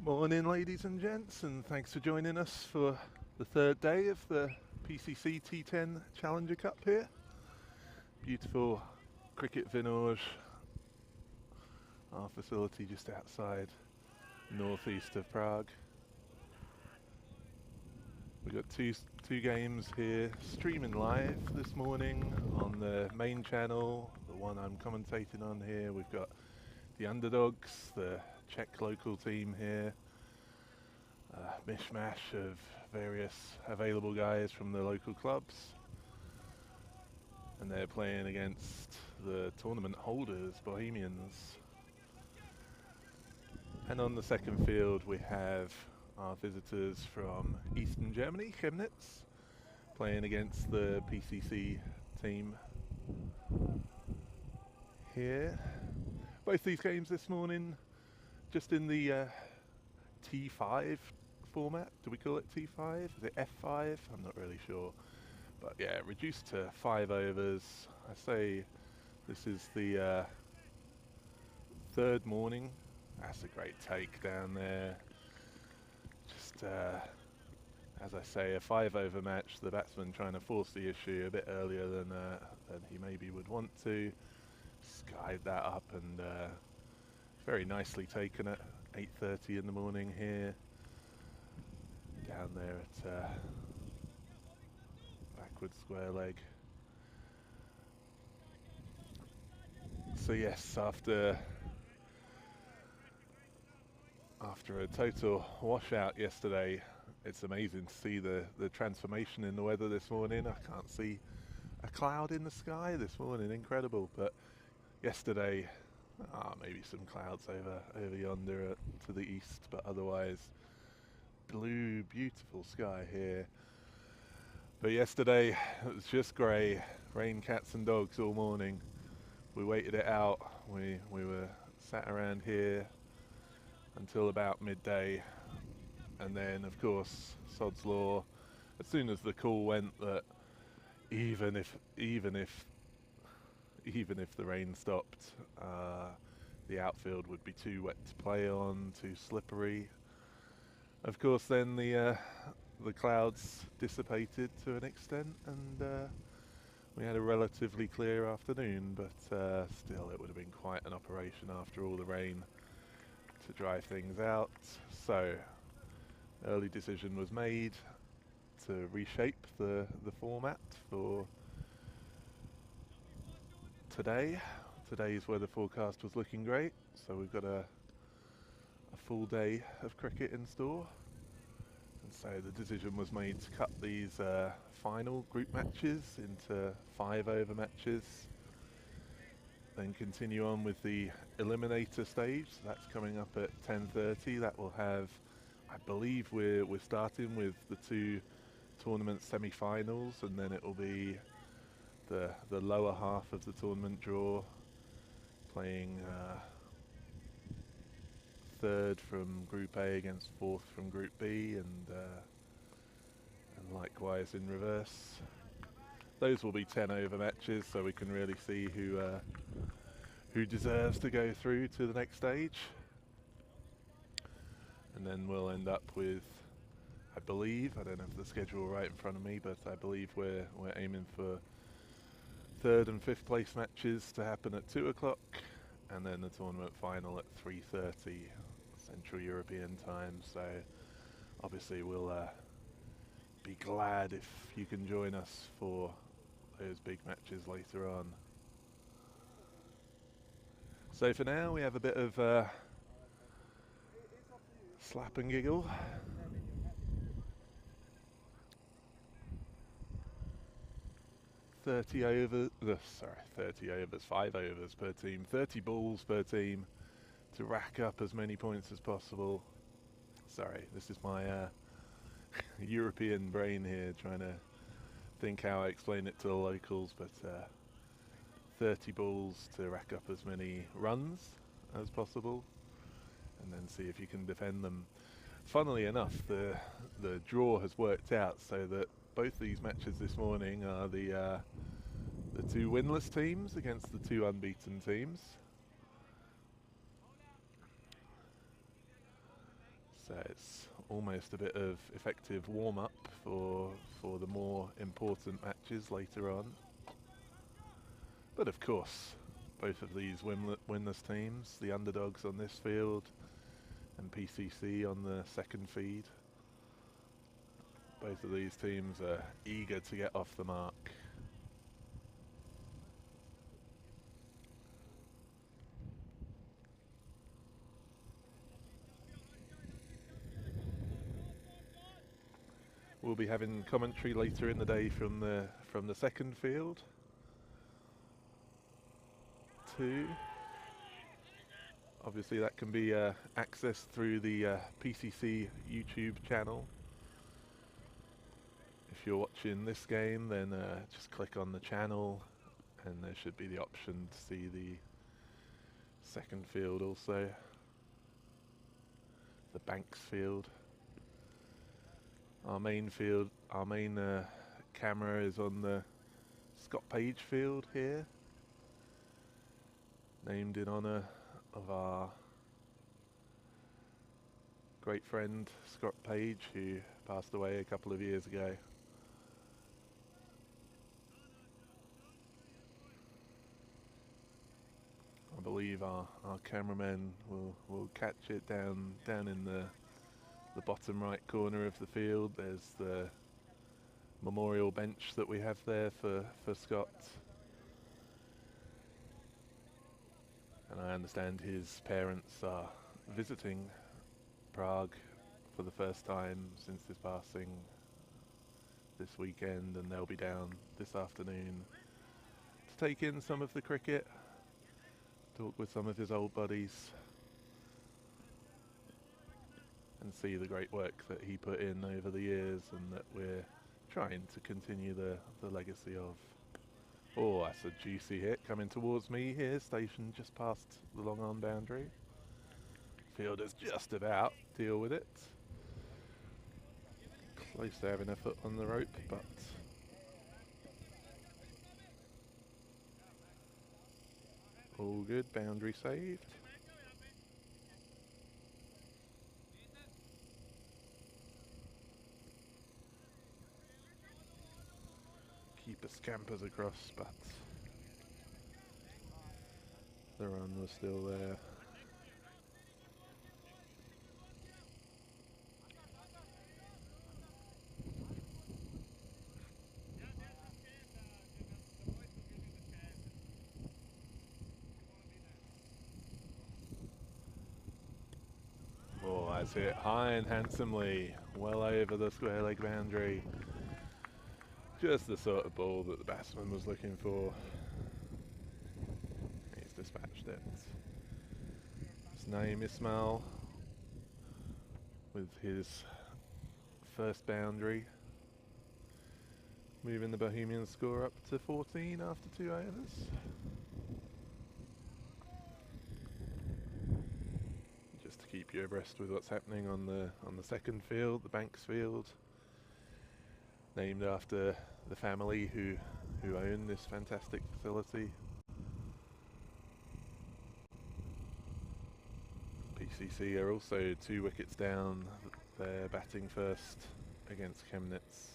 Morning, ladies and gents, and thanks for joining us for the third day of the PCC T10 Challenger Cup here. Beautiful cricket vinage, our facility just outside northeast of Prague. We've got two games here streaming live this morning on the main channel, the one I'm commentating on here. We've got the Underdogs, the Czech local team here. Mishmash of various available guys from the local clubs, and they're playing against the tournament holders, Bohemians. And on the second field we have our visitors from Eastern Germany, Chemnitz, playing against the PCC team here. Both these games this morning just in the T5 format. Do we call it T5? Is it F5? I'm not really sure. But yeah, reduced to 5 overs. I say this is the third morning. That's a great take down there. Just as I say, a 5 over match. The batsman trying to force the issue a bit earlier than he maybe would want to. Skied that up and very nicely taken at 8:30 in the morning here. Down there at backward square leg. So yes, after a total washout yesterday, it's amazing to see the transformation in the weather this morning. I can't see a cloud in the sky this morning, incredible. But yesterday, maybe some clouds over yonder to the east, but otherwise blue, beautiful sky here. But yesterday it was just grey, rain, cats and dogs all morning. We waited it out. We were sat around here until about midday, and then of course sod's law. As soon as the call went that even if the rain stopped, the outfield would be too wet to play on, too slippery. Of course, then the clouds dissipated to an extent, and we had a relatively clear afternoon. But still, it would have been quite an operation after all the rain to dry things out. So, early decision was made to reshape the format for today. Today's weather forecast was looking great, so we've got a full day of cricket in store. And so the decision was made to cut these final group matches into 5 over matches, then continue on with the eliminator stage. So that's coming up at 10:30. That will have, I believe we're starting with the 2 tournament semi-finals, and then it will be the lower half of the tournament draw, playing third from Group A against fourth from Group B, and likewise in reverse. Those will be 10 over matches, so we can really see who deserves to go through to the next stage. And then we'll end up with, I believe, I don't have the schedule right in front of me, but I believe we're aiming for 3rd and 5th place matches to happen at 2 o'clock, and then the tournament final at 3:30 Central European time. So obviously we'll be glad if you can join us for those big matches later on. So for now we have a bit of slap and giggle. Thirty overs, 5 overs per team, 30 balls per team to rack up as many points as possible. Sorry, this is my European brain here, trying to think how I explain it to the locals, but 30 balls to rack up as many runs as possible, and then see if you can defend them. Funnily enough, the draw has worked out so that both these matches this morning are the 2 winless teams against the 2 unbeaten teams. So it's almost a bit of effective warm-up for the more important matches later on. But of course, both of these winless teams, the Underdogs on this field and PCC on the second feed, both of these teams are eager to get off the mark. We'll be having commentary later in the day from the second field too. Obviously that can be accessed through the PCC YouTube channel. If you're watching this game, then just click on the channel and there should be the option to see the second field also. The Banks field. Our main camera is on the Scott Page field here, named in honour of our great friend Scott Page, who passed away a couple of years ago. I believe our cameraman will catch it down in the bottom right corner of the field. There's the memorial bench that we have there for Scott. And I understand his parents are visiting Prague for the first time since his passing this weekend, and they'll be down this afternoon to take in some of the cricket, talk with some of his old buddies, and see the great work that he put in over the years and that we're trying to continue the legacy of. Oh, that's a juicy hit coming towards me here, stationed just past the long on boundary. Fielders just about deal with it. Close to having a foot on the rope, but all good, boundary saved. Keeper scampers across, but the run was still there. Oh, that's hit high and handsomely, well over the square leg boundary. Just the sort of ball that the batsman was looking for. He's dispatched it. His name Ismail with his first boundary, moving the Bohemians score up to 14 after 2 overs. Just to keep you abreast with what's happening on the second field, the Banks field, named after the family who own this fantastic facility. PCC are also 2 wickets down. They're batting first against Chemnitz.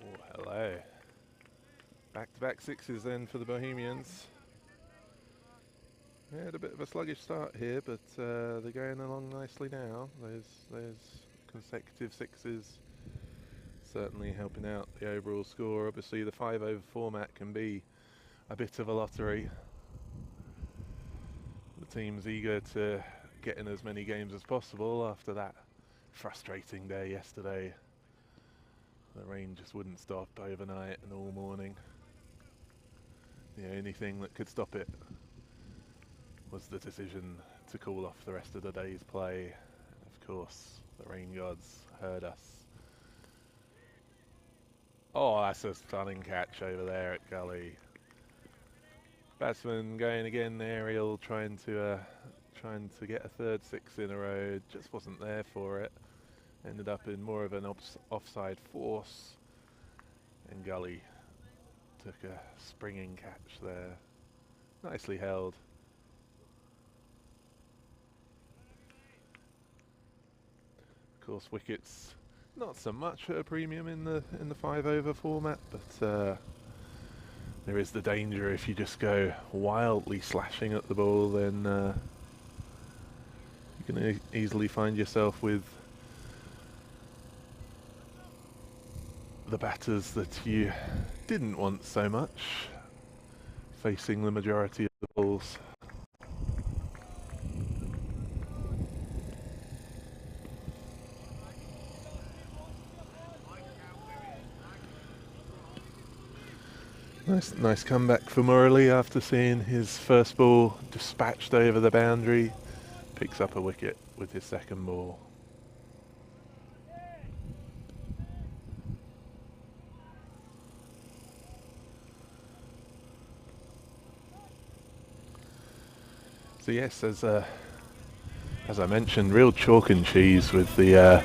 Oh, hello. Back-to-back sixes then for the Bohemians. They had a bit of a sluggish start here, but they're going along nicely now. Those consecutive sixes certainly helping out the overall score. Obviously the 5 over format can be a bit of a lottery. The team's eager to get in as many games as possible after that frustrating day yesterday. The rain just wouldn't stop overnight and all morning. The only thing that could stop it was the decision to call off the rest of the day's play. Of course, the rain gods heard us. Oh, that's a stunning catch over there at gully. Batsman going again, aerial, trying to get a third six in a row. Just wasn't there for it. Ended up in more of an offside force, and Gully took a springing catch there. Nicely held. Of course, wickets not so much at a premium in the 5-over format, but there is the danger if you just go wildly slashing at the ball, then you can easily find yourself with the batters that you didn't want so much facing the majority of the balls. Nice comeback for Murali after seeing his first ball dispatched over the boundary. Picks up a wicket with his second ball. So yes, as I mentioned, real chalk and cheese with the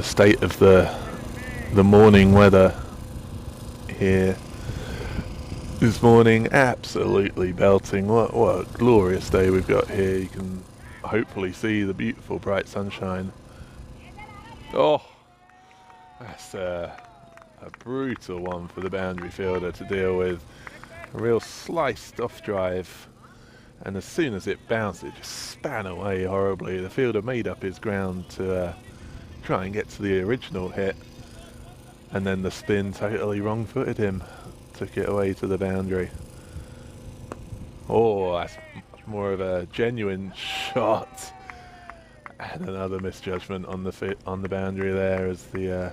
state of the morning weather here this morning. Absolutely belting. What a glorious day we've got here. You can hopefully see the beautiful bright sunshine. Oh, that's a brutal one for the boundary fielder to deal with. A real sliced off drive, and as soon as it bounced, it just span away horribly. The fielder made up his ground to try and get to the original hit, and then the spin totally wrong-footed him. Took it away to the boundary. Oh, that's more of a genuine shot, and another misjudgment on the boundary there as the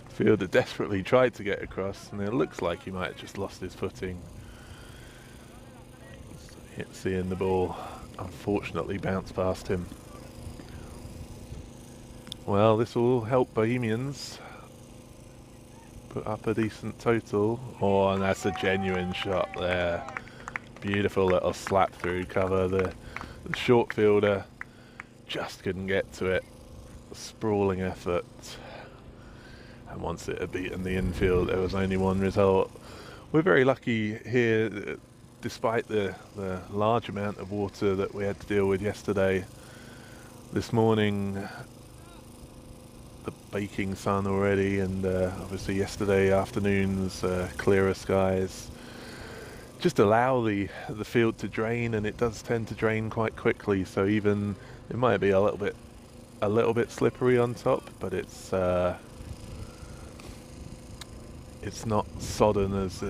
fielder desperately tried to get across, and it looks like he might have just lost his footing. Seeing the ball unfortunately bounce past him. Well, this will help Bohemians put up a decent total. Oh, and that's a genuine shot there. Beautiful little slap through cover. The short fielder just couldn't get to it. A sprawling effort. And once it had beaten the infield, there was only one result. We're very lucky here, despite the large amount of water that we had to deal with yesterday. This morning, the baking sun already, and obviously yesterday afternoon's clearer skies just allow the field to drain, and it does tend to drain quite quickly. So even it might be a little bit slippery on top, but it's not sodden as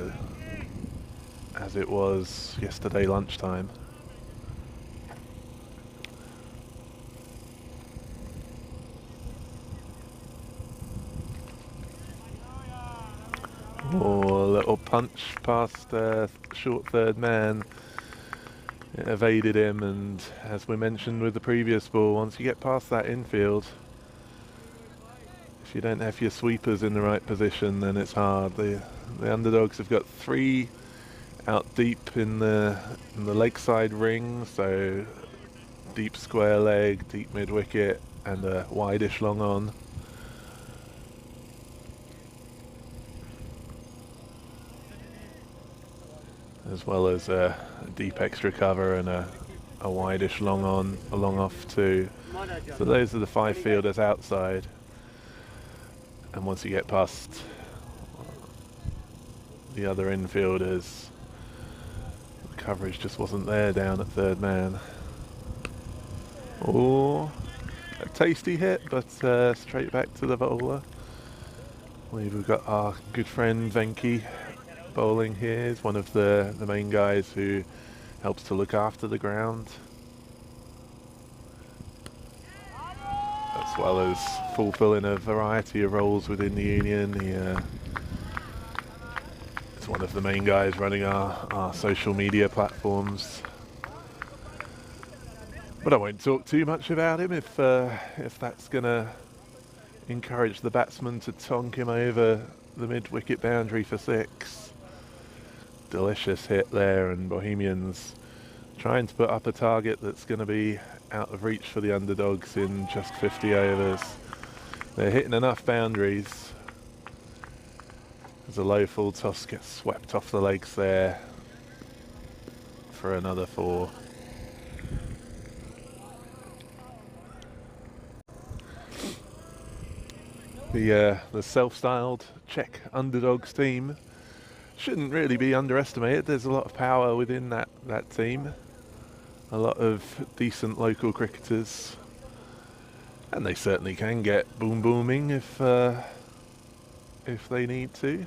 it was yesterday lunchtime. Oh, a little punch past short third man. It evaded him, and as we mentioned with the previous ball, once you get past that infield, if you don't have your sweepers in the right position, then it's hard. The Underdogs have got 3 out deep in the lakeside ring, so deep square leg, deep mid wicket, and a wideish long on. As well as a deep extra cover and a wideish long on, a long off too. So those are the 5 fielders outside. And once you get past the other infielders, the coverage just wasn't there down at third man. Oh, a tasty hit, but straight back to the bowler. We've got our good friend Venki bowling here. He's one of the main guys who helps to look after the ground, as well as fulfilling a variety of roles within the union. He It's one of the main guys running our social media platforms. But I won't talk too much about him if that's going to encourage the batsman to tonk him over the mid-wicket boundary for 6. Delicious hit there, and Bohemians trying to put up a target that's going to be out of reach for the Underdogs in just 50 overs. They're hitting enough boundaries. As a low full toss gets swept off the legs there for another 4. The self-styled Czech Underdogs team shouldn't really be underestimated. There's a lot of power within that team. A lot of decent local cricketers, and they certainly can get booming if they need to.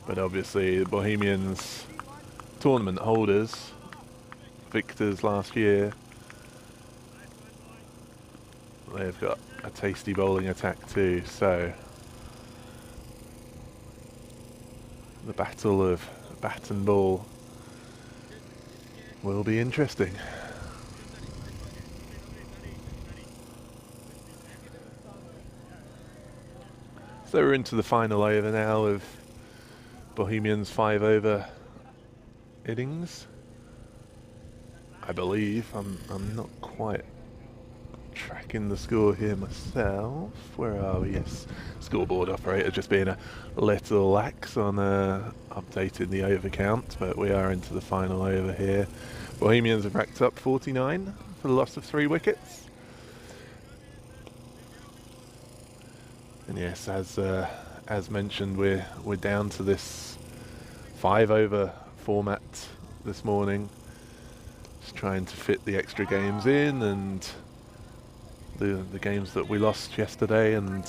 But obviously the Bohemians, tournament holders, victors last year, they've got a tasty bowling attack too, so the battle of bat and ball will be interesting. So we're into the final over now of Bohemians 5-over innings. I believe. I'm not quite tracking the score here myself. Where are we? Yes, scoreboard operator just being a little lax on updating the over count, but we are into the final over here. Bohemians have racked up 49 for the loss of 3 wickets. And yes, as mentioned, we're down to this 5-over format this morning. Just trying to fit the extra games in, and the games that we lost yesterday, and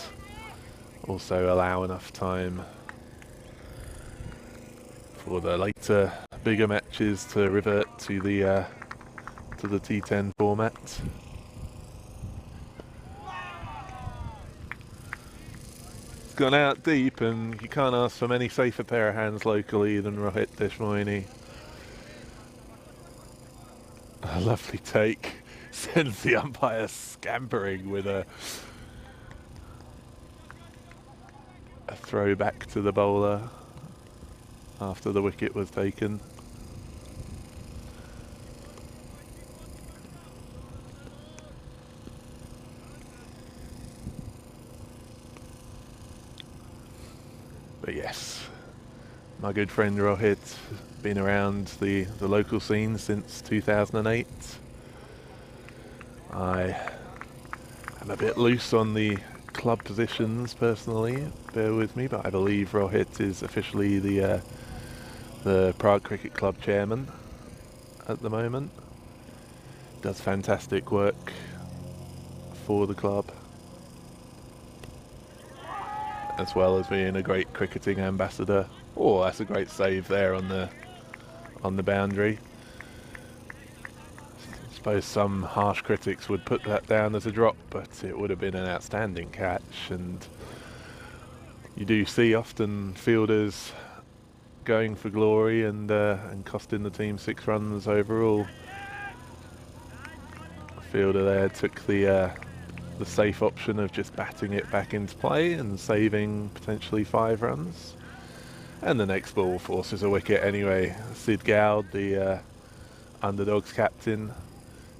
also allow enough time for the later bigger matches to revert to the T10 format. It's gone out deep, and you can't ask for many safer pair of hands locally than Rohit Deshmoini. A lovely take. Sends the umpire scampering with a throw back to the bowler after the wicket was taken. But yes, my good friend Rohit, been around the local scene since 2008. I am a bit loose on the club positions personally, bear with me, but I believe Rohit is officially the Prague Cricket Club chairman at the moment. Does fantastic work for the club, as well as being a great cricketing ambassador. Oh, that's a great save there on the boundary. I suppose some harsh critics would put that down as a drop, but it would have been an outstanding catch. And you do see often fielders going for glory and costing the team 6 runs overall. The fielder there took the safe option of just batting it back into play and saving potentially 5 runs. And the next ball forces a wicket anyway. Sid Gowd, the Underdogs captain,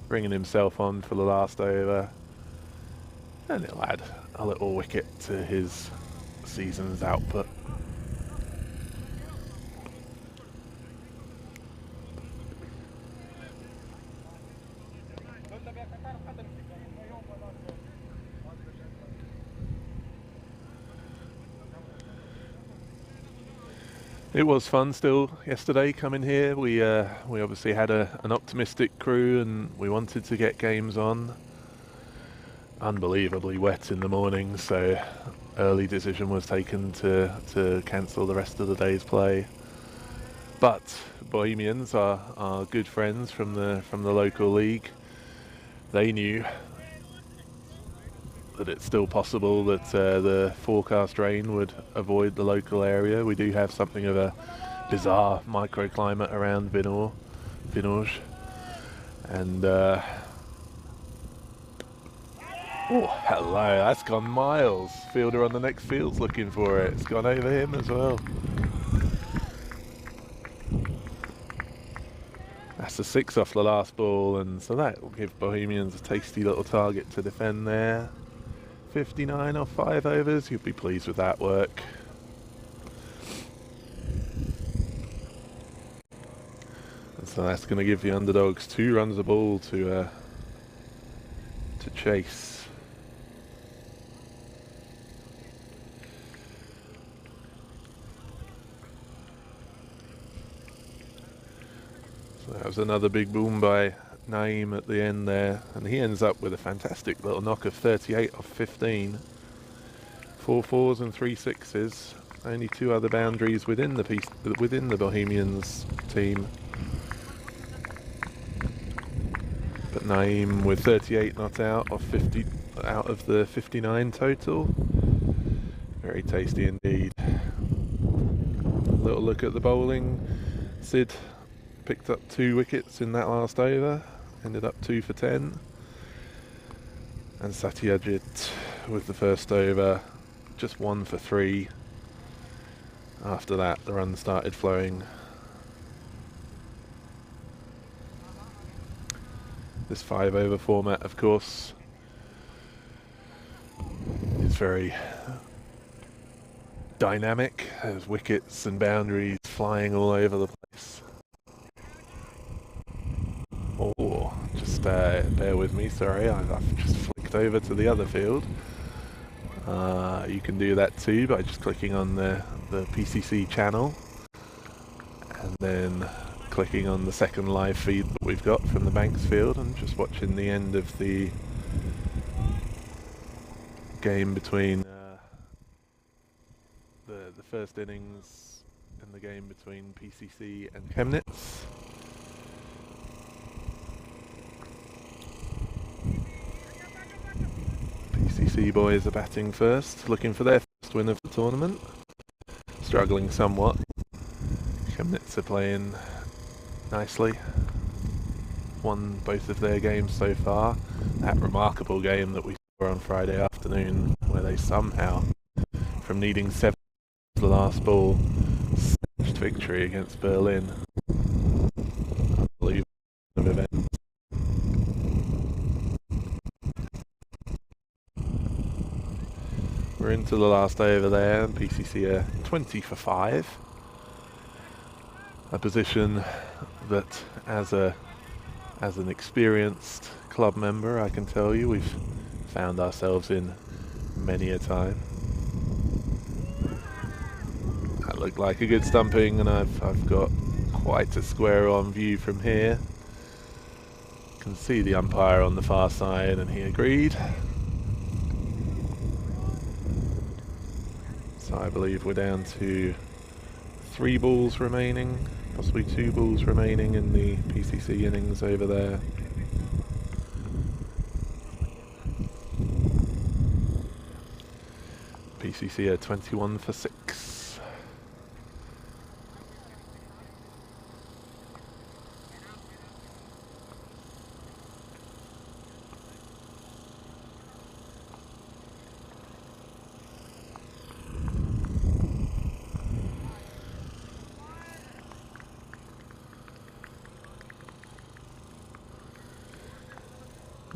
bringing himself on for the last over, and it'll add a little wicket to his season's output. It was fun still yesterday coming here. We obviously had an optimistic crew, and we wanted to get games on. Unbelievably wet in the morning, so early decision was taken to cancel the rest of the day's play. But Bohemians are good friends from the local league. They knew that it's still possible that the forecast rain would avoid the local area. We do have something of a bizarre microclimate around Vinoj. And oh, hello, that's gone miles. Fielder on the next field's looking for it. It's gone over him as well. That's a 6 off the last ball, and so that will give Bohemians a tasty little target to defend there. 59 off 5 overs, you'll be pleased with that work. And so that's going to give the Underdogs 2 runs a ball to chase. So that was another big boom by Naeem at the end there, and he ends up with a fantastic little knock of 38 off 15. 4 4s and 3 6s. Only 2 other boundaries within the Bohemians team. But Naeem with 38 not out of 50 out of the 59 total. Very tasty indeed. A little look at the bowling. Sid picked up 2 wickets in that last over, ended up 2 for 10. And Satyajit with the first over, just 1 for 3. After that, the runs started flowing. This 5 over format, of course, is very dynamic. There's wickets and boundaries flying all over the place. Oh, just bear with me, sorry, I've just flicked over to the other field. You can do that too by just clicking on the PCC channel and then clicking on the second live feed that we've got from the Banks field and just watching the end of the game between the first innings and the game between PCC and Chemnitz. PCC boys are batting first, looking for their first win of the tournament. Struggling somewhat. Chemnitz are playing nicely. Won both of their games so far. That remarkable game that we saw on Friday afternoon, where they somehow, from needing 7 to the last ball, snatched victory against Berlin. Unbelievable event. We're into the last over there, and PCC are 20 for 5. A position that, as an experienced club member, I can tell you we've found ourselves in many a time. That looked like a good stumping, and I've got quite a square on view from here. Can see the umpire on the far side, and he agreed. So I believe we're down to 3 balls remaining, possibly 2 balls remaining in the PCC innings over there. PCC are 21 for 6.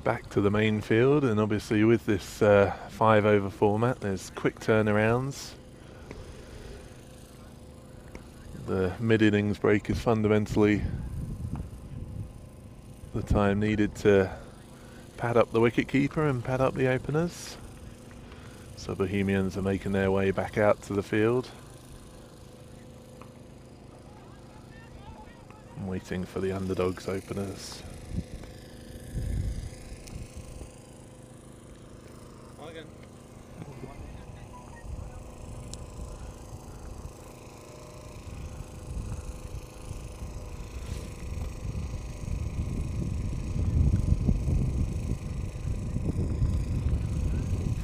Back to the main field, and obviously with this 5 over format there's quick turnarounds. The mid-innings break is fundamentally the time needed to pad up the wicket-keeper and pad up the openers. So Bohemians are making their way back out to the field. I'm waiting for the Underdogs openers.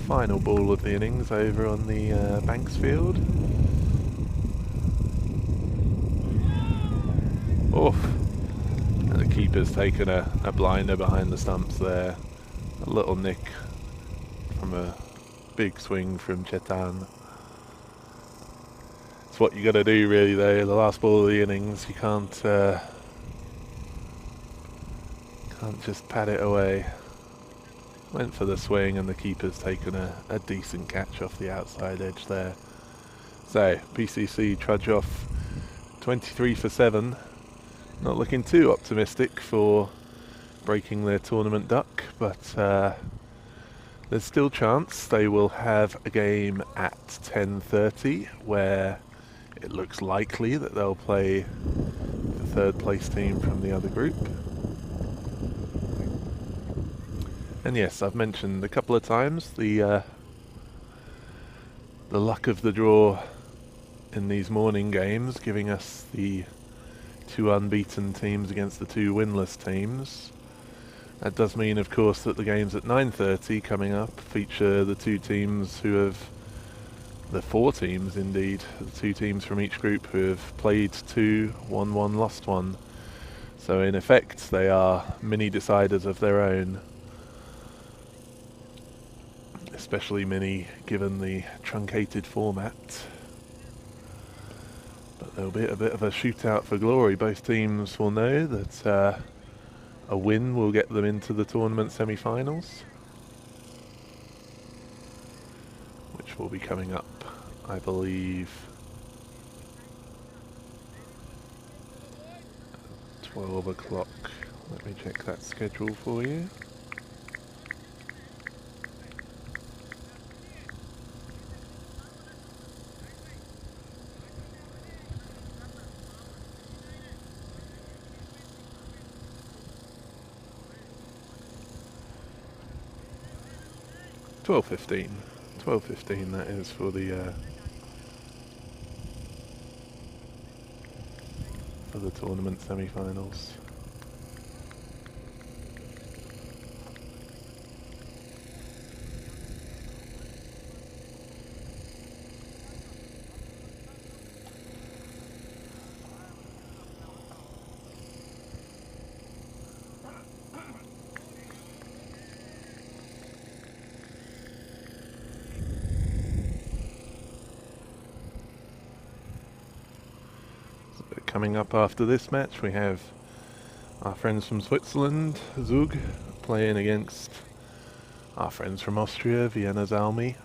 final ball of the innings over on the Banks field. Oof. And the keeper's taken a blinder behind the stumps there. A little nick from a big swing from T10. It's what you got to do really though. The last ball of the innings, you can't just pat it away. Went for the swing and the keeper's taken a decent catch off the outside edge there. So PCC trudge off 23 for 7. Not looking too optimistic for breaking their tournament duck, but there's still chance. They will have a game at 10:30 where it looks likely that they'll play the third place team from the other group. And yes, I've mentioned a couple of times the luck of the draw in these morning games, giving us the 2 unbeaten teams against the 2 winless teams. That does mean, of course, that the games at 9:30 coming up feature the 2 teams who have, the 4 teams indeed, the 2 teams from each group who have played 2, won 1, lost 1. So in effect, they are mini deciders of their own. Especially mini, given the truncated format. But there'll be a bit of a shootout for glory. Both teams will know that a win will get them into the tournament semi-finals, which will be coming up, I believe, 12 o'clock. Let me check that schedule for you. $12:15. 12:15 that is for the tournament semi-finals. Coming up after this match, we have our friends from Switzerland, Zug, playing against our friends from Austria, Vienna's Almi.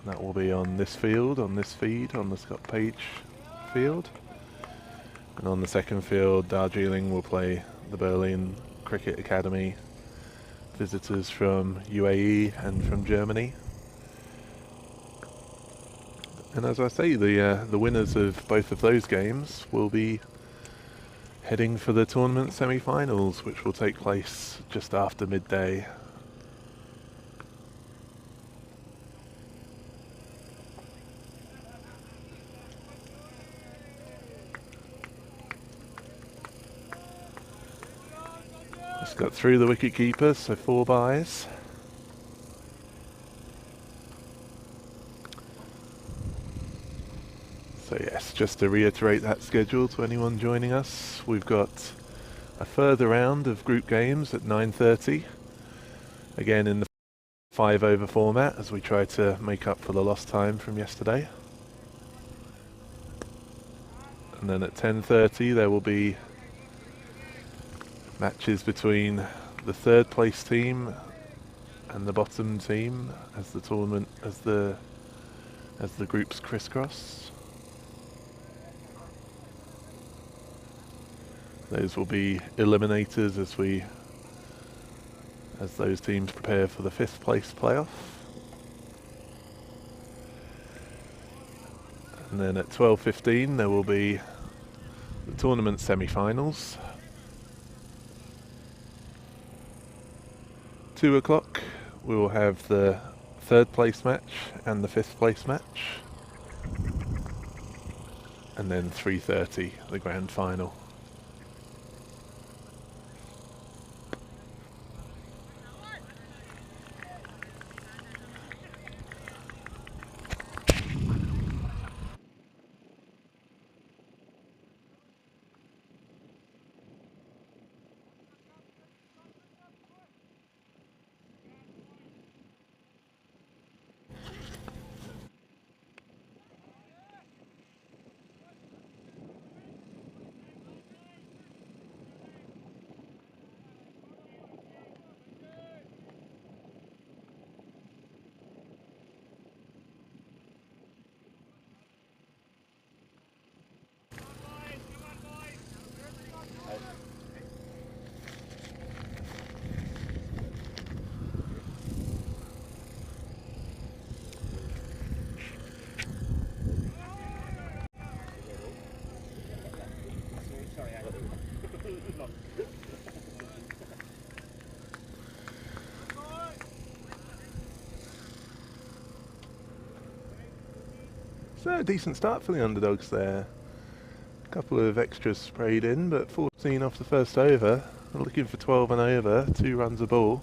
That will be on this field, on this feed, on the Scott Page field. And on the second field, Darjeeling will play the Berlin Cricket Academy, visitors from UAE and from Germany. And as I say, the winners of both of those games will be heading for the tournament semi-finals, which will take place just after midday. Just got through the wicket keeper, so 4 byes. So yes, just to reiterate that schedule to anyone joining us, we've got a further round of group games at 9:30, again in the 5-over format as we try to make up for the lost time from yesterday. And then at 10:30 there will be matches between the third place team and the bottom team as the tournament, as the groups crisscross. Those will be eliminators as those teams prepare for the 5th place playoff. And then at 12:15 there will be the tournament semi-finals. 2 o'clock we will have the 3rd place match and the 5th place match. And then 3:30 the grand final. So, decent start for the Underdogs there. A couple of extras sprayed in, but 14 off the first over. We're looking for 12 and over, 2 runs a ball.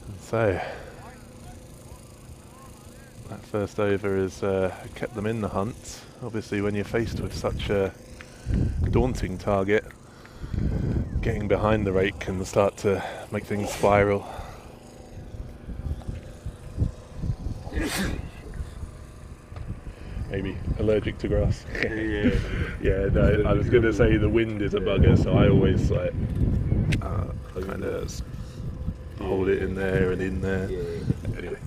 And so, that first over has kept them in the hunt. Obviously, when you're faced with such a daunting target, getting behind the rake can start to make things spiral. Maybe allergic to grass. Yeah, no, I was going to say the wind is a bugger, so I always like kind of hold it in there and in there. Anyway.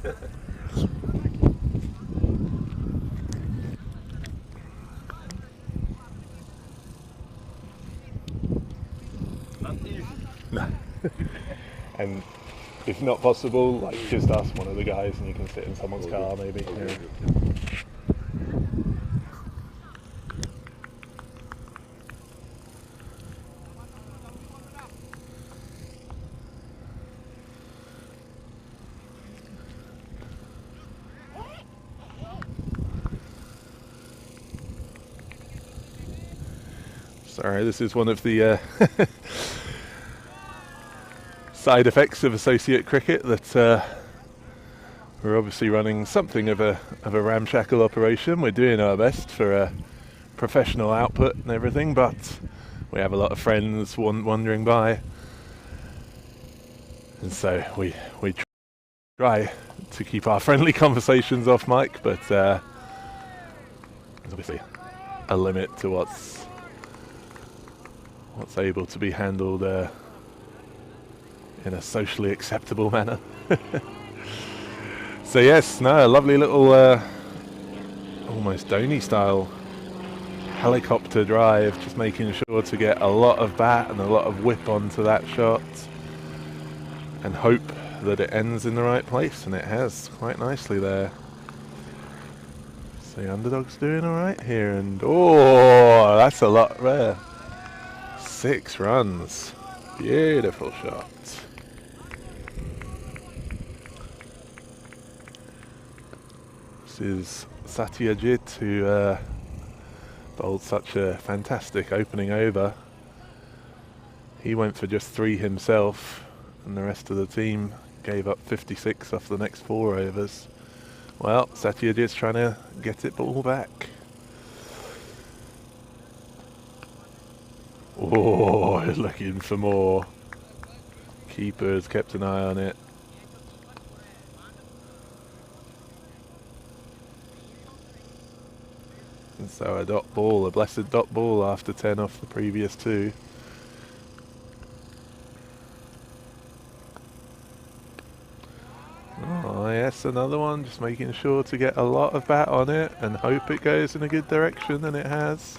And if not possible, like just ask one of the guys and you can sit in someone's car maybe. Yeah. Sorry, this is one of the side effects of associate cricket, that we're obviously running something of a ramshackle operation. We're doing our best for a professional output and everything, but we have a lot of friends wandering by, and so we try to keep our friendly conversations off mic, but there's obviously a limit to what's able to be handled in a socially acceptable manner. So yes, no, a lovely little almost Dhoni style helicopter drive, just making sure to get a lot of bat and a lot of whip onto that shot and hope that it ends in the right place, and it has quite nicely there. So the Underdogs doing alright here, and oh, that's a lot there. 6 runs. Beautiful shot. This is Satyajit, who bowled such a fantastic opening over. He went for just 3 himself, and the rest of the team gave up 56 off the next 4 overs. Well, Satyajit's trying to get it ball back. Oh, looking for more. Keeper has kept an eye on it. And so a dot ball, a blessed dot ball after 10 off the previous 2. Oh yes, another one, just making sure to get a lot of bat on it and hope it goes in a good direction, and it has.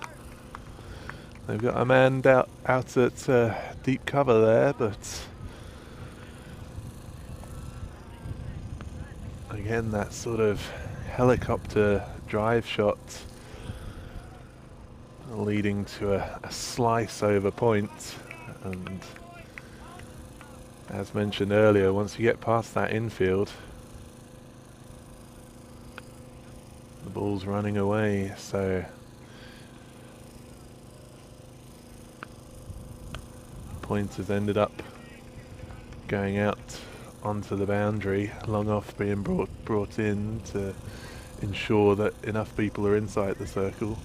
They've got a man out at deep cover there, but again, that sort of helicopter drive shot leading to a slice over point, and as mentioned earlier, once you get past that infield, the ball's running away, so point has ended up going out onto the boundary, long off being brought in to ensure that enough people are inside the circle.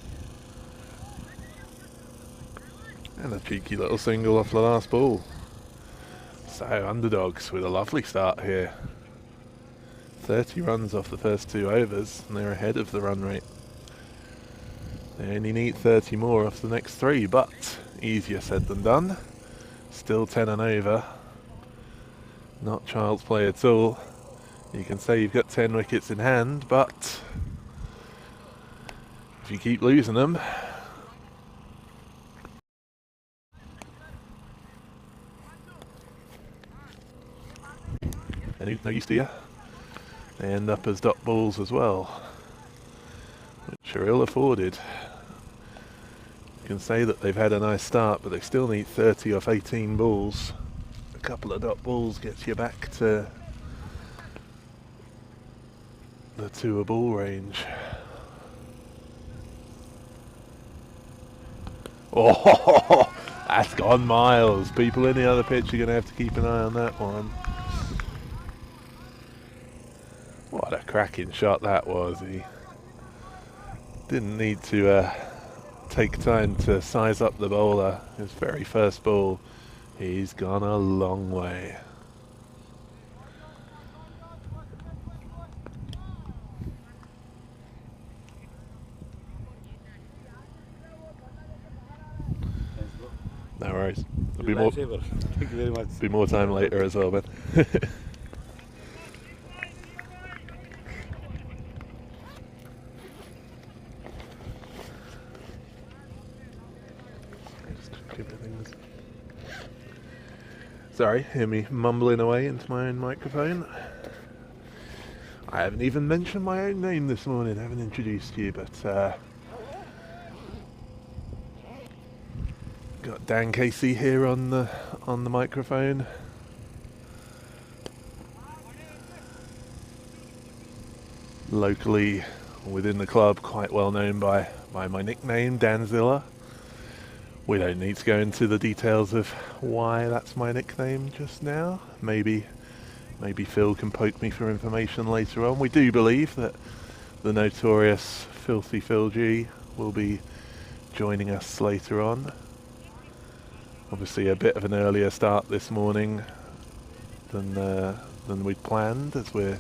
And a cheeky little single off the last ball. So Underdogs with a lovely start here. 30 runs off the first 2 overs, and they're ahead of the run rate. They only need 30 more off the next 3, but easier said than done. Still 10 and over. Not child's play at all. You can say you've got 10 wickets in hand, but if you keep losing them, and no use to you, they end up as dot balls as well, which are ill afforded. You can say that they've had a nice start, but they still need 30 off 18 balls. A couple of dot balls gets you back to the tour ball range. Oh, that's gone miles. People in the other pitch are going to have to keep an eye on that one. What a cracking shot that was. He didn't need to take time to size up the bowler. His very first ball. He's gone a long way. No worries. There'll be more. Thank you very much. Be more time later as well, Ben. Sorry, hear me mumbling away into my own microphone. I haven't even mentioned my own name this morning. I haven't introduced you, but got Dan Casey here on the microphone. Locally within the club, quite well known by my nickname, Danzilla. We don't need to go into the details of why that's my nickname just now. Maybe Phil can poke me for information later on. We do believe that the notorious Filthy Phil G will be joining us later on. Obviously a bit of an earlier start this morning than we'd planned, as we're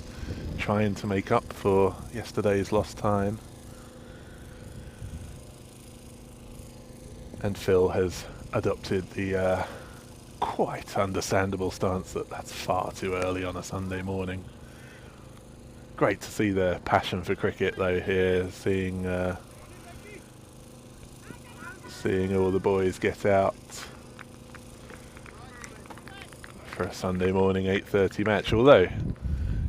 trying to make up for yesterday's lost time. And Phil has adopted the quite understandable stance that that's far too early on a Sunday morning. Great to see the passion for cricket though here, seeing all the boys get out for a Sunday morning 8:30 match, although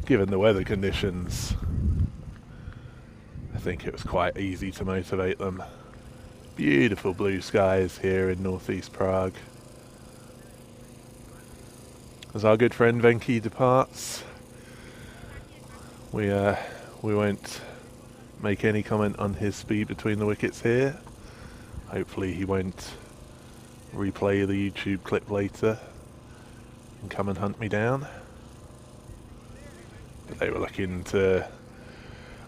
given the weather conditions I think it was quite easy to motivate them. Beautiful blue skies here in northeast Prague. As our good friend Venki departs, we won't make any comment on his speed between the wickets here. Hopefully he won't replay the YouTube clip later and come and hunt me down. But they were looking to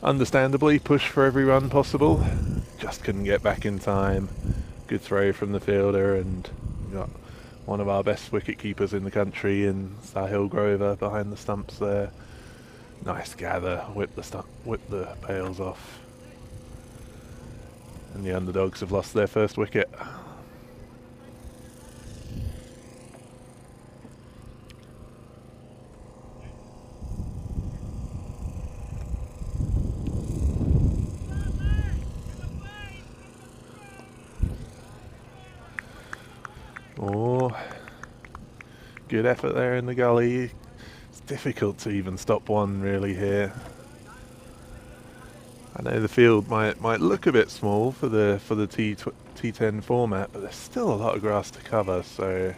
understandably push for every run possible. Just couldn't get back in time. Good throw from the fielder, and we got one of our best wicket keepers in the country in Sahil Grover behind the stumps there. Nice gather, whip the bails off. And the Underdogs have lost their first wicket. Oh, good effort there in the gully. It's difficult to even stop one really here. I know the field might look a bit small for the T10 format, but there's still a lot of grass to cover, so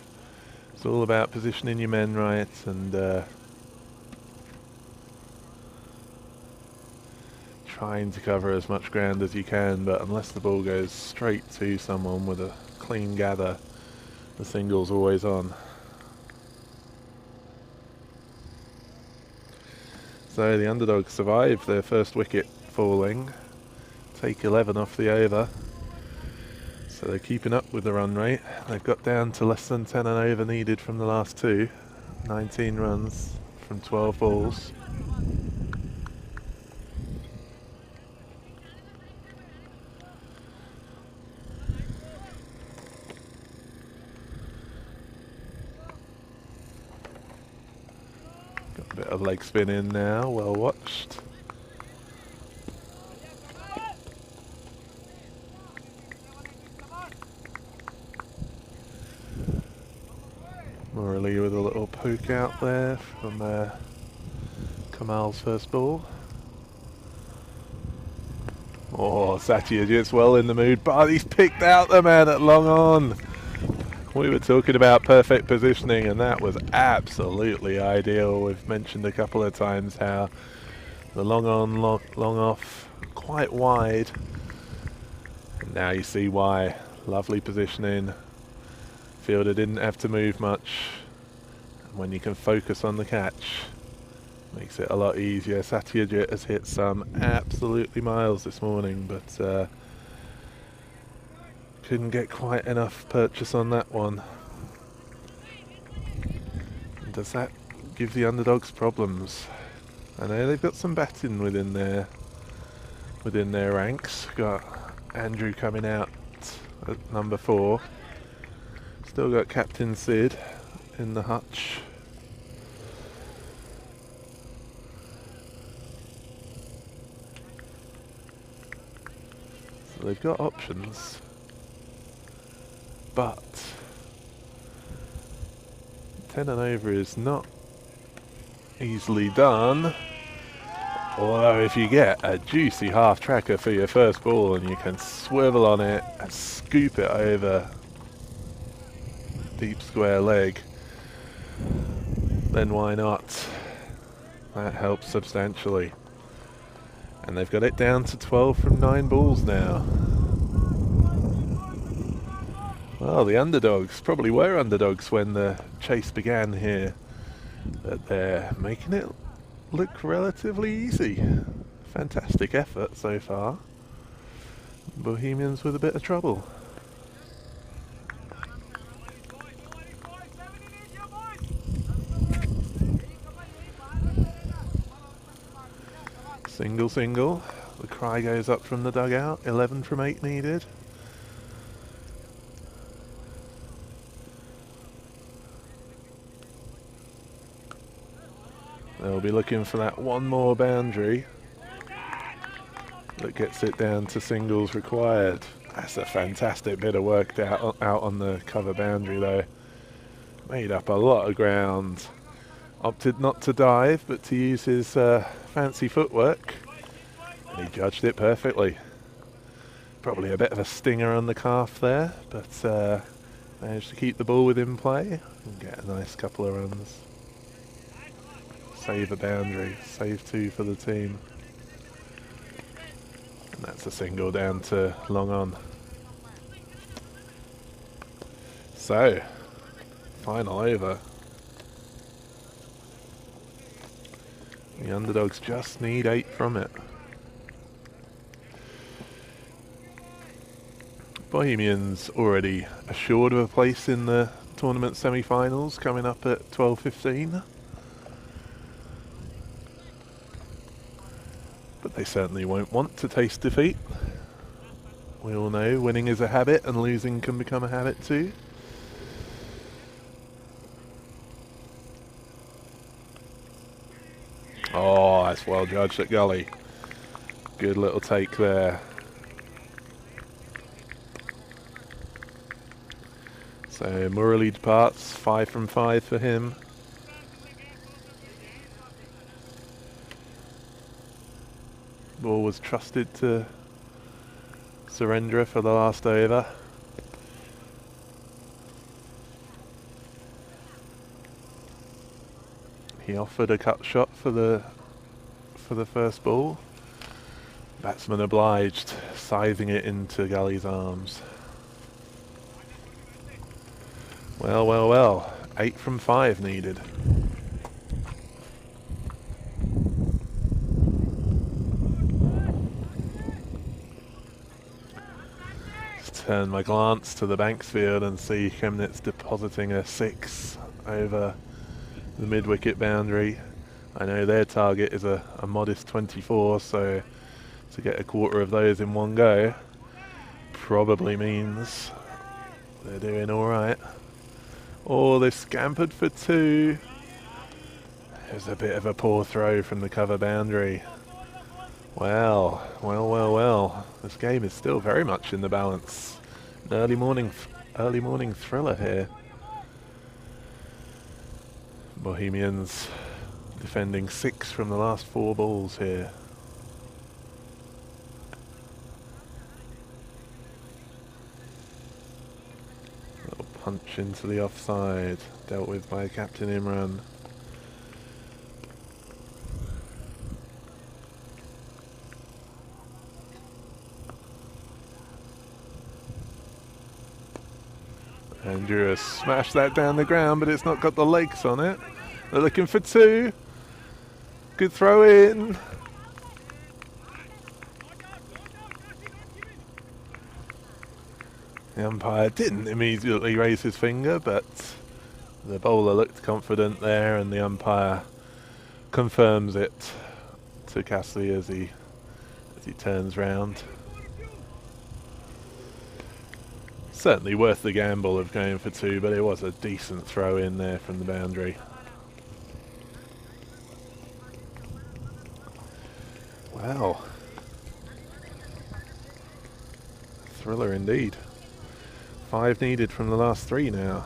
it's all about positioning your men right and trying to cover as much ground as you can, but unless the ball goes straight to someone with a clean gather, the single's always on. So the Underdogs survive their first wicket falling, take 11 off the over, so they're keeping up with the run rate. They've got down to less than 10 an over needed from the last two, 19 runs from 12 balls. Bit of leg spin in now, well watched. Morley with a little poke out there from Kamal's first ball. Oh, Satyajit's well in the mood, but he's picked out the man at long on. We were talking about perfect positioning, and that was absolutely ideal. We've mentioned a couple of times how The long on, long off, quite wide. And now you see why. Lovely positioning. Fielder didn't have to move much. And when you can focus on the catch, makes it a lot easier. Satyajit has hit some absolutely miles this morning, but couldn't get quite enough purchase on that one. And does that give the Underdogs problems? I know they've got some batting within their ranks. Got Andrew coming out at number 4. Still got Captain Sid in the hutch. So they've got options, but 10 and over is not easily done. Although if you get a juicy half tracker for your first ball and you can swivel on it and scoop it over deep square leg, then why not? That helps substantially. And they've got it down to 12 from 9 balls now. Well, the Underdogs probably were underdogs when the chase began here, but they're making it look relatively easy. Fantastic effort so far. Bohemians with a bit of trouble. Single, single. The cry goes up from the dugout. 11 from 8 needed. They'll be looking for that one more boundary that gets it down to singles required. That's a fantastic bit of work out on the cover boundary though. Made up a lot of ground. Opted not to dive, but to use his fancy footwork. And he judged it perfectly. Probably a bit of a stinger on the calf there, but managed to keep the ball within play and get a nice couple of runs. Save a boundary, save 2 for the team. And that's a single down to long on. So, final over. The Underdogs just need 8 from it. Bohemians already assured of a place in the tournament semi-finals, coming up at 12:15. But they certainly won't want to taste defeat. We all know winning is a habit and losing can become a habit too. Oh, that's well judged at gully. Good little take there. So Murali departs, 5 from 5 for him. Ball was trusted to Surendra for the last over. He offered a cut shot for the first ball. Batsman obliged, scything it into Gully's arms. Well, well, well. 8 from 5 needed. Turn my glance to the Banksfield and see Chemnitz depositing a 6 over the mid-wicket boundary. I know their target is a modest 24, so to get a quarter of those in one go probably means they're doing alright. Oh, they've scampered for 2. There's a bit of a poor throw from the cover boundary. Well, well, well, well. This game is still very much in the balance. An early morning thriller here. Bohemians defending 6 from the last 4 balls here. Little punch into the offside, dealt with by Captain Imran. Andrew has smashed that down the ground, but it's not got the legs on it. They're looking for two. Good throw in. The umpire didn't immediately raise his finger, but the bowler looked confident there, and the umpire confirms it to Cassie as he turns round. Certainly worth the gamble of going for two, but it was a decent throw in there from the boundary. Wow. Thriller indeed. 5 needed from the last 3 now.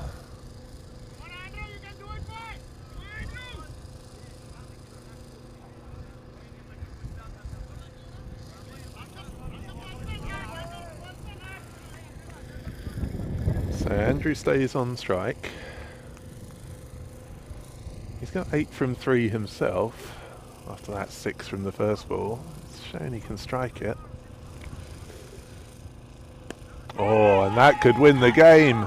So Andrew stays on strike. He's got 8 from 3 himself. After that 6 from the first ball. It's showing he can strike it. Oh, and that could win the game.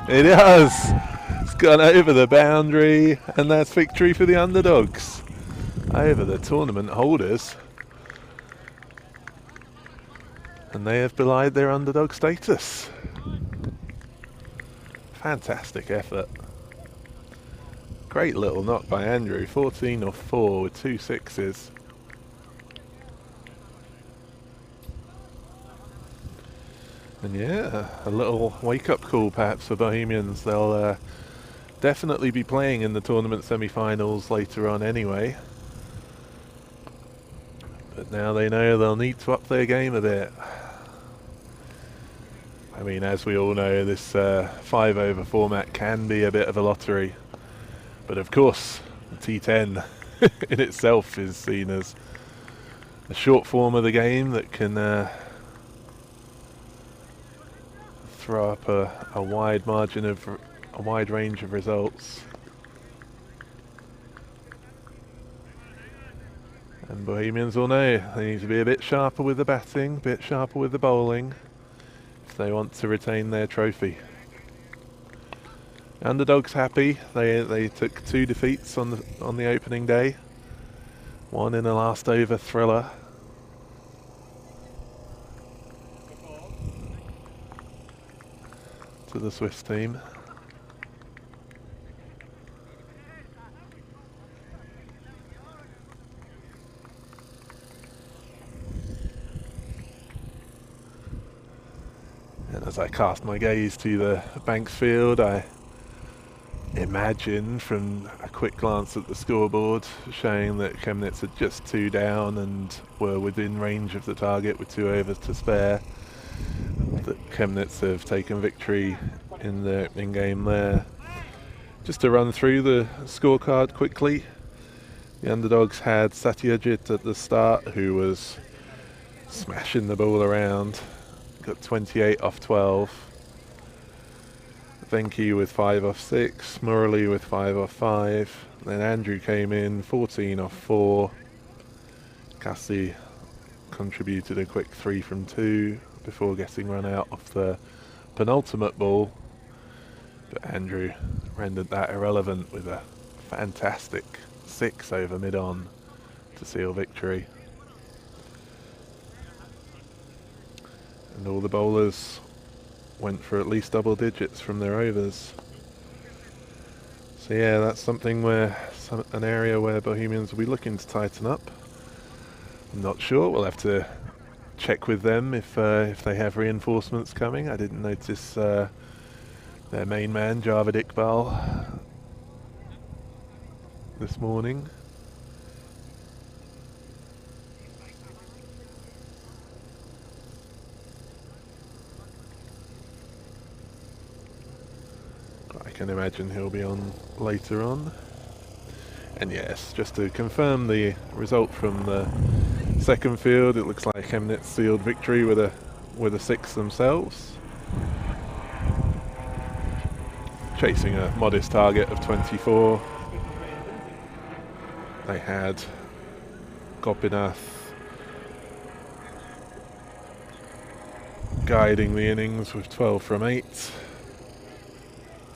It does. It's gone over the boundary, and that's victory for the Underdogs over the tournament holders. And they have belied their underdog status. Fantastic effort. Great little knock by Andrew. 14 off 4 with 2 sixes. And yeah, a little wake-up call perhaps for Bohemians. They'll definitely be playing in the tournament semi-finals later on anyway. But now they know they'll need to up their game a bit. I mean, as we all know, this 5-over format can be a bit of a lottery. But of course, the T10 in itself is seen as a short form of the game that can throw up a wide margin of a wide range of results. And Bohemians all know they need to be a bit sharper with the batting, a bit sharper with the bowling if they want to retain their trophy. Underdogs happy. They took 2 defeats on the opening day. 1 in a last over thriller. To the Swiss team. And as I cast my gaze to the Banks field, I imagine from a quick glance at the scoreboard showing that Chemnitz had just 2 down and were within range of the target with 2 overs to spare, that Chemnitz have taken victory in the opening game there. Just to run through the scorecard quickly, the Underdogs had Satyajit at the start, who was smashing the ball around, got 28 off 12. Venki with 5 off 6, Murali with 5 off 5, then Andrew came in 14 off 4. Cassie contributed a quick 3 from 2 before getting run out off the penultimate ball, but Andrew rendered that irrelevant with a fantastic 6 over mid-on to seal victory. And all the bowlers went for at least double digits from their overs. So yeah, that's something where an area where Bohemians will be looking to tighten up. I'm not sure. We'll have to check with them if they have reinforcements coming. I didn't notice their main man Javed Iqbal this morning. I can imagine he'll be on later on. And yes, just to confirm the result from the second field, it looks like Chemnitz sealed victory with a 6 themselves, chasing a modest target of 24. They had Gopinath guiding the innings with 12 from 8.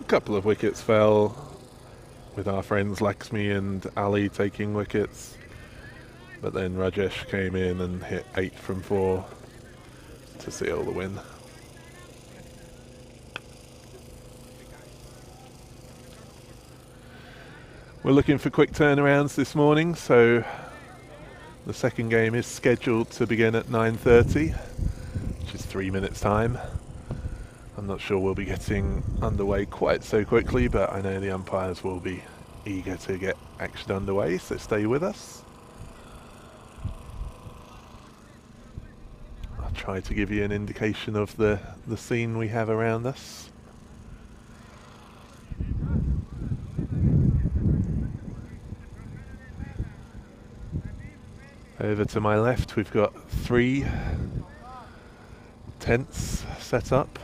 A couple of wickets fell, with our friends Lakshmi and Ali taking wickets. But then Rajesh came in and hit 8 from 4 to seal the win. We're looking for quick turnarounds this morning, so the second game is scheduled to begin at 9:30, which is 3 minutes time. I'm not sure we'll be getting underway quite so quickly, but I know the umpires will be eager to get action underway, so stay with us. I'll try to give you an indication of the scene we have around us. Over to my left we've got 3 tents set up,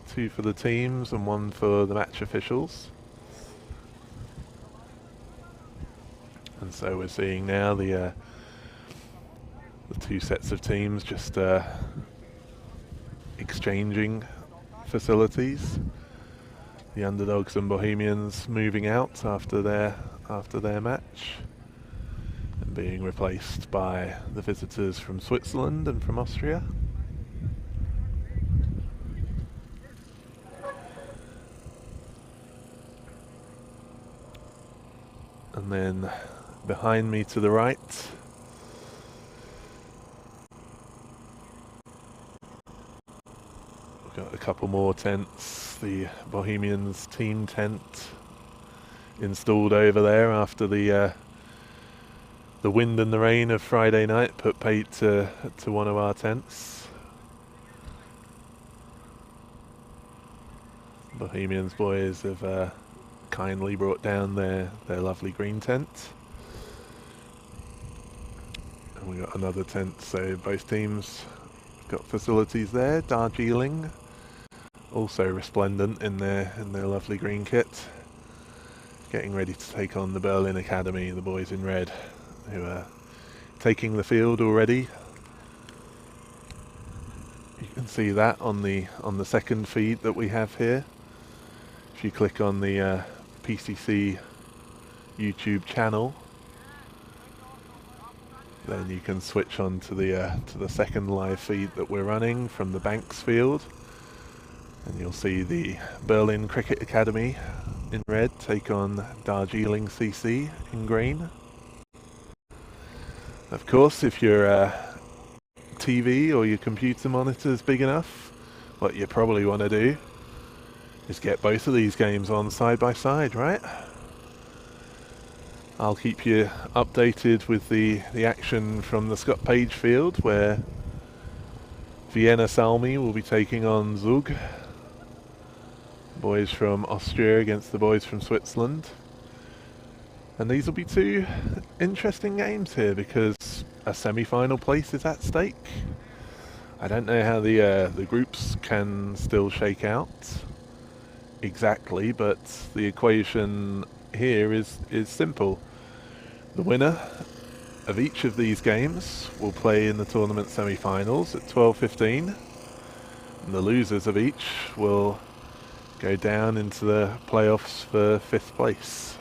2 for the teams and 1 for the match officials. And so we're seeing now the 2 sets of teams just exchanging facilities. The Underdogs and Bohemians moving out after their match, and being replaced by the visitors from Switzerland and from Austria. And then behind me to the right, we've got a couple more tents. The Bohemians team tent installed over there after the wind and the rain of Friday night put paid to one of our tents. Bohemians boys have kindly brought down their lovely green tent. And we got another tent, so both teams got facilities there. Darjeeling, also resplendent in their lovely green kit, getting ready to take on the Berlin Academy, the boys in red, who are taking the field already. You can see that on the second feed that we have here. If you click on the PCC YouTube channel, then you can switch on to the second live feed that we're running from the Banks field, and you'll see the Berlin Cricket Academy in red take on Darjeeling CC in green. Of course, if your TV or your computer monitor is big enough, what you probably want to do is get both of these games on side by side, right? I'll keep you updated with the action from the Scott Page field, where Vienna Salmi will be taking on Zug, boys from Austria against the boys from Switzerland. And these will be 2 interesting games here because a semi-final place is at stake. I don't know how the groups can still shake out exactly, but the equation here is simple. The winner of each of these games will play in the tournament semi-finals at 12:15, and the losers of each will go down into the playoffs for 5th place.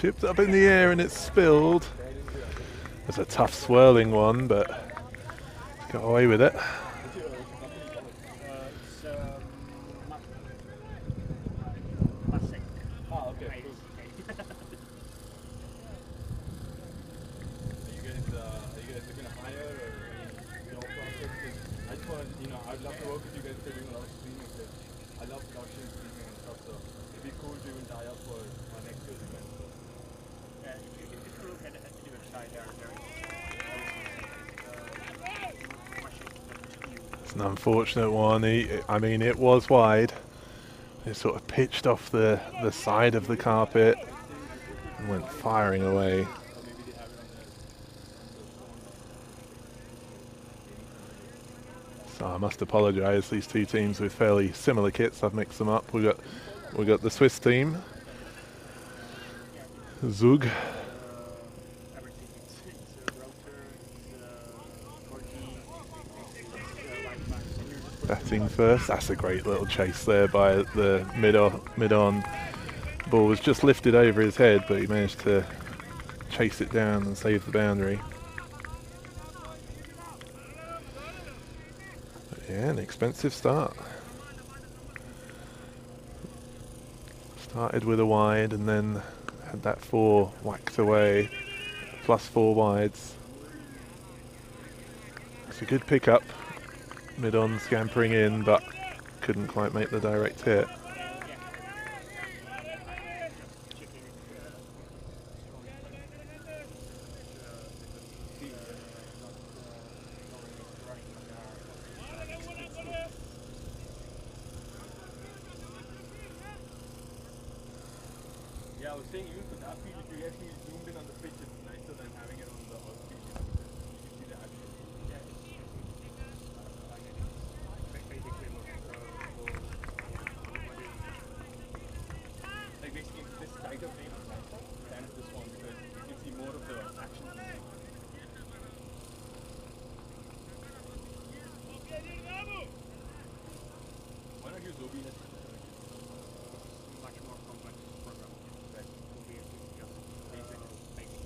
Chipped up in the air and it's spilled. It's a tough swirling one, but got away with it. It's an unfortunate one. I mean, it was wide. It sort of pitched off the side of the carpet and went firing away. So I must apologise. These two teams with fairly similar kits, I've mixed them up. We got the Swiss team, Zug. Batting first. That's a great little chase there by the mid-on. Ball was just lifted over his head, but he managed to chase it down and save the boundary. But yeah, an expensive start. Started with a wide and then had that 4 whacked away, plus 4 wides. It's a good pickup. Mid-on scampering in, but couldn't quite make the direct hit. Yeah, I was saying even for that field, if you actually zoomed in on the pitch, it's nicer than having it on the outfield. You can see the action. Like basically this tighter plane on that side than this one because you can see more of the action. Why not use OBS? Much more complex program. Right. OBS is just basic making.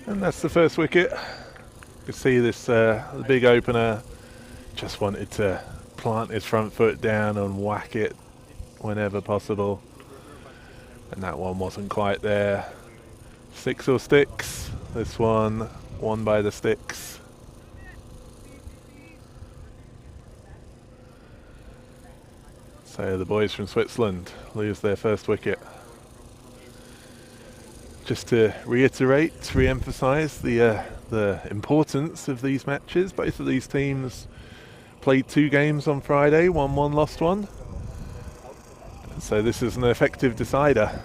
And that's the first wicket. You can see this the big opener just wanted to plant his front foot down and whack it whenever possible. And that one wasn't quite there. 6 or sticks. This one won by the sticks. So the boys from Switzerland lose their first wicket. Just to reiterate, re-emphasise the importance of these matches. Both of these teams played 2 games on Friday, won 1, lost 1. So this is an effective decider.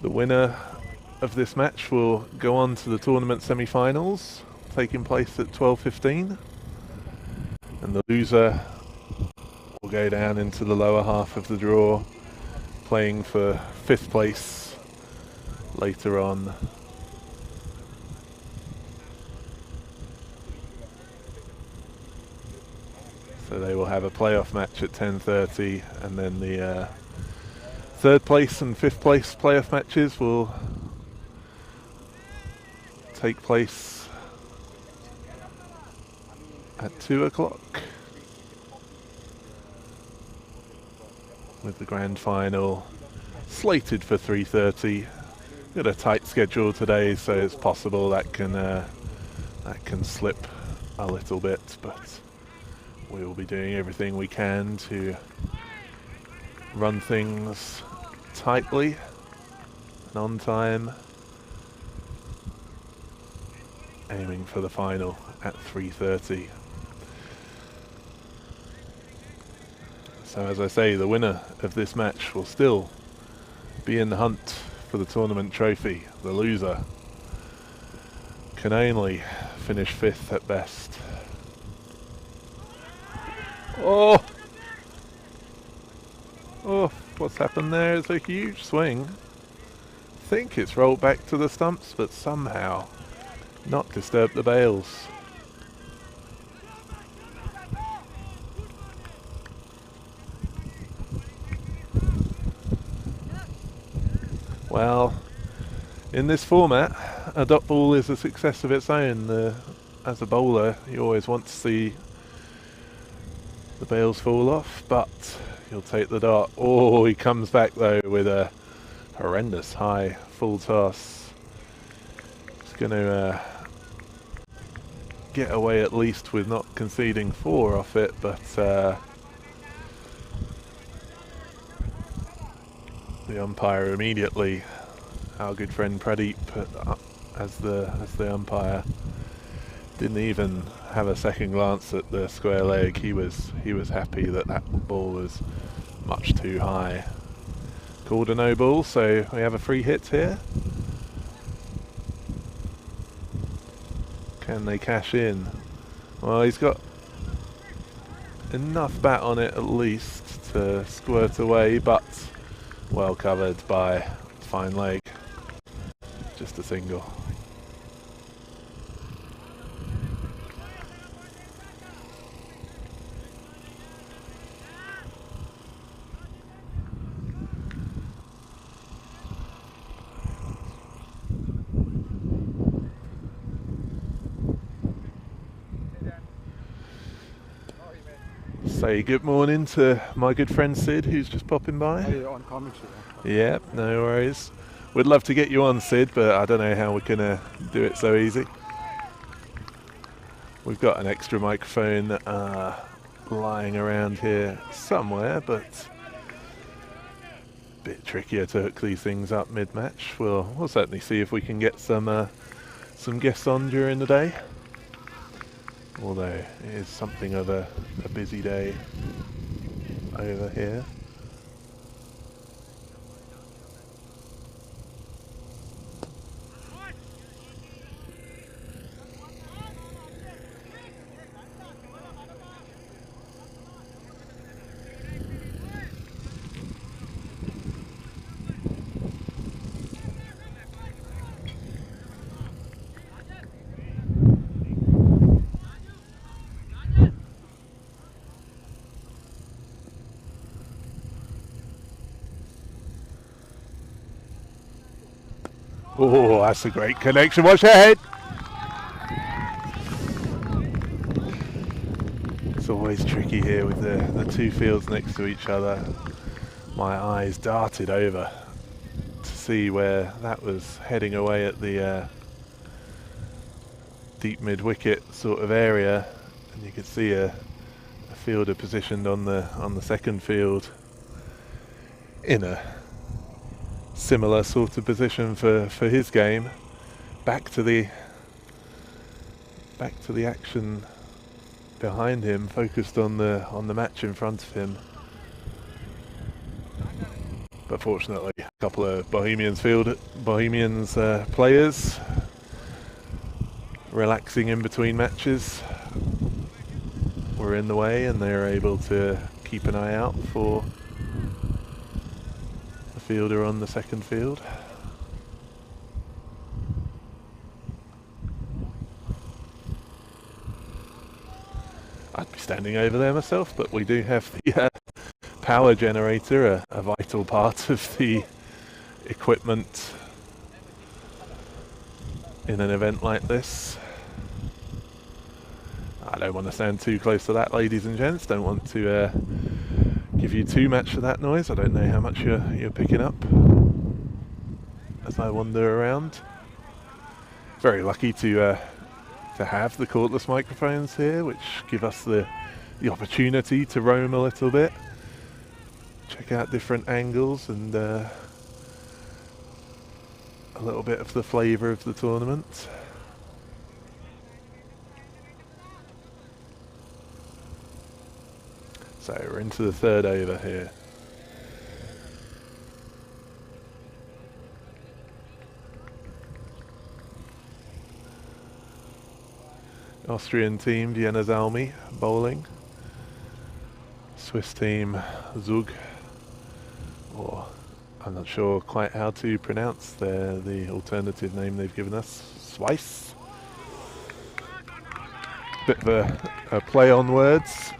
The winner of this match will go on to the tournament semi-finals, taking place at 12:15, and the loser will go down into the lower half of the draw, playing for 5th place later on. So they will have a playoff match at 10:30, and then the 3rd place and 5th place playoff matches will take place at 2 o'clock, with the grand final slated for 3:30. Got a tight schedule today, so it's possible that can slip a little bit, but we will be doing everything we can to run things tightly and on time, aiming for the final at 3:30. So as I say, the winner of this match will still be in the hunt for the tournament trophy. The loser can only finish 5th at best. Oh! Oh, what's happened there is a huge swing. think it's rolled back to the stumps, but somehow not disturbed the bails. Well, in this format, a dot ball is a success of its own. As a bowler, you always want to see the bails fall off, but you'll take the dot. Oh, he comes back though with a horrendous high full toss. He's going to get away at least with not conceding 4 off it, but the umpire immediately, our good friend Pradeep, as the umpire, didn't even have a second glance at the square leg. He was happy that ball was much too high. Called a no ball, so we have a free hit here. Can they cash in? Well, he's got enough bat on it at least to squirt away, but well covered by fine leg. Just a single. Say good morning to my good friend Sid, who's just popping by. Oh, you're on commentary. Yeah, no worries. We'd love to get you on, Sid, but I don't know how we're going to do it so easy. We've got an extra microphone lying around here somewhere, but a bit trickier to hook these things up mid-match. We'll certainly see if we can get some guests on during the day. Although it is something of a busy day over here. Oh, that's a great connection. Watch your head. It's always tricky here with the two fields next to each other. My eyes darted over to see where that was heading away at the deep mid-wicket sort of area, and you could see a fielder positioned on the second field in a similar sort of position for his game. Back to the action behind him, focused on the match in front of him. But fortunately, a couple of Bohemians players relaxing in between matches were in the way, and they were able to keep an eye out for the fielder on the second field. I'd be standing over there myself, but we do have the power generator, a vital part of the equipment in an event like this. I don't want to stand too close to that, ladies and gents. Don't want to give you too much of that noise. I don't know how much you're picking up as I wander around. Very lucky to have the cordless microphones here, which give us the opportunity to roam a little bit, check out different angles, and a little bit of the flavour of the tournament. So we're into the third over here. Austrian team Vienna Zalmi bowling. Swiss team Zug or I'm not sure quite how to pronounce the alternative name they've given us. Swice. Bit of a play on words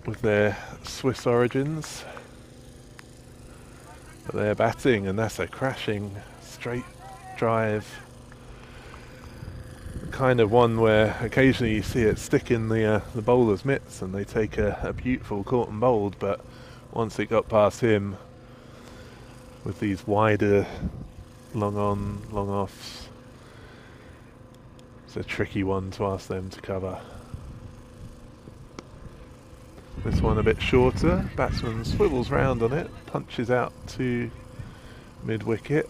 with their Swiss origins. But they're batting, and that's a crashing straight drive. Kind of one where occasionally you see it stick in the bowler's mitts and they take a beautiful caught and bowled, but once it got past him with these wider long on, long offs, it's a tricky one to ask them to cover. This one a bit shorter, batsman swivels round on it, punches out to mid-wicket.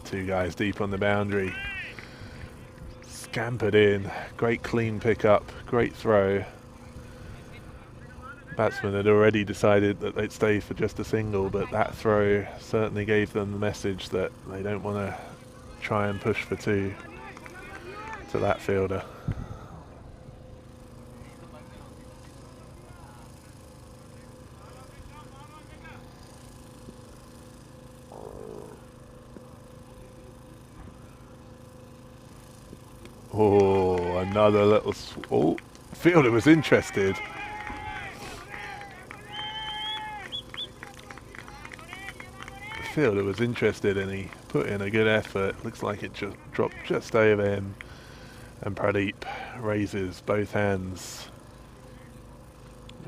Two guys deep on the boundary. Scampered in, great clean pick-up, great throw. Batsman had already decided that they'd stay for just a single, but that throw certainly gave them the message that they don't want to try and push for two to that fielder. Oh, another little... Oh, fielder was interested. Fielder was interested and he put in a good effort. Looks like it just dropped just over him. And Pradeep raises both hands.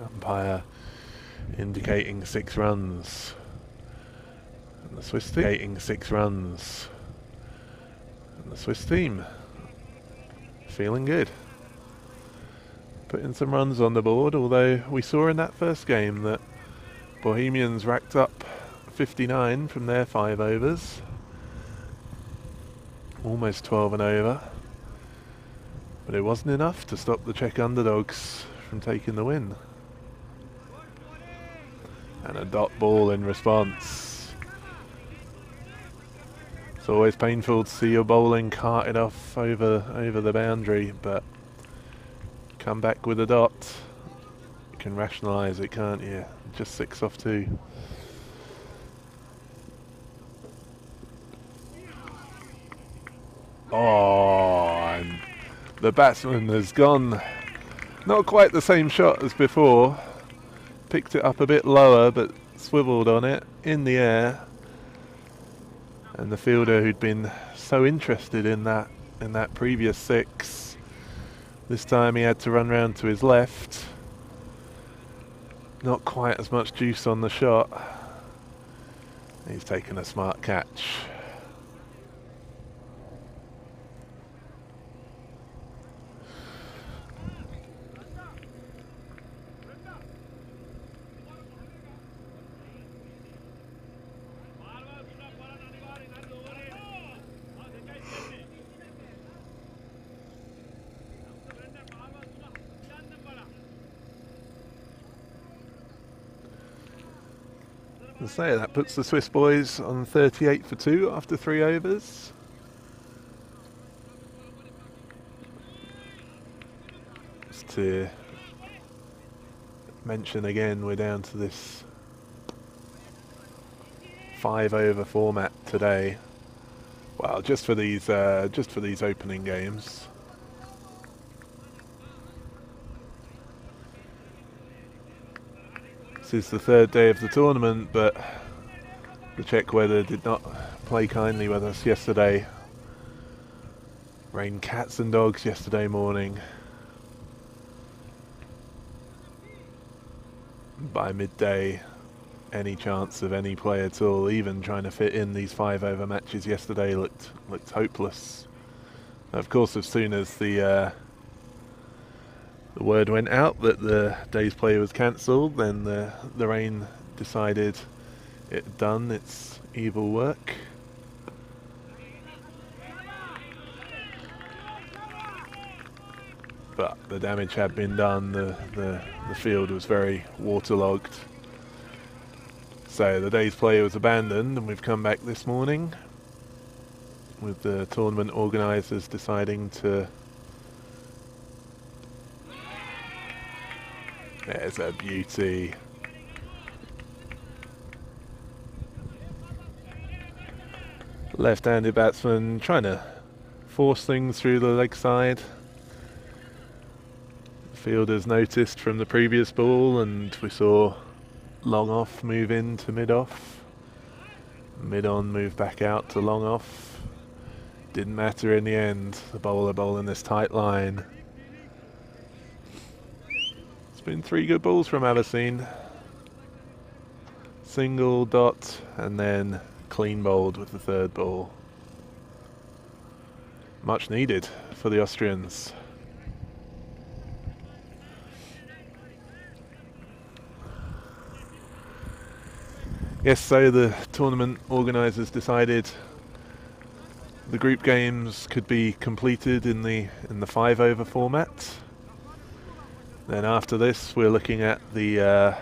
Umpire indicating 6 runs. And the Swiss team indicating 6 runs. And the Swiss team feeling good. Putting some runs on the board, although we saw in that first game that Bohemians racked up 59 from their 5 overs. Almost 12 and over. But it wasn't enough to stop the Czech Underdogs from taking the win. And a dot ball in response. It's always painful to see your bowling carted off over the boundary, but come back with a dot. You can rationalise it, can't you? Just 6 off 2. Oh, and the batsman has gone not quite the same shot as before. Picked it up a bit lower, but swivelled on it in the air. And the fielder who'd been so interested in that previous 6, this time he had to run round to his left. Not quite as much juice on the shot. He's taken a smart catch. As I say, that puts the Swiss boys on 38 for 2 after 3 overs. Just to mention again, we're down to this 5 over format today. Well, just for these opening games. This is the 3rd day of the tournament, but the Czech weather did not play kindly with us yesterday. Rained cats and dogs yesterday morning. By midday, any chance of any play at all, even trying to fit in these 5 over matches yesterday, looked hopeless. Of course, as soon as the word went out that the day's play was cancelled, then the rain decided it had done its evil work. But the damage had been done. The field was very waterlogged. So the day's play was abandoned, and we've come back this morning with the tournament organisers deciding to... There's a beauty. Left-handed batsman trying to force things through the leg side. Fielders noticed from the previous ball, and we saw long off move in to mid off. Mid on move back out to long off. Didn't matter in the end. The bowler bowling this tight line. It's been 3 good balls from Aberdeen. Single, dot, and then clean bowled with the 3rd ball. Much needed for the Austrians. Yes, so the tournament organisers decided the group games could be completed in the 5-over format. Then after this, we're looking at the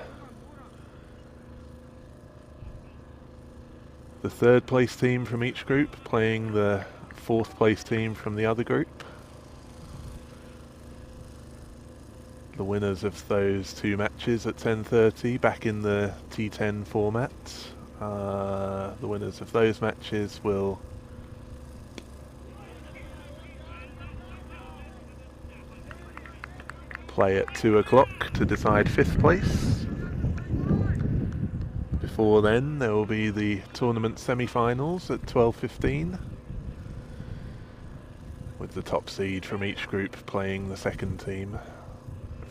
3rd place team from each group playing the 4th place team from the other group. The winners of those 2 matches at 10:30 back in the T10 format. The winners of those matches will play at 2 o'clock to decide 5th place. Before then, there will be the tournament semi-finals at 12:15, with the top seed from each group playing the 2nd team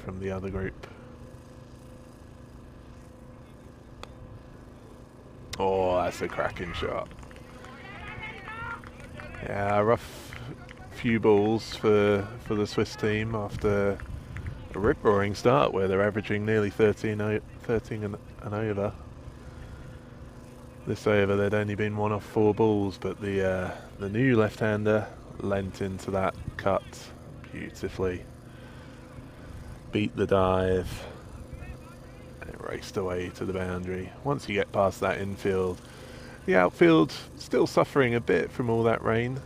from the other group. Oh, that's a cracking shot. Yeah, a rough few balls for the Swiss team after a rip-roaring start where they're averaging nearly 13 and over. This over there'd only been 1 off 4 balls, but the new left-hander lent into that cut beautifully. Beat the dive and it raced away to the boundary. Once you get past that infield, the outfield still suffering a bit from all that rain,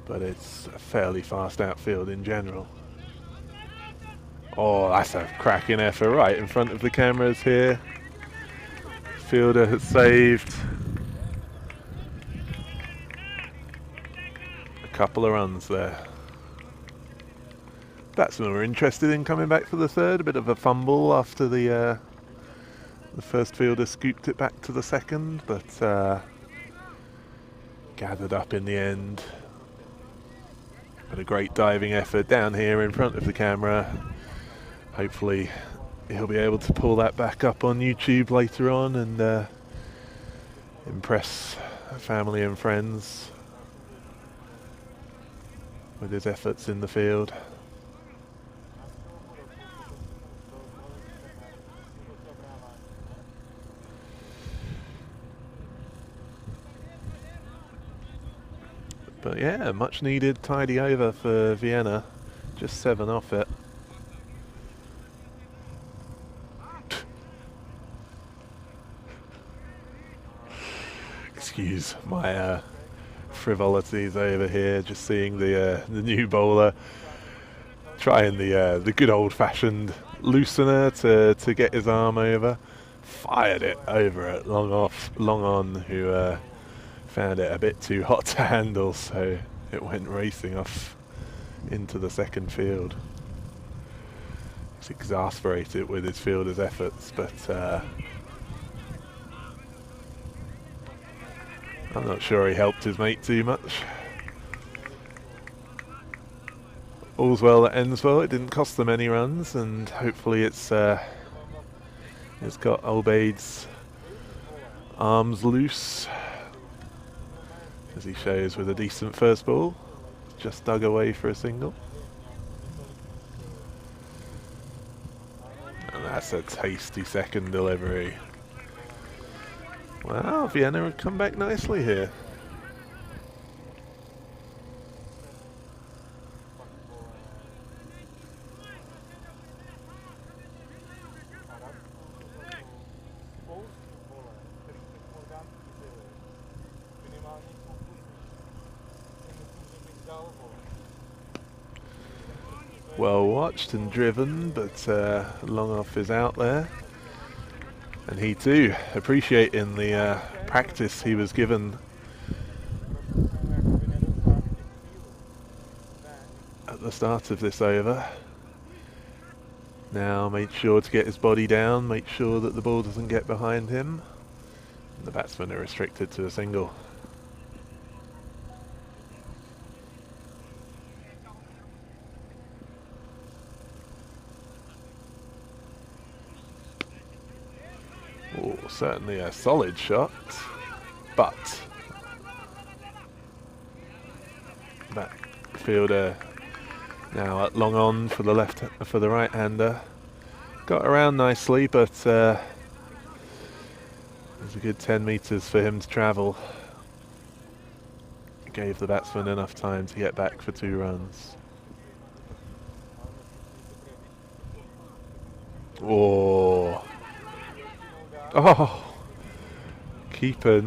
but it's a fairly fast outfield in general. Oh, that's a cracking effort right in front of the cameras here. Fielder has saved a couple of runs there. Batsmen were interested in coming back for the 3rd. A bit of a fumble after the first fielder scooped it back to the 2nd, but gathered up in the end. But a great diving effort down here in front of the camera. Hopefully he'll be able to pull that back up on YouTube later on and impress family and friends with his efforts in the field. But yeah, much needed tidy over for Vienna. Just 7 off it. Excuse my frivolities over here. Just seeing the new bowler trying the good old-fashioned loosener to get his arm over. Fired it over at long on, who found it a bit too hot to handle, so it went racing off into the 2nd field. He's exasperated with his fielder's efforts, but I'm not sure he helped his mate too much. All's well that ends well. It didn't cost them any runs, and hopefully it's got Obaid's arms loose, as he shows with a decent first ball. Just dug away for a single. And that's a tasty 2nd delivery. Wow, Vienna have come back nicely here. Well watched and driven, but long off is out there. And he too appreciating the practice he was given at the start of this over. Now made sure to get his body down, make sure that the ball doesn't get behind him. And the batsmen are restricted to a single. Oh, certainly a solid shot, but that fielder now at long on for the right-hander. Got around nicely, but there's a good 10 metres for him to travel. Gave the batsman enough time to get back for 2 runs. Oh, keeper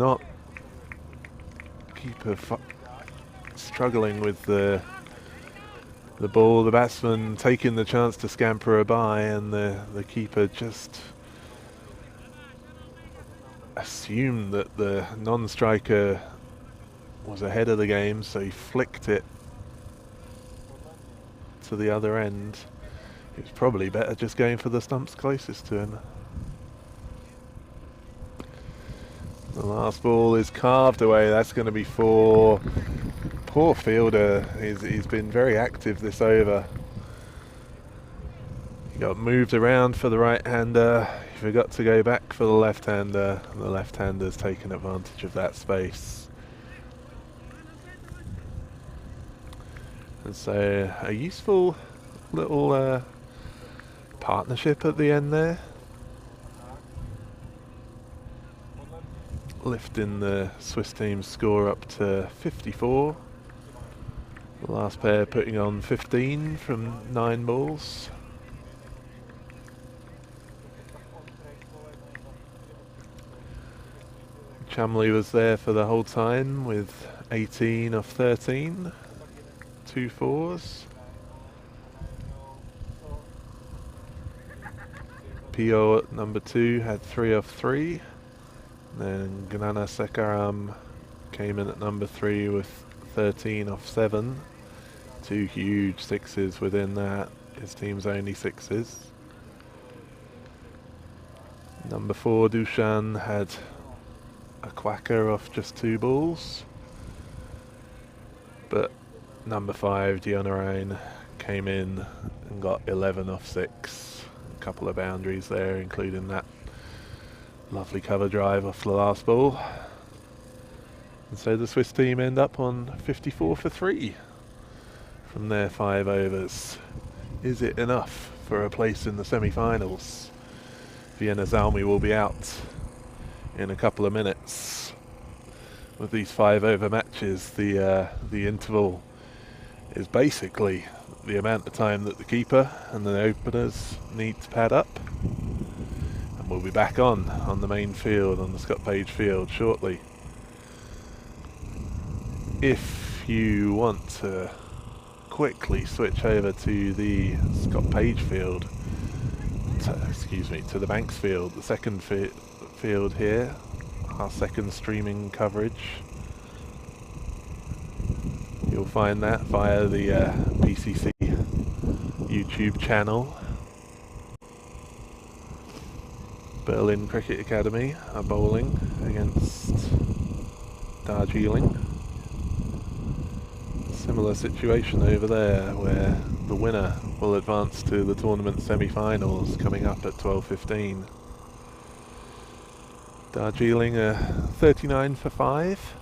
struggling with the ball. The batsman taking the chance to scamper a by, and the keeper just assumed that the non-striker was ahead of the game, so he flicked it to the other end. It was probably better just going for the stumps closest to him. The last ball is carved away. That's going to be 4. Poor fielder. He's been very active this over. He got moved around for the right-hander. He forgot to go back for the left-hander. And the left-hander's taken advantage of that space. And so a useful little partnership at the end there. Lifting the Swiss team's score up to 54. The last pair putting on 15 from 9 balls. Chamley was there for the whole time with 18 off 13, 2 fours. Pio at number 2 had 3 off 3. Then Gnana Sekaram came in at number 3 with 13 off 7. 2 huge 6s within that. His team's only 6s. Number 4 Dushan had a quacker off just 2 balls. But number 5 Dionarain came in and got 11 off 6. A couple of boundaries there, including that lovely cover drive off the last ball. And so the Swiss team end up on 54 for 3 from their 5 overs. Is it enough for a place in the semi-finals? Vienna Zalmi will be out in a couple of minutes. With these 5 over matches, the interval is basically the amount of time that the keeper and the openers need to pad up. We'll be back on the main field, on the Scott Page field shortly. If you want to quickly switch over to the Scott Page field, to the Banks field, the second field here, our second streaming coverage, you'll find that via the PCC YouTube channel. Berlin Cricket Academy are bowling against Darjeeling. Similar situation over there, where the winner will advance to the tournament semi-finals coming up at 12:15. Darjeeling are 39 for 5.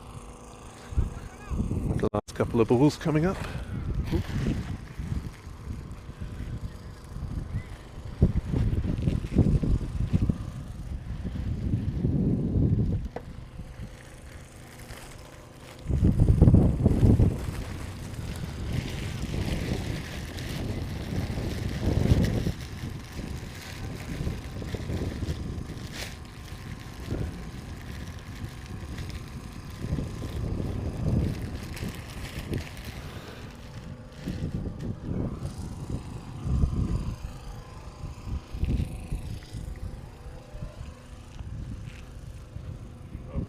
The last couple of balls coming up.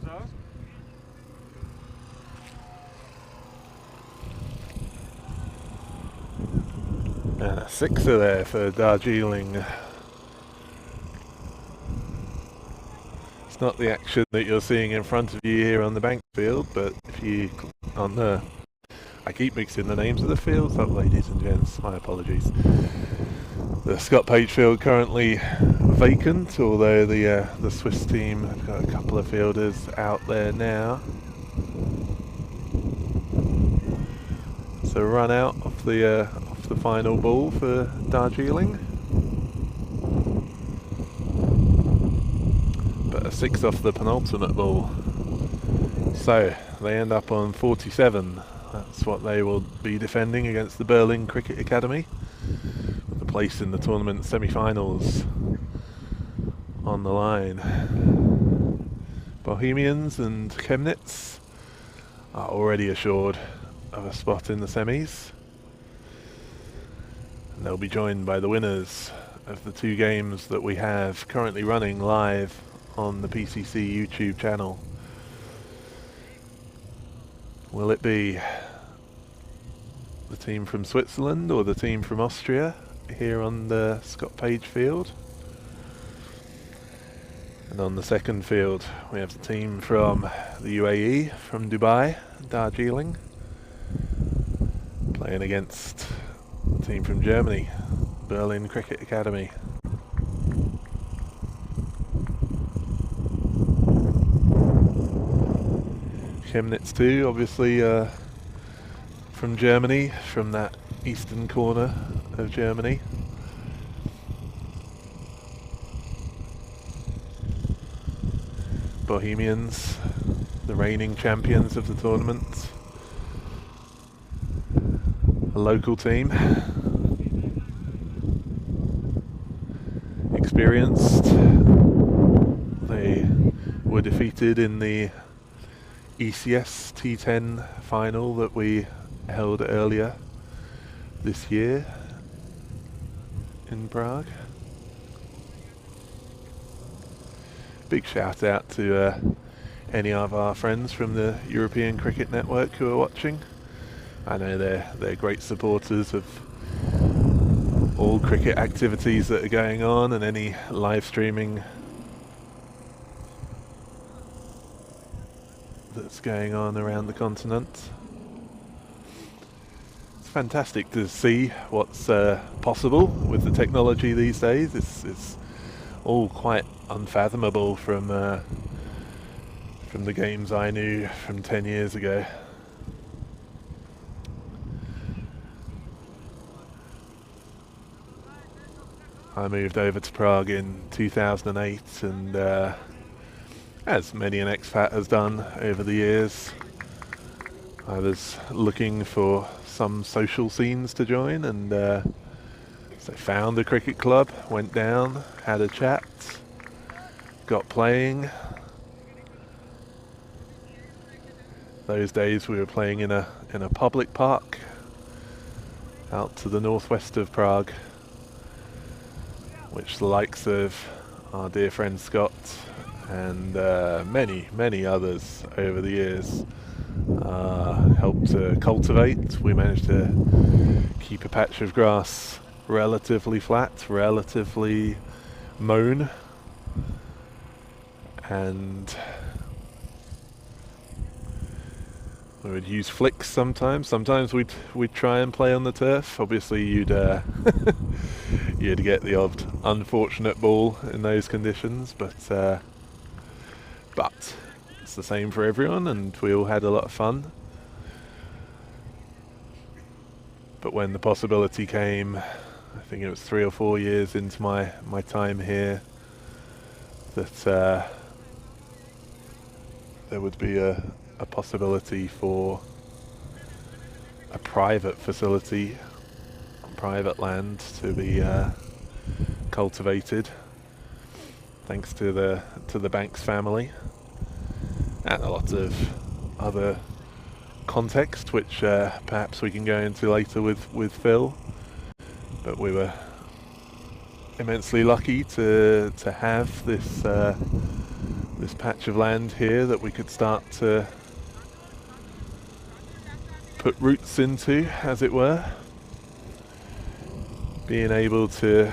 buzzer. And a sixer there for Darjeeling. It's not the action that you're seeing in front of you here on the bank field, but if you on the, I keep mixing the names of the fields up, ladies and gents. My apologies. The Scott Page field currently vacant, although the Swiss team have got a couple of fielders out there now. So run out of the final ball for Darjeeling. But a 6 off the penultimate ball. So they end up on 47. That's what they will be defending against the Berlin Cricket Academy. With the place in the tournament semi-finals on the line. Bohemians and Chemnitz are already assured of a spot in the semis. And they'll be joined by the winners of the 2 games that we have currently running live on the PCC YouTube channel. Will it be the team from Switzerland or the team from Austria here on the Scott Page field? And on the second field we have the team from the UAE, from Dubai, Darjeeling, playing against the team from Germany, Berlin Cricket Academy. Chemnitz too, obviously from Germany, from that eastern corner of Germany. Bohemians, the reigning champions of the tournament. A local team. Experienced. They were defeated in the ECS T10 final that we held earlier this year in Prague. Big shout out to any of our friends from the European Cricket Network who are watching. I know they're great supporters of all cricket activities that are going on and any live streaming that's going on around the continent. It's fantastic to see what's possible with the technology these days. It's all quite unfathomable from the games I knew from 10 years ago. I moved over to Prague in 2008 and as many an expat has done over the years, I was looking for some social scenes to join and so found a cricket club, went down, had a chat, got playing. Those days we were playing in a public park out to the northwest of Prague, which the likes of our dear friend Scott and many others over the years helped to cultivate. We managed to keep a patch of grass relatively flat, relatively mown, and we would use flicks sometimes. Sometimes we'd try and play on the turf. Obviously you'd you'd get the odd unfortunate ball in those conditions, but it's the same for everyone and we all had a lot of fun. But when the possibility came, I think it was 3 or 4 years into my time here, that there would be a possibility for a private facility, private land to be cultivated, thanks to the Banks family, and a lot of other context which perhaps we can go into later with Phil. But we were immensely lucky to have this this patch of land here that we could start to put roots into, as it were. Being able to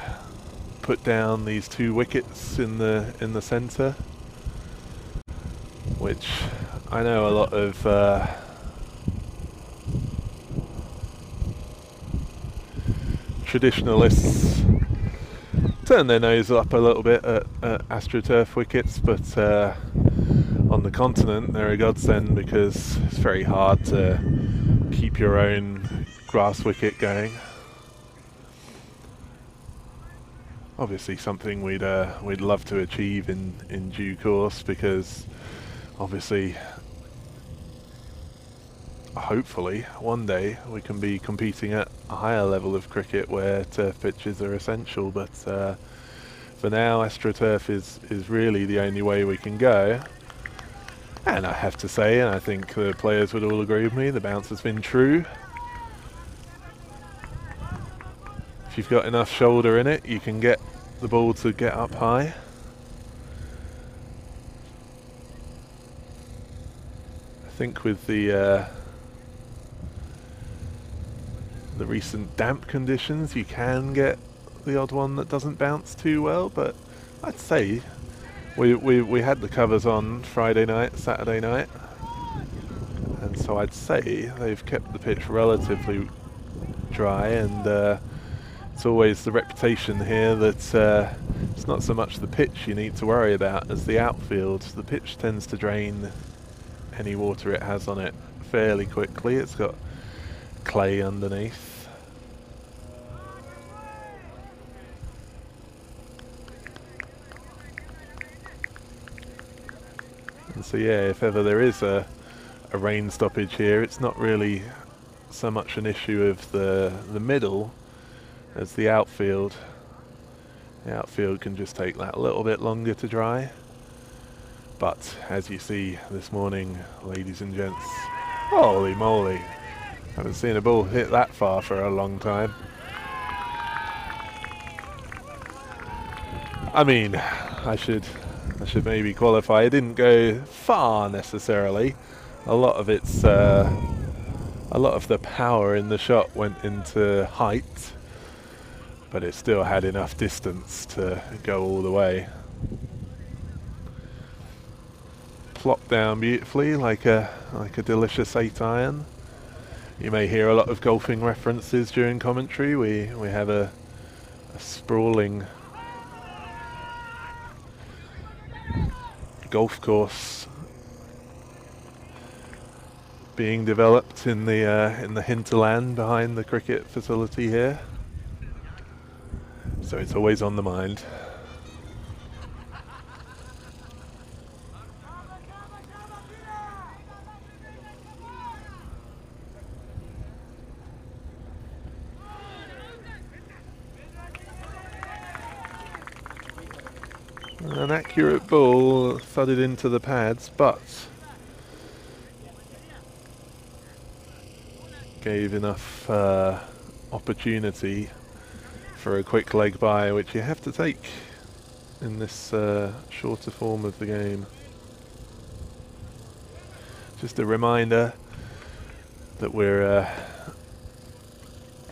put down these 2 wickets in the centre, which I know a lot of traditionalists turn their nose up a little bit at AstroTurf wickets, but on the continent they're a godsend because it's very hard to keep your own grass wicket going. Obviously something we'd love to achieve in due course, because obviously hopefully one day we can be competing at a higher level of cricket where turf pitches are essential, but for now AstroTurf is really the only way we can go. And I have to say, and I think the players would all agree with me, the bounce has been true. If you've got enough shoulder in it, you can get the ball to get up high. I think with the recent damp conditions, you can get the odd one that doesn't bounce too well, but I'd say we had the covers on Friday night, Saturday night, and so I'd say they've kept the pitch relatively dry, and it's always the reputation here that it's not so much the pitch you need to worry about as the outfield. The pitch tends to drain any water it has on it fairly quickly. It's got clay underneath. And so yeah, if ever there is a rain stoppage here, it's not really so much an issue of the middle as the outfield. The outfield can just take that a little bit longer to dry. But as you see this morning, ladies and gents, holy moly, haven't seen a ball hit that far for a long time. I mean, I should maybe qualify. It didn't go far necessarily. A lot of the power in the shot went into height, but it still had enough distance to go all the way. Plopped down beautifully like a delicious 8-iron. You may hear a lot of golfing references during commentary. We have a sprawling golf course being developed in the hinterland behind the cricket facility here, so it's always on the mind. An accurate ball thudded into the pads, but gave enough opportunity for a quick leg by, which you have to take in this shorter form of the game. Just a reminder that we're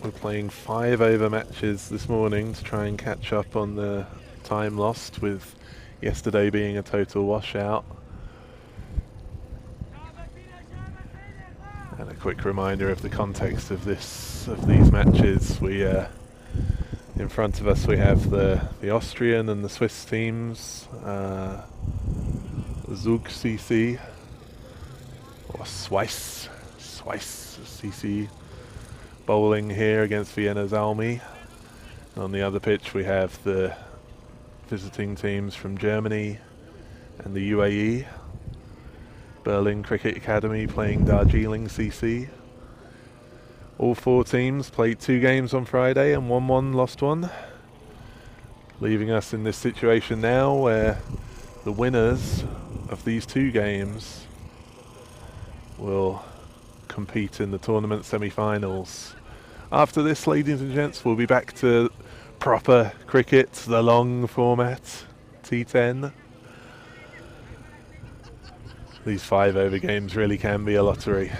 playing 5 over matches this morning to try and catch up on the time lost, with yesterday being a total washout. And a quick reminder of the context of these matches. We in front of us we have the Austrian and the Swiss teams, Zug CC or Swiss CC bowling here against Vienna's Almi. On the other pitch we have the visiting teams from Germany and the UAE. Berlin Cricket Academy playing Darjeeling CC. All 4 teams played 2 games on Friday and won 1, lost 1. Leaving us in this situation now where the winners of these 2 games will compete in the tournament semi-finals. After this, ladies and gents, we'll be back to proper cricket, the long format, T10. these 5-over games really can be a lottery.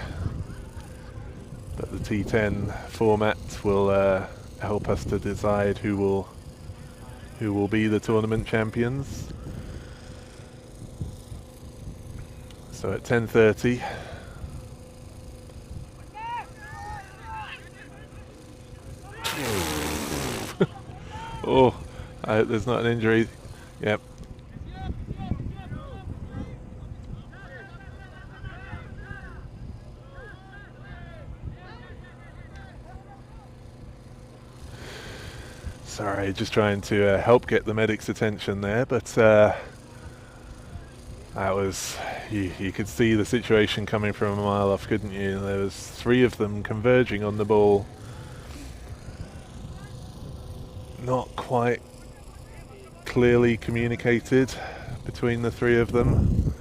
But the T10 format will help us to decide who will be the tournament champions. So at 10:30. Oh, I hope there's not an injury. Yep. Sorry, just trying to help get the medics' attention there, but that was, you could see the situation coming from a mile off, couldn't you? There was 3 of them converging on the ball. Not quite clearly communicated between the 3 of them.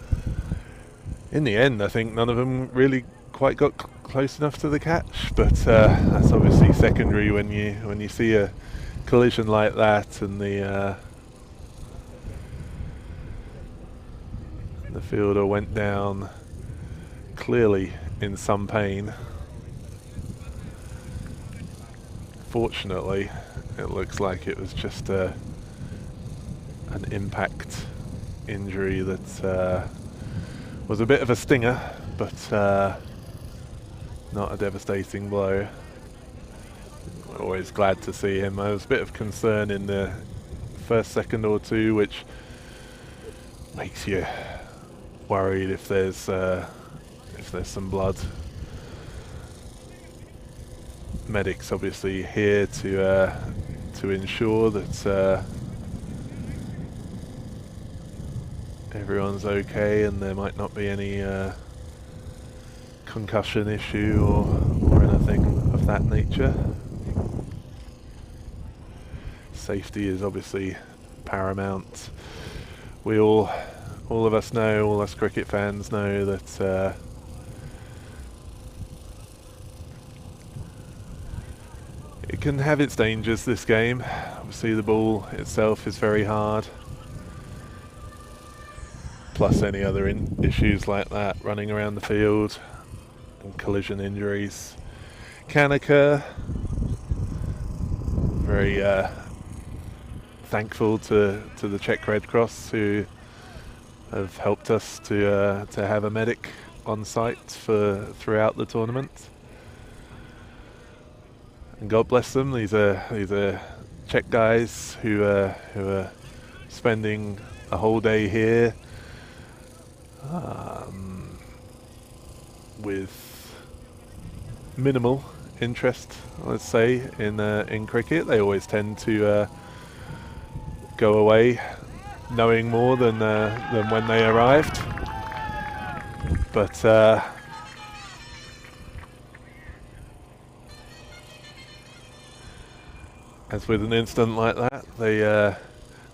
In the end, I think none of them really quite got close enough to the catch, but that's obviously secondary when you see a collision like that, and the fielder went down clearly in some pain. Fortunately, it looks like it was just an impact injury that was a bit of a stinger, but not a devastating blow. Always glad to see him. There was a bit of concern in the first second or two, which makes you worried if there's some blood. Medics obviously here to ensure that everyone's okay and there might not be any concussion issue or anything of that nature. Safety is obviously paramount. We all of us know, all us cricket fans know that it can have its dangers, this game. Obviously the ball itself is very hard, plus any other issues like that running around the field, and collision injuries can occur. Very thankful to the Czech Red Cross, who have helped us to have a medic on site throughout the tournament. And God bless them. These are Czech guys who are spending a whole day here with minimal interest, let's say, in cricket. They always tend to go away knowing more than when they arrived. But as with an incident like that,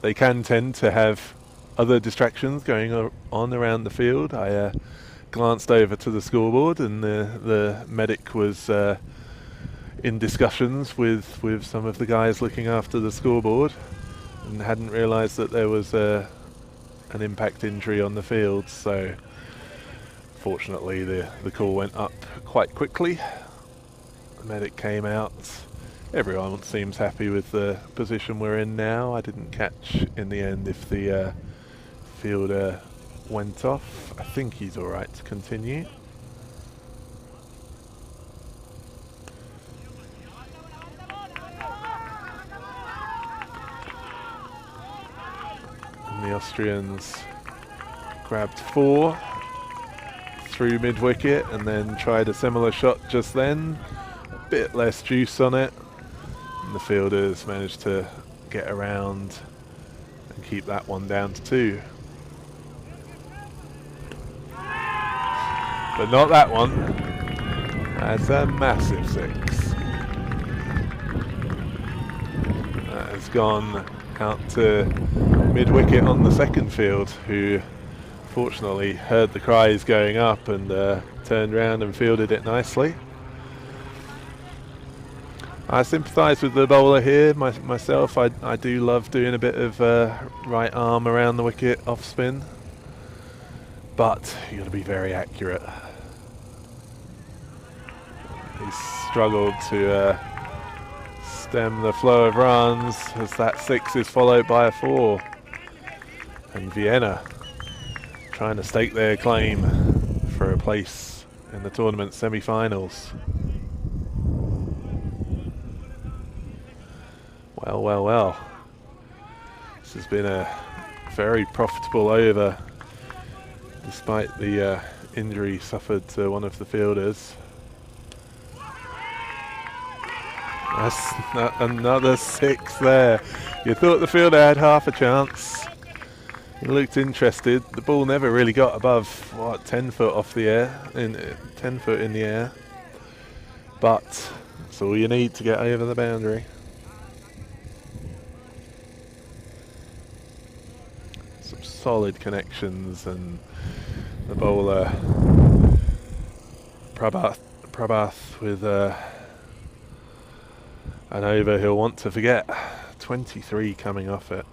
they can tend to have other distractions going on around the field. I glanced over to the scoreboard, and the medic was in discussions with some of the guys looking after the scoreboard, and hadn't realised that there was an impact injury on the field. So fortunately the call went up quite quickly. The medic came out. Everyone seems happy with the position we're in now. I didn't catch in the end if the fielder went off. I think he's alright to continue. And the Austrians grabbed 4 through mid-wicket and then tried a similar shot just then. A bit less juice on it. And the fielders managed to get around and keep that one down to 2. But not that one. That's a massive 6. That has gone out to mid-wicket on the second field, who fortunately heard the cries going up and turned around and fielded it nicely. I sympathise with the bowler here myself. I do love doing a bit of right arm around the wicket off spin. but you got to be very accurate. He's struggled to stem the flow of runs as that 6 is followed by a 4. And Vienna trying to stake their claim for a place in the tournament semi-finals. Well, well, well. This has been a very profitable over, despite the injury suffered to one of the fielders. That's another 6 there. You thought the fielder had half a chance. He looked interested. The ball never really got above, what, 10 foot off the air, 10 foot in the air. But that's all you need to get over the boundary. Some solid connections, and the bowler Prabhath with an over he'll want to forget. 23 coming off it.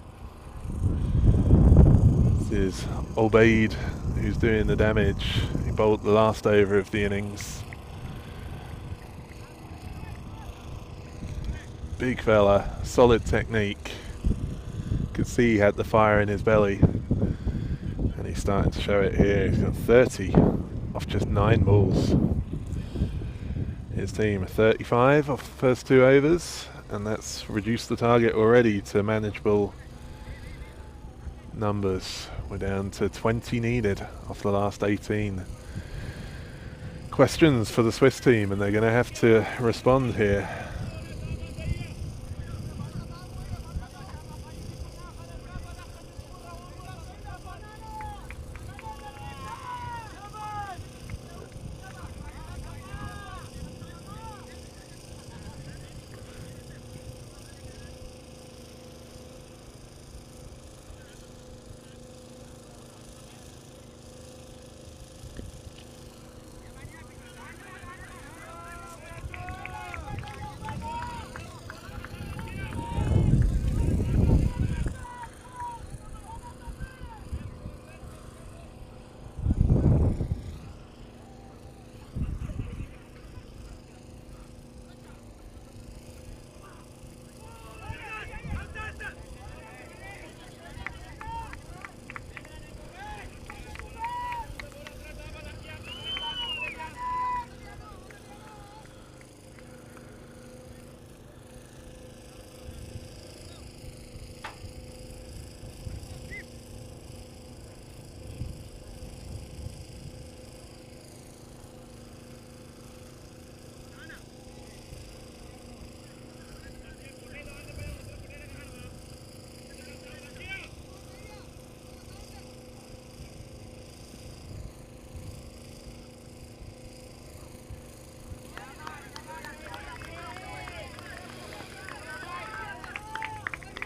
This is Obaid who's doing the damage. He bowled the last over of the innings. Big fella, solid technique. Could see he had the fire in his belly, and he's starting to show it here. He's got 30 off just 9 balls. His team 35 off the first 2 overs, and that's reduced the target already to manageable numbers. We're down to 20 needed off the last 18. Questions for the Swiss team, and they're going to have to respond here.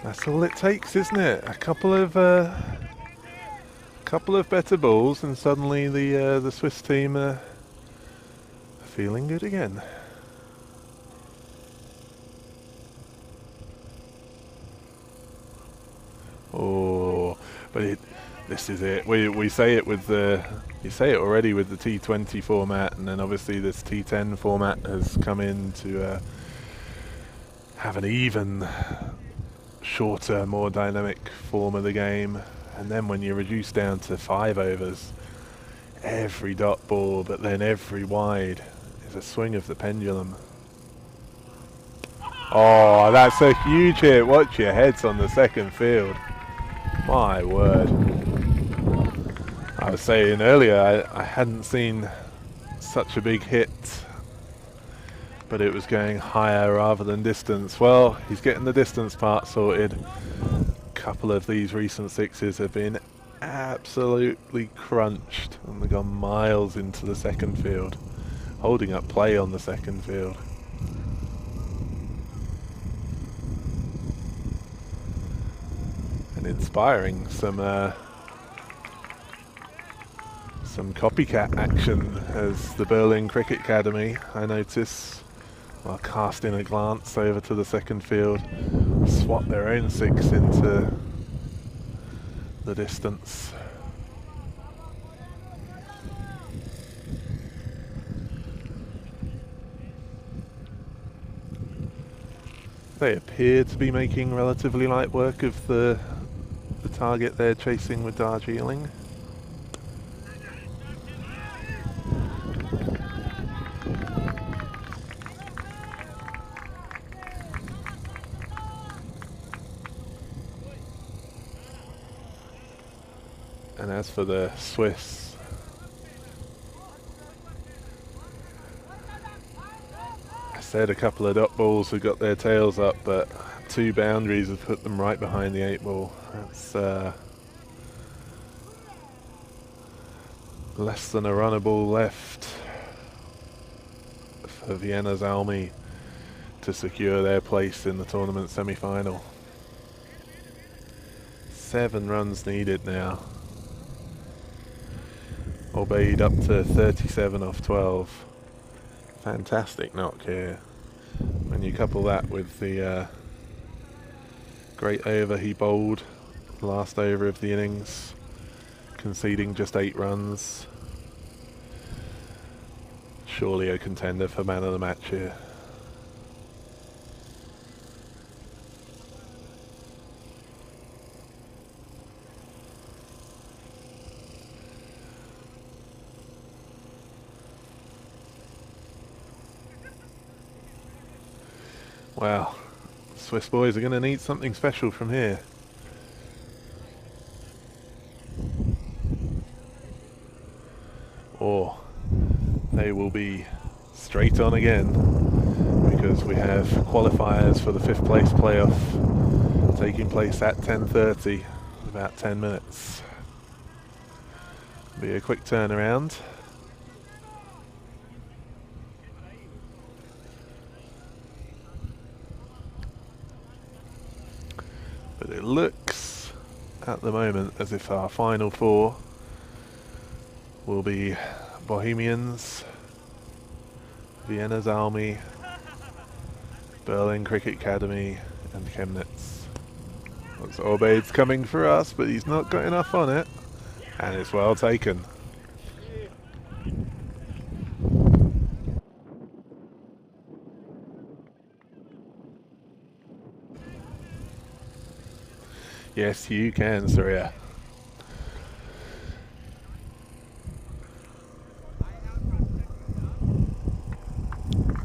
That's all it takes, isn't it? A couple of better balls, and suddenly the Swiss team are feeling good again. Oh, but this is it. We say it with you say it already with the T20 format, and then obviously this T10 format has come in to have an even shorter, more dynamic form of the game. And then when you reduce down to 5 overs, every dot ball, but then every wide is a swing of the pendulum. Oh, that's a huge hit. Watch your heads on the second field. My word. I was saying earlier, I hadn't seen such a big hit, but it was going higher rather than distance. Well, he's getting the distance part sorted. A couple of these recent 6s have been absolutely crunched, and they've gone miles into the second field, holding up play on the second field. And inspiring some copycat action as the Berlin Cricket Academy, I notice, while casting a glance over to the second field, swap their own 6 into the distance. They appear to be making relatively light work of the target they're chasing with Darjeeling. And as for the Swiss, I said a couple of dot balls have got their tails up, but 2 boundaries have put them right behind the 8 ball. That's less than a runner ball left for Vienna's Almi to secure their place in the tournament semi-final. 7 runs needed now. Obeyed up to 37 off 12. Fantastic knock here. When you couple that with the great over he bowled last over of the innings, conceding just 8 runs. Surely a contender for man of the match here. Wow, Swiss boys are going to need something special from here. Or they will be straight on again, because we have qualifiers for the 5th place playoff taking place at 10:30 in about 10 minutes. Be a quick turnaround. But it looks at the moment as if our final 4 will be Bohemians, Vienna's Army, Berlin Cricket Academy and Chemnitz. Looks Obaid's coming for us, but he's not got enough on it, and it's well taken. Yes, you can, Surya.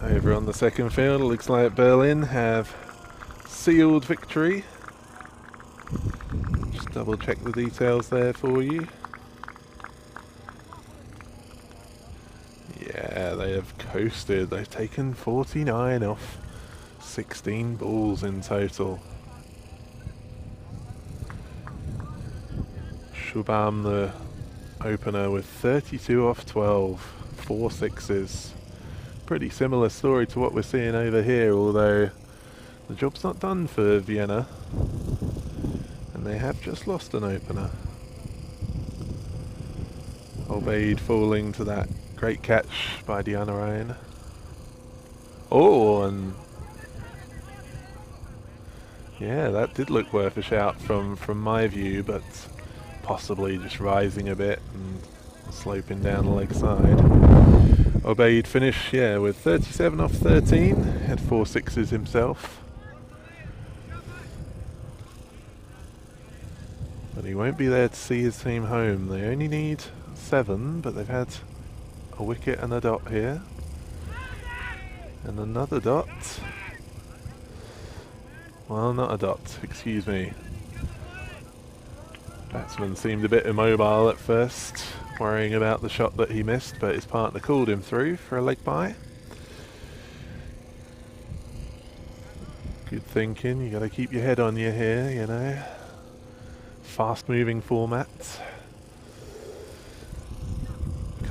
Over on the second field, it looks like Berlin have sealed victory. Just double check the details there for you. Yeah, they have coasted. They've taken 49 off 16 balls in total. Shubham, the opener, with 32 off 12, 4 sixes. Pretty similar story to what we're seeing over here, although the job's not done for Vienna, and they have just lost an opener. Obaid falling to that great catch by Diana Ryan. Oh, and yeah, that did look worth a shout from my view, but possibly just rising a bit and sloping down the leg side. Obaid finish, yeah, with 37 off 13, had 4 sixes himself. But he won't be there to see his team home. They only need 7, but they've had a wicket and a dot here. And another dot. Well, not a dot, excuse me. Batsman seemed a bit immobile at first, worrying about the shot that he missed, but his partner called him through for a leg bye. Good thinking, you gotta keep your head on you here, you know. Fast moving format.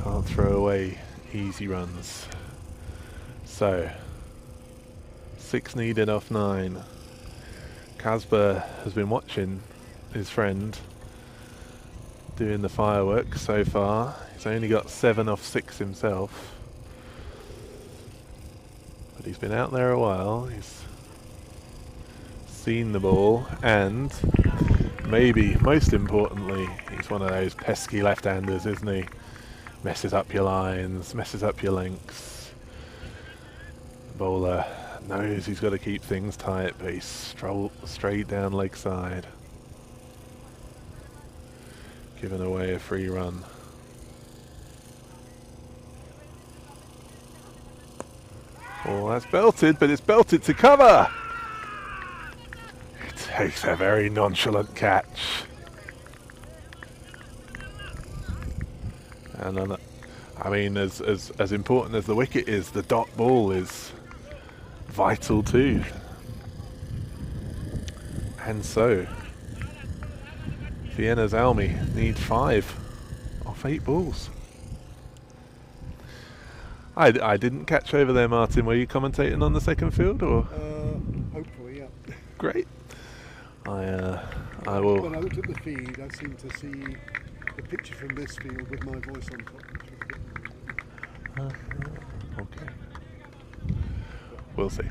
Can't throw away easy runs. So, 6 needed off 9. Kasper has been watching his friend doing the fireworks so far. He's only got 7 off 6 himself, but he's been out there a while. He's seen the ball, and maybe most importantly, he's one of those pesky left-handers, isn't he? Messes up your lines, messes up your lengths. The bowler knows he's got to keep things tight, but he's straight down leg side. Giving away a free run. Oh, that's belted, but it's belted to cover. He takes a very nonchalant catch. And I mean, as important as the wicket is, the dot ball is vital too. And so, Vienna's Almi need 5 off 8 balls. I didn't catch over there, Martin. Were you commentating on the second field, or? Hopefully, yeah. Great. I will. When I looked at the feed, I seemed to see the picture from this field with my voice on top. Okay. We'll see.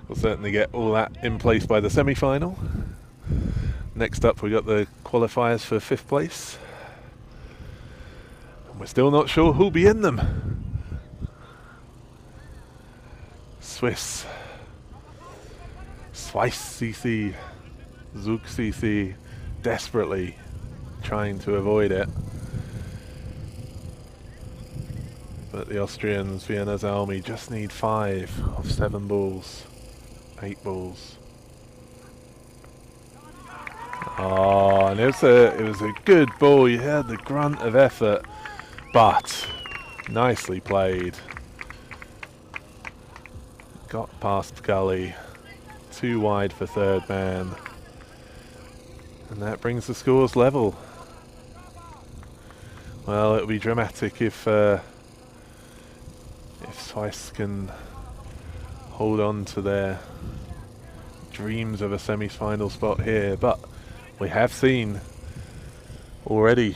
We'll certainly get all that in place by the semi-final. Next up, we got the qualifiers for 5th place. And we're still not sure who'll be in them. Swiss. CC, Zug CC, desperately trying to avoid it. But the Austrians, Vienna's Almi, just need 5 of 7 balls. 8 balls. Oh, and it was a good ball. You heard the grunt of effort, but nicely played. Got past gully. Too wide for third man. And that brings the scores level. Well, it'll be dramatic if Swiss can hold on to their dreams of a semi-final spot here, but we have seen already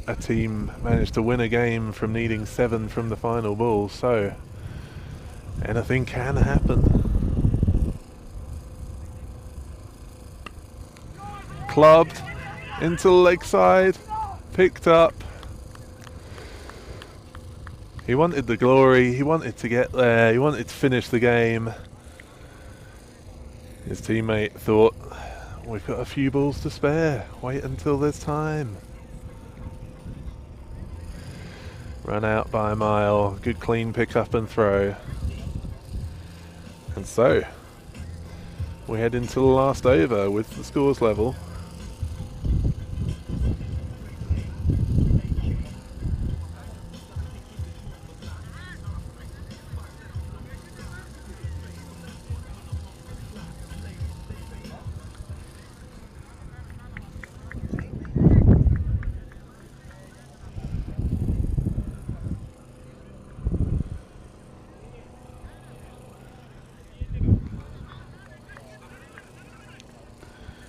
a team manage to win a game from needing 7 from the final ball, so anything can happen. Clubbed into the leg side, picked up. He wanted the glory, he wanted to get there, he wanted to finish the game. His teammate thought, we've got a few balls to spare, wait until there's time. Run out by a mile, good clean pick up and throw. And so, we head into the last over with the scores level.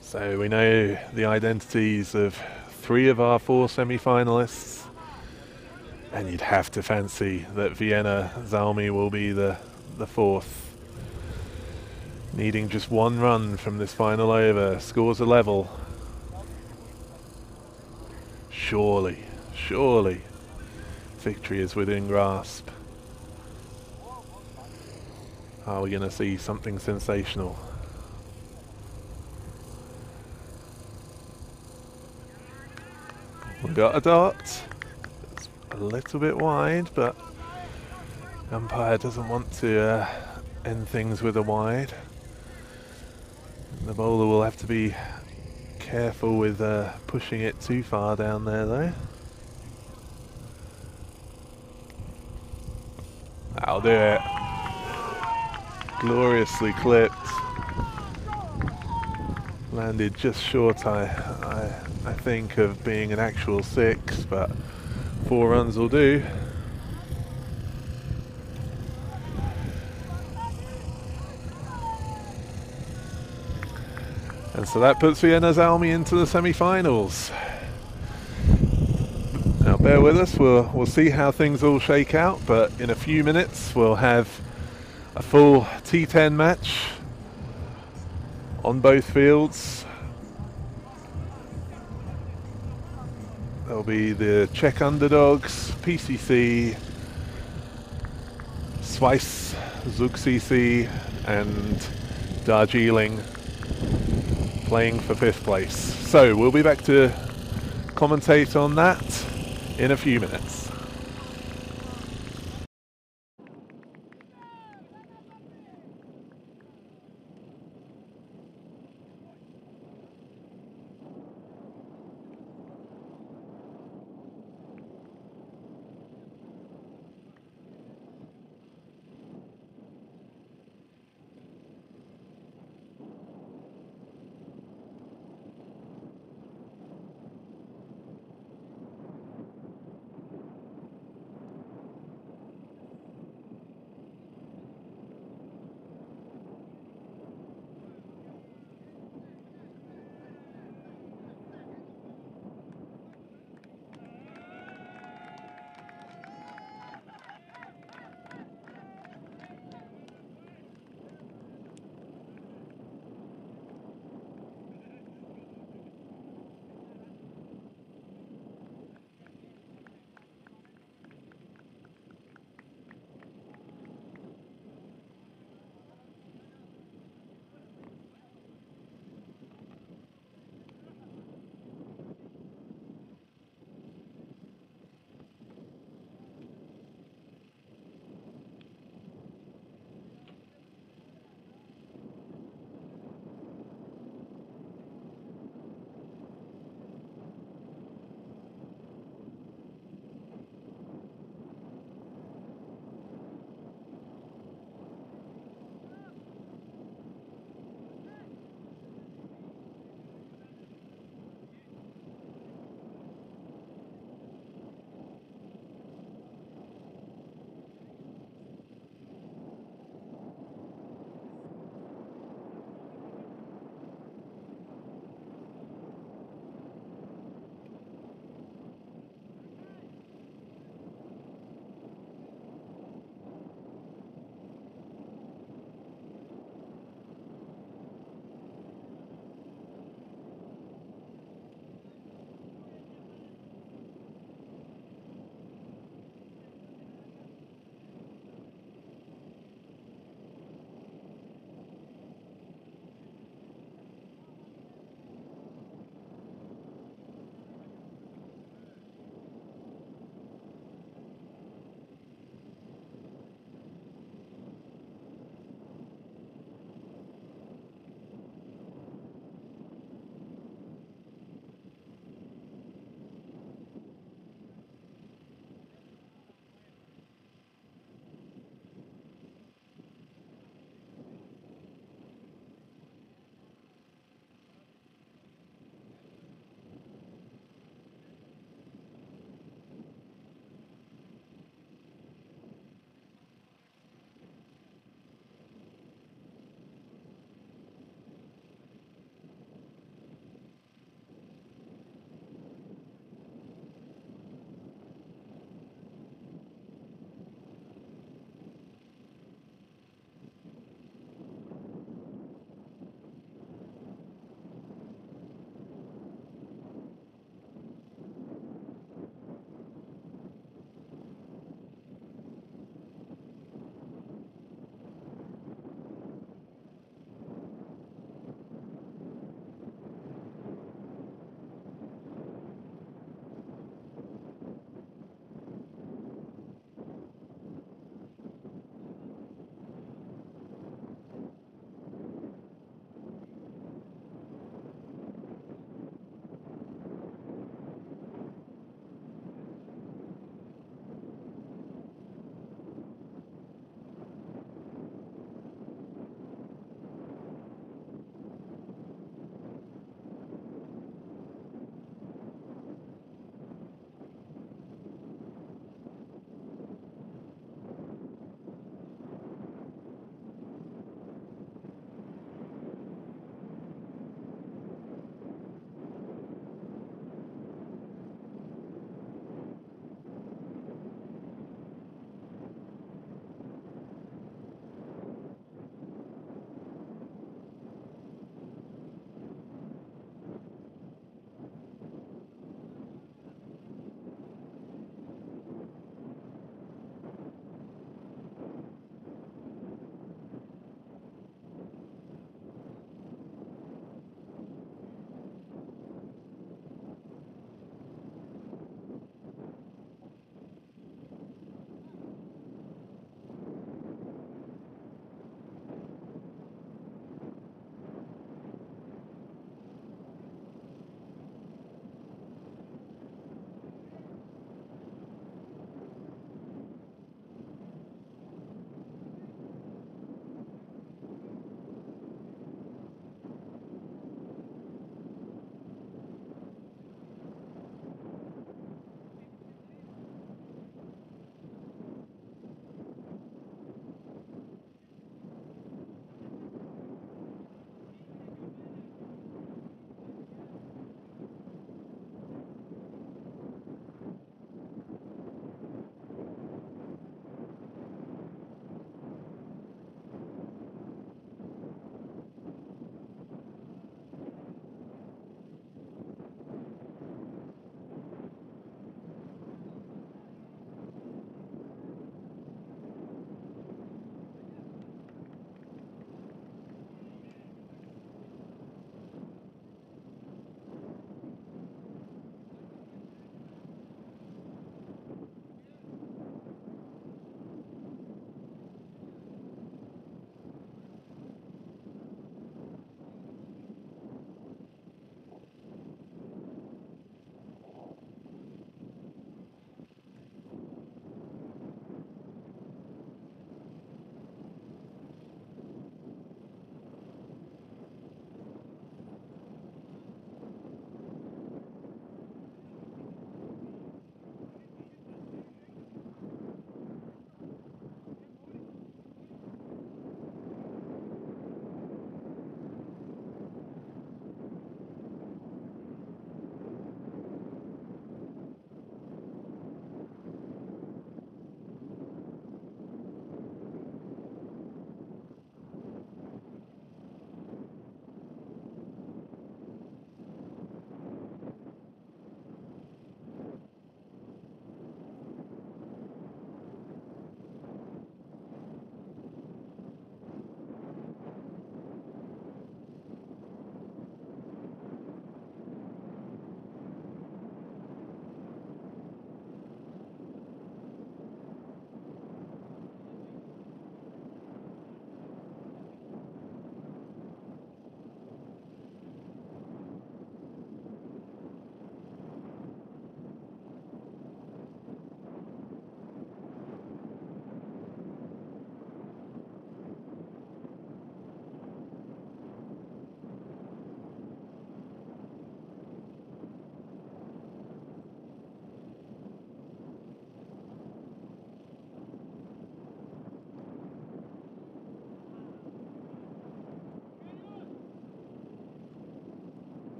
So we know the identities of 3 of our 4 semi-finalists, and you'd have to fancy that Vienna Zalmi will be the 4th. Needing just 1 run from this final over, scores are level. Surely, victory is within grasp. Are we going to see something sensational? We've got a dot. It's a little bit wide, but umpire doesn't want to end things with a wide. The bowler will have to be careful with pushing it too far down there though. That'll do it. Gloriously clipped. Landed just short, I think, of being an actual 6, but 4 runs will do. And so that puts Vienna Zalmi into the semi-finals. Now bear with us, we'll see how things all shake out, but in a few minutes we'll have a full T10 match on both fields. There'll be the Czech Underdogs, PCC, Swice, Zug CC and Darjeeling playing for 5th place. So we'll be back to commentate on that in a few minutes.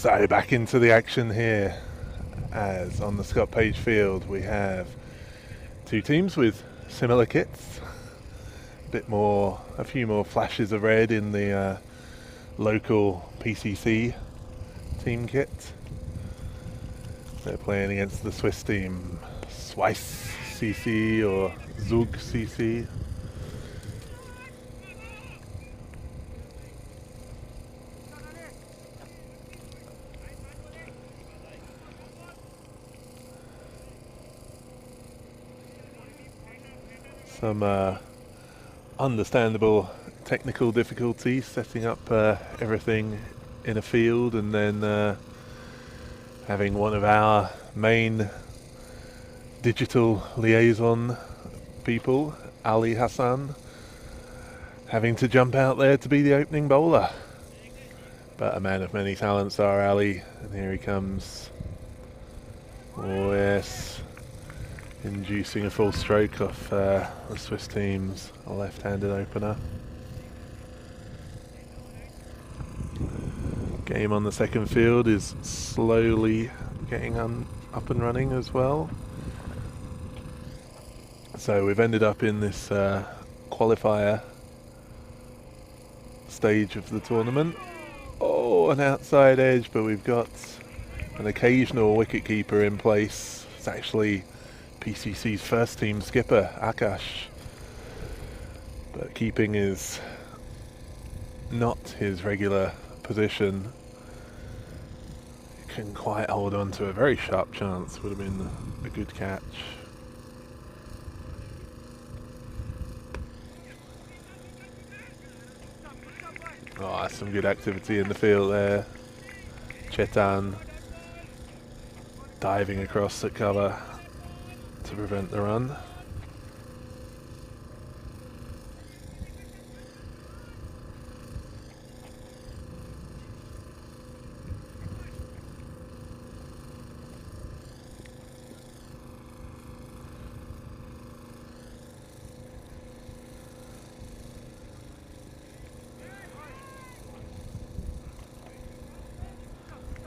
So back into the action here, as on the Scott Page field we have two teams with similar kits. A few more flashes of red in the local PCC team kit. They're playing against the Swiss team, Swiss CC or Zug CC. Some understandable technical difficulties setting up everything in a field, and then having one of our main digital liaison people, Ali Hassan, having to jump out there to be the opening bowler. But a man of many talents, our Ali, and here he comes. Oh yes, inducing a full stroke off the Swiss team's left-handed opener. Game on the second field is slowly getting up and running as well. So we've ended up in this qualifier stage of the tournament. Oh, an outside edge, but we've got an occasional wicketkeeper in place. It's actually PCC's first team skipper, Akash. But keeping is not his regular position. He couldn't quite hold on to a very sharp chance, would have been a good catch. Oh, that's some good activity in the field there. Chetan diving across the cover to prevent the run.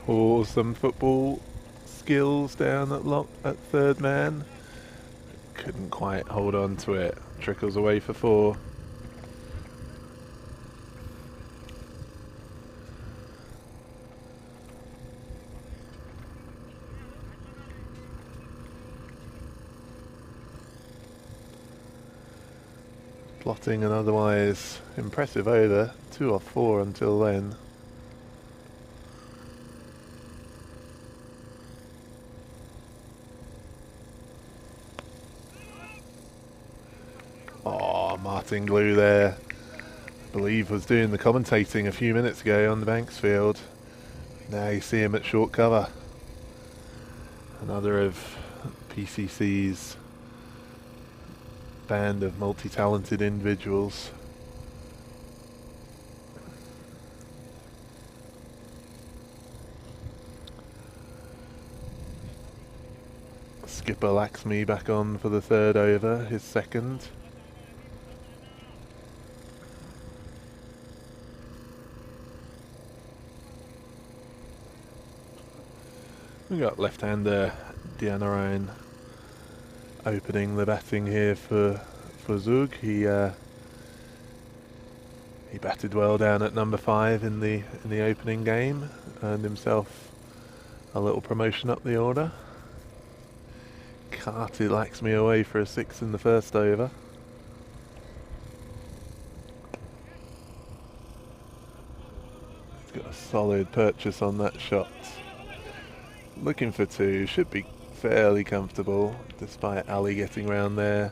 Or some football skills down at third man. Couldn't quite hold on to it. Trickles away for 4. Plotting an otherwise impressive over, 2 off 4 until then. Martin Glue there, I believe was doing the commentating a few minutes ago on the Banks field. Now you see him at short cover. Another of PCC's band of multi-talented individuals. Skipper Laxmi back on for the third over, his second. We've got left-hander Dianarine opening the batting here for Zug. He batted well down at number 5 in the opening game, earned himself a little promotion up the order. Carted Laxmi away for a 6 in the first over. He's got a solid purchase on that shot. Looking for 2, should be fairly comfortable despite Ali getting round there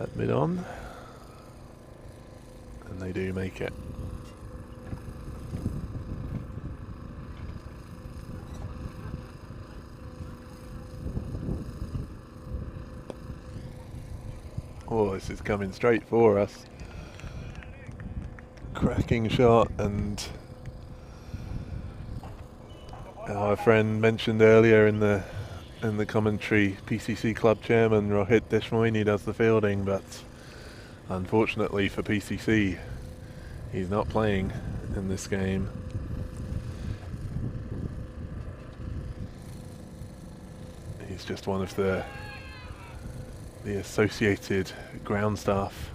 at mid-on, and they do make it. Oh, this is coming straight for us. Cracking shot, and our friend mentioned earlier in the commentary, PCC club chairman Rohit Deshmoini does the fielding, but unfortunately for PCC, he's not playing in this game. He's just one of the associated ground staff,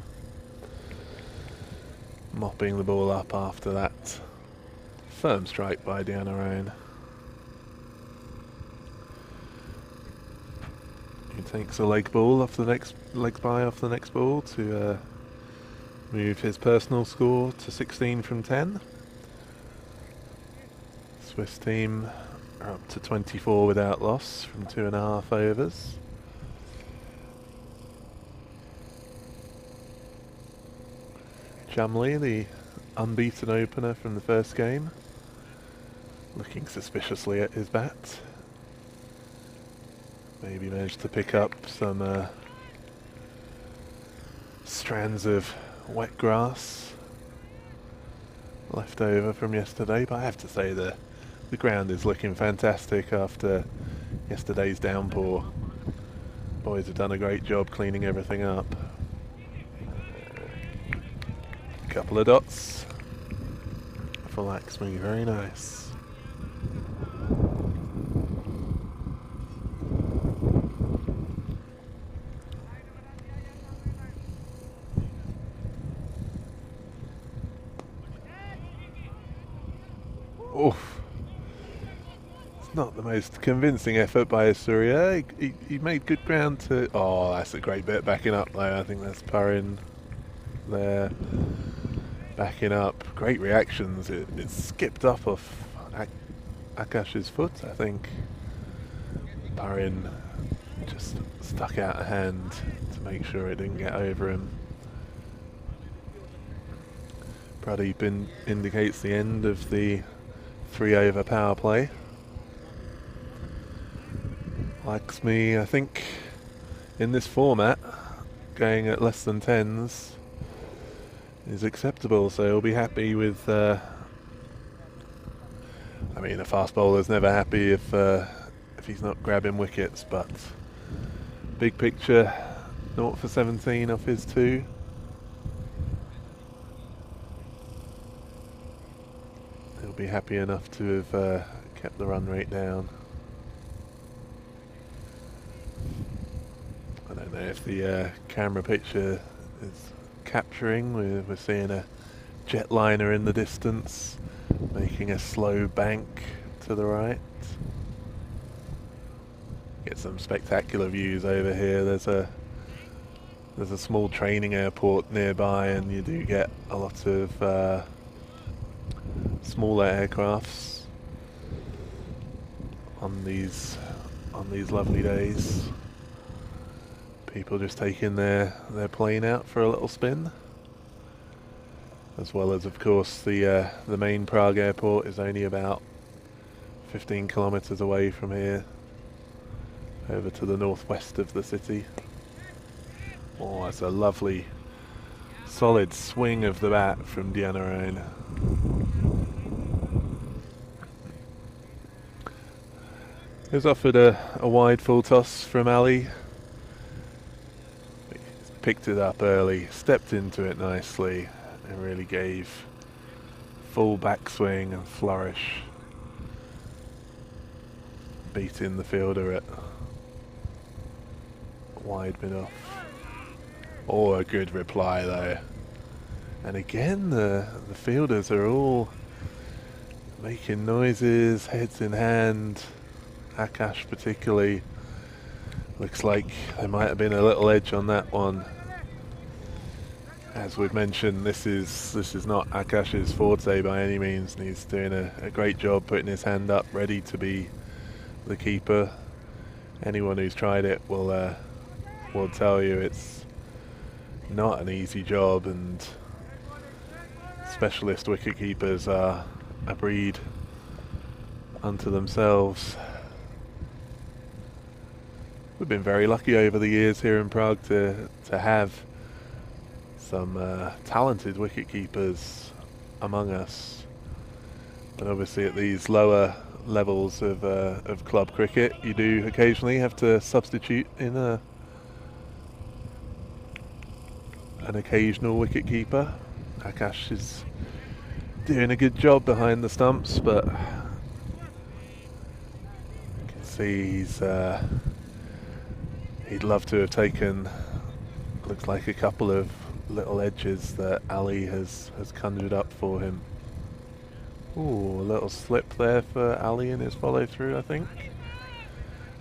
mopping the ball up after that firm strike by Diana. He takes a leg ball off the next off the next ball to move his personal score to 16 from 10. Swiss team are up to 24 without loss from 2.5 overs. Chumley, the unbeaten opener from the first game, looking suspiciously at his bat. Maybe managed to pick up some strands of wet grass left over from yesterday, but I have to say the ground is looking fantastic after yesterday's downpour. Boys have done a great job cleaning everything up. Couple of dots for Laxmi, very nice. Oof. It's not the most convincing effort by Surya. He made good ground to... Oh, that's a great bit backing up though. I think that's Parin there. Backing up. Great reactions. It skipped up off Akash's foot, I think. Parin just stuck out a hand to make sure it didn't get over him. Pradeep indicates the end of the 3-over power play. Laxmi, I think, in this format, going at less than 10s is acceptable, so he'll be happy with... I mean, a fast bowler's never happy if he's not grabbing wickets, but big picture, 0 for 17 off his 2. He'll be happy enough to have kept the run rate down. I don't know if the camera picture is capturing. We're seeing a jetliner in the distance making a slow bank to the right. Get some spectacular views over here. There's a small training airport nearby, and you do get a lot of smaller aircrafts on these lovely days. People just taking their plane out for a little spin, as well as, of course, the main Prague airport is only about 15 kilometers away from here, over to the northwest of the city. Oh, that's a lovely solid swing of the bat from Diana. He was offered a wide full toss from Ali. Picked it up early, stepped into it nicely, and really gave full backswing and flourish, beating the fielder at wide mid off. Oh, a good reply though. And again, the fielders are all making noises, heads in hand. Akash particularly. Looks like there might have been a little edge on that one. As we've mentioned, this is not Akash's forte by any means, and he's doing a great job putting his hand up, ready to be the keeper. Anyone who's tried it will tell you it's not an easy job, and specialist wicket keepers are a breed unto themselves. We've been very lucky over the years here in Prague to have some talented wicket keepers among us, but obviously at these lower levels of club cricket, you do occasionally have to substitute in an occasional wicket keeper. Akash is doing a good job behind the stumps, but you can see He'd love to have taken, looks like a couple of little edges that Ali has conjured up for him. Ooh, a little slip there for Ali in his follow through, I think.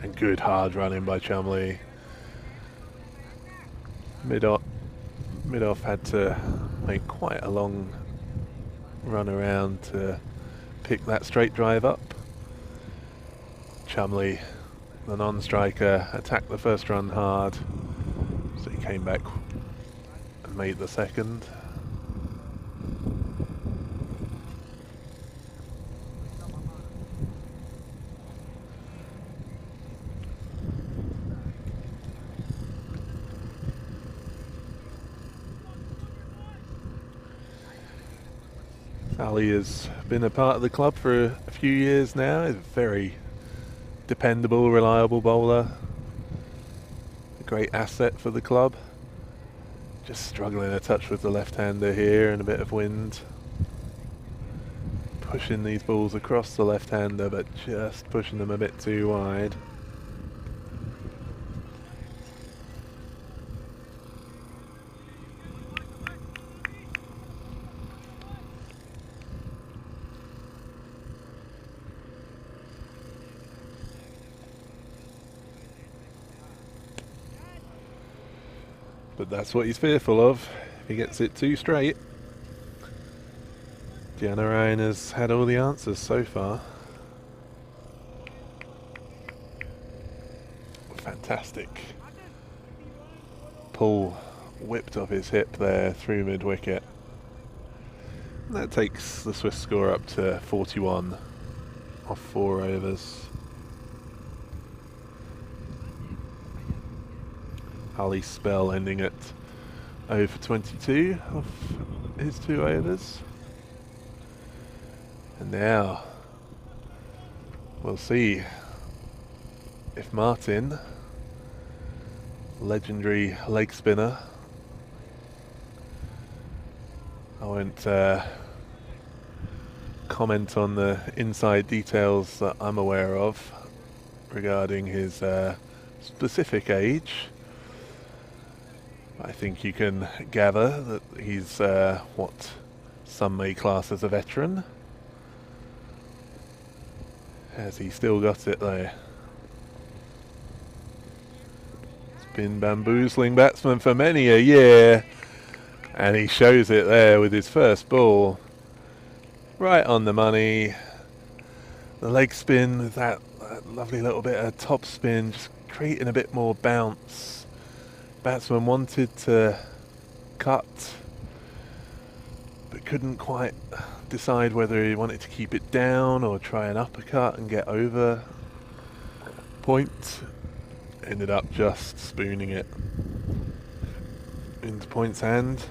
And good hard running by Chumley. Mid-off had to make quite a long run around to pick that straight drive up. Chumley, the non-striker, attacked the first run hard, so he came back and made the second. Ali has been a part of the club for a few years now. He's a very dependable, reliable bowler. A great asset for the club. Just struggling a touch with the left-hander here and a bit of wind. Pushing these balls across the left-hander, but just pushing them a bit too wide. But that's what he's fearful of. If he gets it too straight. Vienna Ryan has had all the answers so far. Fantastic. Pull whipped off his hip there through mid-wicket. That takes the Swiss score up to 41 off 4 overs. Ali's spell ending at over 22 off his 2 overs. And now we'll see if Martin, legendary leg spinner, I won't comment on the inside details that I'm aware of regarding his specific age. I think you can gather that he's what some may class as a veteran. Has he still got it though? He's been bamboozling batsmen for many a year, and he shows it there with his first ball. Right on the money. The leg spin with that lovely little bit of top spin, just creating a bit more bounce. Batsman wanted to cut, but couldn't quite decide whether he wanted to keep it down or try an uppercut and get over point. Ended up just spooning it into Point's hand.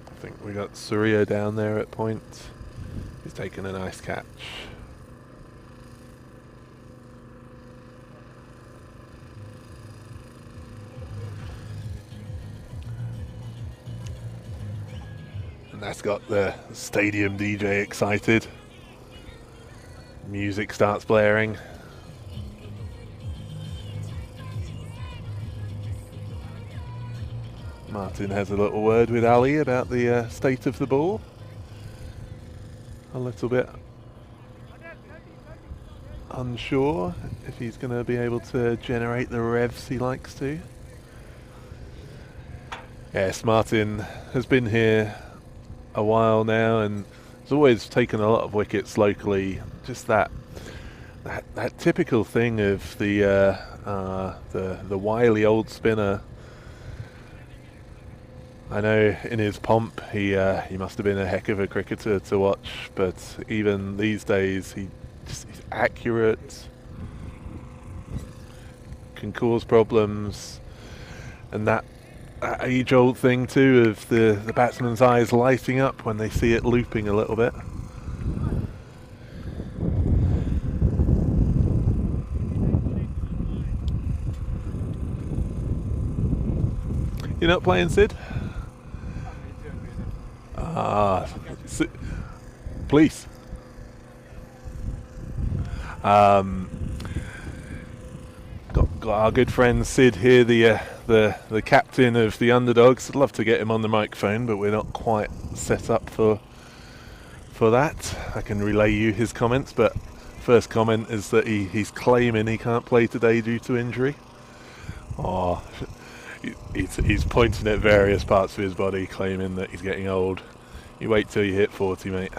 I think we got Surya down there at Point. He's taken a nice catch. And that's got the stadium DJ excited. Music starts blaring. Martin has a little word with Ali about the state of the ball. A little bit unsure if he's going to be able to generate the revs he likes to. Yes, Martin has been here a while now and has always taken a lot of wickets locally. Just that typical thing of the wily old spinner. I know in his pomp he must have been a heck of a cricketer to watch, but even these days he's accurate, can cause problems, and that age-old thing too of the batsman's eyes lighting up when they see it looping a little bit. You're not playing, Sid? Please. Got Got our good friend Sid here, the captain of the Underdogs. I'd love to get him on the microphone, but we're not quite set up for that. I can relay you his comments, but first comment is that he's claiming he can't play today due to injury. Oh, he's pointing at various parts of his body, claiming that he's getting old. You wait till you hit 40, mate.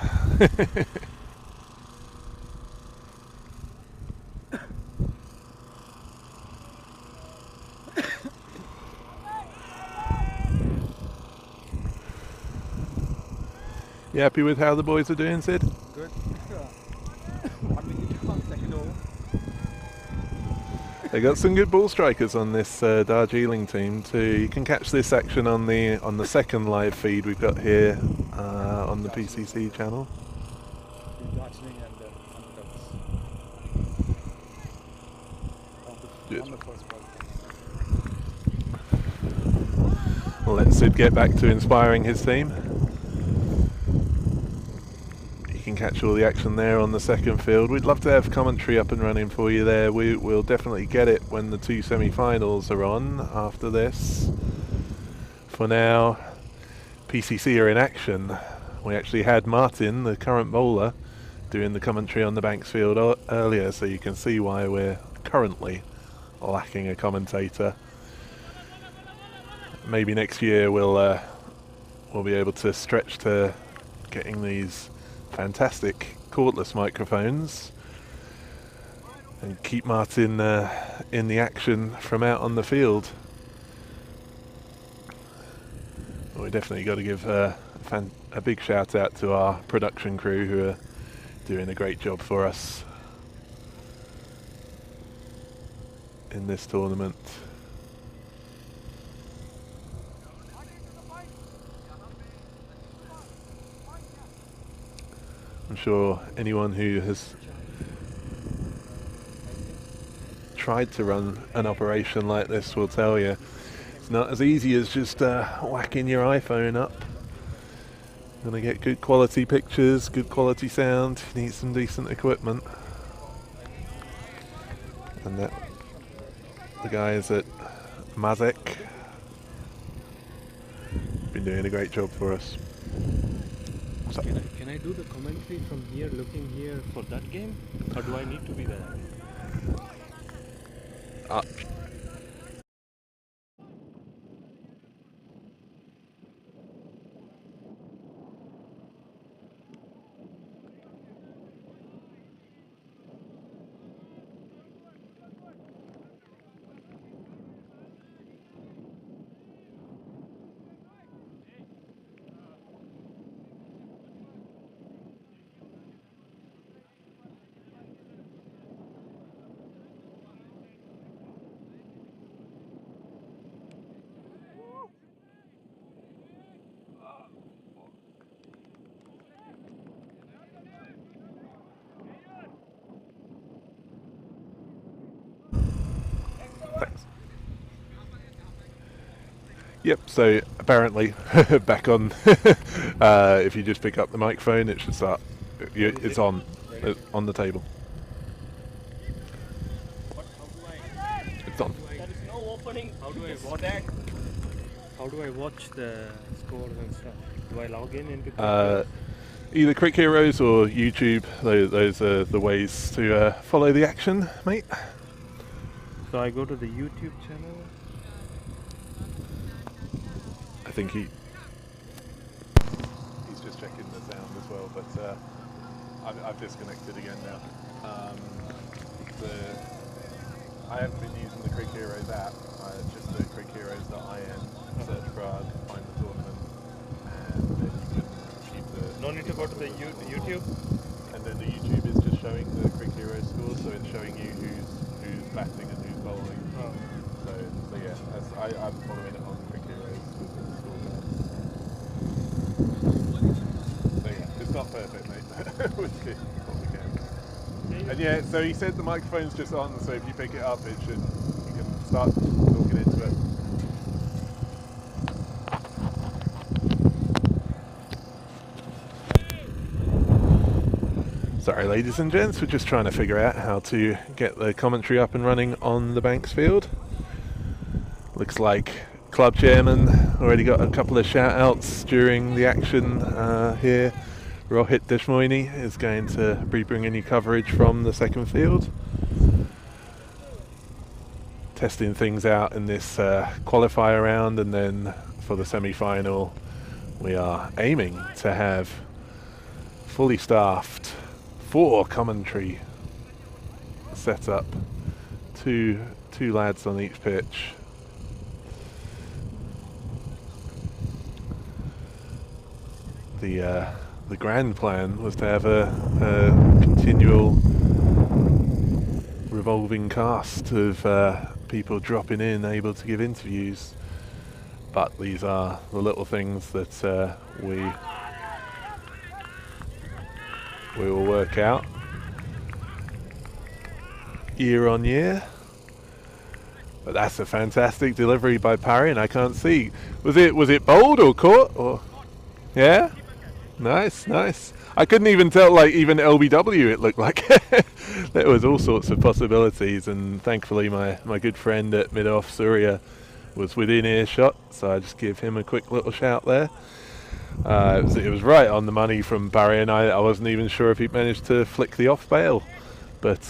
You happy with how the boys are doing, Sid? Good. Second over. They got some good ball strikers on this Darjeeling team too. You can catch this action on the second live feed we've got here on the PCC channel. Darjeeling and Underdogs. On the first ball. We'll let Sid get back to inspiring his team. You can catch all the action there on the second field. We'd love to have commentary up and running for you there. We'll definitely get it when the two semi-finals are on after this. For now, PCC are in action. We actually had Martin, the current bowler, doing the commentary on the Banks field earlier, so you can see why we're currently lacking a commentator. Maybe next year we'll be able to stretch to getting these fantastic cordless microphones and keep Martin in the action from out on the field. Well, we definitely got to give a big shout out to our production crew who are doing a great job for us in this tournament. I'm sure anyone who has tried to run an operation like this will tell you it's not as easy as just whacking your iPhone up. You're gonna get good quality pictures, good quality sound, you need some decent equipment. And the guys at Mazek been doing a great job for us. Can I do the commentary from here, looking here for that game? Or do I need to be there? Thanks. Yep, so apparently back on. If you just pick up the microphone, it should start. It's on the table. It's on. There is no opening. How do I watch the scores and stuff? Do I log in into Either Crick Heroes or YouTube. Those are the ways to follow the action, mate. So I go to the YouTube channel. I think he's just checking the sound as well, but I've disconnected again now. I haven't been using the Crick Heroes app, just the crickheroes.in, search Prague, find the tournament, and then you can keep the... No need to go to the YouTube? And then the YouTube is just showing the Crick Heroes scores, so it's showing you who's batting and who's bowling. Oh. So yeah, I'm following it on Crick Heroes with the score. So yeah, it's not perfect, mate. We'll see what we can. And yeah, so he said the microphone's just on, so if you pick it up, you can start talking into it. Sorry, ladies and gents, we're just trying to figure out how to get the commentary up and running on the Banks field. Looks like club chairman already got a couple of shout outs during the action here. Rohit Deshmoini is going to be bringing you coverage from the second field. Testing things out in this qualifier round, and then for the semi-final we are aiming to have fully staffed 4 commentary set up, two lads on each pitch. The grand plan was to have a continual revolving cast of people dropping in, able to give interviews. But these are the little things that we will work out year on year. But that's a fantastic delivery by Parry, and I can't see. Was it bowled or caught? Or yeah? Nice. I couldn't even tell, like, even LBW it looked like. There was all sorts of possibilities, and thankfully my good friend at mid-off, Surya, was within earshot, so I just give him a quick little shout there. It was right on the money from Barry, and I wasn't even sure if he managed to flick the off bail, but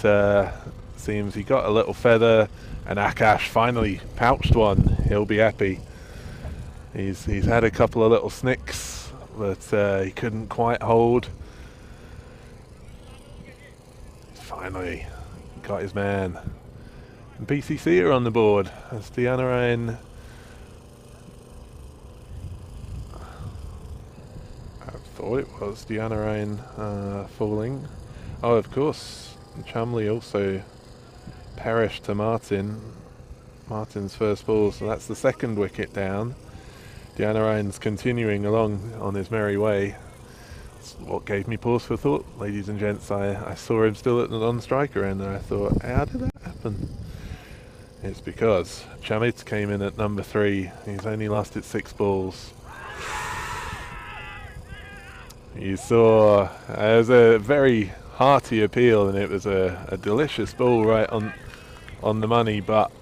seems he got a little feather, and Akash finally pouched one. He'll be happy. He's had a couple of little snicks that he couldn't quite hold. Finally got his man. And BCC are on the board as Deanna Ryan. I thought it was Deanna Ryan falling. Oh, of course, Chumley also perished to Martin's first ball, so that's the second wicket down. Deanna Ryan's continuing along on his merry way. That's what gave me pause for thought, ladies and gents. I saw him still at the non-striker end, and I thought, how did that happen? It's because Chamit came in at number 3. He's only lasted 6 balls. You saw it was a very hearty appeal, and it was a delicious ball right on the money, but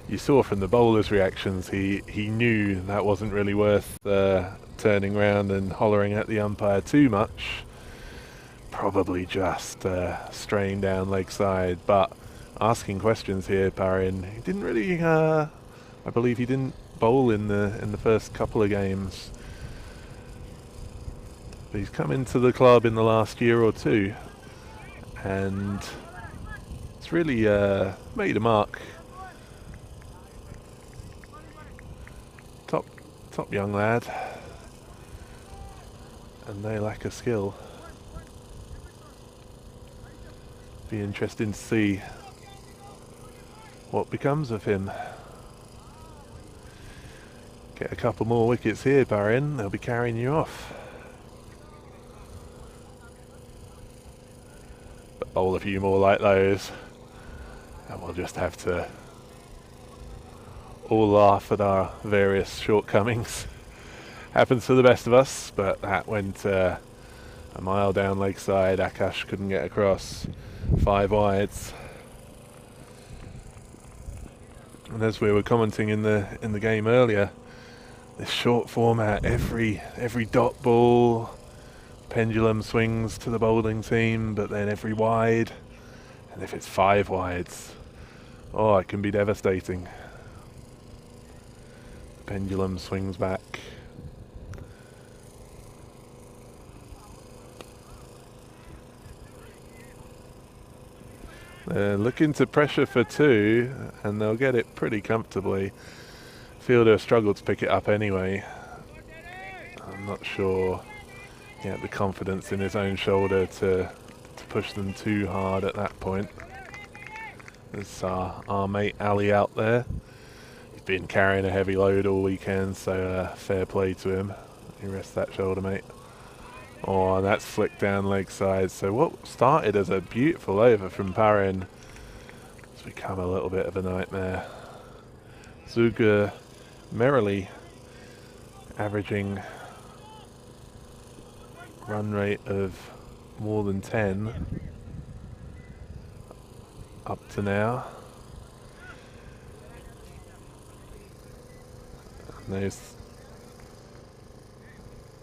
you saw from the bowler's reactions he knew that wasn't really worth turning round and hollering at the umpire too much. Probably just straying down leg side, but asking questions here, Parin. He didn't really I believe he didn't bowl in the first couple of games. But he's come into the club in the last year or two, and it's really made a mark. Top young lad, and they lack a skill. Be interesting to see what becomes of him. Get a couple more wickets here, Barin. They'll be carrying you off. But bowl a few more like those, and we'll just have to all laugh at our various shortcomings. Happens to the best of us, but that went a mile down leg side. Akash couldn't get across. 5 wides. And as we were commenting in the game earlier, this short format, every dot ball, pendulum swings to the bowling team, but then every wide, and if it's 5 wides, oh, it can be devastating. Pendulum swings back. They're looking to pressure for 2, and they'll get it pretty comfortably. Fielder struggled to pick it up anyway. I'm not sure he had the confidence in his own shoulder to push them too hard at that point. There's our mate Ali out there. He's been carrying a heavy load all weekend, so fair play to him. You rest that shoulder, mate. Oh, and that's flicked down leg side. So what started as a beautiful over from Parin has become a little bit of a nightmare. Zuga merrily averaging run rate of more than 10 up to now. And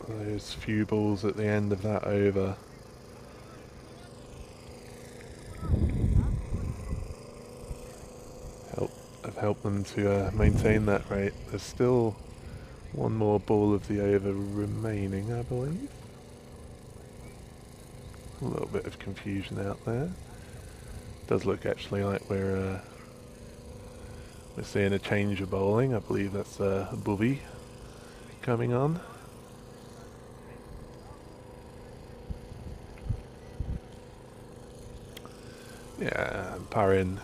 those few balls at the end of that over have helped them to maintain that rate. There's still one more ball of the over remaining, I believe. A little bit of confusion out there. Does look actually like we're seeing a change of bowling. I believe that's Bubby coming on. Yeah, Parin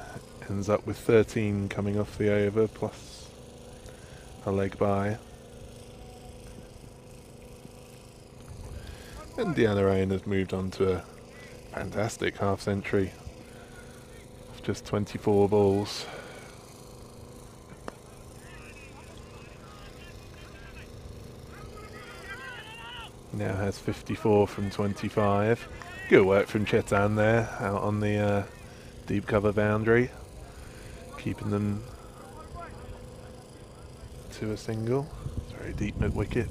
ends up with 13 coming off the over plus a leg by. And Deanna Rain has moved on to a fantastic half century of just 24 balls. Now has 54 from 25. Good work from Chetan there, out on the deep cover boundary, keeping them to a single. It's very deep mid wicket.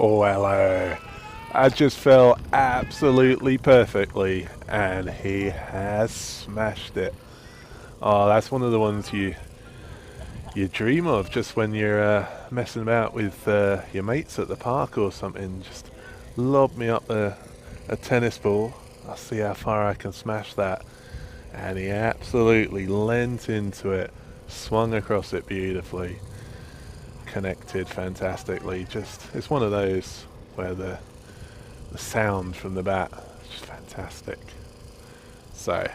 Oh, hello. That just fell absolutely perfectly, and he has smashed it. Oh, that's one of the ones you dream of just when you're messing about with your mates at the park or something. Just lob me up a tennis ball. I'll see how far I can smash that. And he absolutely leant into it, swung across it beautifully, connected fantastically. Just, it's one of those where the sound from the bat is just fantastic. So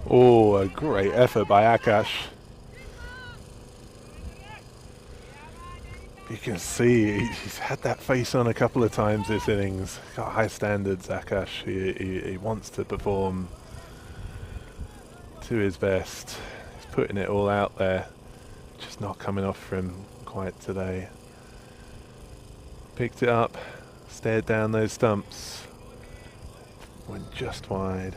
oh, a great effort by Akash. You can see he's had that face on a couple of times this innings. Got high standards, Akash. He wants to perform to his best. He's putting it all out there. Just not coming off for him quite today. Picked it up, stared down those stumps. Went just wide.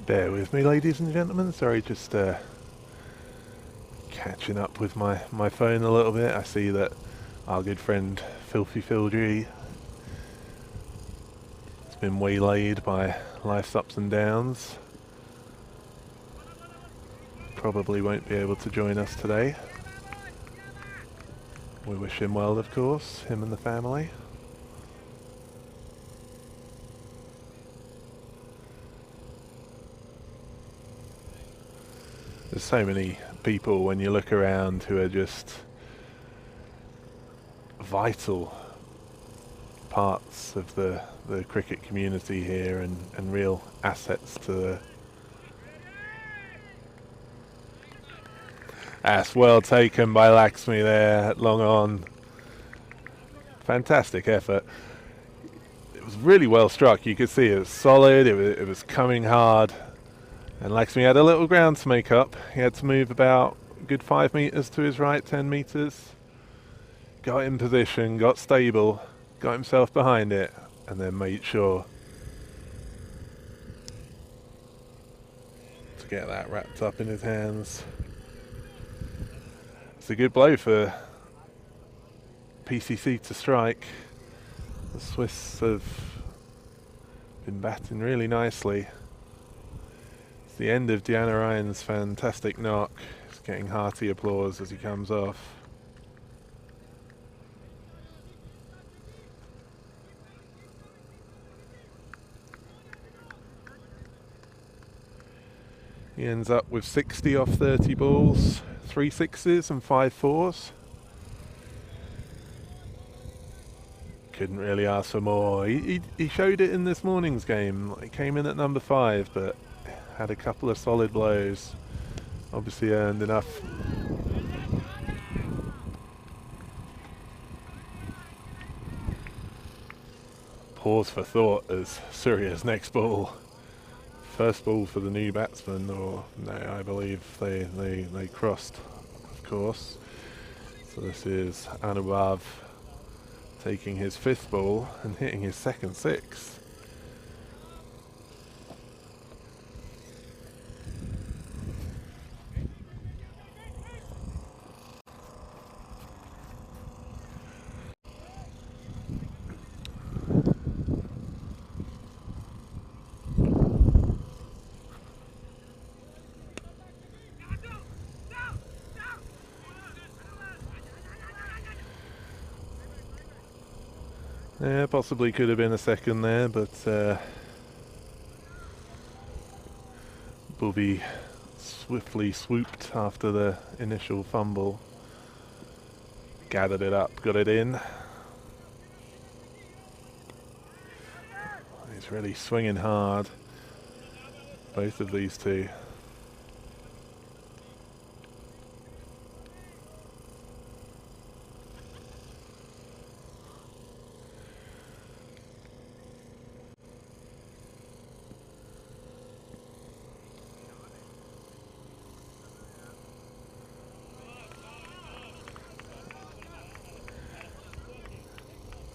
Bear with me, ladies and gentlemen. Sorry, just catching up with my phone a little bit. I see that our good friend Filthy Phil G has been waylaid by life's ups and downs. Probably won't be able to join us today. We wish him well, of course, him and the family. There's so many people when you look around who are just vital parts of the cricket community here and real assets to the... That's well taken by Laxmi there, long on. Fantastic effort. It was really well struck. You could see it was solid, it was coming hard. And Laxmi had a little ground to make up. He had to move about a good 5 meters to his right, 10 meters. Got in position, got stable, got himself behind it, and then made sure to get that wrapped up in his hands. It's a good blow for PCC to strike. The Swiss have been batting really nicely. It's the end of Deanna Ryan's fantastic knock. He's getting hearty applause as he comes off. He ends up with 60 off 30 balls, 3 sixes and 5 fours. Couldn't really ask for more. He showed it in this morning's game. He came in at number 5, but had a couple of solid blows. Obviously earned enough. Pause for thought as Surya's next ball. First ball for the new batsman, or no, I believe they crossed, of course. So this is Anubhav taking his 5th ball and hitting his 2nd 6. Yeah, possibly could have been a second there, but Bobby swiftly swooped after the initial fumble, gathered it up, got it in. He's really swinging hard, both of these two.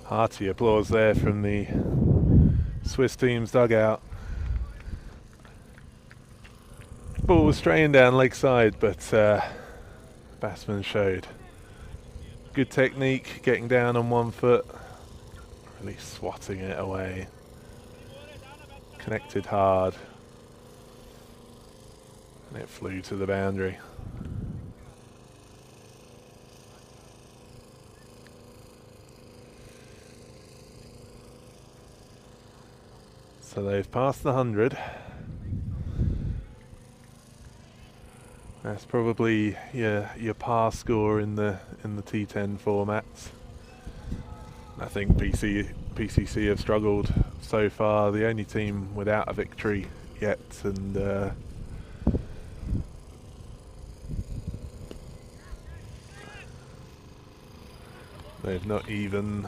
Hearty applause there from the Swiss team's dugout. Ball was straying down leg side, but batsman showed good technique, getting down on 1 foot, really swatting it away. Connected hard, and it flew to the boundary. So they've passed the 100. That's probably your par score in the T10 format. I think PCC have struggled so far. The only team without a victory yet, and they've not even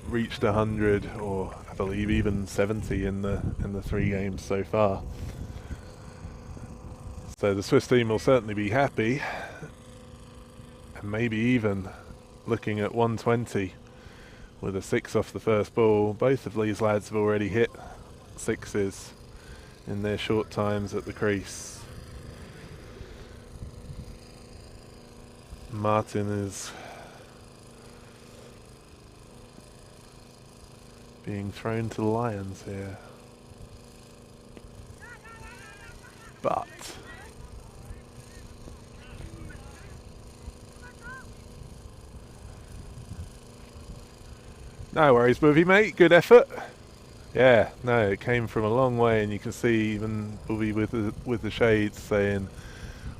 reached 100, or I believe even 70 in the 3 games so far. So the Swiss team will certainly be happy, and maybe even looking at 120 with a 6 off the first ball. Both of these lads have already hit 6s in their short times at the crease. Martin is being thrown to the lions here. But no worries, Booby, mate. Good effort. Yeah, no, it came from a long way, and you can see even Booby with the shades saying,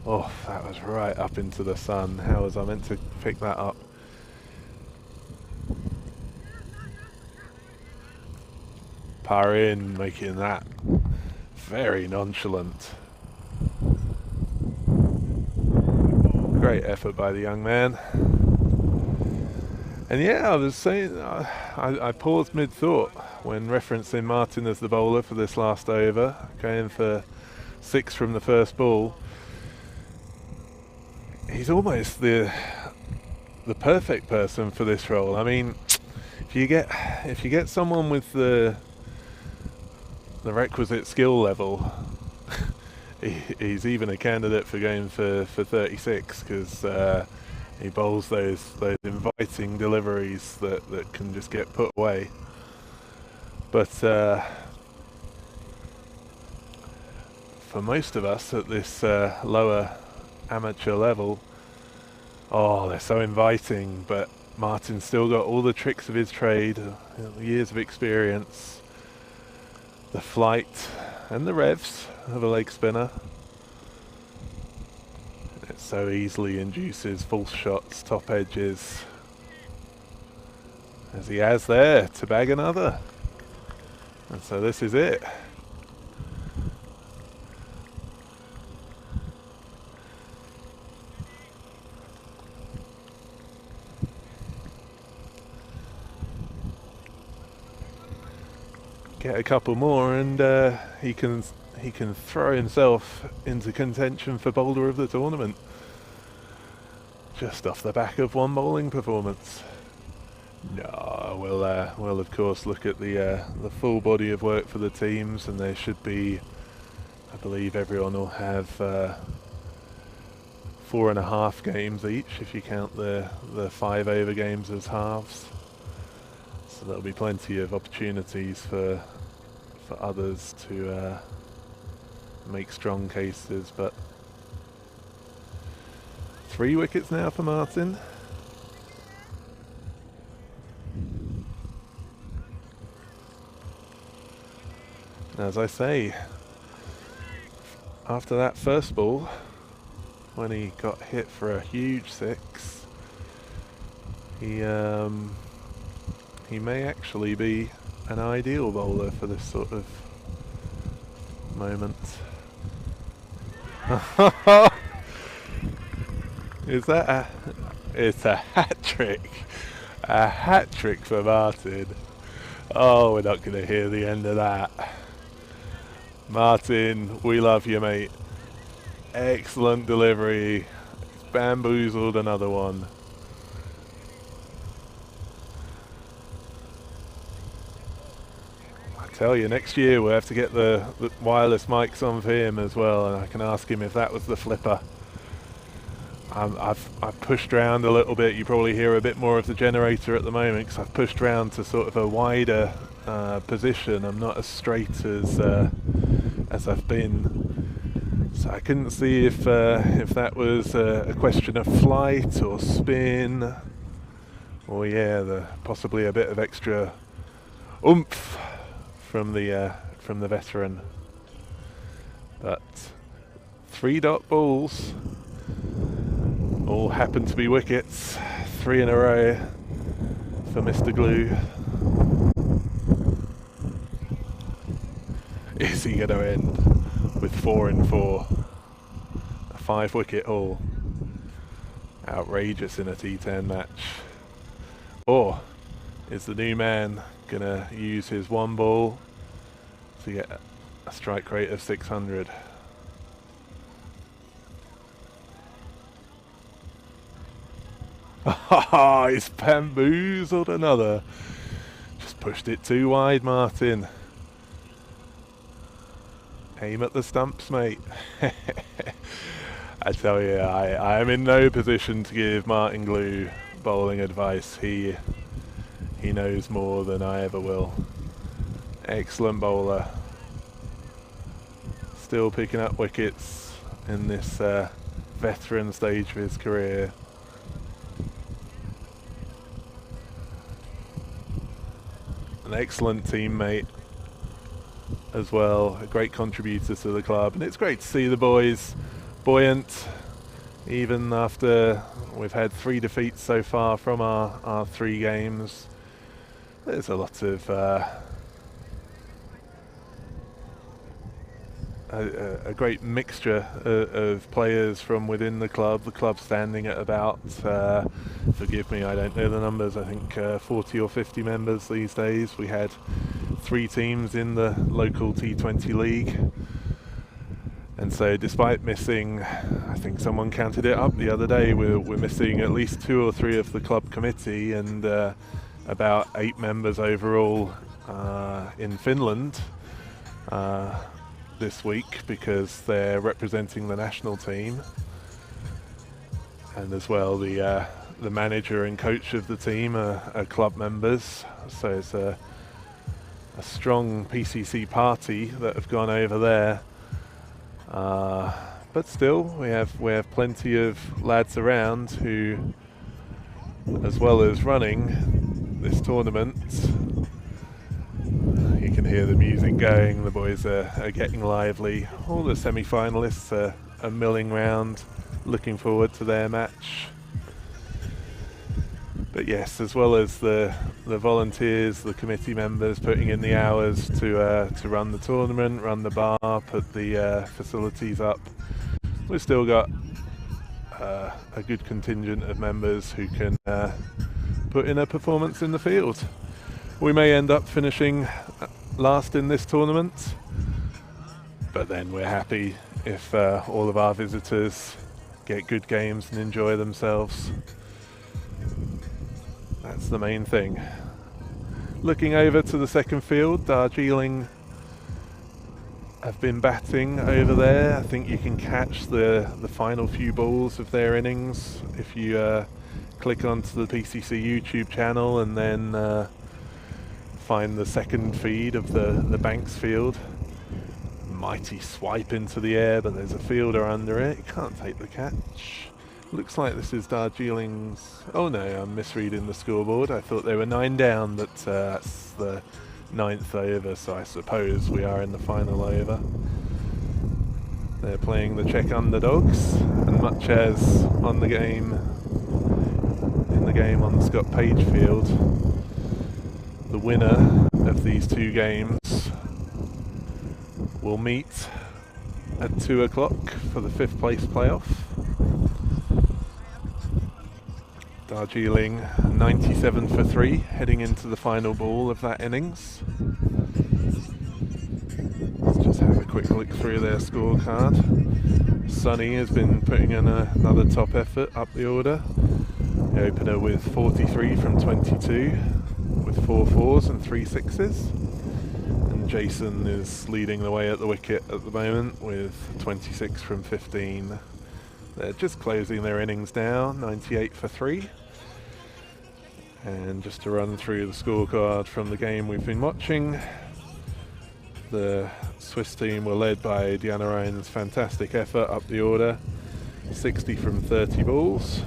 "Oh, that was right up into the sun. How was I meant to pick that up?" Par in, making that very nonchalant. Great effort by the young man. And yeah, I was saying, I paused mid-thought when referencing Martin as the bowler for this last over, going for 6 from the first ball. He's almost the perfect person for this role. I mean, if you get someone with the requisite skill level, he's even a candidate for going for 36, because he bowls those inviting deliveries that can just get put away. But for most of us at this lower amateur level, oh, they're so inviting, but Martin's still got all the tricks of his trade, years of experience, the flight and the revs of a leg spinner. It so easily induces false shots, top edges, as he has there to bag another. And so this is it. Get a couple more and he can throw himself into contention for bowler of the tournament, just off the back of one bowling performance. No, we'll of course look at the full body of work for the teams, and there should be, I believe everyone will have 4.5 games each if you count the 5 over games as halves. So there'll be plenty of opportunities for others to make strong cases, but 3 wickets now for Martin. As I say, after that first ball, when he got hit for a huge 6, he may actually be an ideal bowler for this sort of moment. Is that it's a hat-trick. A hat-trick for Martin. Oh, we're not going to hear the end of that. Martin, we love you, mate. Excellent delivery. Bamboozled another one. I tell you, next year we'll have to get the wireless mics on for him as well, and I can ask him if that was the flipper. I've pushed around a little bit. You probably hear a bit more of the generator at the moment because I've pushed around to sort of a wider position. I'm not as straight as I've been, so I couldn't see if that was a question of flight or spin, or possibly a bit of extra oomph from the veteran. But 3 dot balls all happen to be wickets, 3 in a row for Mr. Glue. Is he going to end with 4 in 4? A 5 wicket haul. Outrageous in a T10 match. Or is the new man going to use his 1 ball to get a strike rate of 600? Oh, he's bamboozled another. Just pushed it too wide, Martin. Aim at the stumps, mate. I tell you, I am in no position to give Martin Glue bowling advice. He knows more than I ever will. Excellent bowler. Still picking up wickets in this veteran stage of his career. An excellent teammate as well, a great contributor to the club, and it's great to see the boys buoyant even after we've had 3 defeats so far from our 3 games. There's a lot of a great mixture of players from within the club standing at about, forgive me, I don't know the numbers, I think 40 or 50 members these days. We had 3 teams in the local T20 league, and so despite missing, I think someone counted it up the other day, we're missing at least 2 or 3 of the club committee, and about 8 members overall in Finland this week, because they're representing the national team, and as well the manager and coach of the team are club members. So it's a strong PCC party that have gone over there, but still we have plenty of lads around who, as well as running this tournament, you can hear the music going, the boys are getting lively. All the semi-finalists are milling round, looking forward to their match. But yes, as well as the volunteers, the committee members putting in the hours to run the tournament, run the bar, put the facilities up, we've still got a good contingent of members who can put in a performance in the field. We may end up finishing last in this tournament, but then we're happy if all of our visitors get good games and enjoy themselves. That's the main thing. Looking over to the second field, Darjeeling have been batting over there. I think you can catch the final few balls of their innings if you click onto the PCC YouTube channel and then find the second feed of the Banks field. Mighty swipe into the air, but there's a fielder under it. You can't take the catch. Looks like this is Darjeeling's... Oh no, I'm misreading the scoreboard. I thought they were 9 down, but that's the 9th over, so I suppose we are in the final over. They're playing the Czech Underdogs, and much as on the game, in the game on the Scott Page field, the winner of these 2 games will meet at 2 o'clock for the 5th place playoff. Darjeeling 97 for 3, heading into the final ball of that innings. Let's just have a quick look through their scorecard. Sonny has been putting in another top effort up the order. The opener with 43 from 22, with 4 fours and 3 sixes. And Jason is leading the way at the wicket at the moment with 26 from 15. They're just closing their innings down, 98 for 3. And just to run through the scorecard from the game we've been watching, the Swiss team were led by Diana Ryan's fantastic effort up the order, 60 from 30 balls,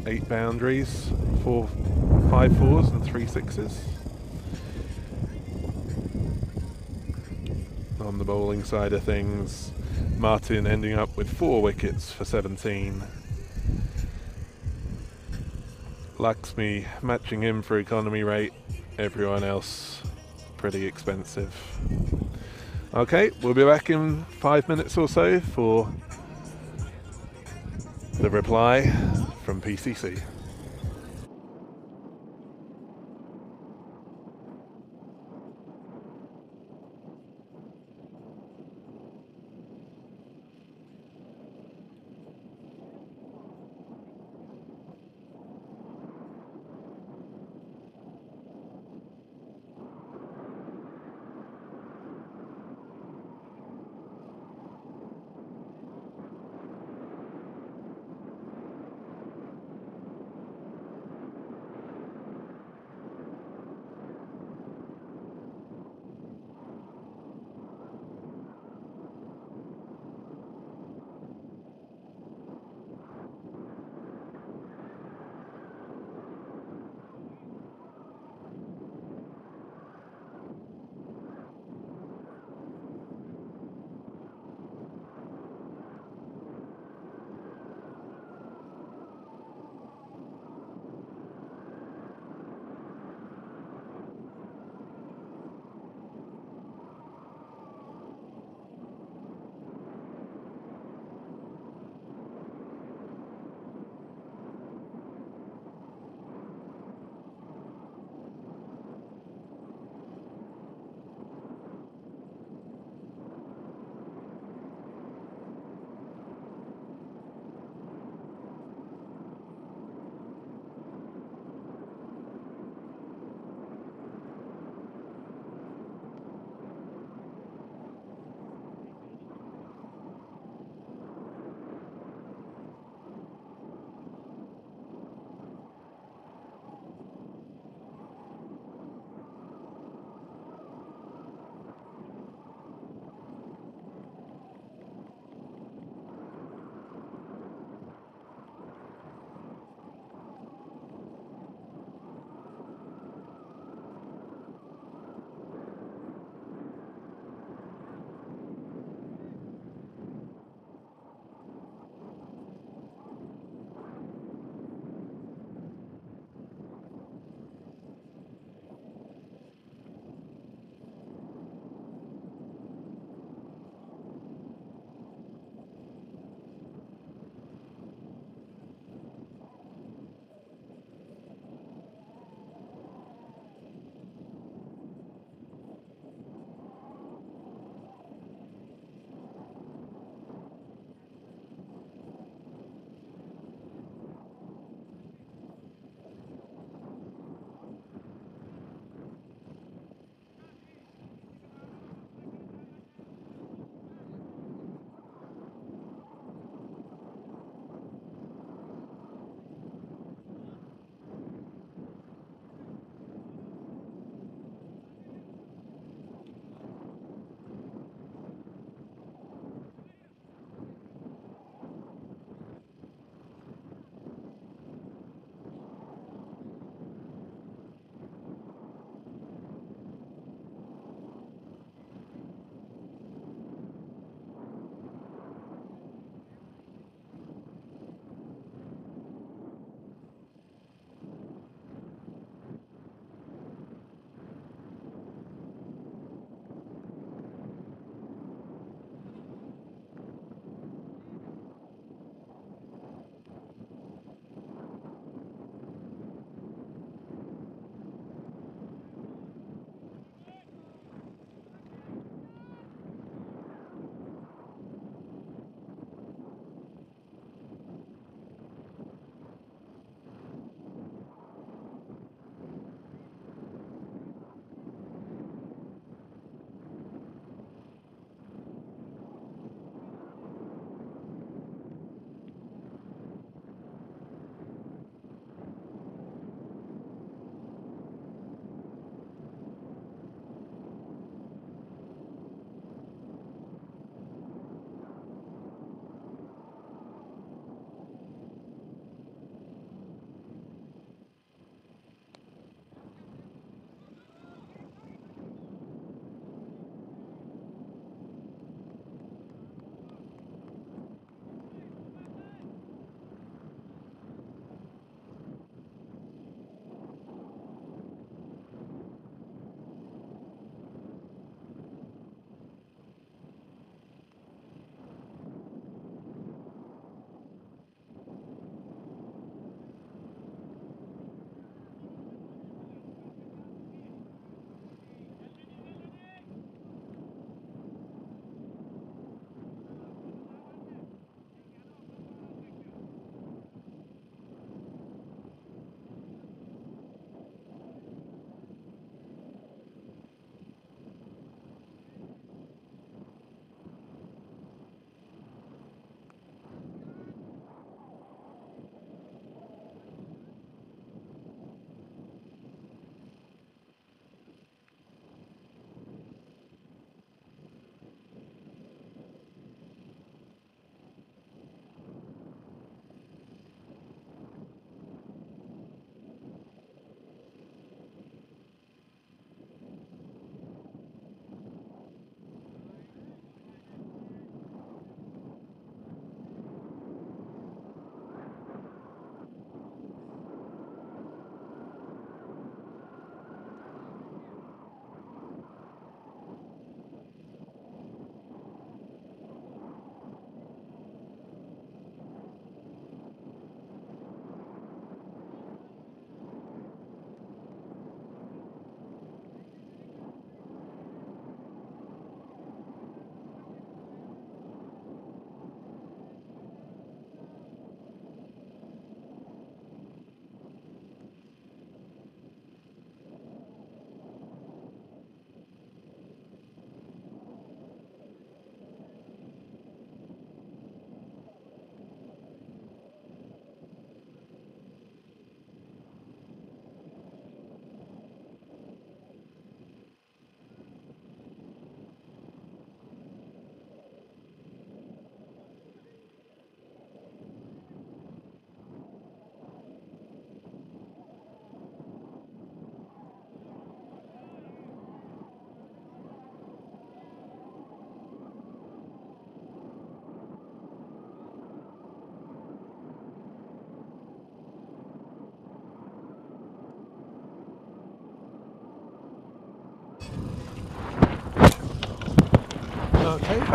8 boundaries, 5 fours and 3 sixes. On the bowling side of things, Martin ending up with 4 wickets for 17. Lakshmi matching him for economy rate, everyone else pretty expensive. Okay, we'll be back in 5 minutes or so for the reply from PCC.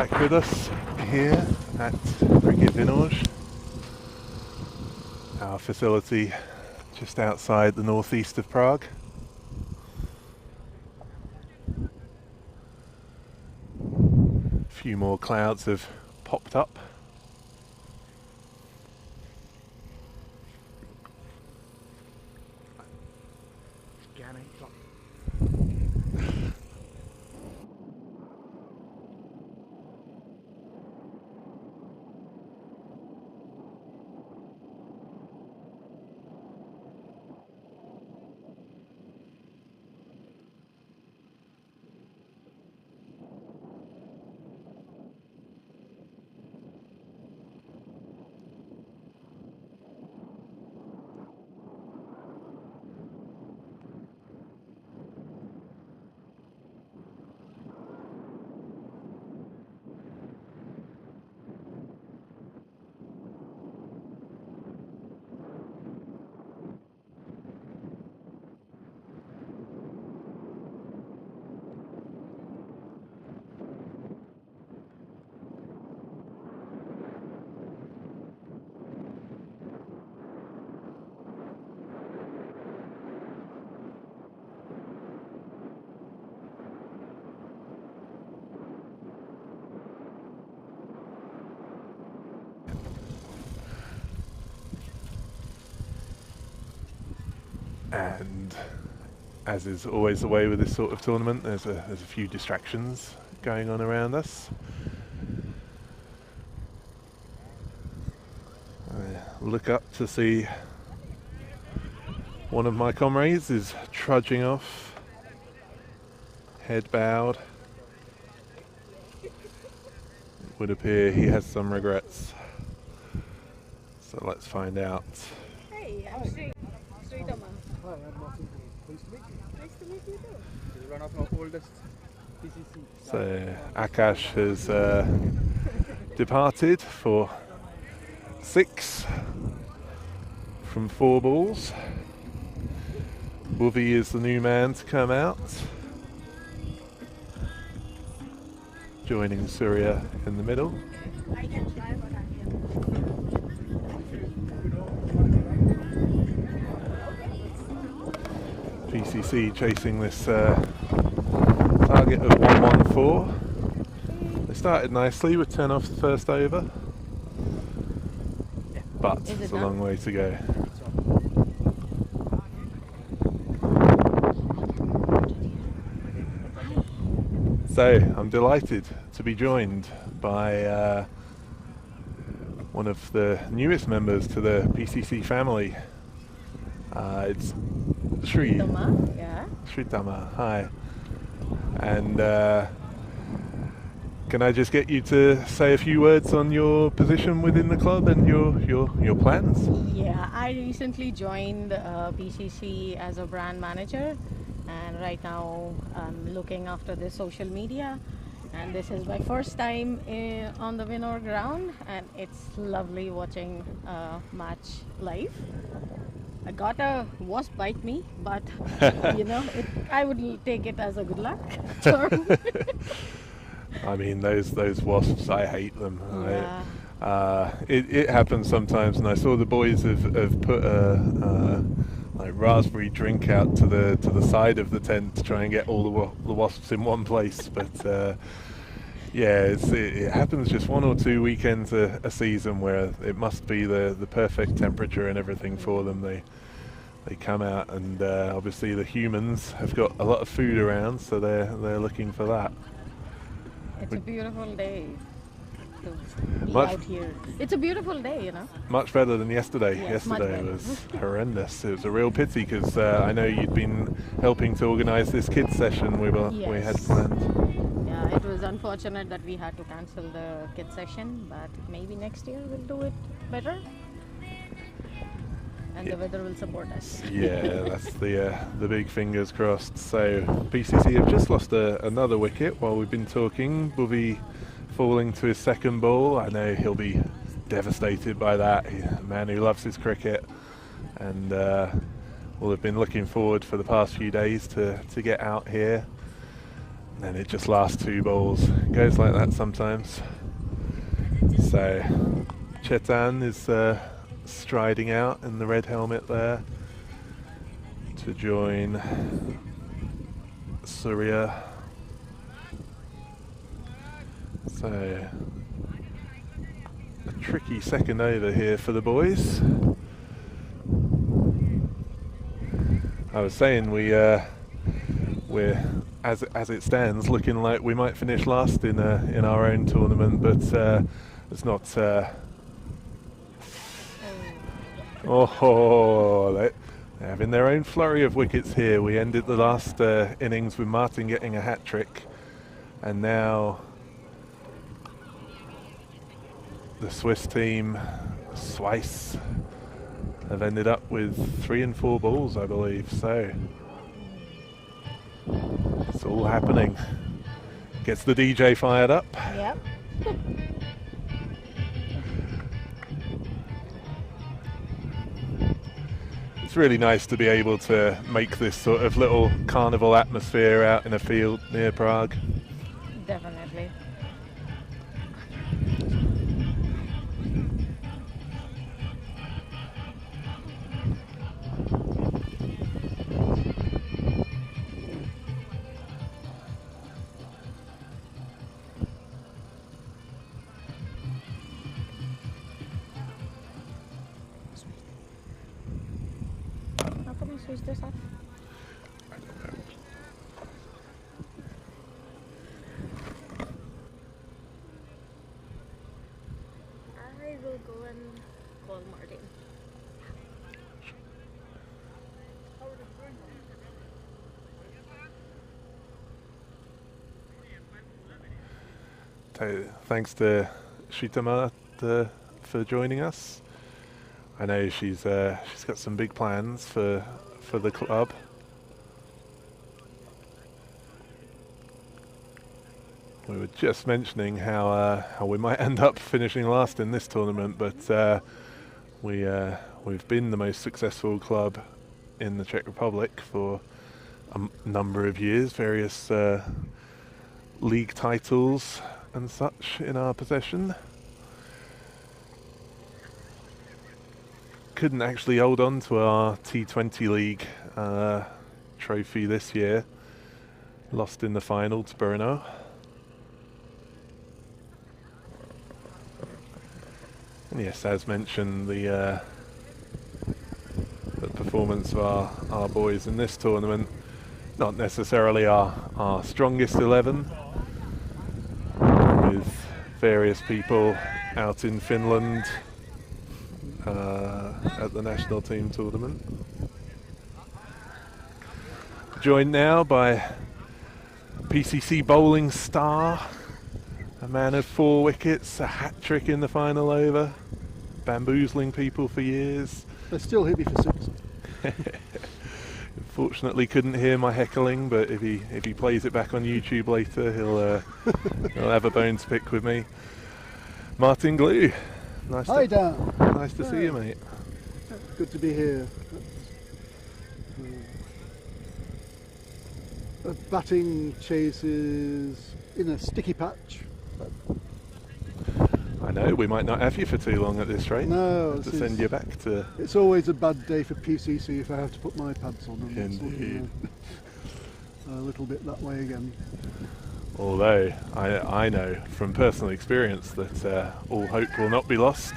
back with us here at Cricket Vinage, our facility just outside the northeast of Prague. A few more clouds have popped up. And as is always the way with this sort of tournament, there's a few distractions going on around us. I look up to see one of my comrades is trudging off, head bowed. It would appear he has some regrets. So let's find out. Hey, I'm Sridhama. Hi, I'm Martin. Pleased to meet you. Nice to meet you too. This is one of our oldest PCC. So Akash has departed for 6 from 4 balls. Bhuvi is the new man to come out, joining Surya in the middle. I can try, but I PCC chasing this target of 114. They started nicely with 10 off the first over, but Is it it's a done? long way to go. So I'm delighted to be joined by one of the newest members to the PCC family. It's Sri. Sridhama, yeah. Sridhama, hi. And can I just get you to say a few words on your position within the club and your plans? Yeah, I recently joined PCC as a brand manager, and right now I'm looking after the social media. And this is my first time on the Vinor ground, and it's lovely watching match live. I got a wasp bite me, but you know, I would take it as a good luck term. I mean, those wasps, I hate them. Yeah. It happens sometimes, and I saw the boys have put a like raspberry drink out to the side of the tent to try and get all the wasps in one place. But yeah, it happens just 1 or 2 weekends a season where it must be the perfect temperature and everything for them. They come out, and obviously the humans have got a lot of food around, so they're looking for that. It's a beautiful day to be Much- out here. It's a beautiful day, you know. Much better than yesterday. Yes, much Yesterday better. was horrendous. It was a real pity because I know you'd been helping to organise this kids session we had Yes. planned. Yeah, it was unfortunate that we had to cancel the kids session, but maybe next year we'll do it better. And the weather will support us. Yeah, that's the big fingers crossed. So PCC have just lost another wicket while we've been talking. Bhuvi falling to his second ball. I know he'll be devastated by that. He's a man who loves his cricket, and will have been looking forward for the past few days to get out here. And it just lasts 2 balls. It goes like that sometimes. So Chetan is striding out in the red helmet there to join Surya. So a tricky second over here for the boys. I was saying we're as it stands looking like we might finish last in our own tournament, but it's not. They're having their own flurry of wickets here. We ended the last innings with Martin getting a hat-trick, and now the Swiss team, Swiss, have ended up with 3 and 4 balls, I believe. So it's all happening. Gets the DJ fired up. Yep. It's really nice to be able to make this sort of little carnival atmosphere out in a field near Prague. Definitely. How can I switch this off? I will go and call Martin. So thanks to Shitama for joining us. I know she's got some big plans for the club. We were just mentioning how we might end up finishing last in this tournament, but we've been the most successful club in the Czech Republic for a number of years. Various league titles and such in our possession. Couldn't actually hold on to our T20 league trophy this year. Lost in the final to Brno. And yes, as mentioned, the performance of our boys in this tournament, not necessarily our strongest 11, with various people out in Finland at the national team tournament. Joined now by PCC bowling star, a man of 4 wickets, a hat-trick in the final over, bamboozling people for years. They still hit me for 6. Fortunately couldn't hear my heckling, but if he plays it back on YouTube later, he'll have a bone to pick with me. Martin Glue. Hi, Dan. Nice to see you, mate. Good to be here. Batting chases in a sticky patch. I know, we might not have you for too long at this rate. No, Have to send you back to... It's always a bad day for PCC if I have to put my pads on. And it's Indeed. a little bit that way again. Although I know from personal experience that all hope will not be lost.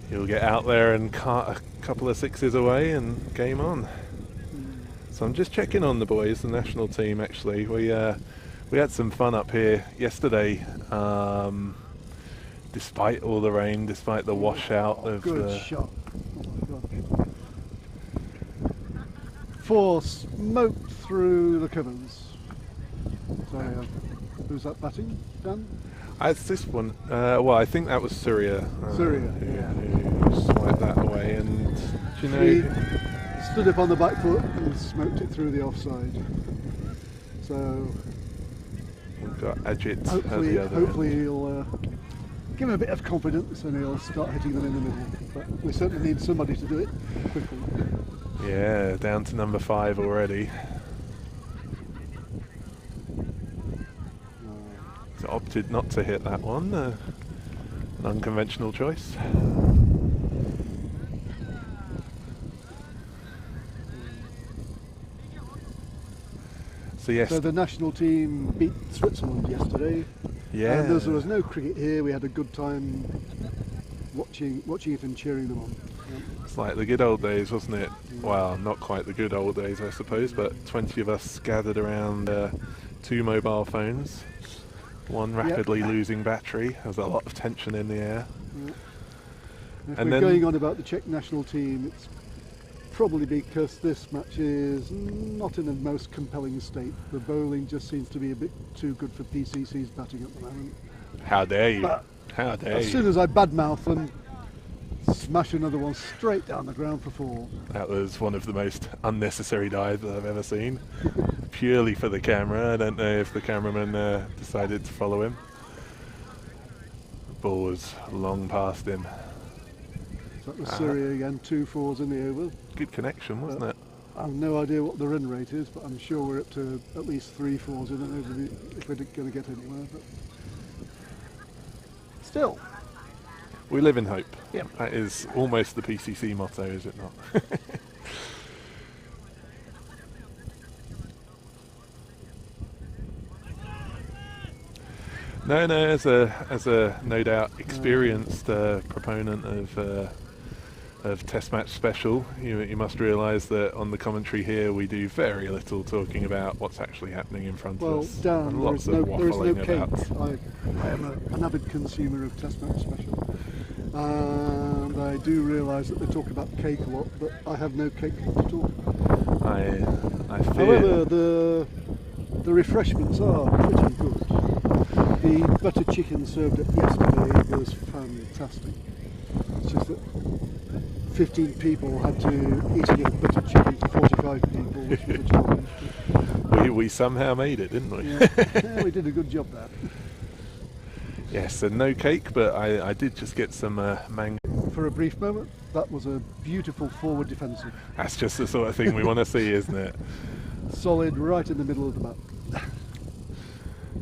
You'll get out there and cart a couple of 6s away and game on. So I'm just checking on the boys, the national team actually. We had some fun up here yesterday, despite all the rain, despite the washout of Good shot. Oh my God. 4 smoked through the covers. So, who's that batting, Dan? It's this one. Well, I think that was Surya. Surya, Who swiped that away, and do you know? He stood up on the back foot and smoked it through the offside. So We've got Ajit at the other hopefully end. he'll give him a bit of confidence and he'll start hitting them in the middle. But we certainly need somebody to do it quickly. Yeah, down to number 5 already. opted not to hit that one. An unconventional choice. So yes, So the national team beat Switzerland yesterday. yeah. And as there was no cricket here, we had a good time watching it and cheering them on. It's like the good old days, wasn't it? Well, not quite the good old days, I suppose, but 20 of us gathered around 2 mobile phones, one rapidly losing battery. There was a lot of tension in the air. Yeah. If And we're then- going on about the Czech national team, it's probably because this match is not in the most compelling state. The bowling just seems to be a bit too good for PCC's batting at the moment. How dare you? But How dare as you? soon as I badmouth them, smash another one straight down the ground for 4. That was one of the most unnecessary dives that I've ever seen. Purely for the camera. I don't know if the cameraman decided to follow him. The ball was long past him. So that was Syria again, 2 4s in the over. Good connection, wasn't it? I have no idea what the run rate is, but I'm sure we're up to at least 3 4s in it if we're going to get anywhere. But still, We live in hope. Yep. That is almost the PCC motto, is it not? No, as a no doubt experienced proponent of Test Match Special, you must realise that on the commentary here we do very little talking about what's actually happening in front well, of us. Dan, and there lots is of no waffling cake. about. I am an avid consumer of Test Match Special, and I do realise that they talk about cake a lot, but I have no cake to talk about. I fear. However, the refreshments are pretty good. The butter chicken served up yesterday was fantastic. It's just that 15 people had to eat a butter chicken for 45 people, which was a challenge. we somehow made it, didn't we? Yeah, we did a good job there. Yes, and no cake, but I did just get some mango. For a brief moment, that was a beautiful forward defensive. That's just the sort of thing we want to see, isn't it? Solid right in the middle of the map.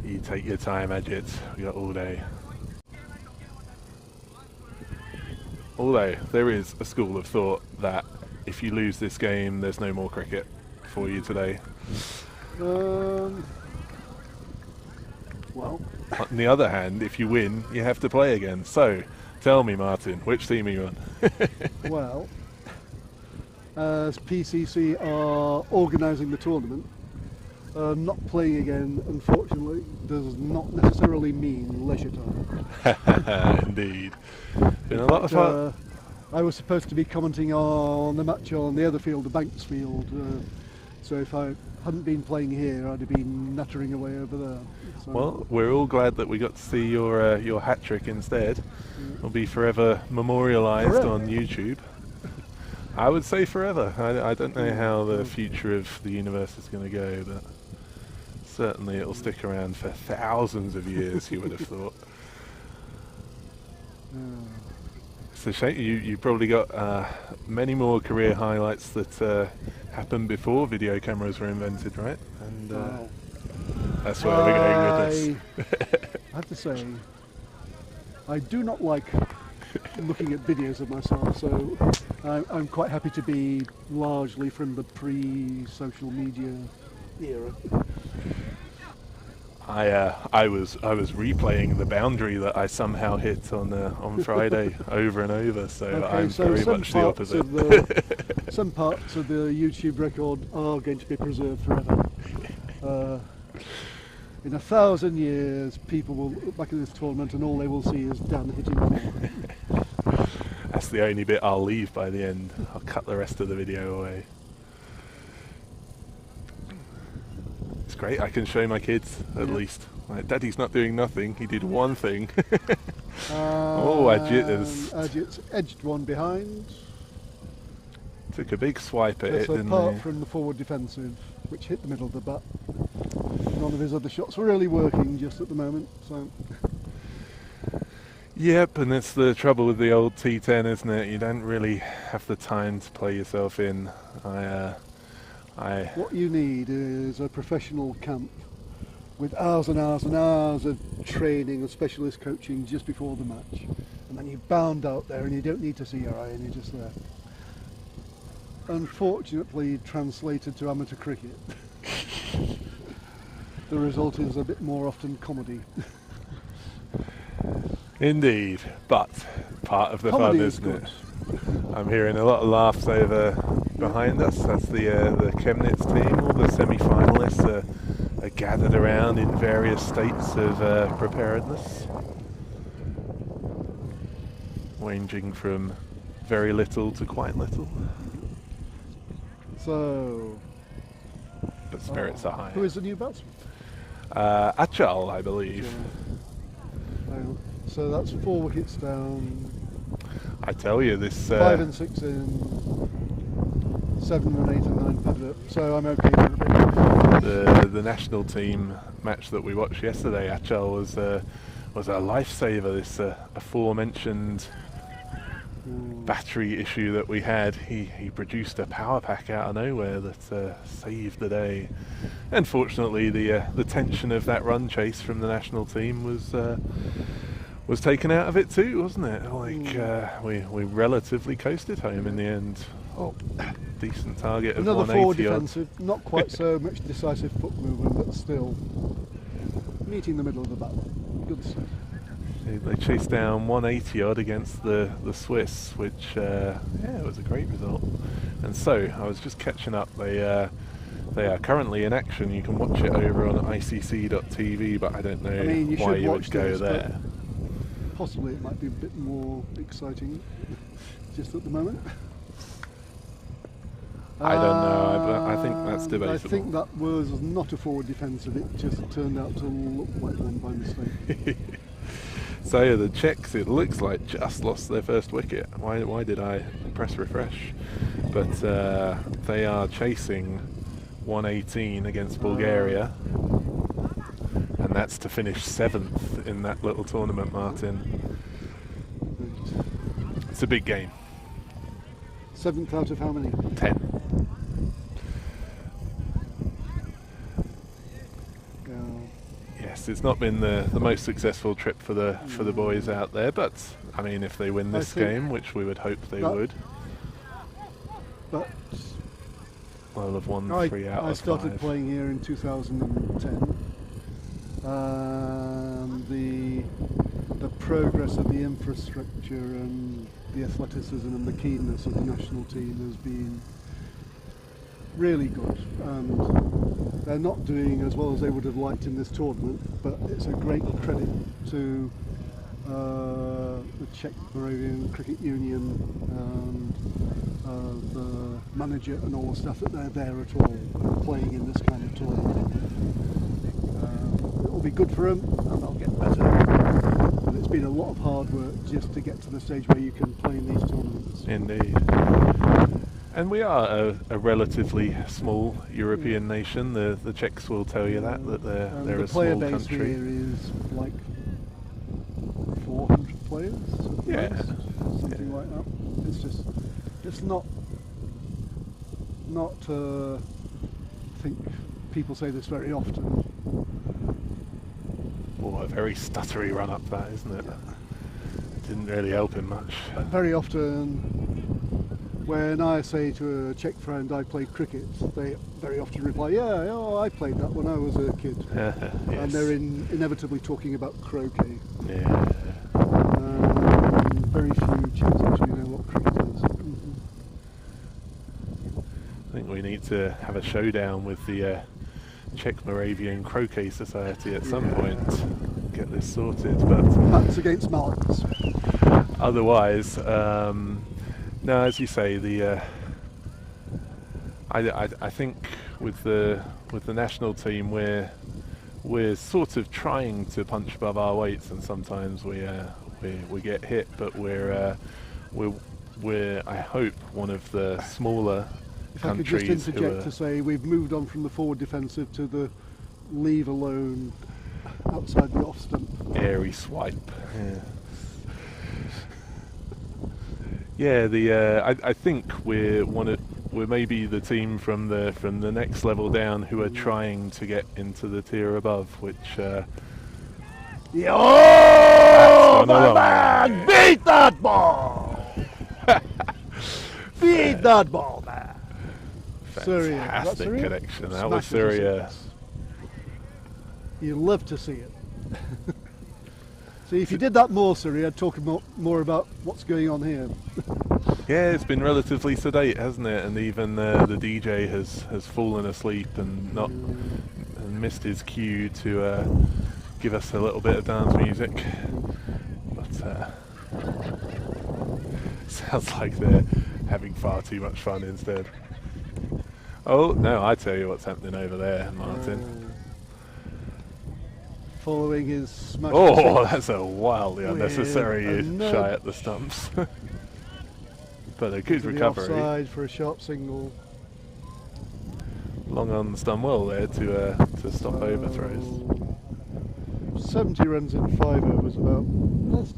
You take your time, Ajit. We got all day. Although there is a school of thought that if you lose this game, there's no more cricket for you today. Well, On the other hand, if you win, you have to play again. So, tell me, Martin, which team are you on? well, as PCC are organising the tournament, not playing again, unfortunately, does not necessarily mean leisure time. Indeed. Been a lot of fun. I was supposed to be commenting on the match on the other field, the Banks field, so if I hadn't been playing here, I'd have been nattering away over there. So, Well, we're all glad that we got to see your hat trick instead. It'll be forever memorialised Forever. on YouTube. I would say forever. I don't know how the future of the universe is going to go, but certainly it'll stick around for thousands of years, you would have thought. It's a shame. You probably got many more career highlights that happened before video cameras were invented, right? And well, that's where we're going with this. I have to say, I do not like looking at videos of myself, so I'm quite happy to be largely from the pre-social media era. I was replaying the boundary that I somehow hit on Friday over and over, so Okay, I'm so very some much the parts opposite. of the some parts of the YouTube record are going to be preserved forever. In 1,000 years, people will look back at this tournament and all they will see is Dan hitting the ball. That's the only bit I'll leave by the end. I'll cut the rest of the video away. It's great, I can show my kids at Yeah. least. Like, Daddy's not doing nothing, he did one thing. Oh, Ajit has Ajit's edged one behind. took a big swipe at That's it, didn't apart he? from the forward defensive, which hit the middle of the bat. None of his other shots were really working just at the moment. So Yep, and it's the trouble with the old T10, isn't it? You don't really have the time to play yourself in. I what you need is a professional camp with hours and hours and hours of training and specialist coaching just before the match. And then you bound out there and you don't need to see your eye and you're just there. Unfortunately translated to amateur cricket. The result is a bit more often comedy. Indeed, but part of the Comedy fun, is isn't good. it? I'm hearing a lot of laughs over behind us. That's the Chemnitz team. All the semi-finalists are gathered around in various states of preparedness, ranging from very little to quite little. So, But spirits are high. who is the new batsman? Achal, I believe. So that's 4 wickets down, I tell you, this 5 and 6 in, 7 and 8 and 9 padded up. So I'm okay for a bit. the national team match that we watched yesterday. Achal was a lifesaver. This aforementioned battery issue that we had, he produced a power pack out of nowhere that saved the day. Unfortunately, the tension of that run chase from the national team was taken out of it too, wasn't it? Like we relatively coasted home in the end. Oh, decent target of Another forward 180 odd. defensive, not quite so much decisive foot movement, but still meeting the middle of the bat. Good stuff. They chased down 180 odd against the Swiss, which yeah, it was a great result. And so I was just catching up. They are currently in action. You can watch it over on icc.tv, but I don't know you why should you watch would go this, but there. Possibly it might be a bit more exciting just at the moment. I don't know. I think that's I debatable. think that was not a forward defensive. It just turned out to look like one by mistake. So yeah, the Czechs, it looks like, just lost their first wicket. Why did I press refresh? But they are chasing 118 against Bulgaria, and that's to finish 7th in that little tournament, Martin. It's a big game. 7th out of how many? 10. Yes, it's not been the most successful trip for the boys out there, but I mean, if they win this game, which we would hope they would, But they'll have won 3 out I of started 5. playing here in 2010, and the progress of the infrastructure and the athleticism and the keenness of the national team has been really good, and they're not doing as well as they would have liked in this tournament, but it's a great credit to the Czech Moravian Cricket Union and the manager and all the staff that they're there at all playing in this kind of tournament. It'll be good for them and they'll get better, but it's been a lot of hard work just to get to the stage where you can play in these tournaments. Indeed. And we are a relatively small European nation. The Czechs will tell you that they're a player small base country. here is like 400 players, Yeah. something like that. It's not. I think people say this very often. Oh, a very stuttery run up that, isn't it? Didn't really help him much. But very often, when I say to a Czech friend I play cricket, they very often reply, "Yeah, oh, I played that when I was a kid," Yes. and they're inevitably talking about croquet. Yeah. Very few Czechs actually know what cricket is. I think we need to have a showdown with the Czech Moravian Croquet Society at some point. Get this sorted, but Bats against mallets. otherwise, no, as you say, I think with the national team, we're sort of trying to punch above our weights, and sometimes we get hit, but we're I hope one of the smaller If I could countries just interject who to are say we've moved on from the forward defensive to the leave alone outside the off stump. airy swipe. Yeah, I think we're we're maybe the team from the next level down who are trying to get into the tier above, which Yeah, oh, gone a my long man! Beat that ball! Beat that ball, man! Syria. Is that fantastic Syria? connection. That was Smashes it. Syria. You love to see it. See, if you did that more, Syria, I'd talk more about what's going on here. Yeah, it's been relatively sedate, hasn't it? And even the DJ has fallen asleep and not and missed his cue to give us a little bit of dance music. But sounds like they're having far too much fun instead. Oh no! I tell you what's happening over there, Martin. Following his smash. Oh, that's a wildly With unnecessary a nudge. shy at the stumps. But a good To the recovery. offside for a sharp single. Long on the stump well there to stop overthrows. 70 runs in 5 overs about. That's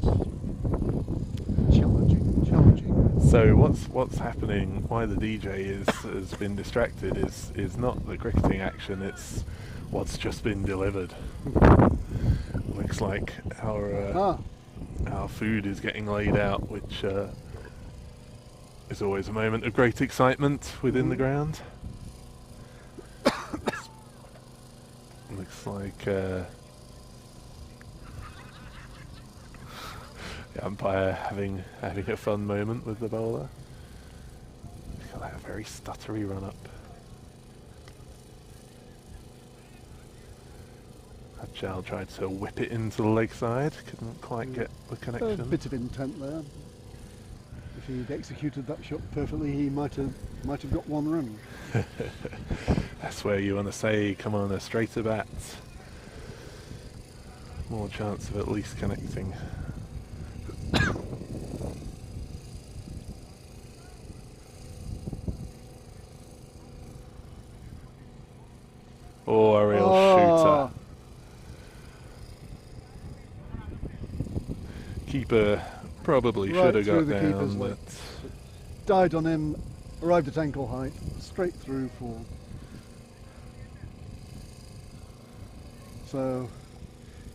challenging. So what's happening? Why the DJ has been distracted is not the cricketing action. It's what's just been delivered. Looks like our food is getting laid out, which is always a moment of great excitement within the ground. Looks like the umpire having a fun moment with the bowler. He's got that very stuttery run up. Ajal tried to whip it into the leg side, couldn't quite get the A connection. bit of intent there. If he'd executed that shot perfectly, he might have got 1 run. That's where you want to say, come on, a straighter bat. More chance of at least connecting. Oh, a real shooter. Keeper probably Right should have through got the keeper's down, leg. but Died on him, arrived at ankle height, straight through for. So,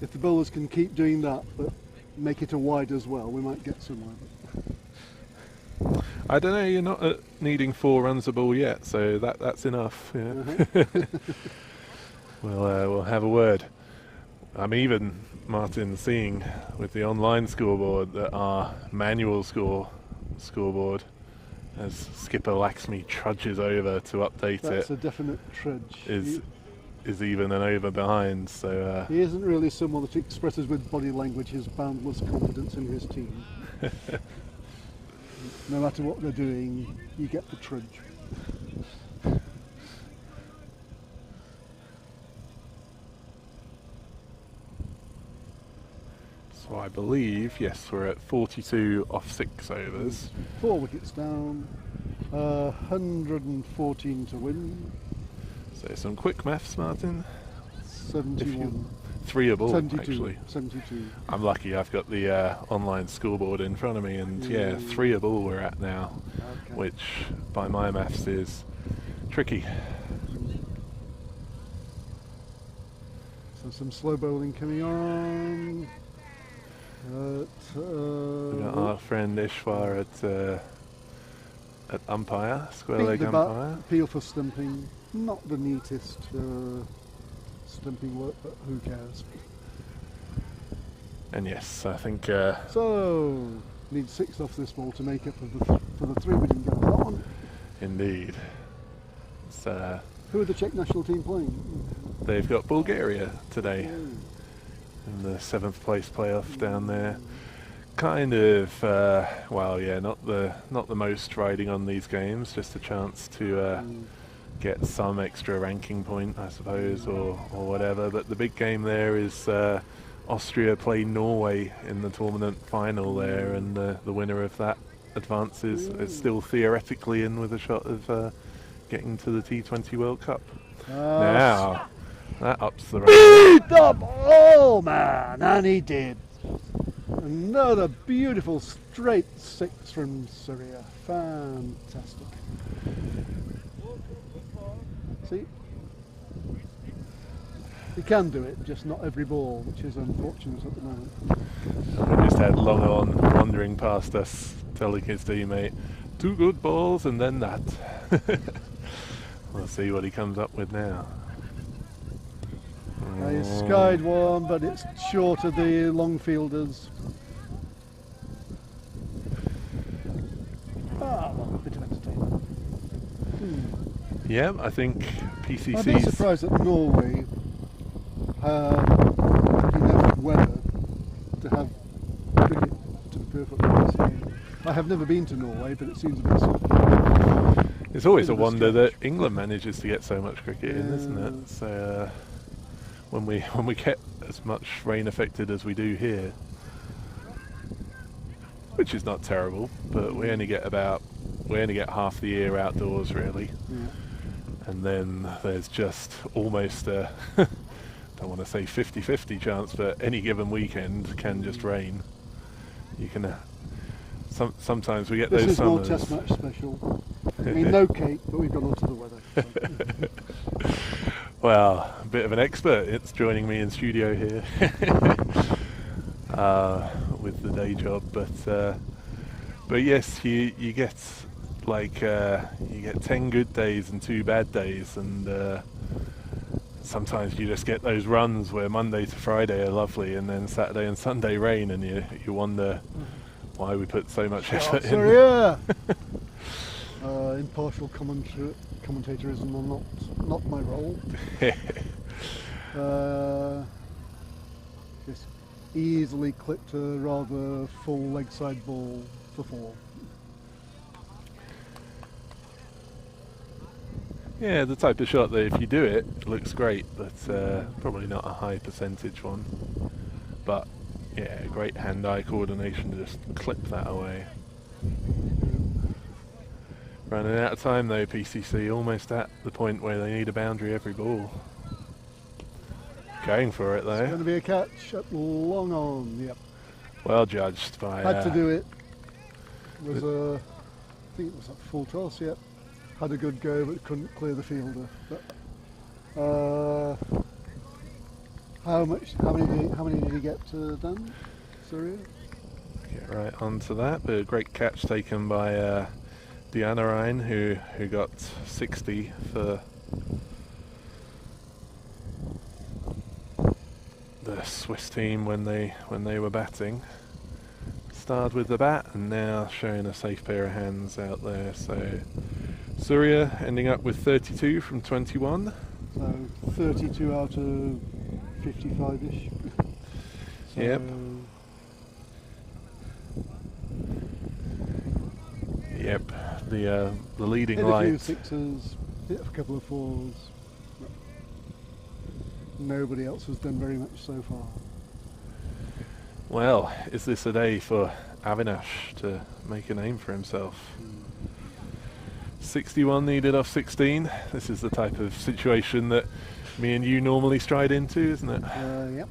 if the bowlers can keep doing that, but make it a wide as well, we might get somewhere. I don't know. You're not needing 4 runs a ball yet, so that's enough. Yeah. We'll have a word. I'm even, Martin, seeing with the online scoreboard that our manual scoreboard, as skipper Laxmi trudges over to update That's it, a definite trudge. is even an over behind. So He isn't really someone that expresses with body language his boundless confidence in his team. No matter what they're doing, you get the trudge. so I believe, yes, we're at 42 off 6 overs. 4 wickets down, 114 to win, So some quick maths, Martin. 71. 3 a ball, 72, actually. 72. I'm lucky I've got the online scoreboard in front of me, and yeah, 3 a ball we're at now, Okay. which by my maths is tricky. So some slow bowling coming on. We've got our friend Ishwar at umpire, square beat leg the bat, umpire. appeal for stumping. Not the neatest stumping work, but who cares? And yes, I think So need 6 off this ball to make up for the 3 we didn't get on that one. indeed. It's, Who are the Czech national team playing? they've got Bulgaria today Oh. in the 7th place playoff down there. Kind of, well, yeah, not the most riding on these games, just a chance to get some extra ranking point, I suppose, or whatever. But the big game there is Austria play Norway in the tournament final there, and the winner of that advances. It's still theoretically in with a shot of getting to the T20 World Cup. Now, that ups the run. Beat the ball, man! And he did. Another beautiful straight 6 from Syria. Fantastic. See? He can do it, just not every ball, which is unfortunate at the moment. We just had Long On wandering past us, telling his teammate, 2 good balls and then that. We'll see what he comes up with now. He's skied one, but it's short of the long fielders. Well, a bit of entertainment. Yeah, I think I'm not PCC's... surprised that Norway have enough weather to have cricket to the perfect place. I have never been to Norway, but it seems a bit simple. It's always a Bit of a wonder that stretch. England manages to get so much cricket in, isn't Yeah. it? So when we get as much rain affected as we do here, which is not terrible, but we only get half the year outdoors really, Yeah. and then there's just almost a don't want to say 50-50 chance, but any given weekend can just rain. You can sometimes we get This those is more summers. Test match special. I mean, no cake, but we've gone on to the weather. So. Well, a bit of an expert. It's joining me in studio here with the day job, but yes, you get like you get 10 good days and 2 bad days, and sometimes you just get those runs where Monday to Friday are lovely, and then Saturday and Sunday rain, and you wonder why we put so much effort in. So yeah, impartial commentatorism are not my role. Just easily clipped a rather full leg side ball for 4. Yeah, the type of shot that if you do it looks great, but probably not a high percentage one. But yeah, great hand-eye coordination to just clip that away. Running out of time though, PCC, almost at the point where they need a boundary every ball. Going for it It's though. going to be a catch at long on. Yep, Well judged by... had to do it. Was I think it was at full toss. Yep, had a good go, but couldn't clear the fielder. But, how many did he get done? Surya? Get right onto that, but a great catch taken by Diana, who got 60 for the Swiss team when they were batting. Started with the bat and now showing a safe pair of hands out there. So Surya ending up with 32 from 21. So 32 out of 55-ish. So Yep. Yep, the leading hit a few light. 6s, hit a couple of 4s. Nobody else has done very much so far. Well, is this a day for Avinash to make a name for himself? 61 needed off 16. This is the type of situation that me and you normally stride into, isn't it? Yep.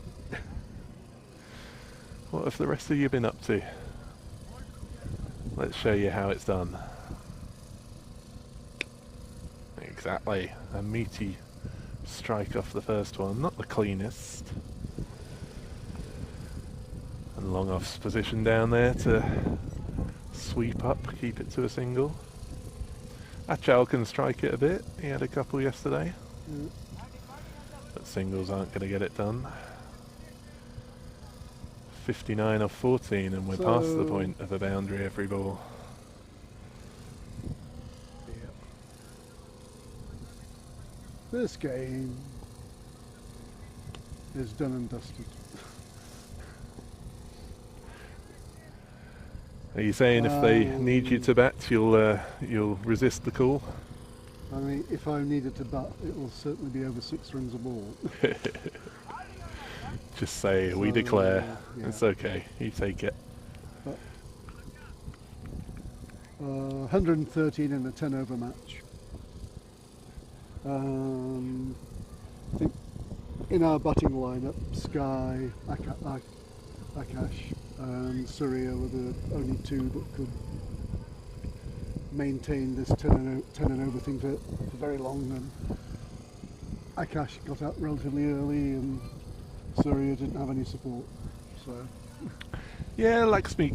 What have the rest of you been up to? Let's show you how it's done. Exactly, a meaty strike off the first one, not the cleanest. And long off's position down there to sweep up, keep it to a single. Achal can strike it a bit, he had a couple yesterday. Mm. But singles aren't going to get it done. 59 off 14 and we're past the point of a boundary every ball. This game is done and dusted. Are you saying if they need you to bat, you'll resist the call? I mean, if I needed to bat, it will certainly be over 6 runs a ball. Just say, we So, declare. yeah. It's okay, you take it. 113 in a 10 over match. I think in our batting lineup, Sky, Akash and Surya were the only 2 that could maintain this 10 and over thing for very long. And Akash got out relatively early and Surya didn't have any support. So Yeah, Laxmi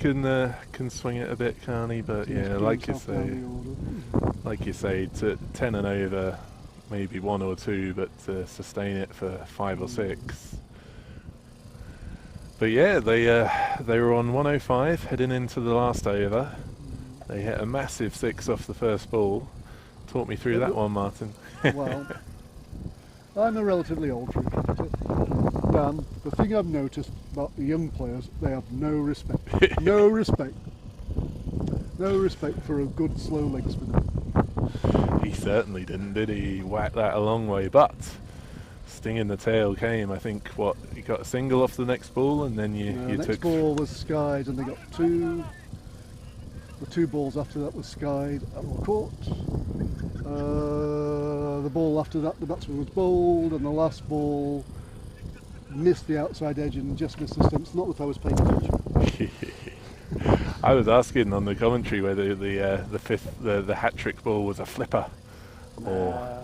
can swing it a bit, can't he? But he's yeah, put like you himself say, down the order. like you say, to 10 and over, maybe 1 or 2, but to sustain it for 5 or 6. But yeah, they were on 105 heading into the last over. They hit a massive 6 off the first ball. Talk me through that one, Martin. Well, I'm a relatively old free cricketer. Dan, the thing I've noticed about the young players, they have no respect. No respect. No respect for a good slow leg spinner. He certainly didn't, did he? He whacked that a long way, but sting in the tail came. I think, what, you got a single off the next ball, and then you Next took... ball was skied and they got 2. The 2 balls after that was skied and were caught. The ball after that, the batsman was bowled, and the last ball missed the outside edge and just missed the stumps. Not that I was paying attention. I was asking on the commentary whether the hat trick ball was a flipper, or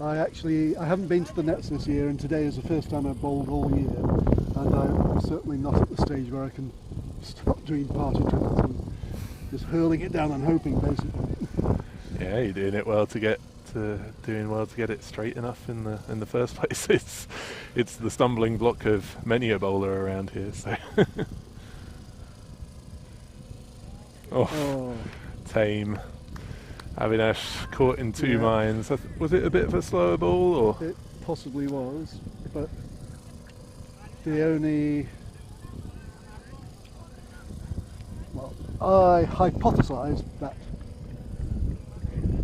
No. I haven't been to the nets this year, and today is the first time I've bowled all year, and I'm certainly not at the stage where I can stop doing party tricks and just hurling it down and hoping, basically. yeah, you're doing well to get it straight enough in the first place. It's the stumbling block of many a bowler around here. So. Oh, tame. Avinash caught in 2 minds. Was it a bit of a slower ball, or? It possibly was, but the only... Well, I hypothesised that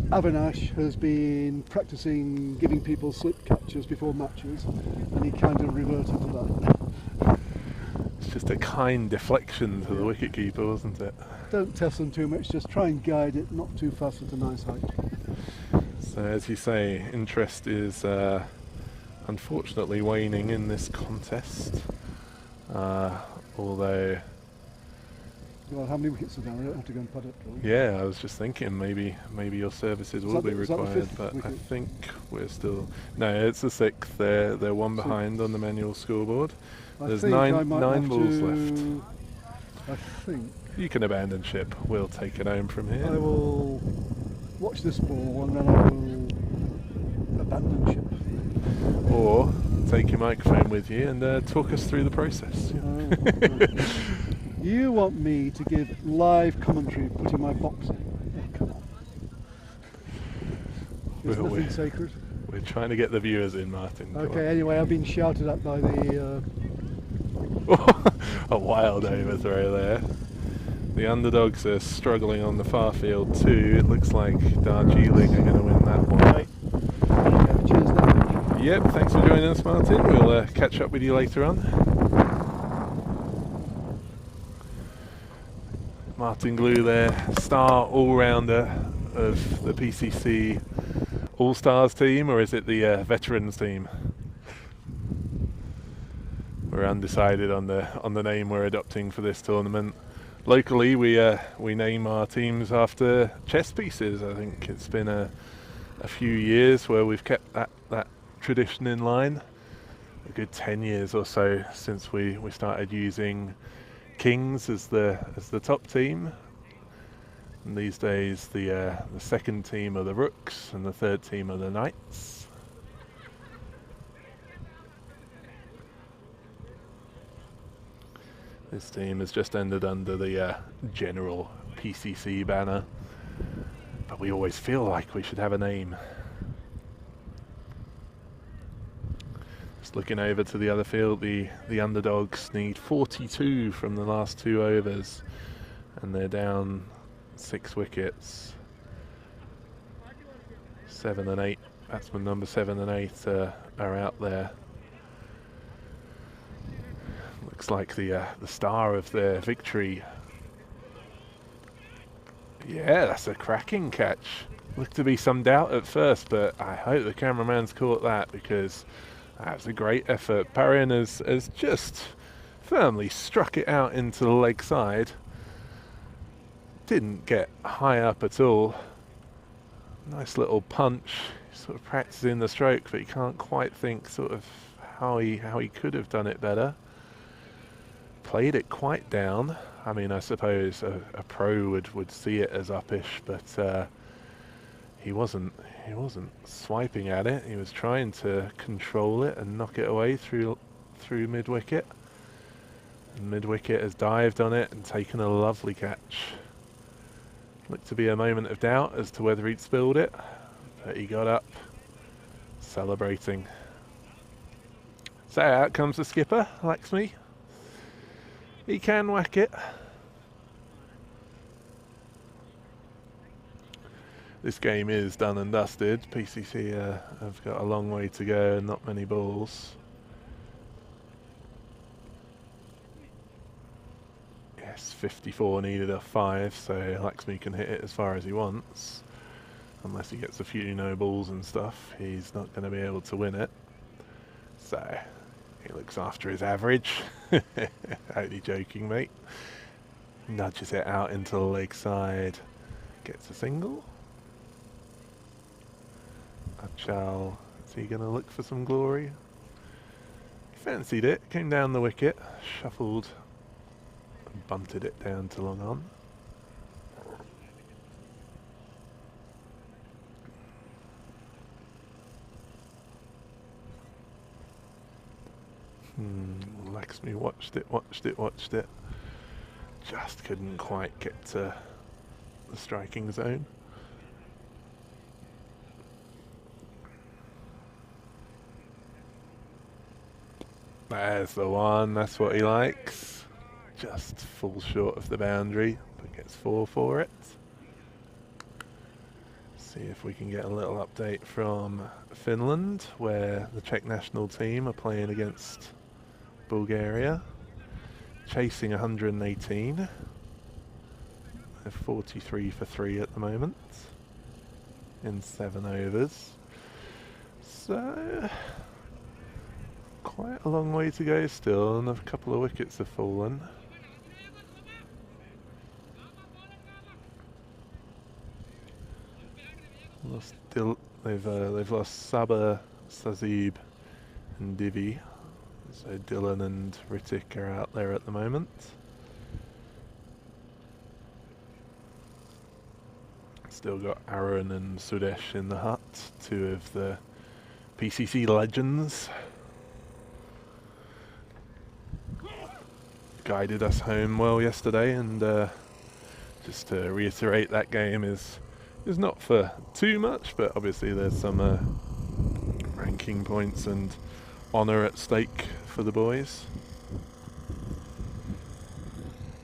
Avinash has been practicing giving people slip catches before matches, and he kind of reverted to that. It's just a kind deflection to the wicketkeeper, wasn't it? Don't test them too much, just try and guide it not too fast at a nice height. So as you say, interest is unfortunately waning in this contest, although... Well, how many wickets are there? I don't have to go and pad it. Yeah, I was just thinking maybe your services will be is that the required, fifth but I wicket? think we're still... No, it's the 6th. They're 1 behind on the manual scoreboard. There's I think I nine might have balls to, left. I think You can abandon ship. We'll take it home from I here. will watch this ball and then I will abandon ship. Or take your microphone with you and talk us through the process. You want me to give live commentary putting my box in? Oh, come on. Is Well, nothing sacred? We're trying to get the viewers in, Martin. Come Okay, anyway, I've been shouted at by the... on. A wild overthrow there. The Underdogs are struggling on the far field too. It looks like Darjeeling are going to win that one. cheers then. Yep, thanks for joining us, Martin. We'll catch up with you later on. Martin Glue there, star all-rounder of the PCC All-Stars team, or is it the veterans team? We're undecided on the name we're adopting for this tournament. Locally, we name our teams after chess pieces. I think it's been a few years where we've kept that tradition in line. A good 10 years or so since we started using Kings as the top team. And these days the second team are the Rooks and the third team are the Knights. This team has just ended under the general PCC banner, but we always feel like we should have a name. Just looking over to the other field, the Underdogs need 42 from the last 2 overs, and they're down 6 wickets. 7 and 8, batsman number 7 and 8 are out there. Looks like the star of their victory. Yeah, that's a cracking catch. Looked to be some doubt at first, but I hope the cameraman's caught that, because that was a great effort. Parian has just firmly struck it out into the leg side. Didn't get high up at all. Nice little punch. sort of practicing the stroke, but he can't quite think sort of how he could have done it better. Played it quite down. I mean, I suppose a pro would see it as uppish, but he wasn't swiping at it. He was trying to control it and knock it away through mid wicket. And mid wicket has dived on it and taken a lovely catch. Looked to be a moment of doubt as to whether he'd spilled it, but he got up, celebrating. So out comes the skipper, Laxmi. He can whack it. This game is done and dusted. PCC have got a long way to go and not many balls. Yes, 54 needed a 5, so Laxmi can hit it as far as he wants. Unless he gets a few no balls and stuff, he's not going to be able to win it. So he looks after his average. Only joking, mate. Nudges it out into the leg side. Gets a single. Achal, is he going to look for some glory? He fancied it, came down the wicket, shuffled, and bunted it down to long on. Laxmi watched it. Just couldn't quite get to the striking zone. There's the one, that's what he likes. Just falls short of the boundary, but gets 4 for it. See if we can get a little update from Finland, where the Czech national team are playing against Bulgaria. Chasing 118. They're 43 for 3 at the moment in 7 overs. So quite a long way to go still, and a couple of wickets have fallen. They've lost Sabah, Sazib and Divi. So Dylan and Ritik are out there at the moment. Still got Aaron and Sudesh in the hut, 2 of the PCC legends. Guided us home well yesterday, and just to reiterate, that game is not for too much, but obviously there's some ranking points and honour at stake for the boys.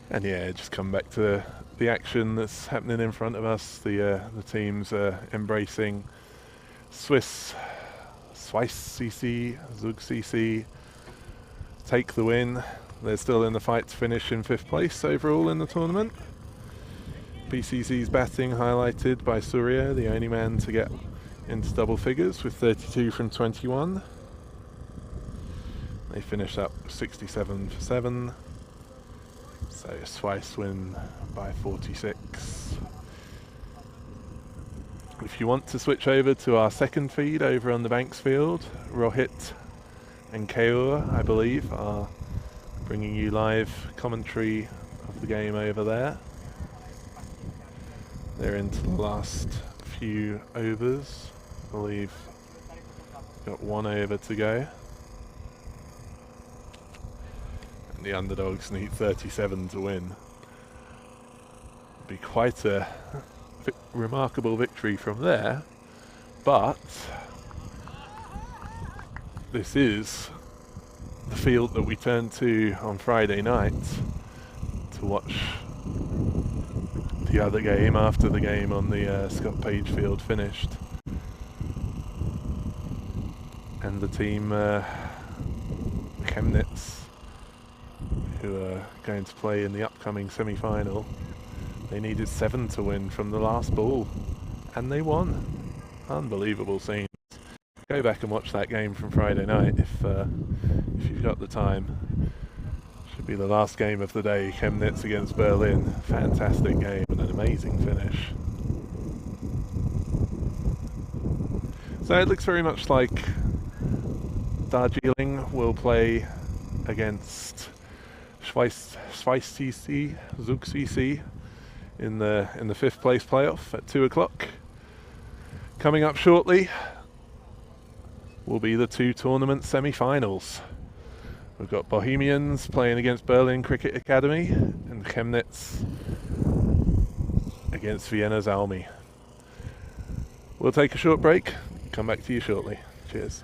And yeah, just come back to the action that's happening in front of us. The teams are embracing Swiss CC, Zug CC, take the win. They're still in the fight to finish in 5th place overall in the tournament. PCC's batting highlighted by Surya, the only man to get into double figures with 32 from 21. They finish up 67 for 7. So Swiss win by 46. If you want to switch over to our second feed over on the Banks field, Rohit and Kaur, I believe, are bringing you live commentary of the game over there. They're into the last few overs. I believe got 1 over to go. And the Underdogs need 37 to win. Be quite a remarkable victory from there, but this is the field that we turned to on Friday night to watch the other game after the game on the Scott Page field finished. And the team Chemnitz, who are going to play in the upcoming semi-final, they needed 7 to win from the last ball, and they won. Unbelievable scenes. Go back and watch that game from Friday night if you've got the time. Should be the last game of the day, Chemnitz against Berlin. Fantastic game and an amazing finish. So it looks very much like Darjeeling will play against Schweiz TC, Zug CC in the fifth place playoff at 2 o'clock. Coming up shortly will be the two tournament semi-finals. We've got Bohemians playing against Berlin Cricket Academy and Chemnitz against Vienna's Almi. We'll take a short break, come back to you shortly. Cheers.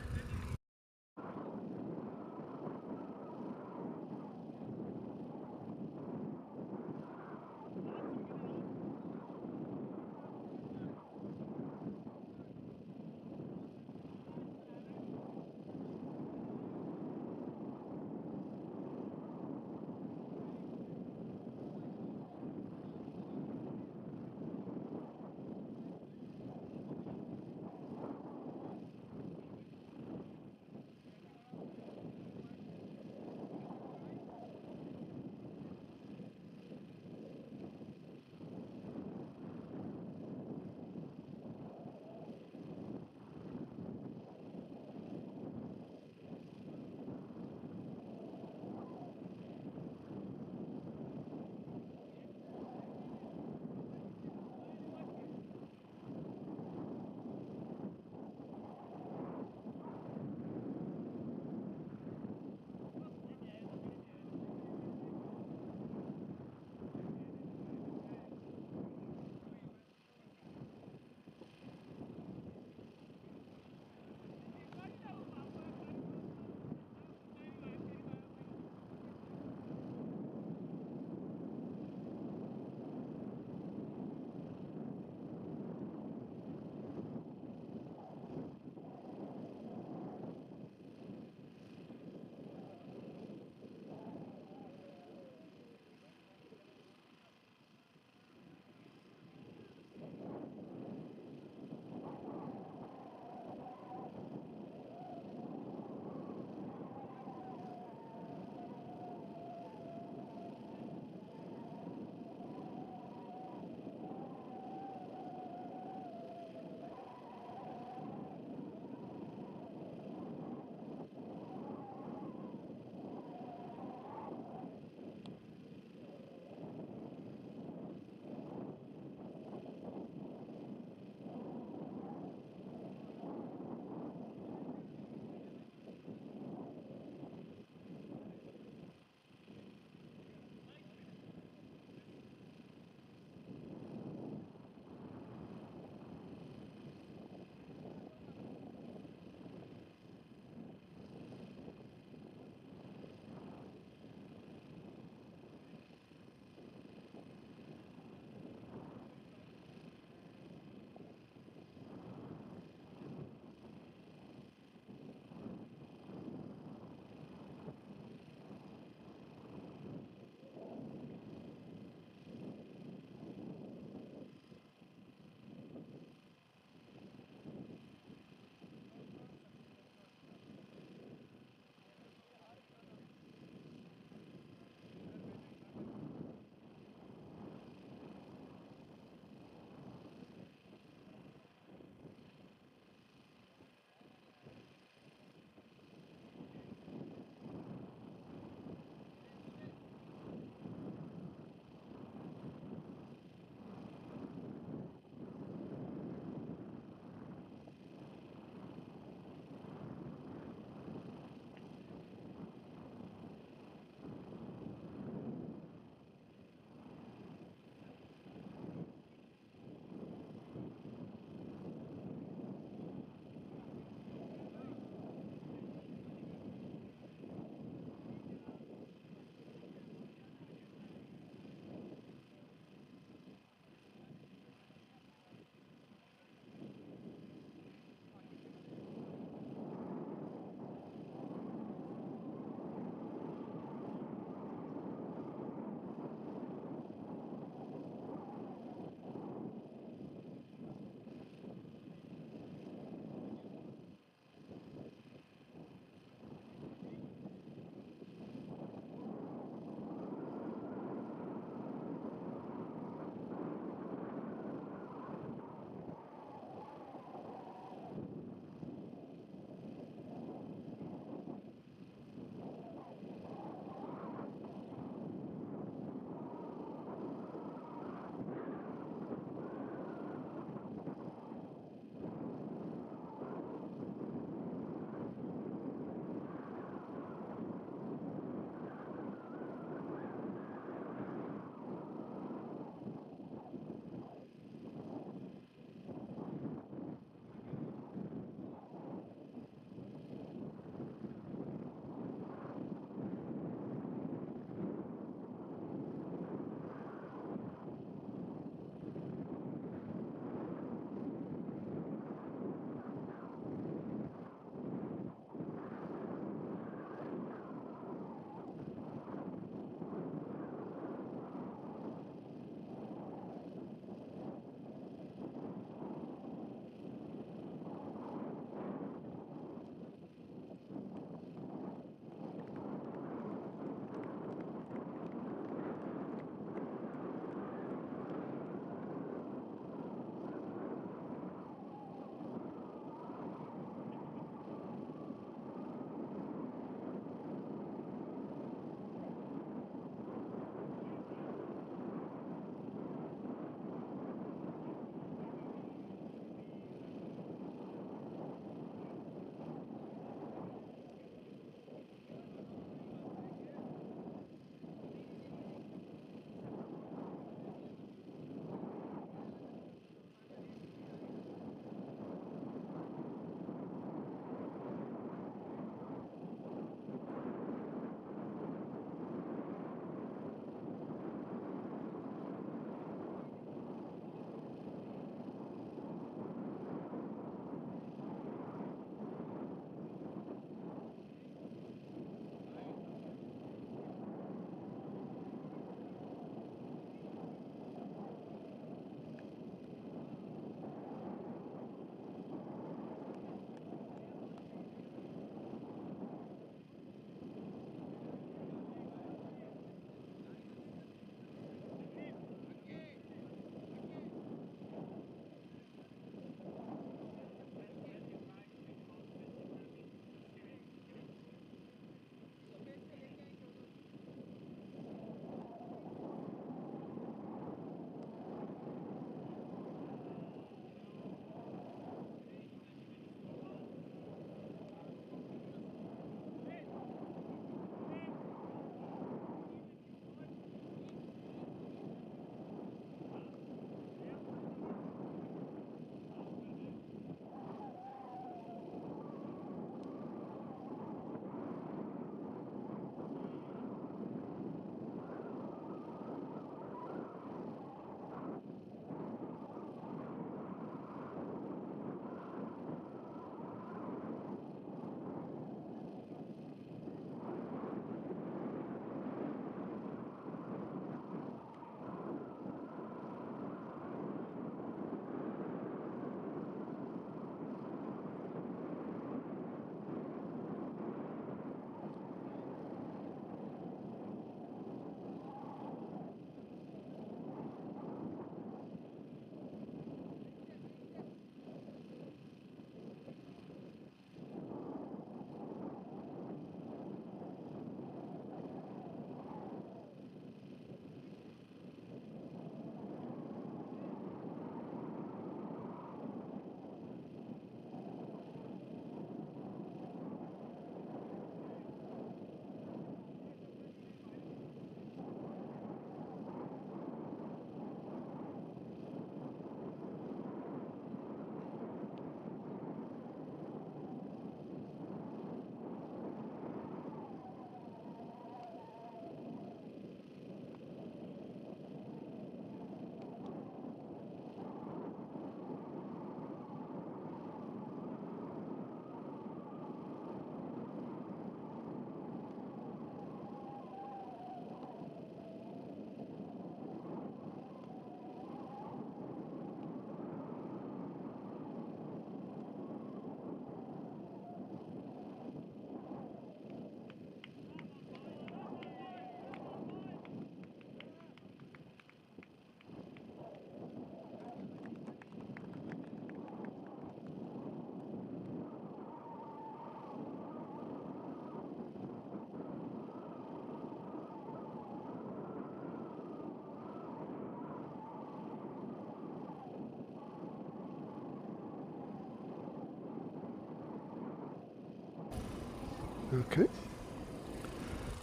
Okay.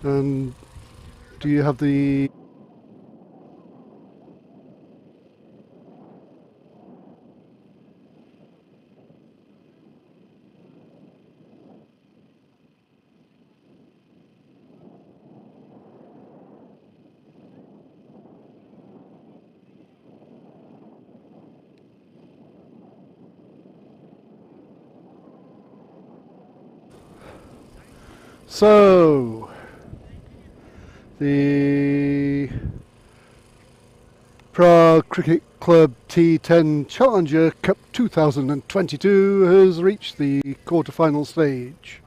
And do you have the... So, the Prague Cricket Club T10 Challenger Cup 2022 has reached the quarter-final stage.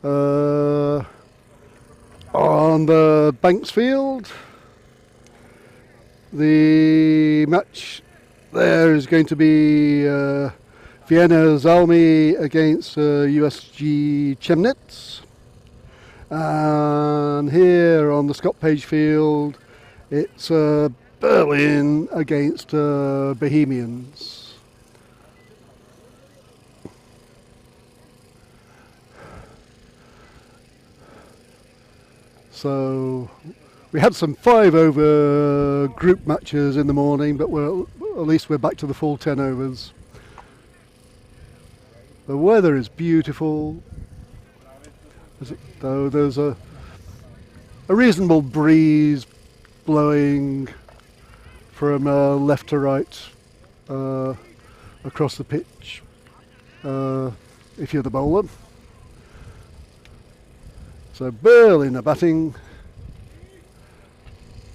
On the Banks Field, the match there is going to be Vienna Zalmi against USG Chemnitz. And here on the Scott Page Field, it's Berlin against Bohemians. So we had some 5-over group matches in the morning, but at least we're back to the full 10 overs. The weather is beautiful, though there's a reasonable breeze blowing from left to right across the pitch if you're the bowler. So Berlin are batting.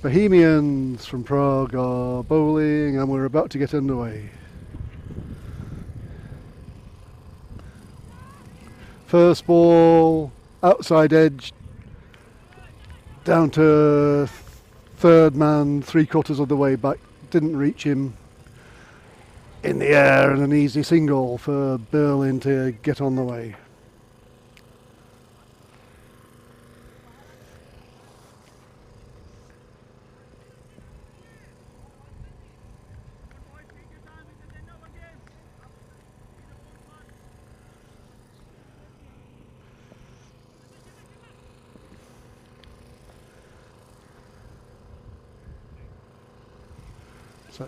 Bohemians from Prague are bowling, and we're about to get underway. First ball, outside edge, down to third man, 3/4 of the way back, didn't reach him. In the air, and an easy single for Berlin to get on the way. So,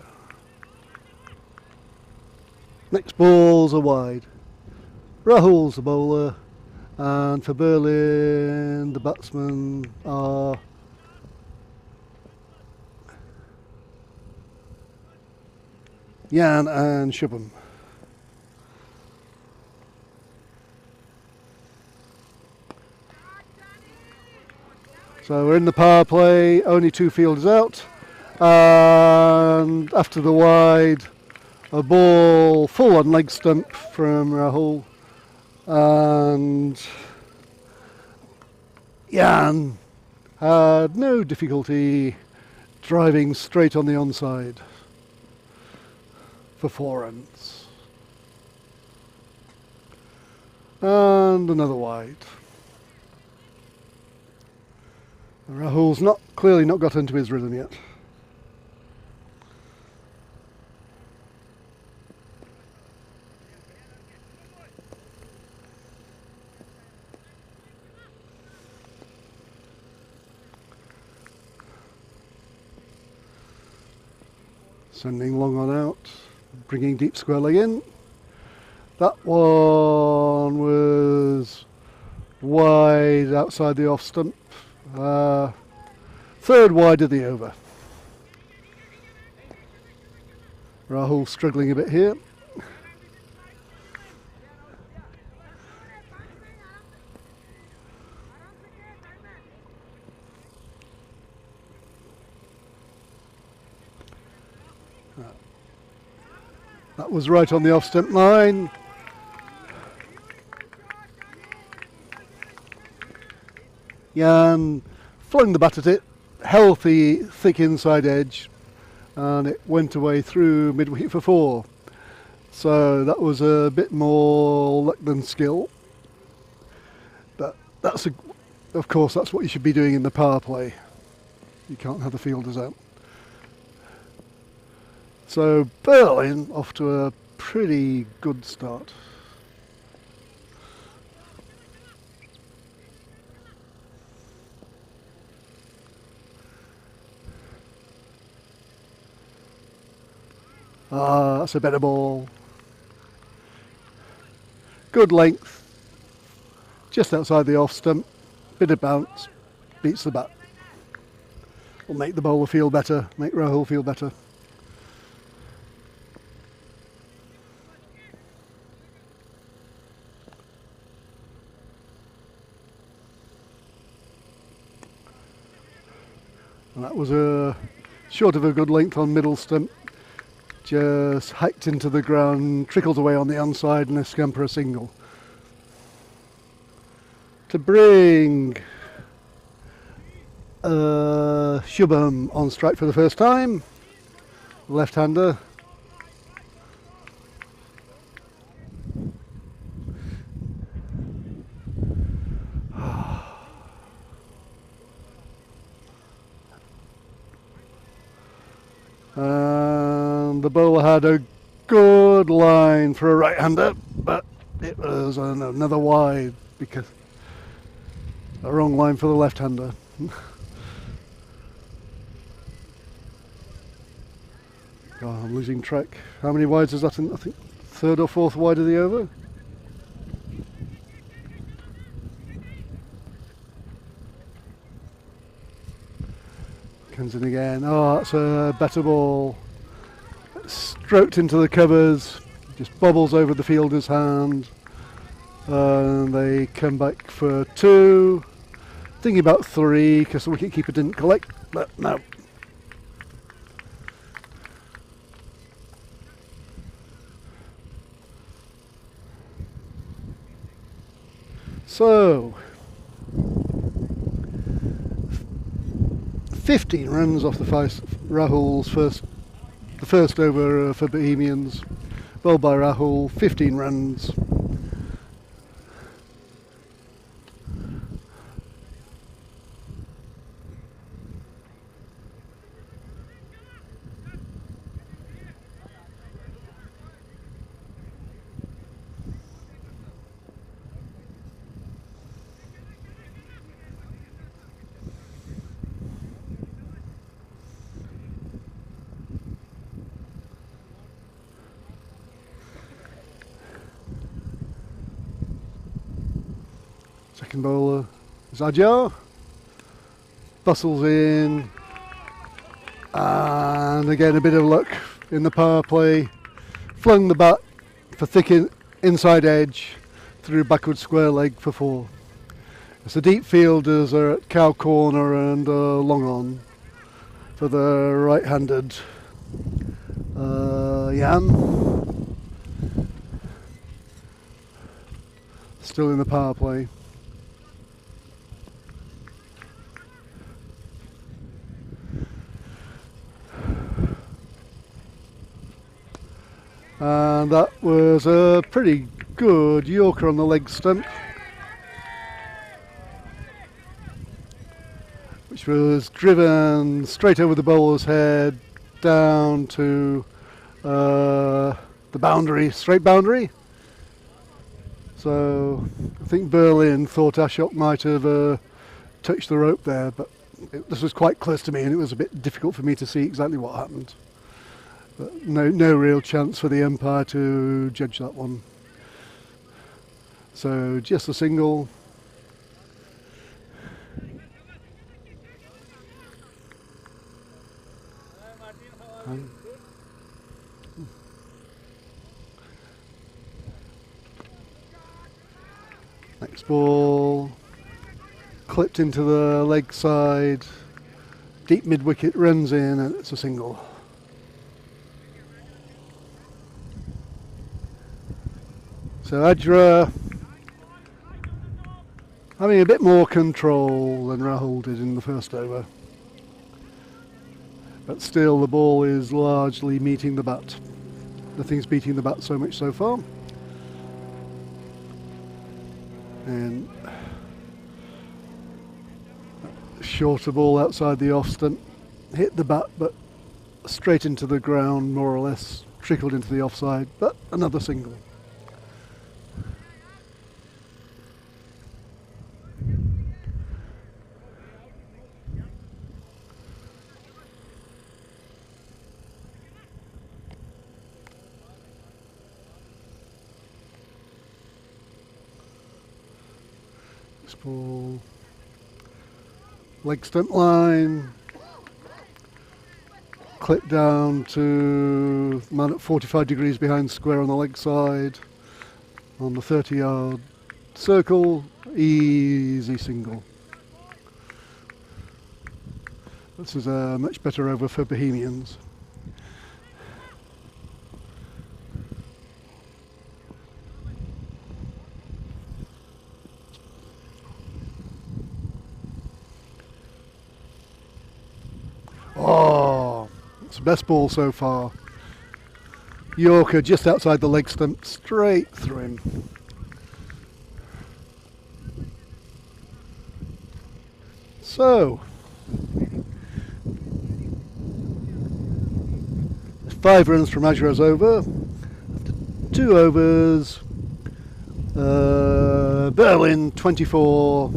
next balls are wide. Rahul's the bowler, and for Berlin the batsmen are Jan and Shubham. So we're in the power play, only 2 fielders out, and after the wide, a ball full on leg stump from Rahul, and Jan had no difficulty driving straight on the onside for 4 runs. And another wide. Rahul's clearly not got into his rhythm yet. Sending long on out, bringing deep square leg in. That one was wide outside the off stump. Third wide of the over. Rahul struggling a bit here. That was right on the off stump line. Jan flung the bat at it, healthy, thick inside edge, and it went away through mid-wicket for 4. So that was a bit more luck than skill. But of course, that's what you should be doing in the power play. You can't have the fielders out. So Berlin off to a pretty good start. Ah, that's a better ball. Good length. Just outside the off stump. Bit of bounce. Beats the bat. Will make the bowler feel better. Make Rahul feel better. And that was a short of a good length on middle stump. Just hacked into the ground, trickled away on the onside and a scamper a single. To bring Shubham on strike for the first time. Left-hander. And the bowler had a good line for a right-hander, but it was another wide because a wrong line for the left-hander. God, I'm losing track. How many wides is that in? I think third or fourth wide of the over. Comes in again. Oh, that's a better ball. Stroked into the covers. Just bobbles over the fielder's hand. And they come back for 2. Thinking about 3 because the wicketkeeper didn't collect, but no. So 15 runs off the Rahul's the first over for Bohemians. Bowled by Rahul, 15 runs. Second bowler is Ajay. Bustles in. And again a bit of luck in the power play. Flung the bat for thick inside edge through backward square leg for 4. As the deep fielders are at cow corner and long on for the right-handed Jan. Still in the power play. And that was a pretty good Yorker on the leg stump, which was driven straight over the bowler's head down to the boundary, straight boundary. So I think Berlin thought Ashok might have touched the rope there, but this was quite close to me and it was a bit difficult for me to see exactly what happened. But no real chance for the umpire to judge that one. So just a single. Next ball, clipped into the leg side, deep mid wicket, runs in, and it's a single. So Ajra having a bit more control than Rahul did in the first over. But still the ball is largely meeting the bat. Nothing's beating the bat so much so far. And shorter ball outside the off stump. Hit the bat but straight into the ground more or less. Trickled into the offside, but another single. Next ball. Leg stump line. Clip down to man at 45 degrees behind square on the leg side. On the 30-yard circle. Easy single. This is a much better over for Bohemians. Oh, it's the best ball so far. Yorker just outside the leg stump, straight through him. So, 5 runs from Ajra's over. After 2 overs, Berlin 24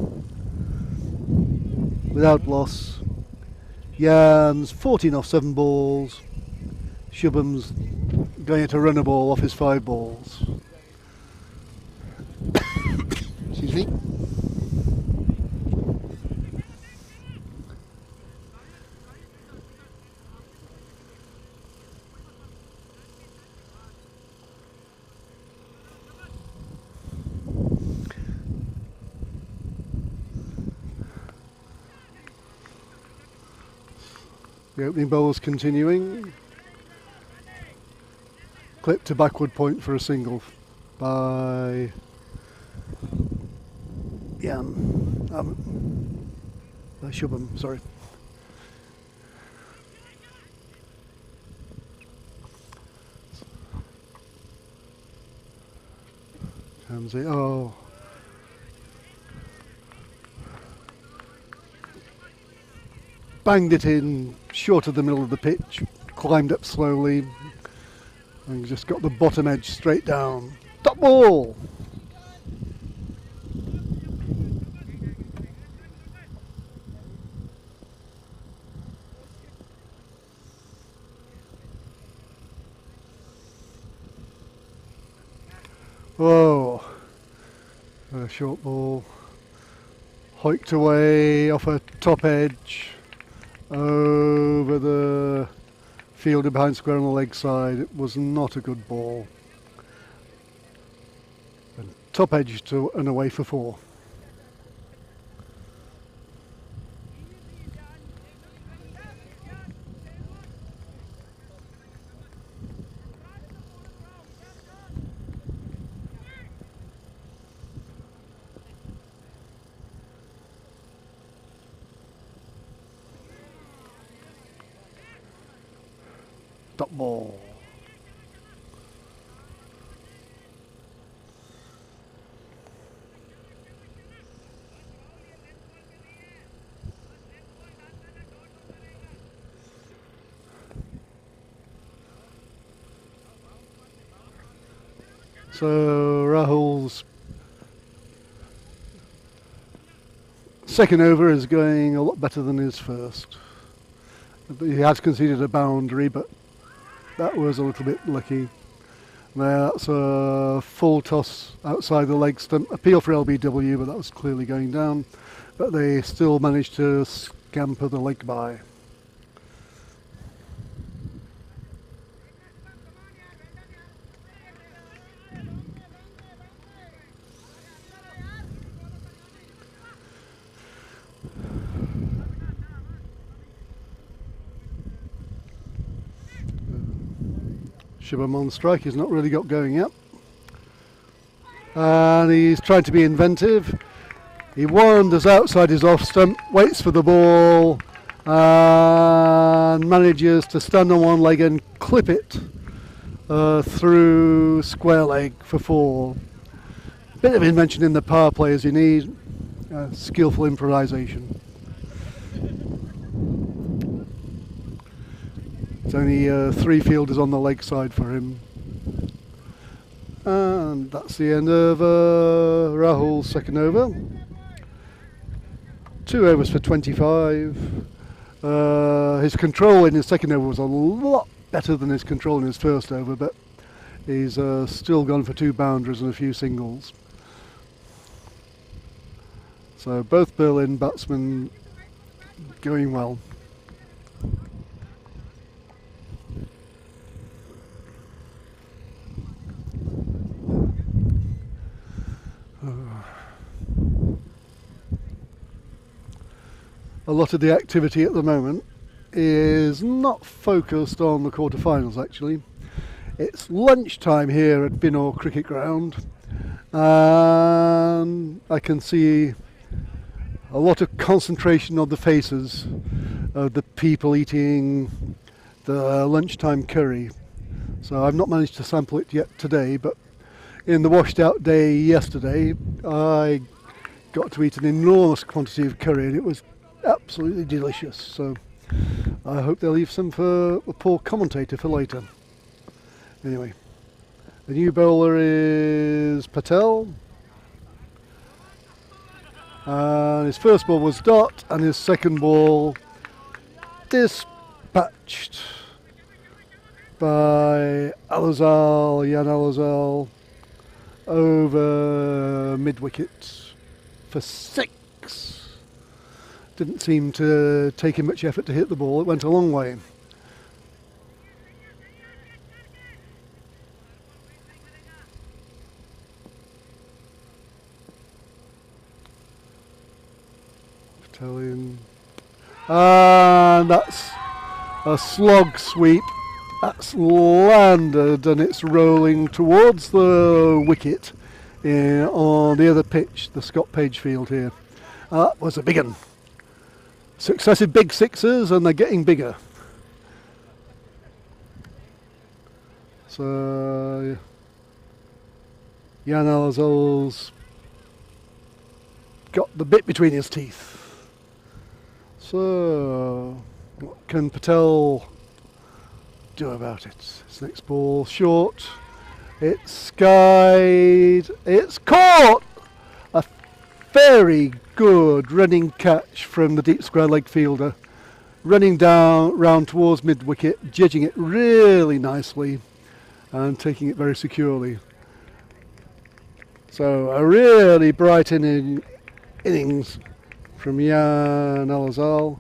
without loss. Jans 14 off 7 balls. Shubham's going at a runner ball off his 5 balls. Excuse me. The opening bowl's continuing. Clip to backward point for a single by by Shubham, sorry. Hamzy, oh. Banged it in, short of the middle of the pitch, climbed up slowly, and just got the bottom edge straight down. Top ball! Whoa! A short ball. Hoiked away off a top edge. Over the fielder behind square on the leg side. It was not a good ball. And top edge to and away for 4. Top ball. So Rahul's second over is going a lot better than his first. He has conceded a boundary, but that was a little bit lucky. That's a full toss outside the leg stump. Appeal for LBW, but that was clearly going down. But they still managed to scamper the leg by. Shubham on strike, he's not really got going yet. And he's trying to be inventive. He wanders outside his off stump, waits for the ball, and manages to stand on one leg and clip it through square leg for 4. Bit of invention in the power play as you need, skillful improvisation. It's only 3 fielders on the leg side for him. And that's the end of Rahul's second over. 2 overs for 25. His control in his second over was a lot better than his control in his first over, but he's still gone for 2 boundaries and a few singles. So both Berlin batsmen going well. A lot of the activity at the moment is not focused on the quarterfinals actually. It's lunchtime here at Vienna Cricket Ground, and I can see a lot of concentration on the faces of the people eating the lunchtime curry. So I've not managed to sample it yet today, but in the washed out day yesterday I got to eat an enormous quantity of curry and it was absolutely delicious. So I hope they'll leave some for the poor commentator for later. Anyway, the new bowler is Patel. And his first ball was dot, and his second ball dispatched by Jan Alazal over mid-wicket for 6. Didn't seem to take him much effort to hit the ball, it went a long way. And that's a slog sweep. That's landed and it's rolling towards the wicket on the other pitch, the Scott Page field here. That was a big one. Successive big sixes and they're getting bigger. So Jan Alazal's got the bit between his teeth. So, what can Patel do about it? His next ball short. It's skied. It's caught! A very good running catch from the deep square leg fielder. Running down round towards mid wicket, judging it really nicely and taking it very securely. So, a really bright innings from Jan Alazal,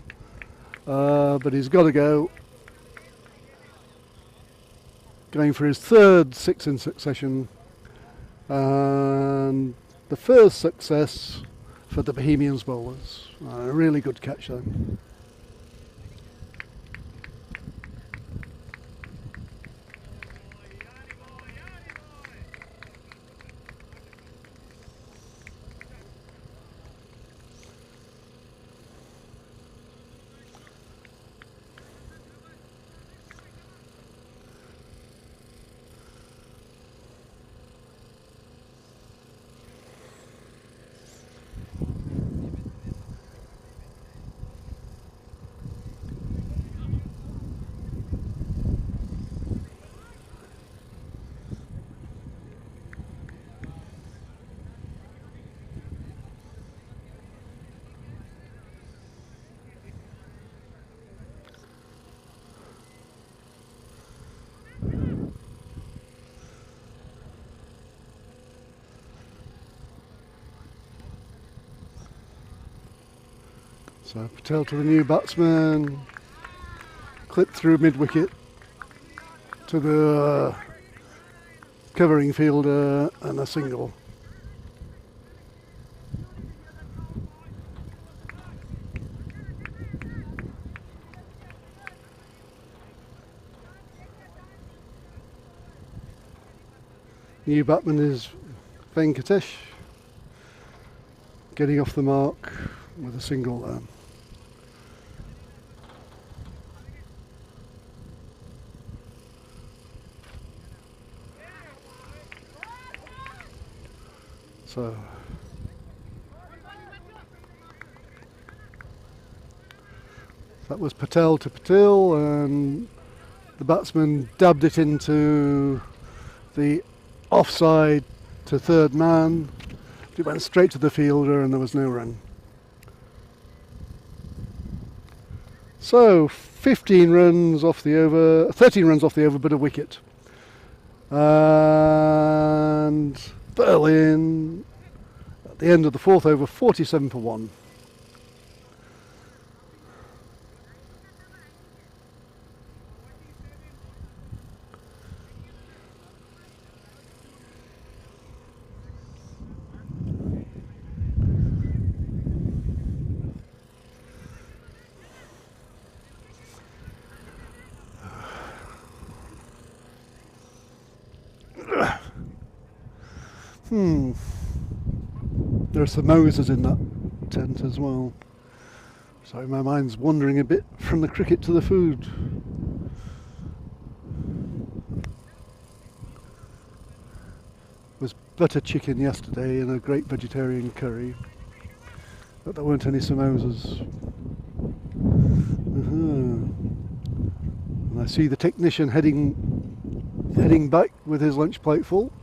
but he's got to go. Going for his third 6 in succession, and the first success for the Bohemians bowlers. A really good catch then. So Patel to the new batsman, clipped through mid-wicket to the covering fielder and a single. New batsman is Venkatesh, getting off the mark with a single there. So that was Patel to Patel, and the batsman dabbed it into the offside to third man. It went straight to the fielder and there was no run. So 15 runs off the over, 13 runs off the over, but a wicket. And Berlin At the end of the fourth over, 47 for 1. There are samosas in that tent as well. Sorry, my mind's wandering a bit from the cricket to the food. Was butter chicken yesterday and a great vegetarian curry, but there weren't any samosas. And I see the technician heading back with his lunch plate full.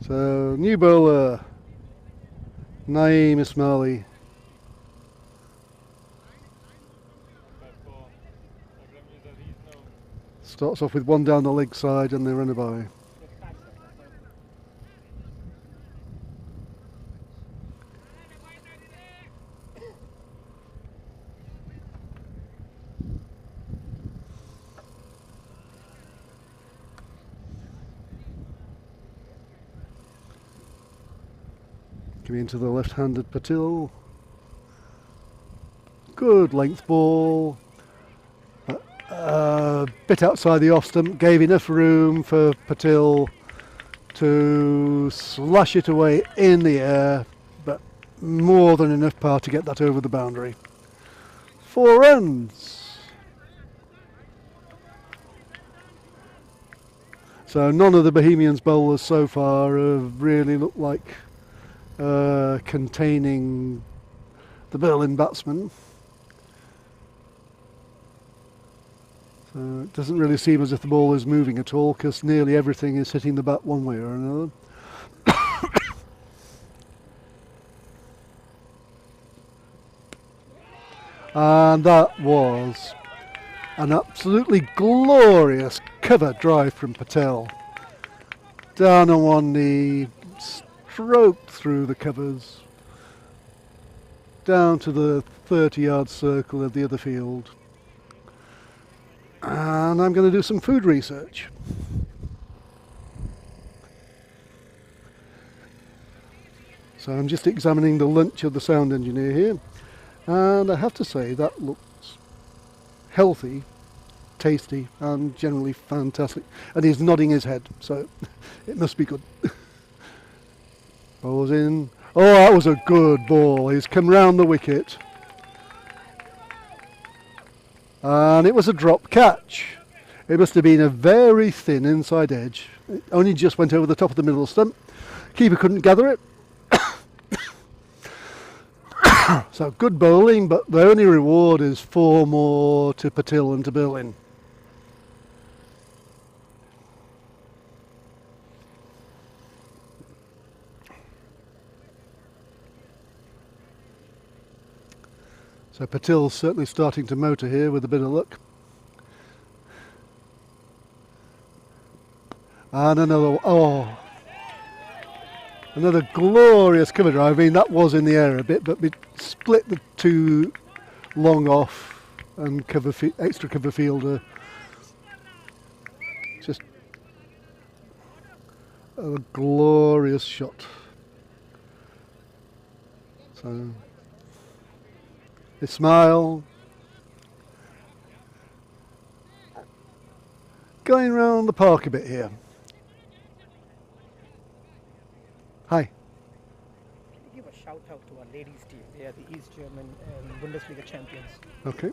So, new bowler, Naeem Ismaili. Starts off with one down the leg side and they run a by. Coming into the left-handed Patil. Good length ball. Bit outside the off stump, gave enough room for Patil to slash it away in the air, but more than enough power to get that over the boundary. 4 runs. So none of the Bohemians bowlers so far have really looked like containing the Berlin batsman. So it doesn't really seem as if the ball is moving at all, because nearly everything is hitting the bat one way or another. And that was an absolutely glorious cover drive from Patel. Down on one knee, stroked through the covers, down to the 30-yard circle of the other field. And I'm going to do some food research. So I'm just examining the lunch of the sound engineer here, and I have to say that looks healthy, tasty, and generally fantastic. And he's nodding his head, so it must be good. Ball's in. Oh, that was a good ball. He's come round the wicket. And it was a drop catch. It must have been a very thin inside edge. It only just went over the top of the middle stump. Keeper couldn't gather it. So good bowling, but the only reward is 4 more to Patil and to Berlin. So Patil's certainly starting to motor here with a bit of luck. And another glorious cover drive. I mean, that was in the air a bit, but we split the two long off and extra cover fielder. Just a glorious shot. So Ismail going around the park a bit here. Hi. Can you give a shout out to our ladies team? They are the East German Bundesliga champions. Okay.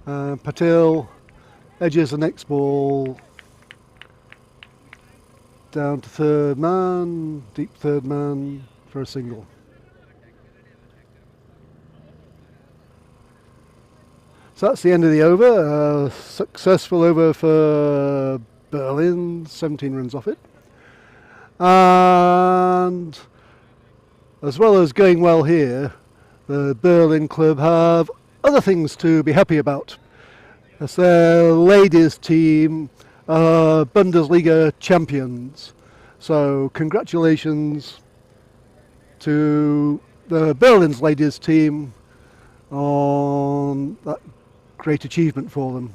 Patil edges the next ball down to third man, deep third man for a single. So that's the end of the over. Successful over for Berlin, 17 runs off it. And as well as going well here, the Berlin club have other things to be happy about. That's their ladies team, Bundesliga champions. So congratulations to the Berlin's ladies team on that great achievement for them.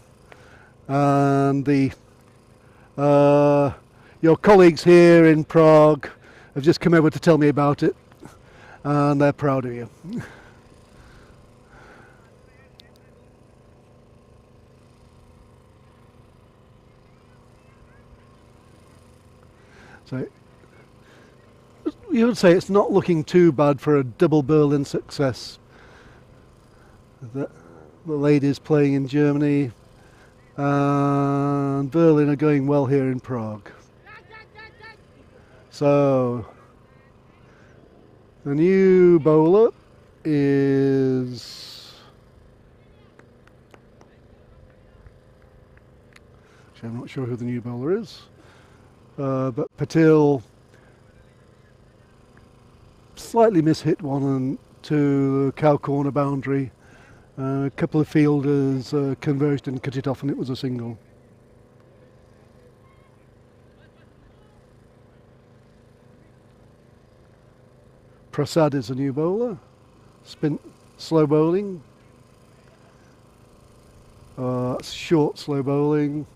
And your colleagues here in Prague have just come over to tell me about it, and they're proud of you. So you would say it's not looking too bad for a double Berlin success. The ladies playing in Germany and Berlin are going well here in Prague. So the new bowler is, actually I'm not sure who the new bowler is, but Patil slightly mishit one to the cow corner boundary. A couple of fielders converged and cut it off, and it was a single. Prasad is a new bowler. Spin, slow bowling. Short slow bowling.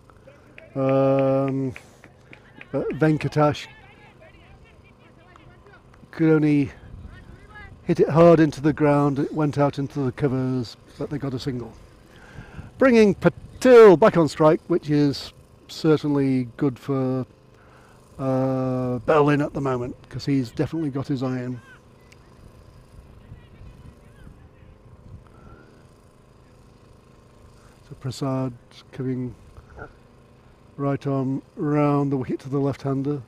Venkatash could only hit it hard into the ground. It went out into the covers, but they got a single. Bringing Patil back on strike, which is certainly good for Berlin at the moment, because he's definitely got his iron. So Prasad coming right on round the wicket to the left-hander.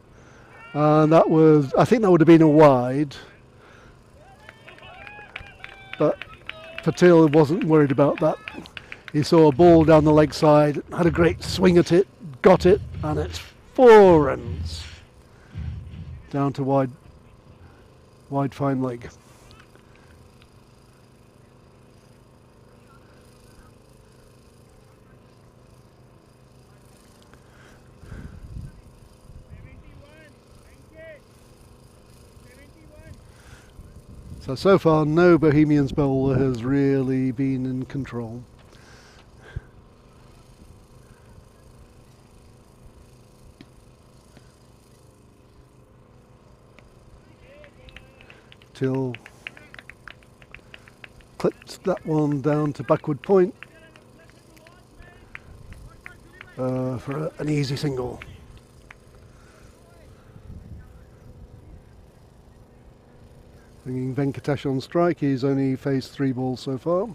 And that was, I think that would have been a wide. But Patil wasn't worried about that. He saw a ball down the leg side, had a great swing at it, got it, and it's 4 runs. Down to wide fine leg. So far no Bohemians bowler has really been in control. Till clipped that one down to backward point for an easy single. Bringing Venkatash on strike. He's only faced 3 balls so far.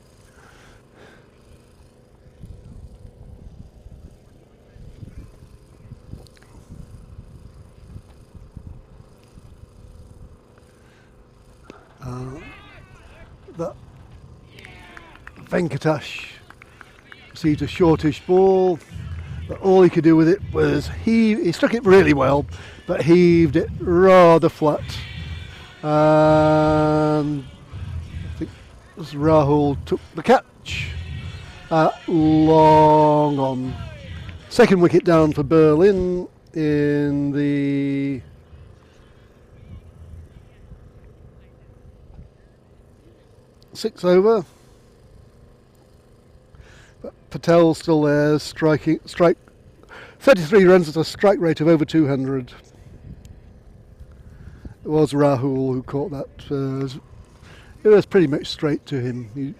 That Venkatash received a shortish ball, but all he could do with it was he struck it really well, but heaved it rather flat. And I think Rahul took the catch. Long on. Second wicket down for Berlin in the sixth over. But Patel's still there, strike 33 runs at a strike rate of over 200. It was Rahul who caught that. It was pretty much straight to him.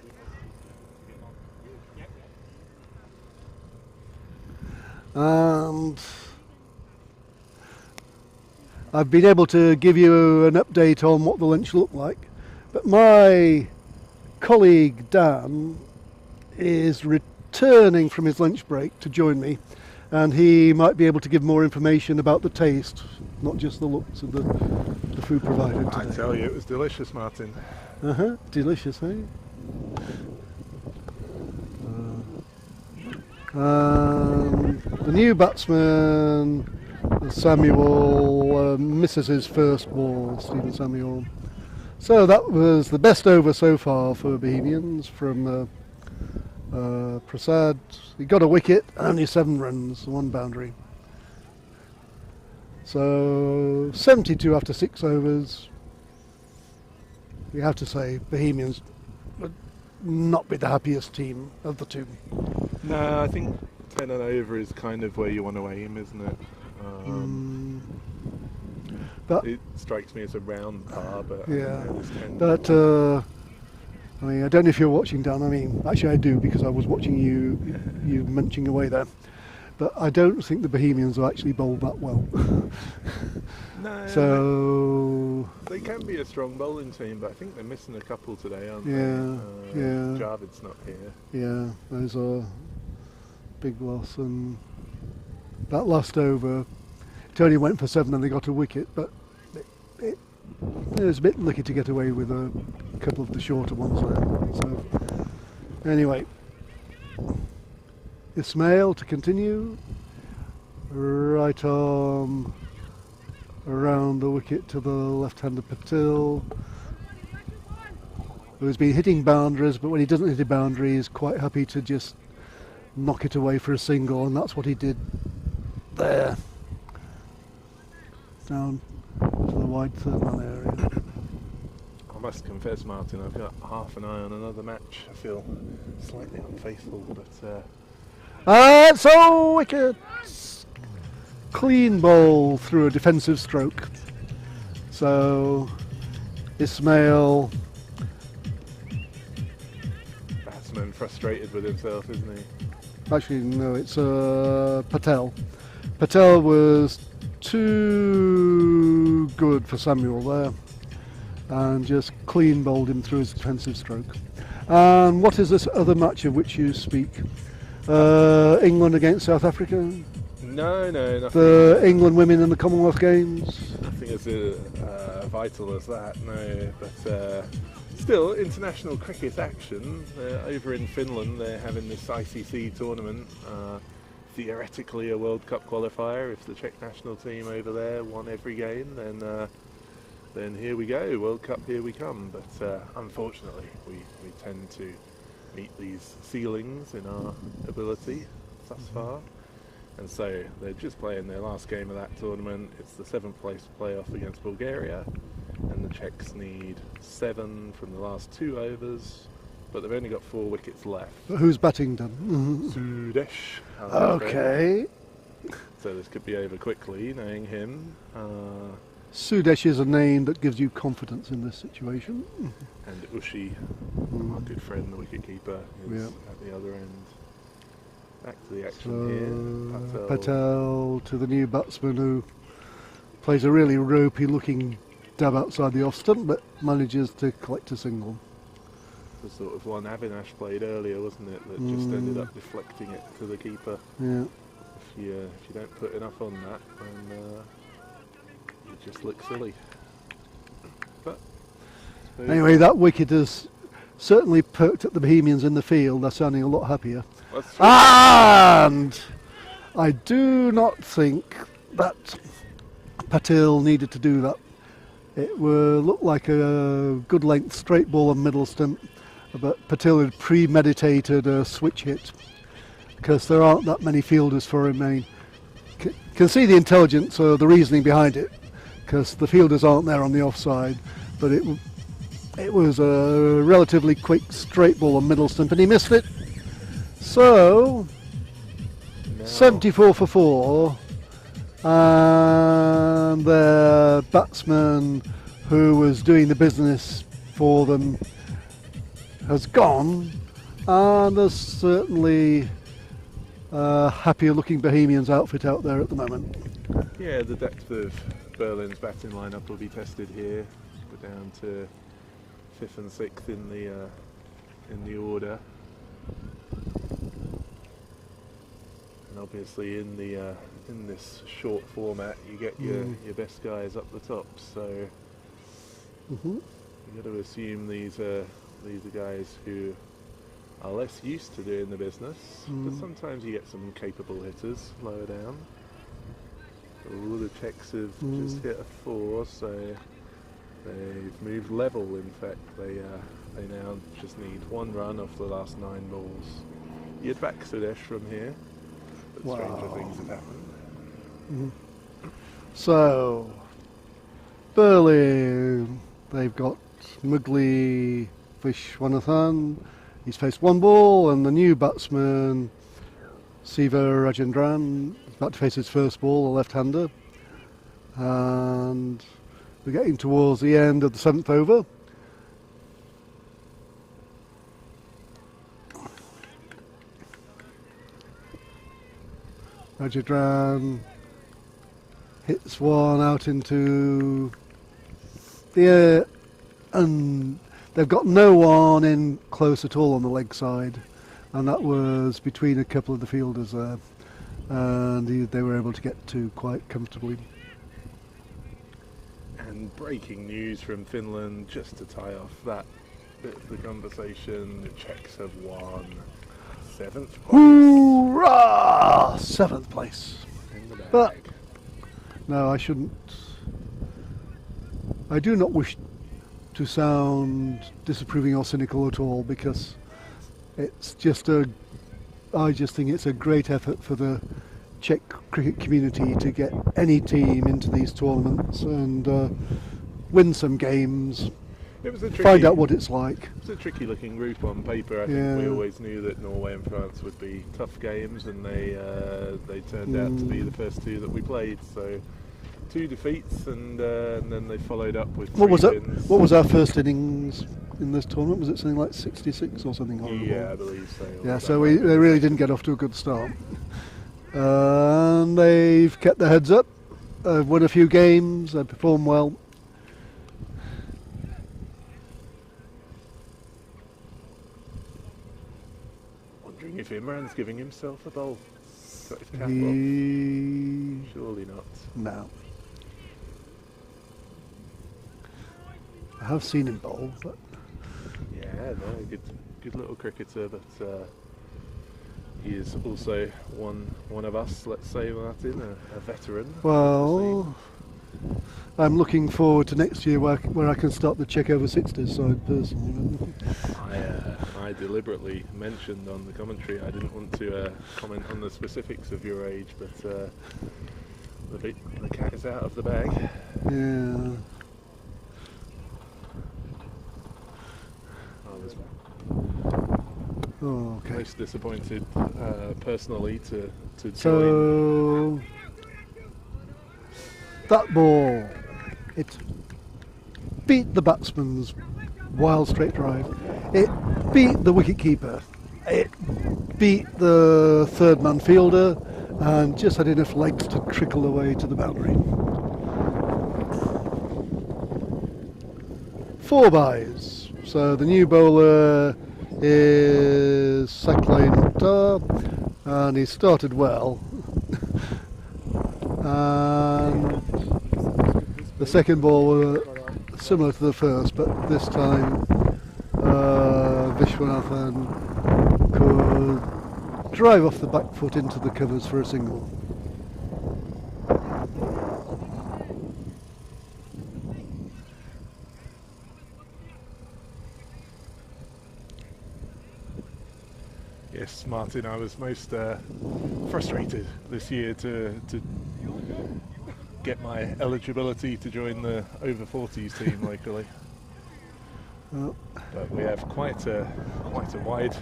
And I've been able to give you an update on what the lunch looked like, but my colleague Dan is returning from his lunch break to join me, and he might be able to give more information about the taste, not just the looks of the food provided today. I tell you, it was delicious, Martin. Delicious, eh? The new batsman, Samuel, misses his first ball, Stephen Samuel. So that was the best over so far for Bohemians from Prasad, he got a wicket, only 7 runs, 1 boundary. So 72 after 6 overs. You have to say Bohemians would not be the happiest team of the two. No, I think 10 and over is kind of where you want to aim, isn't it? But It strikes me as a round par, but yeah, I know there's 10 but I mean, I don't know if you're watching, Dan. I mean, actually, I do because I was watching you munching away there. But I don't think the Bohemians will actually bowl that well. No, So they can be a strong bowling team, but I think they're missing a couple today, aren't Yeah, they? yeah. Javid's not here. yeah, those are big loss. And that last over, it only went for 7 and they got a wicket, but it was a bit lucky to get away with a couple of the shorter ones there. So anyway, Ismail to continue, right arm around the wicket to the left-hander Patil, who's been hitting boundaries, but when he doesn't hit a boundary he's quite happy to just knock it away for a single, and that's what he did there, down to the wide third man area. I must confess, Martin, I've got half an eye on another match. I feel slightly unfaithful, but So wickets! Clean bowl through a defensive stroke. So Ismail, batsman frustrated with himself, isn't he? actually no, it's Patel. Patel was too good for Samuel there, and just clean bowled him through his defensive stroke. And what is this other match of which you speak? England against South Africa? No, nothing. The England women in the Commonwealth Games? Nothing as vital as that, no. But still, international cricket action. Over in Finland, they're having this ICC tournament. Theoretically a World Cup qualifier. If the Czech national team over there won every game, then here we go, World Cup, here we come. But unfortunately, we tend to meet these ceilings in our ability thus far. And so they're just playing their last game of that tournament. It's the 7th place playoff against Bulgaria, and the Czechs need 7 from the last 2 overs, but they've only got 4 wickets left. But who's batting done? Sudesh. Okay. So this could be over quickly, knowing him. Sudesh is a name that gives you confidence in this situation. And Ushi, our good friend, the wicketkeeper, is at the other end. Back to the action here. Patel to the new batsman, who plays a really ropey looking dab outside the off stump, but manages to collect a single. The sort of one Avinash played earlier, wasn't it? That just ended up deflecting it to the keeper. Yeah. If you don't put enough on that, then you just look silly. But Anyway, that wicket has certainly perked up the Bohemians in the field. They're sounding a lot happier. And I do not think that Patil needed to do that. It looked like a good length straight ball and middle stump, but Patil had premeditated a switch hit because there aren't that many fielders for him. I mean, can see the intelligence or the reasoning behind it, because the fielders aren't there on the offside, but it was a relatively quick straight ball and middle stump, and he missed it. So 74 for 4, and the batsman who was doing the business for them has gone, and there's certainly a happier looking Bohemians outfit out there at the moment. Yeah, the depth of Berlin's batting lineup will be tested here. We're down to 5th and 6th in the order. And obviously in this short format you get your best guys up the top, so you've got to assume these are guys who are less used to doing the business, but sometimes you get some capable hitters lower down. All the Czechs have just hit a 4, so they've moved level. In fact, they now just need 1 run off the last 9 balls. You'd back Sudesh from here, but stranger Wow. things have happened. So, Berlin, they've got Mugli Vishwanathan. He's faced one ball, and the new batsman, Siva Rajendran, is about to face his first ball, a left-hander. And we're getting towards the end of the 7th over. Rajendran hits one out into the air, and they've got no one in close at all on the leg side, and that was between a couple of the fielders there, and they were able to get to quite comfortably. And breaking news from Finland, just to tie off that bit of the conversation, the Czechs have won 7th place Hoorah! 7th place. in the bag. But no, I shouldn't. I do not wish to sound disapproving or cynical at all, because it's just I just think it's a great effort for the Czech cricket community to get any team into these tournaments and win some games, It was a tricky, find out what it's like. It was a tricky looking group on paper. I think we Yeah. always knew that Norway and France would be tough games, and they turned out to be the first two that we played. So 2 defeats, and then they followed up with What was 3 that? wins. What was our first innings in this tournament? Was it something like 66 or something horrible? Yeah, I believe so. Yeah, so they really didn't get off to a good start. And they've kept their heads up, won a few games, they performed well. Wondering if Imran's giving himself a bowl. Got his cap off. Surely not. No. I have seen him bowl, but Yeah, no, good little cricketer, but he is also one of us. Let's say, Martin, a veteran. well, I'm looking forward to next year where I can start the Czech over 60s side personally. I deliberately mentioned on the commentary I didn't want to comment on the specifics of your age, but the cat is out of the bag. Yeah. I was Oh, okay. most disappointed personally to join. So that ball, it beat the batsman's wild straight drive. It beat the wicketkeeper. It beat the third man fielder, and just had enough legs to trickle away to the boundary. 4 byes. So the new bowler is Saklay Mukhtar, and he started well. And the second ball was similar to the first, but this time Vishwanathan could drive off the back foot into the covers for a single. Yes, Martin, I was most frustrated this year to get my eligibility to join the over 40s team locally. Oh. But we have quite a wide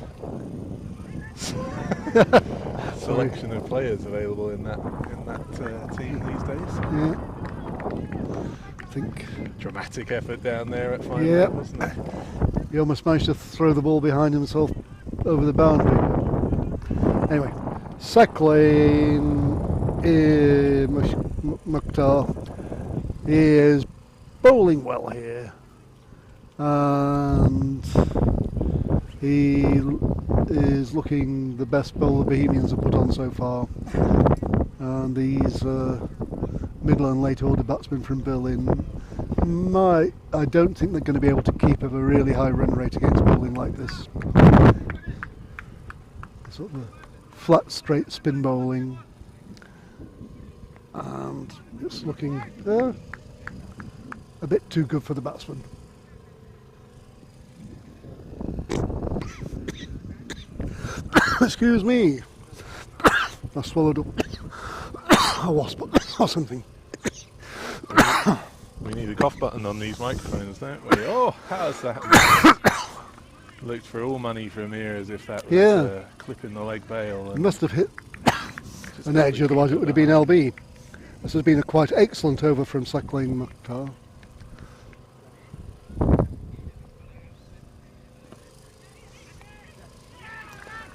selection of players available in that team these days. Yeah. I think Dramatic effort down there at final, Yeah. wasn't it? he almost managed to throw the ball behind himself over the boundary. Anyway, Saklay Mukhtar is bowling well here, and he is looking the best bowler Bohemians have put on so far. And these middle and late order batsmen from Berlin, I don't think they're going to be able to keep up a really high run rate against bowling like this. Sort of flat, straight spin bowling, and it's looking a bit too good for the batsman. Excuse me. I swallowed up a wasp or something. We need a cough button on these microphones, don't we? Oh, how's that? Looked for all money from here as if that was Yeah. clipping the leg bail. It And must have hit just an got edge, the otherwise it keeper would have been behind. LB. This has been a quite excellent over from Sakling Mukhtar.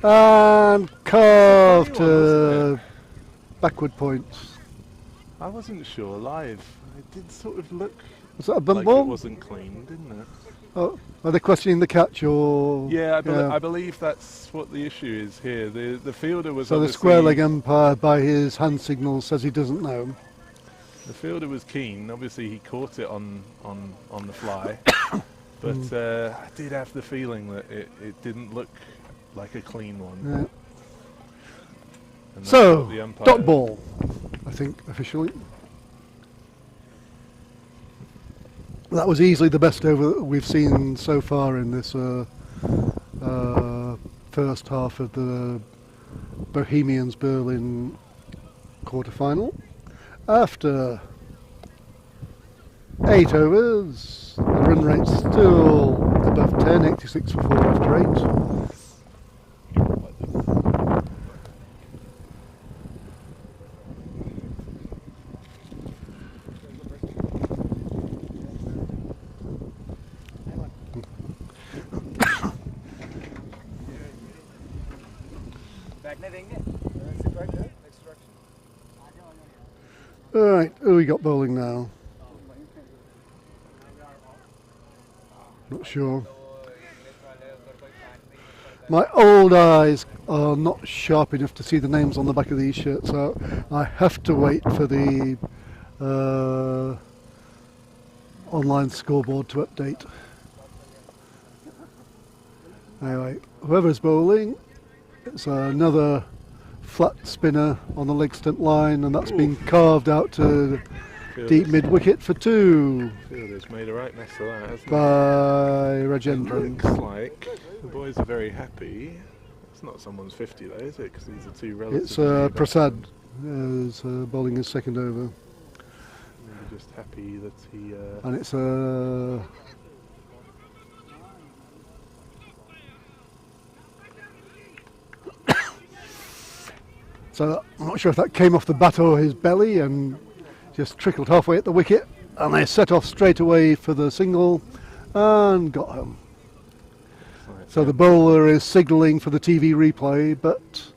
And carved Funny one, wasn't to backward points. I wasn't sure live. It did sort of look Was that a bump like ball? it wasn't clean, didn't it? Oh, are they questioning the catch or? Yeah, I believe that's what the issue is here. The fielder was So the obviously, square leg umpire, by his hand signal, says he doesn't know. the fielder was keen. Obviously, he caught it on the fly, but I did have the feeling that it didn't look like a clean one. Yeah. And that's So, what the umpire- dot ball, I think, officially. That was easily the best over that we've seen so far in this first half of the Bohemians Berlin quarter-final. After 8 overs, the run rate's still above 10, 86 for 4 after 8. Alright, who we got bowling now? Not sure. My old eyes are not sharp enough to see the names on the back of these shirts, so I have to wait for the online scoreboard to update. Anyway, whoever's bowling, it's another flat spinner on the leg stump line, and that's been carved out to deep mid wicket for 2 Fielder's made a right mess of that, hasn't he? by It Rajendran. looks like the boys are very happy. It's not someone's 50 though, is it? Because these are two relatively It's new Prasad batsmen. is bowling his second over, We're just happy that he. and it's so I'm not sure if that came off the bat or his belly and just trickled halfway at the wicket, and they set off straight away for the single and got home. So the bowler is signalling for the TV replay, but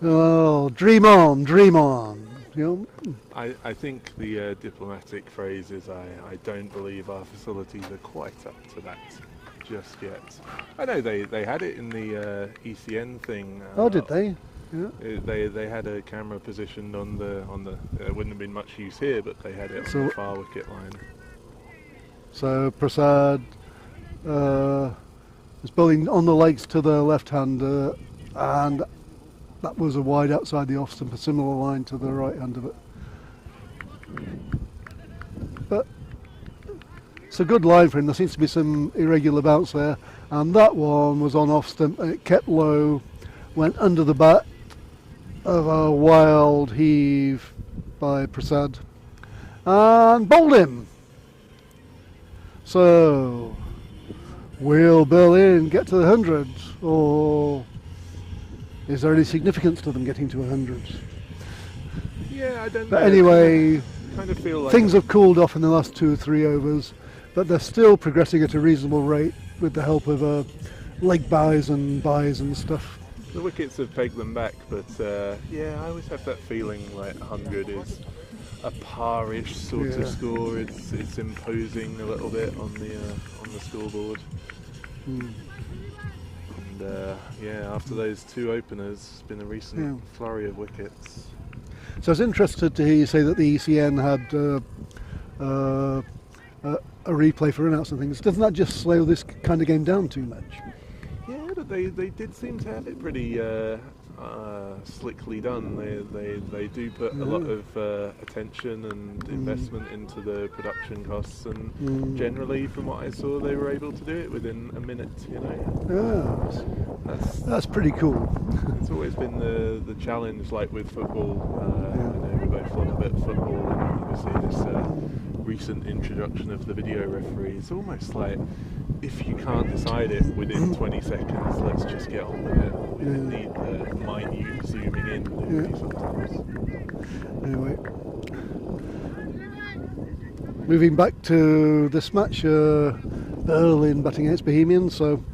oh, dream on, dream on. You know, I think the diplomatic phrase is I don't believe our facilities are quite up to that just yet. I know they had it in the ECN thing. oh, did they? Yeah. They had a camera positioned on the it wouldn't have been much use here, but they had it on So- the far wicket line. So Prasad was bowling on the legs to the left-hander, and that was a wide outside the off stump, a similar line to the right hand of it. But it's a good line for him. There seems to be some irregular bounce there, and that one was on off stump, and it kept low, went under the bat of a wild heave by Prasad, and bowled him. So, will Berlin get to the 100, or is there any significance to them getting to 100? Yeah, I don't know. But anyway, kind of feel like things have cooled off in the last 2 or 3 overs, but they're still progressing at a reasonable rate with the help of leg buys and stuff. the wickets have pegged them back, but yeah, I always have that feeling like 100 is a parish sort Yeah. of score. It's imposing a little bit on the scoreboard. And yeah, after those 2 openers, it's been a recent Yeah. flurry of wickets. So I was interested to hear you say that the ECN had a replay for runouts and things. Doesn't that just slow this kind of game down too much? Yeah, but they did seem to have it pretty slickly done. They do put a lot of attention and investment into the production costs, and generally, from what I saw, they were able to do it within a minute. You know, That's pretty cool. it's always been the challenge, like with football. I know we both love a bit of football, and obviously this recent introduction of the video referee. It's almost like, if you can't decide it within 20 seconds, let's just get on with it. We don't need the minute zooming in, do we, sometimes? Anyway, moving back to this match, Berlin batting against Bohemians. So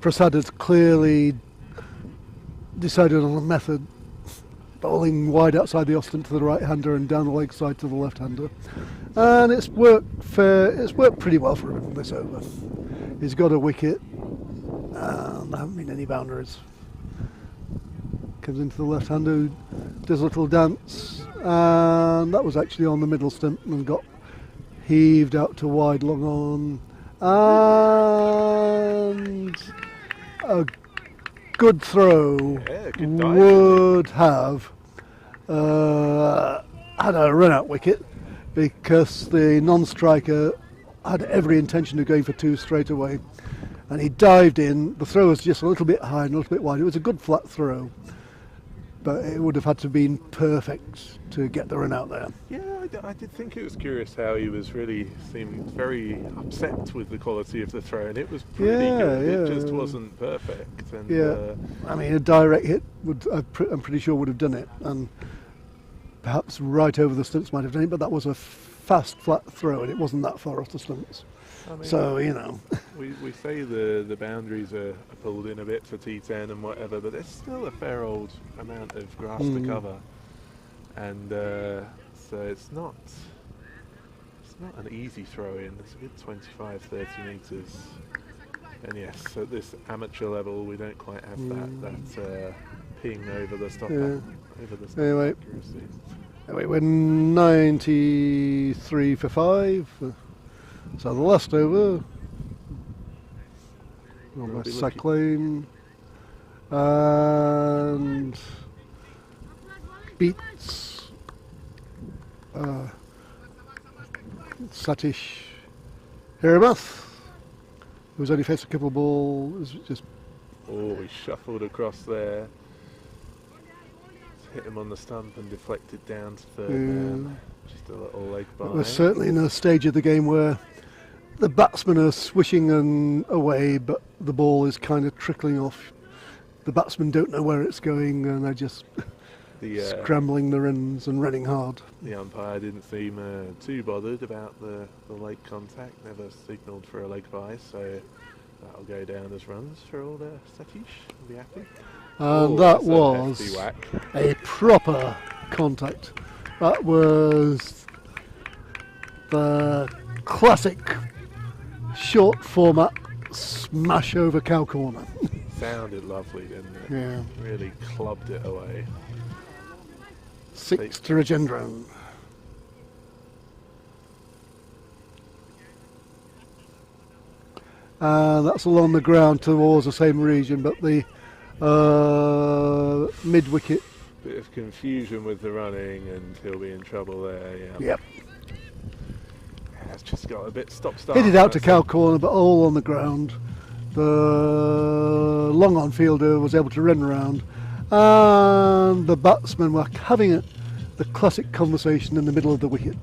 Prasad has clearly decided on a method, bowling wide outside the Austin to the right-hander and down the leg side to the left-hander, and it's worked pretty well for him this over. He's got a wicket, and there haven't been any boundaries. Comes into the left-hander, who does a little dance, and that was actually on the middle stump and got heaved out to wide long on, and a good throw Good dive, would have had a run-out wicket, because the non-striker had every intention of going for two straight away, and he dived in. The throw was just a little bit high and a little bit wide. It was a good flat throw, but it would have had to have been perfect to get the run out there. Yeah, I did think it was curious how he was really seemed very upset with the quality of the throw, and it was pretty good. It just wasn't perfect. And, I mean, a direct hit I'm pretty sure would have done it, and perhaps right over the stumps might have done it, but that was a fast, flat throw, and it wasn't that far off the stumps. I mean, So, you know. we say the boundaries are pulled in a bit for T10 and whatever, but there's still a fair old amount of grass to cover, and so it's not an easy throw in. It's a good 25-30 metres, and yes, at this amateur level we don't quite have that ping over the stop over the stop accuracy. Anyway, we're 93 for 5. So the last over, on my sack lane, and beats Satish Hiramath, who's only faced a couple of balls. Just he shuffled across there, hit him on the stump and deflected down to third man. Just a little leg by. We're certainly in a stage of the game where the batsmen are swishing away, but the ball is kind of trickling off. The batsmen don't know where it's going, and they're just scrambling the runs and running hard. The umpire didn't seem too bothered about the leg contact, never signalled for a leg by, so that'll go down as runs for old Satish. He'll be happy. And that was a proper contact. That was the classic short format smash over cow corner. Sounded lovely, didn't it? Yeah. Really clubbed it away. 6 to Rajendran. And that's along the ground towards the same region, but the mid-wicket. Bit of confusion with the running, and he'll be in trouble there. Yep. It's just got a bit stop-start. Hit it out to cow corner, but all on the ground. The long-on fielder was able to run around, and the batsmen were having the classic conversation in the middle of the wicket.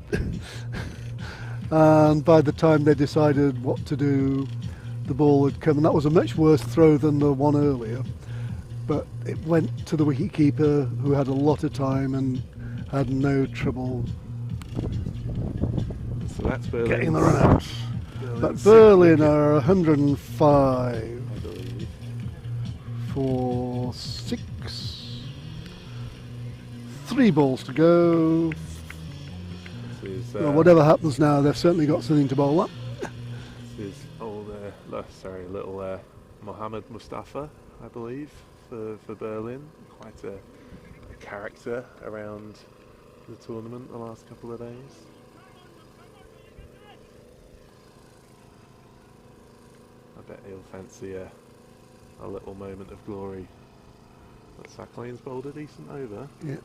And by the time they decided what to do, the ball had come, and that was a much worse throw than the one earlier. But it went to the wicketkeeper, who had a lot of time and had no trouble that's getting the run out. But Berlin are 105 I believe. for 6. 3 balls to go. Well, whatever happens now, they've certainly got something to bowl up. This is little Mohammed Mustafa, I believe, for Berlin. Quite a character around the tournament the last couple of days. I bet he'll fancy a little moment of glory But Saclane's bowled a decent over. Yeah.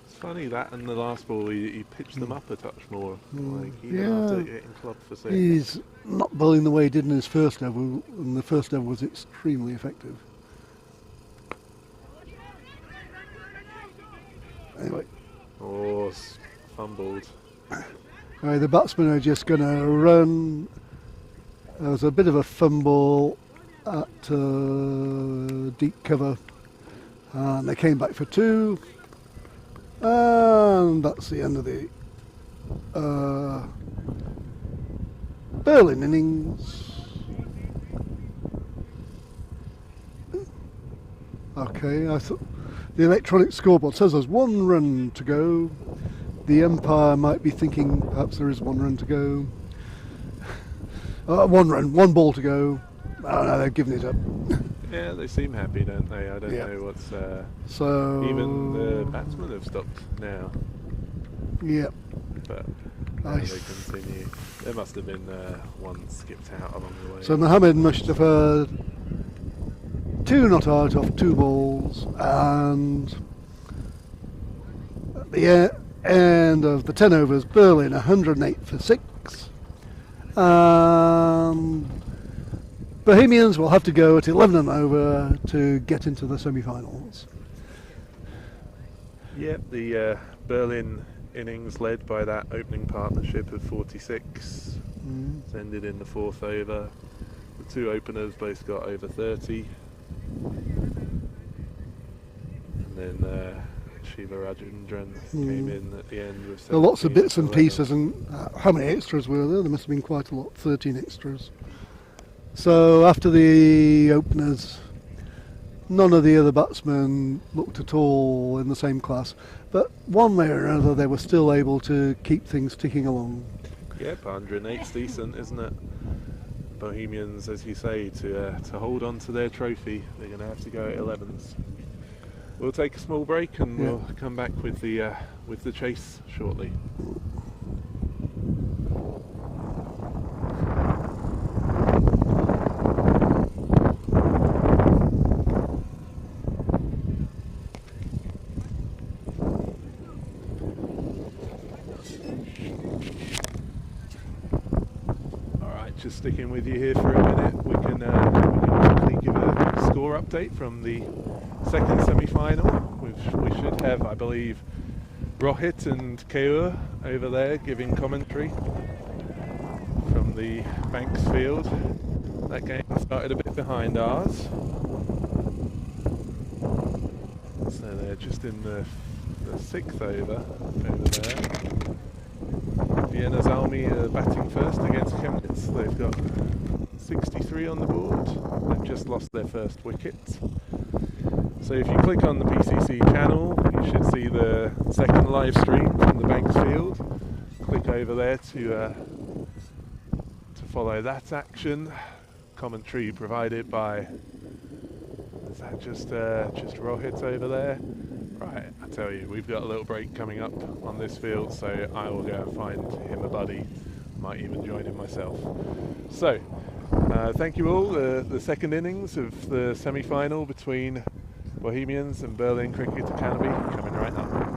It's funny that and the last ball he pitched them up a touch more. Like even Yeah. after getting clubbed for 6. He's not bowling the way he did in his first over, and the first over was extremely effective. Anyway, Oh, fumbled. the batsmen are just going to run. There was a bit of a fumble at deep cover, and they came back for 2, and that's the end of the Berlin innings. Okay, I thought the electronic scoreboard says there's 1 run to go. The umpire might be thinking perhaps there is 1 run to go. 1 run, 1 ball to go. Oh no, they've given it up. Yeah, they seem happy, don't they? I don't Yeah. know what's... So even the batsmen have stopped now. Yeah. But they continue. There must have been one skipped out along the way. So Mohammed Mustafa 2 not out off 2 balls, and at the end of the 10 overs, Berlin 108 for 6. Bohemians will have to go at 11 and over to get into the semi-finals. Yep, the Berlin innings led by that opening partnership of 46. It's ended in the 4th over. The 2 openers both got over 30. And then Shiva Rajendran came in at the end with There are lots of 17 bits and 11. pieces, and how many extras were there? There must have been quite a lot, 13 extras. So after the openers, none of the other batsmen looked at all in the same class, but one way or another they were still able to keep things ticking along. Yep, 108's decent, isn't it? Bohemians, as you say, to hold on to their trophy, they're going to have to go at 11s. We'll take a small break and we'll come back with the chase shortly. Just sticking with you here for a minute, we can quickly give a score update from the second semi-final. We should have, I believe, Rohit and Kaur over there giving commentary from the Banks field. That game started a bit behind ours, so they're just in the 6th over there. Vienna's Army are batting first against Chemnitz. They've got 63 on the board. They've just lost their first wicket. So if you click on the PCC channel, you should see the second live stream from the Banks field. Click over there to follow that action. Commentary provided by, is that just Rohit over there? Right, I tell you, we've got a little break coming up on this field, so I will go and find him a buddy. Might even join him myself. So, thank you all. The second innings of the semi-final between Bohemians and Berlin Cricket Academy coming right up.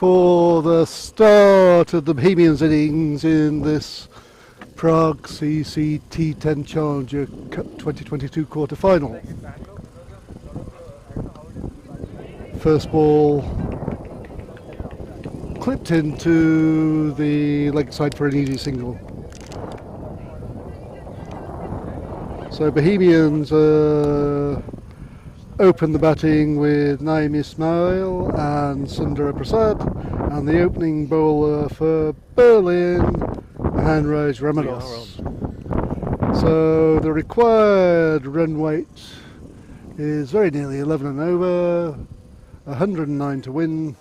for the start of the Bohemians innings in this Prague CC T10 Challenger Cup 2022 quarter final. First ball clipped into the leg side for an easy single. So Bohemians open the batting with Naim Ismail and Sundara Prasad, and the opening bowler for Berlin, Hanraj Ramados. So the required run weight is very nearly 11 and over, 109 to win.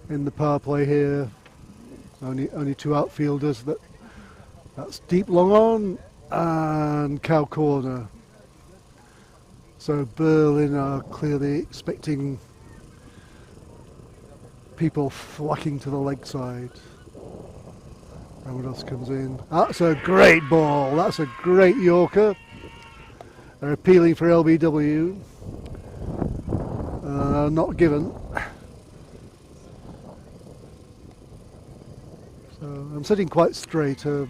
In the power play here, only two outfielders. That's deep long on and cow corner. So Berlin are clearly expecting people flocking to the leg side. And what else comes in? That's a great ball. That's a great Yorker. They're appealing for LBW. Not given. So I'm sitting quite straight. It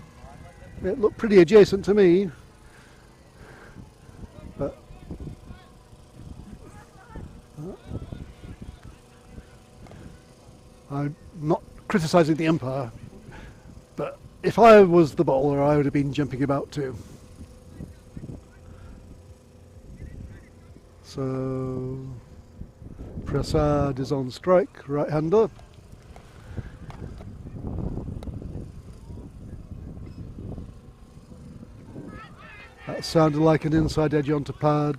looked pretty adjacent to me, but I'm not criticising the umpire, but if I was the bowler I would have been jumping about too. So Prasad is on strike, right-hander. That sounded like an inside edge onto pad.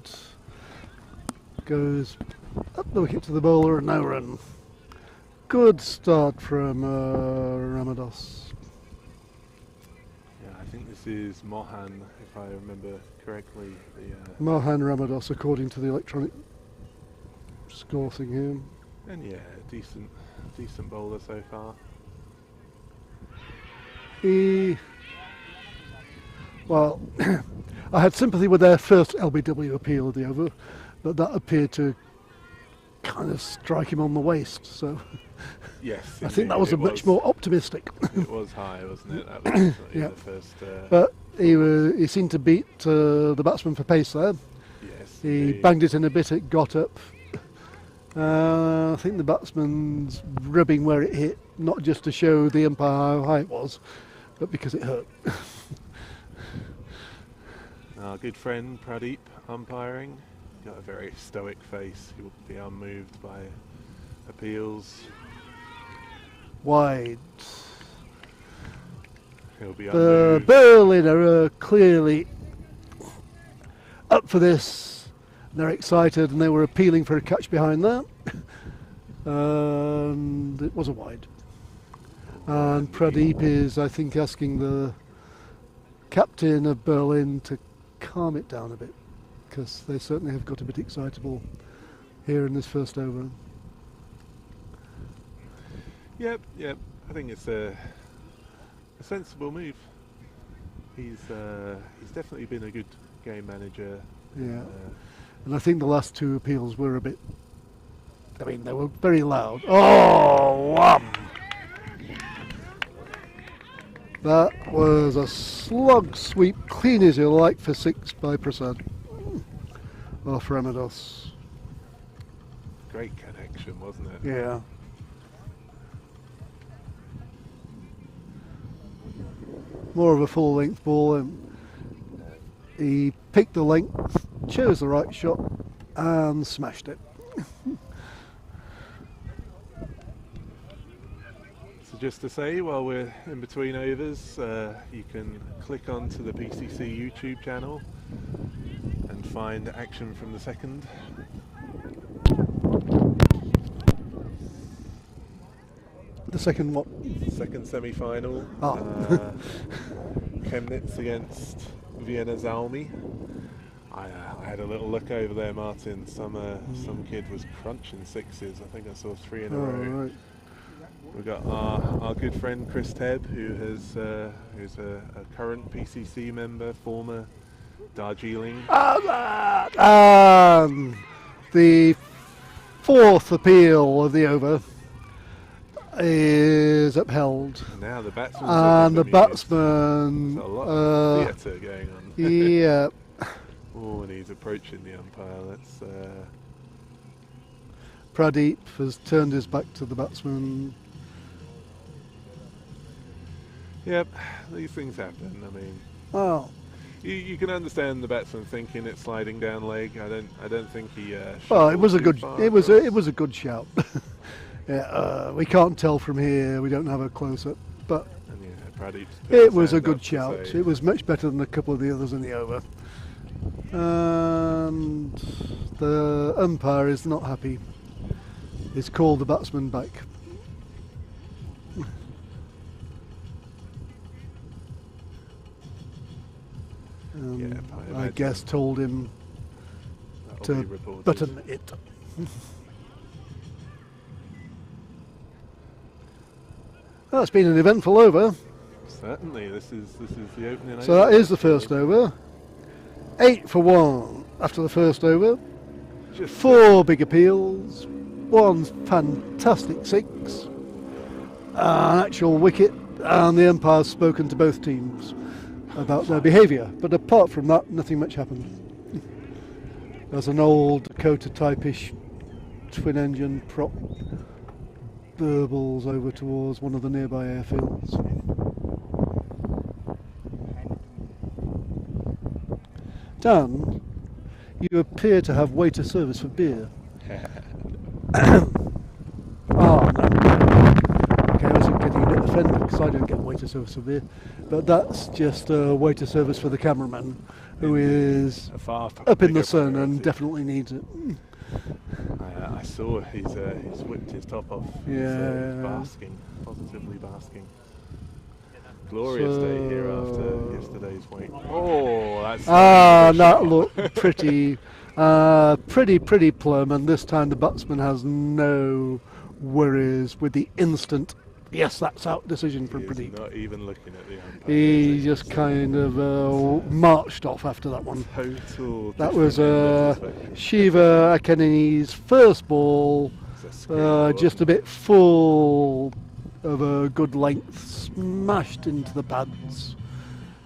Goes up the wicket to the bowler and no run. Good start from Ramados. Yeah, I think this is Mohan, if I remember correctly. Mohan Ramados, according to the electronic score thing here. And yeah, decent bowler so far. Well, I had sympathy with their first LBW appeal of the over, but that appeared to kind of strike him on the waist. So Yes, I think that was much more optimistic. It was high, wasn't it? That was definitely Yeah. the first. But he seemed to beat the batsman for pace there. Yes, He indeed. banged it in a bit, it got up. I think the batsman's rubbing where it hit, not just to show the umpire how high it was, but because it hurt. Our good friend Pradeep umpiring. Got a very stoic face. He will be unmoved by appeals. Wide. He'll be The unmoved. Berlin are clearly up for this. They're excited and they were appealing for a catch behind that. And it was a wide. And Pradeep is, I think, asking the captain of Berlin to calm it down a bit, because they certainly have got a bit excitable here in this first over. Yep. I think it's a sensible move. He's definitely been a good game manager. Yeah. And I think the last two appeals were a bit, I mean, they were very loud. Oh, wham! That was a slug sweep, clean as you like, for 6 by Prasad. Off Ramados. Great connection, wasn't it? Yeah. More of a full length ball. He picked the length, chose the right shot, and smashed it. So just to say, while we're in between overs, you can click onto the PCC YouTube channel and find action from the second. The second what? Second semi-final. Ah. Chemnitz against Vienna Zalmi. I had a little look over there, Martin. Some kid was crunching sixes. I think I saw 3 in a row. Right. We've got our good friend Chris Tebb, who's a current PCC member, former Darjeeling. The fourth appeal of the over is upheld. Now the batsman. And the batsman. There's a lot of theatre going on. Yeah. Oh, and he's approaching the umpire. Let's. Pradeep has turned his back to the batsman. Yep, these things happen. I mean, Oh, you can understand the batsman thinking it's sliding down leg. I don't think he. well, it was a shuffled good. too far It was across. a good shout. Yeah, we can't tell from here. We don't have a close up, but And yeah, Pradeep's put it his was a hand good up to shout. say- It was much better than a couple of the others in the over. And the umpire is not happy. He's called the batsman back. Yeah, I I imagine guess told him that'll to be reported. button it. Well, it's been an eventful over. Certainly, this is the opening. So that is the first over. 8 for 1 after the first over. Just 4 big appeals. 1 fantastic 6. An actual wicket, and the umpire's spoken to both teams about their behaviour. But apart from that, nothing much happened. There's an old Dakota type-ish twin engine prop burbles over towards one of the nearby airfields. Dan, you appear to have waiter service for beer. Oh, no. Okay, I wasn't getting a bit offended because I don't get waiter service for beer. But that's just waiter service for the cameraman, who is a far up in bigger the sun priority. and definitely needs it. I saw he's whipped his top off. He's, Yeah. basking, positively basking. Glorious day here after yesterday's wait. Oh, that's Ah, a that shot. looked pretty, pretty plumb, and this time the batsman has no worries with the instant, yes, that's out decision from He is Pradeep. not even looking at the umpire. He is just he? kind of marched off after that one. Total. That was different end of the spectrum. Shiva Akenini's first ball, It's a screamer, just a bit full of a good length, smashed into the pads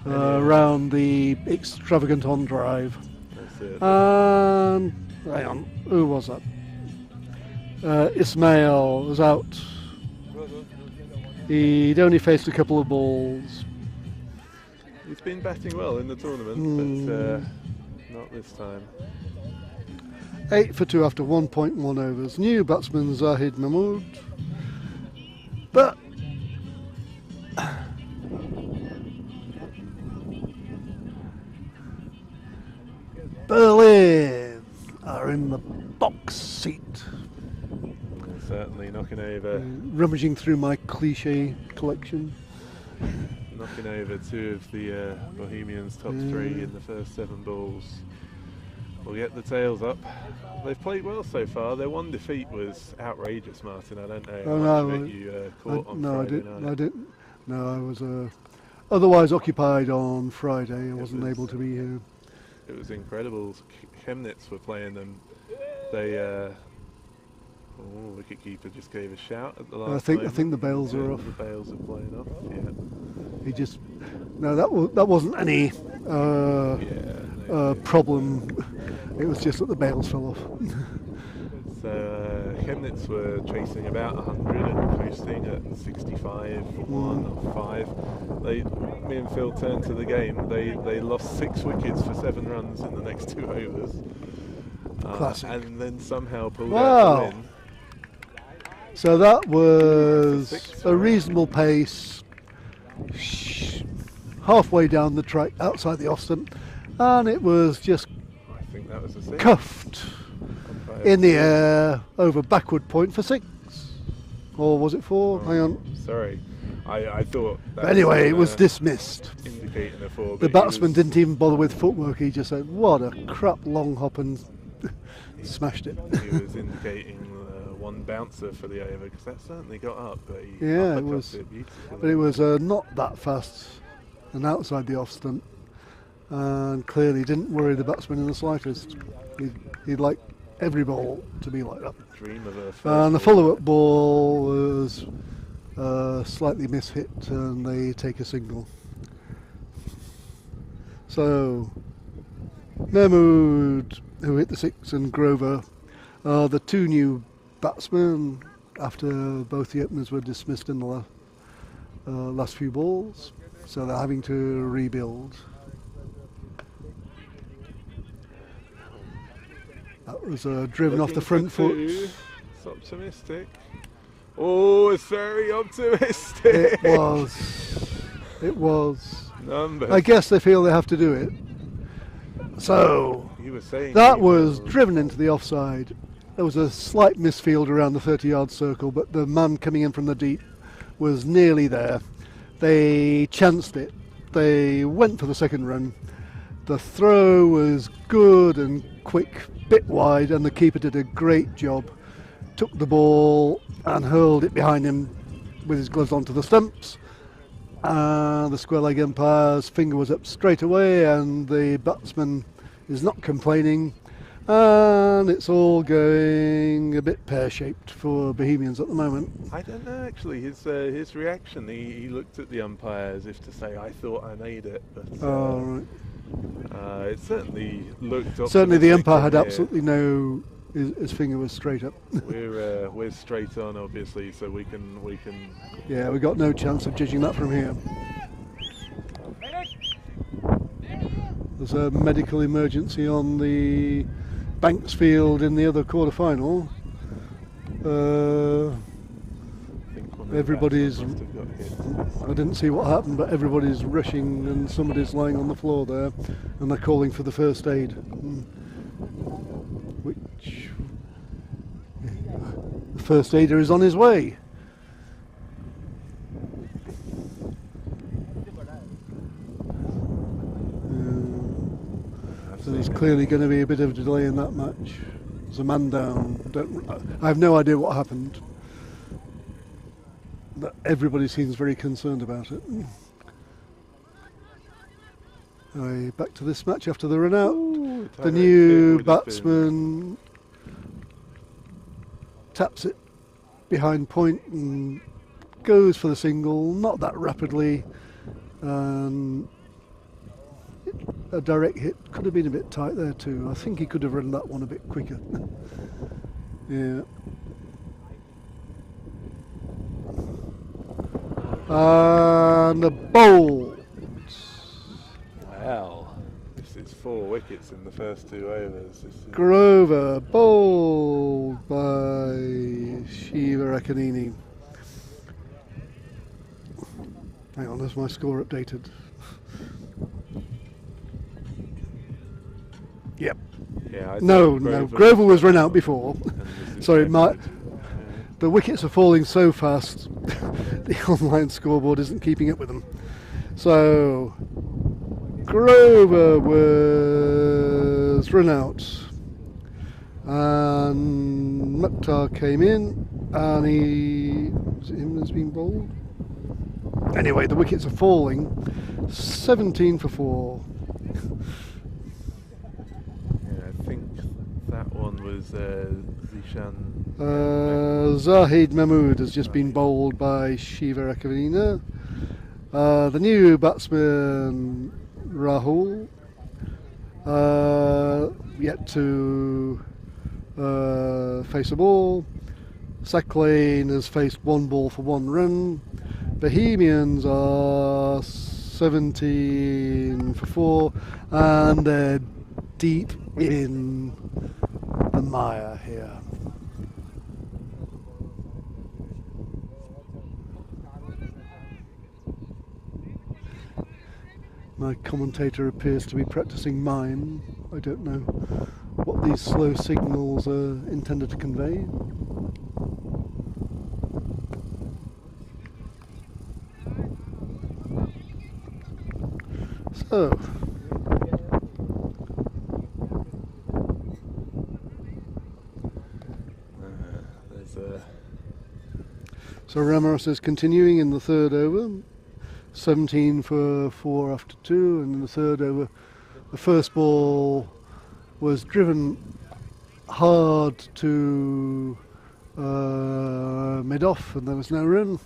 around the extravagant on drive. That's it. And hang on, who was that? Ismail was out. He'd only faced a couple of balls. He's been batting well in the tournament, but not this time. 8 for 2 after 1.1 overs. New batsman Zahid Mahmood. But Berlin are in the box seat. Certainly knocking over Rummaging through my cliche collection. two of the Bohemians' top three in the first 7 balls. We'll get the tails up. They've played well so far. Their one defeat was outrageous, Martin. I don't know how much of it you caught on Friday night. I didn't. No, I was otherwise occupied on Friday. I wasn't was- able to be here. It was incredible. Chemnitz were playing them. They wicketkeeper just gave a shout at the last I think the bails are moment. off. The bails are playing off. Yeah. He just that wasn't any problem. It was just that the bails fell off. So Chemnitz were chasing about 100 and coasting at 65 for 1 or 5. Me and Phil turned to the game. They lost 6 wickets for 7 runs in the next 2 overs. Classic. And then somehow pulled out Wow. the win. So that was Six, a reasonable pace, halfway down the track outside the off stump, and it was just I think that was a 6. cuffed in the air over backward point for 6. Or was it 4? Hang on. Sorry. I thought that But anyway, it was gonna dismissed. indicating a 4. The but he batsman was- didn't even bother with footwork, he just said, what a crap long hop, and smashed it. He was indicating one bouncer for the over, because that certainly got up, but he Yeah, it uppercuts was, it beautifully. but it was not that fast and outside the off stump, and clearly didn't worry the batsman in the slightest. He'd like every ball to be like that. Dream of a first And the ball. follow-up ball was slightly mishit, and they take a single. So Mahmood, who hit the 6, and Grover are the two new batsmen after both the openers were dismissed in the last few balls. So they're having to rebuild. That was driven off the front foot. It's optimistic. Oh, it's very optimistic. It was. It was. Numbers. I guess they feel they have to do it. So You were saying that was driven into the offside. There was a slight misfield around the 30-yard circle, but the man coming in from the deep was nearly there. They chanced it. They went for the second run. The throw was good and quick, bit wide, and the keeper did a great job. Took the ball and hurled it behind him with his gloves onto the stumps. And the square leg umpire's finger was up straight away, and the batsman is not complaining. And it's all going a bit pear-shaped for Bohemians at the moment. I don't know actually. His reaction. He looked at the umpire as if to say, "I thought I made it," but it certainly looked. Certainly, the optimistic umpire from had here. absolutely no. His finger was straight up. We're straight on, obviously, so we can. Yeah, we got no chance of judging that from here. There's a medical emergency on the Banks field in the other quarter-final. I think one of the Everybody's. batsmen must have got hit. I didn't see what happened, but everybody's rushing and somebody's lying on the floor there, and they're calling for the first aid. Which the first aider is on his way. So there's clearly going to be a bit of a delay in that match. There's a man down. I have no idea what happened. But everybody seems very concerned about it. Back to this match after the run out. Ooh, The direct new hit would have been- batsman taps it behind point and goes for the single, not that rapidly. A direct hit could have been a bit tight there too. I think he could have run that one a bit quicker. Yeah. And the bowl. Wow. This is 4 wickets in the first 2 overs. This is Grover bowled by Shiva Rakanini. Hang on, there's my score updated. Yep. Yeah, I No, think Grover was run out before. and this is Sorry, Sheffield. the wickets are falling so fast, the online scoreboard isn't keeping up with them. So, Grover was run out, and Mukhtar came in, and was it him that's been bowled? Anyway, the wickets are falling, 17 for 4. Yeah, I think that one was Zishan. Zahid Mahmood has just been bowled by Shiva Rakavina. The new batsman Rahul yet to face a ball. Sacklane has faced 1 ball for 1 run. Bohemians are 17 for 4, and they're deep in the mire here. My commentator appears to be practicing mime. I don't know what these slow signals are intended to convey. So, There's So Ramos is continuing in the third over. 17 for 4 after 2, and in the third over, the first ball was driven hard to mid-off, and there was no run.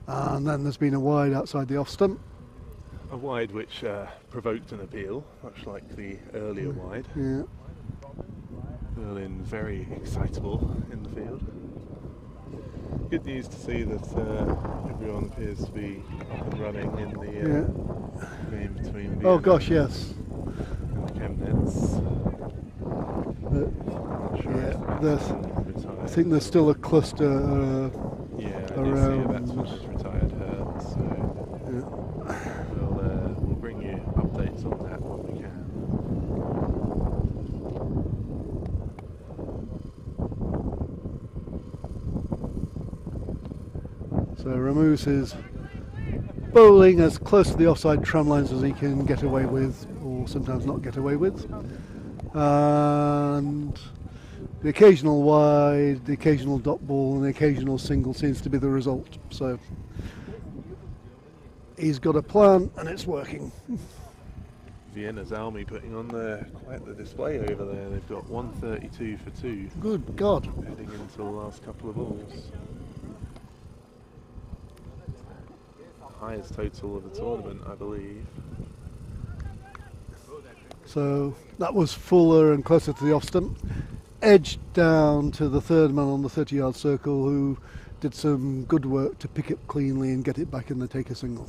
And then there's been a wide outside the off stump. A wide which provoked an appeal, much like the earlier wide. Yeah. Berlin very excitable in the field. Good news to see that everyone appears to be up and running in the game between Vienna Oh gosh, yes. and Chemnitz. Not sure if there's- retired. I think there's still a cluster. Yeah, I did see around- a batsman has retired hurt, so we'll bring you updates on that when we can. So Ramos is bowling as close to the offside tram lines as he can get away with, or sometimes not get away with. And the occasional wide, the occasional dot ball, and the occasional single seems to be the result. So he's got a plan and it's working. Vienna's Army putting on quite the display over there. They've got 132 for 2 Good God. heading into the last couple of balls. Highest total of the tournament, I believe. So that was fuller and closer to the off stump. Edged down to the third man on the 30-yard circle, who did some good work to pick it cleanly and get it back and then take a single.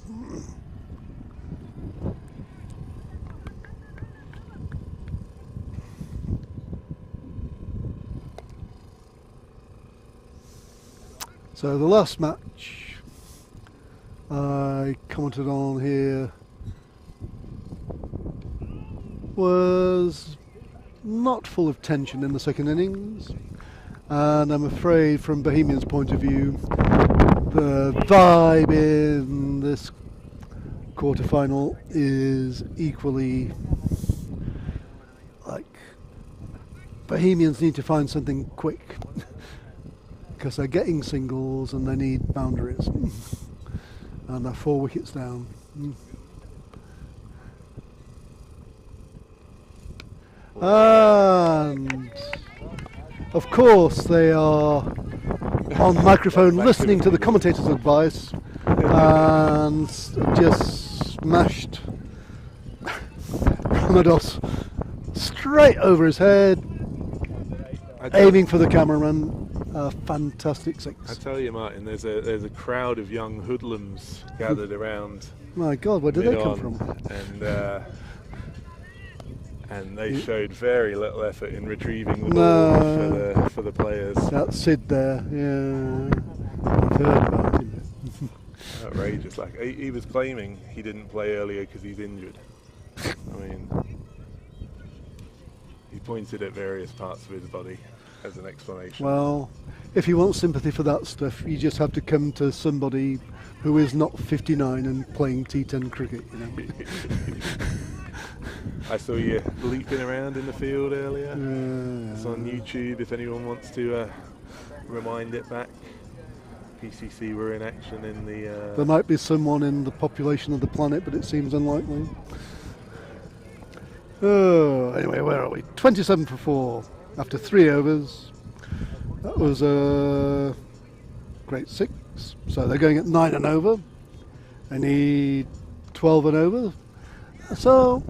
So the last match I commented on here was not full of tension in the second innings, and I'm afraid from Bohemians' point of view the vibe in this quarter-final is equally like Bohemians need to find something quick because they're getting singles and they need boundaries and they're 4 wickets down. And of course they are on microphone listening to the commentator's advice and just smashed Ramados straight over his head, aiming for the cameraman. A fantastic I six. tell you, Martin, there's a crowd of young hoodlums gathered around My God, where did they come mid-on, from? and they showed very little effort in retrieving the No. ball for the players. That's Sid there, yeah. I've heard about him. Outrageous. Like he was claiming he didn't play earlier because he's injured. I mean, he pointed at various parts of his body as an explanation. Well, if you want sympathy for that stuff, you just have to come to somebody who is not 59 and playing T10 cricket, you know. I saw you leaping around in the field earlier. It's on Yeah. YouTube if anyone wants to rewind it back. PCC were in action in the... There might be someone in the population of the planet, but it seems unlikely. Oh, anyway, where are we? 27 for 4 after 3 overs. That was a great 6. So they're going at 9 and over. They need 12 and over. So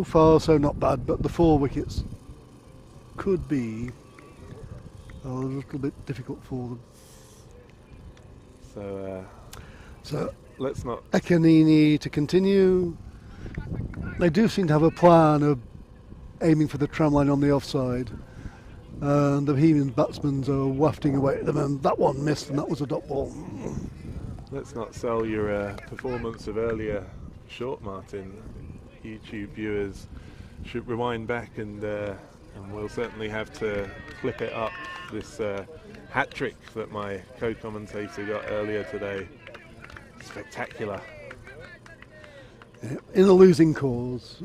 far, so not bad, but the 4 wickets could be a little bit difficult for them. So let's not... Ekanini to continue. They do seem to have a plan of aiming for the tramline on the offside. And the Bohemian batsmen are wafting away at them, and that one missed, and that was a dot ball. Let's not sell your performance of earlier short, Martin. YouTube viewers should rewind back and we'll certainly have to clip it up, this hat trick that my co-commentator got earlier today. Spectacular. Yeah, in a losing cause.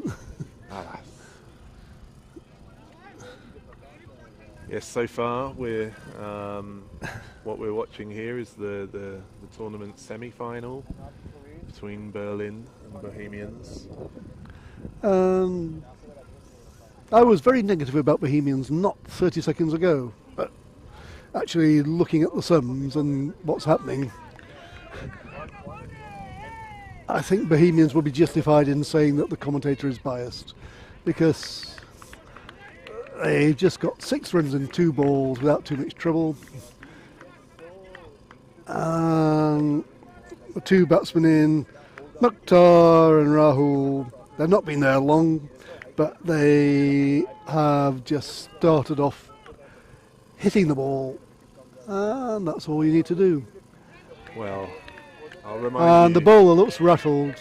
Yes, so far we're what we're watching here is the tournament semi-final between Berlin and Bohemians. I was very negative about Bohemians not 30 seconds ago, but actually looking at the sums and what's happening, I think Bohemians will be justified in saying that the commentator is biased, because they just got 6 runs in 2 balls without too much trouble. And the 2 batsmen in, Mukhtar and Rahul, they've not been there long, but they have just started off hitting the ball, and that's all you need to do. Well, I'll remind And you. the bowler looks rattled.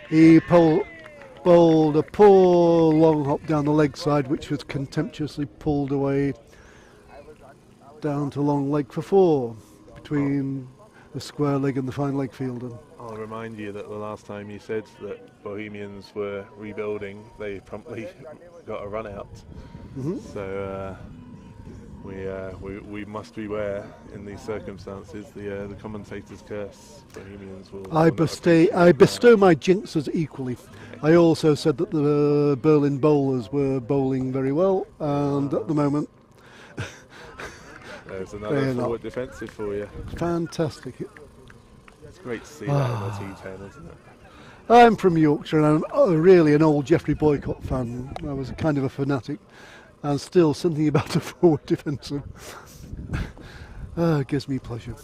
He bowled a poor long hop down the leg side, which was contemptuously pulled away down to long leg for 4 between the square leg and the fine leg fielder. I'll remind you that the last time you said that Bohemians were rebuilding, they promptly got a run out. Mhm. So we must beware in these circumstances. The commentator's curse. Bohemians will. I bestow my jinxes equally. I also said that the Berlin bowlers were bowling very well, and at the moment, There's They another are not. forward defensive for you. fantastic. It's great to see that on the T10, isn't it? I'm from Yorkshire, and I'm really an old Geoffrey Boycott fan. I was kind of a fanatic, and still something about a forward defensive gives me pleasure.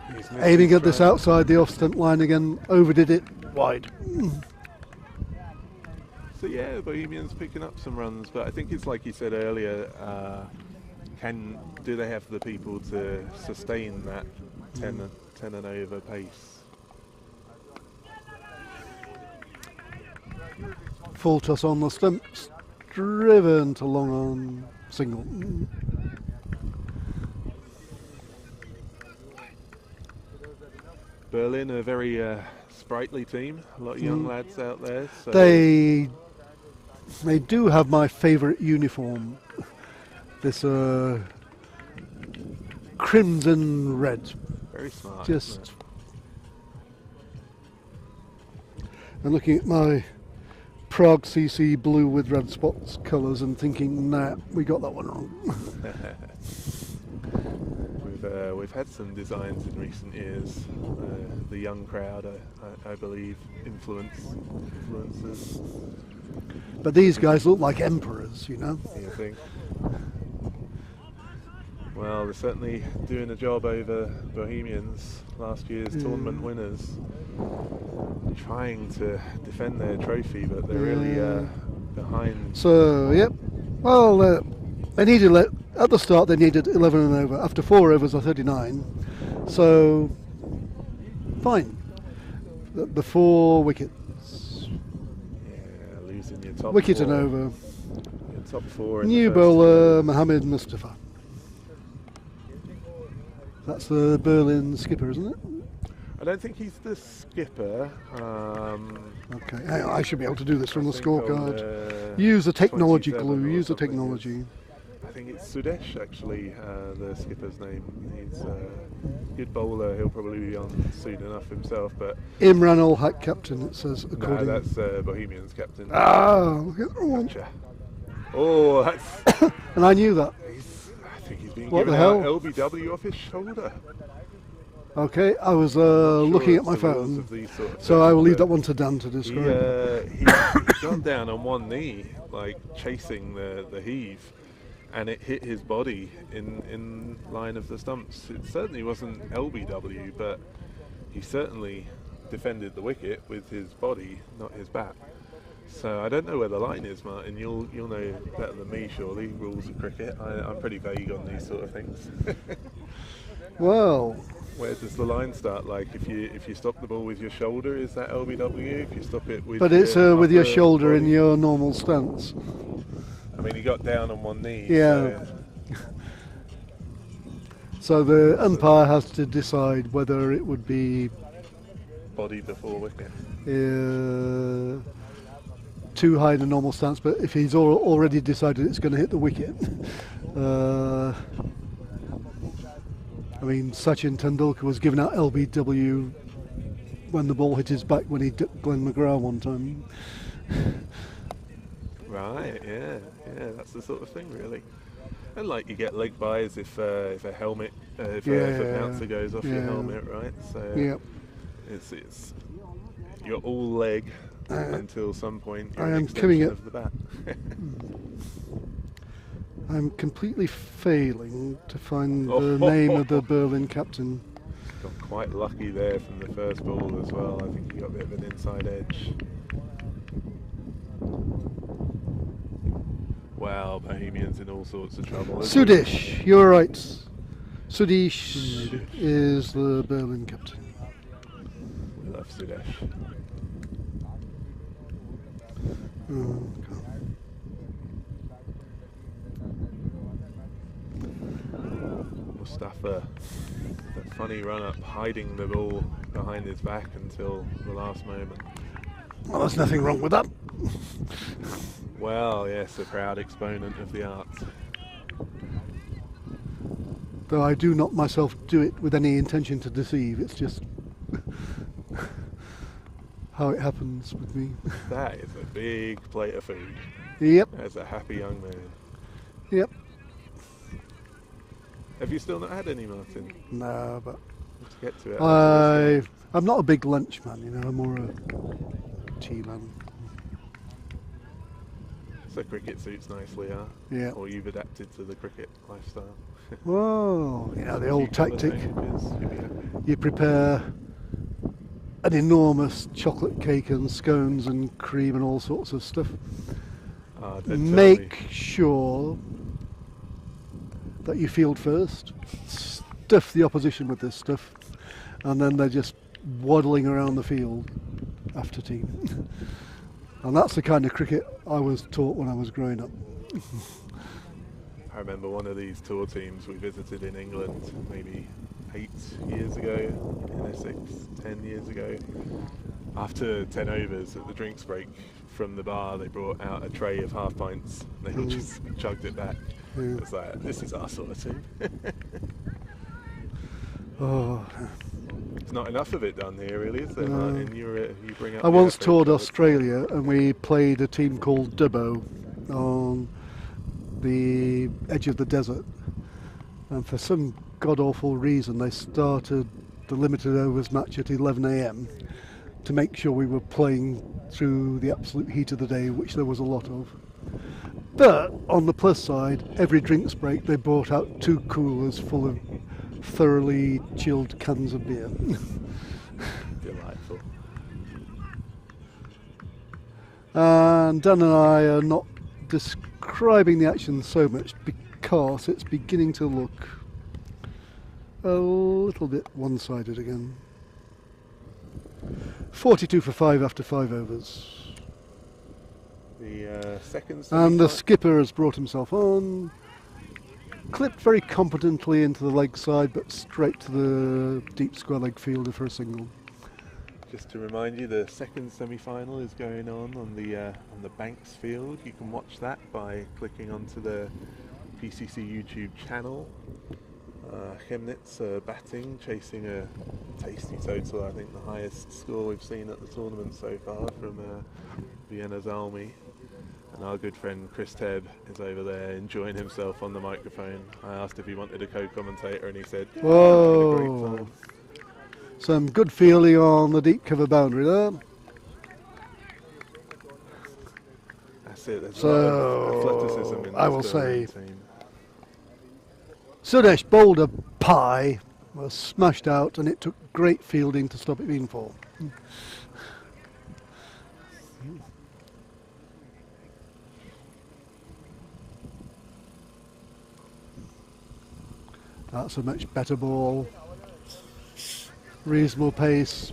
He's missed Aiming his at this stride. outside the off-stump line again, overdid it, wide. So yeah, Bohemians picking up some runs, but I think it's like you said earlier. Do they have the people to sustain that 10 and over pace? Full toss on the stumps, driven to long on single. Berlin, a very sprightly team, a lot of young lads out there. So They do have my favourite uniform, this crimson red. very smart. Just isn't and looking at my Prague CC blue with red spots colours and thinking, nah, we got that one wrong. We've had some designs in recent years. The young crowd, I believe, influences. But these guys look like emperors, you know. You think? Well, they're certainly doing a job over Bohemians, last year's tournament winners, trying to defend their trophy, but they're really behind. So, yep. Well, they needed at the start. They needed 11 and over. After 4 overs are 39. So, fine. The 4 wickets. Yeah, losing your top Wicket 4. and over. Your top 4 in New the first bowler, innings. Mohammed Mustafa. That's the Berlin skipper, isn't it? I don't think he's the skipper. Okay, hang on, I should be able to do this from I the think on scorecard. Use the technology 27 glue, or use the something. technology. I think it's Sudesh, actually, the skipper's name. He's a good bowler. He'll probably be on soon enough himself, but Imran Ul Haq captain, it says, no, according. that's Bohemians captain. Look at that one. Gotcha. Oh, that's. And I knew that. I think he's being What given the out hell? LBW off his shoulder. Okay, I was Sure looking at it's my the rules phone, of these sort of so I will things, leave that but one to Dan to describe. He got down on one knee, like chasing the heave, and it hit his body in line of the stumps. It certainly wasn't LBW, but he certainly defended the wicket with his body, not his bat. So I don't know where the line is, Martin. You'll know better than me, surely. Rules of cricket. I'm pretty vague on these sort of things. Well, Where does the line start? Like if you stop the ball with your shoulder, is that LBW? If you stop it with but it's with your upper shoulder in body- your normal stance. I mean, he got down on one knee. Yeah. So the umpire has to decide whether it would be So body before wicket. too high in a normal stance, but if he's already decided it's going to hit the wicket, I mean, Sachin Tendulkar was giving out LBW when the ball hit his back when he dipped Glenn McGrath one time. Right, yeah, that's the sort of thing, really. And like you get leg buys if a helmet, if a bouncer goes off your helmet, right? So Yeah. it's you're all leg until some point you're I an am extension coming of the bat. I'm completely failing to find the name of the Berlin captain. Got quite lucky there from the first ball as well. I think he got a bit of an inside edge. Wow, Bohemians in all sorts of trouble. Sudesh, you're right. Sudesh is the Berlin captain. We love Sudesh. Oh, Mustafa, that funny run up, hiding the ball behind his back until the last moment. well, there's nothing wrong with that. Well, yes, a proud exponent of the art. Though I do not myself do it with any intention to deceive. It's just how it happens with me. That is a big plate of food. Yep, As a happy young man. yep. Have you still not had any, Martin? No, but Let's get to it. I'm not a big lunch man, you know. I'm more a tea man. So cricket suits nicely, huh? Yeah. Or you've adapted to the cricket lifestyle. Well, you know, the old Few colour tactic. changes, you'll be happy. You prepare an enormous chocolate cake and scones and cream and all sorts of stuff. Ah, don't tell me. Make sure that you field first. Stuff the opposition with this stuff, and then they're just waddling around the field after tea. And that's the kind of cricket I was taught when I was growing up. I remember one of these tour teams we visited in England maybe 8 years ago, in Essex, 10 years ago. After 10 overs at the drinks break from the bar, they brought out a tray of half pints. They all just chugged it back. Yeah. It's like, this is our sort of team. Oh, It's not enough of it done here, really, is there, No. Martin? You bring up I the once FA toured Cup. Australia and we played a team called Dubbo on the edge of the desert. And for some god-awful reason they started the limited overs match at 11 a.m. to make sure we were playing through the absolute heat of the day, which there was a lot of. But on the plus side, every drinks break they brought out 2 coolers full of thoroughly chilled cans of beer. Delightful. And Dan and I are not describing the action so much because it's beginning to look a little bit one-sided again. 42 for 5 after 5 overs. The second And the semi-final- skipper has brought himself on. Clipped very competently into the leg side, but straight to the deep square leg fielder for a single. Just to remind you, the second semi-final is going on the Banks field. You can watch that by clicking onto the PCC YouTube channel. Chemnitz batting, chasing a tasty total. I think the highest score we've seen at the tournament so far from Vienna's Army. And our good friend Chris Tebb is over there enjoying himself on the microphone. I asked if he wanted a co-commentator and he said, yeah, having a great Whoa! time. Some good fielding on the deep cover boundary there. That's it. There's a So, lot of athleticism in I this will Berlin say- team. Sudesh bowled a pie, was smashed out, and it took great fielding to stop it being 4. That's a much better ball. Reasonable pace.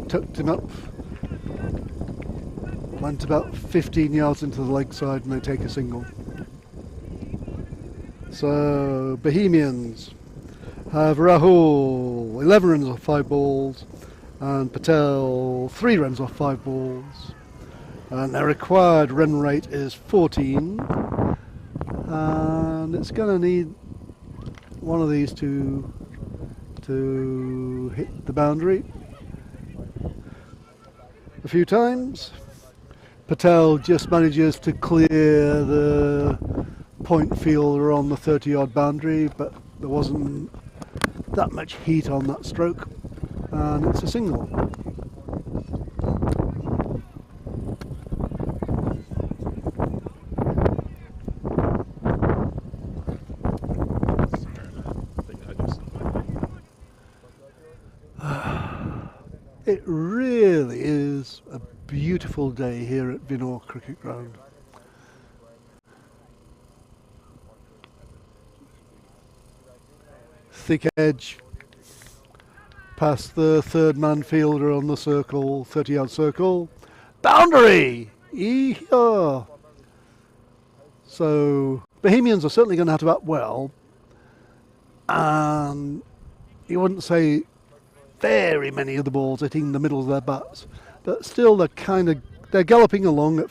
Tucked him up. Went about 15 yards into the leg side and they take a single. So, Bohemians have Rahul 11 runs off 5 balls and Patel 3 runs off 5 balls. And their required run rate is 14. And it's going to need one of these to to hit the boundary a few times. Patel just manages to clear the point fielder on the 30-yard boundary, but there wasn't that much heat on that stroke, and it's a single. It really is a beautiful day here at Vienna Cricket Ground. Thick edge, past the third man fielder on the circle, 30-yard circle. Boundary! Yee-haw! So, Bohemians are certainly going to have to bat well, and you wouldn't say very many of the balls hitting the middle of their bats, but still they're galloping along at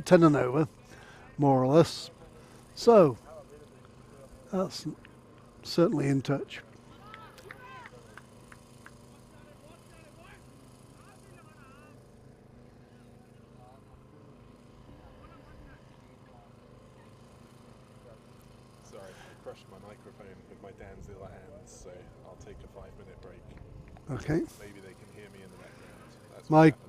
10 and over, more or less. So that's certainly in touch. Sorry, I crushed my microphone with my Danzilla hands, so I'll take a 5-minute break. Okay. Maybe they can hear me in the background. That's My what happened.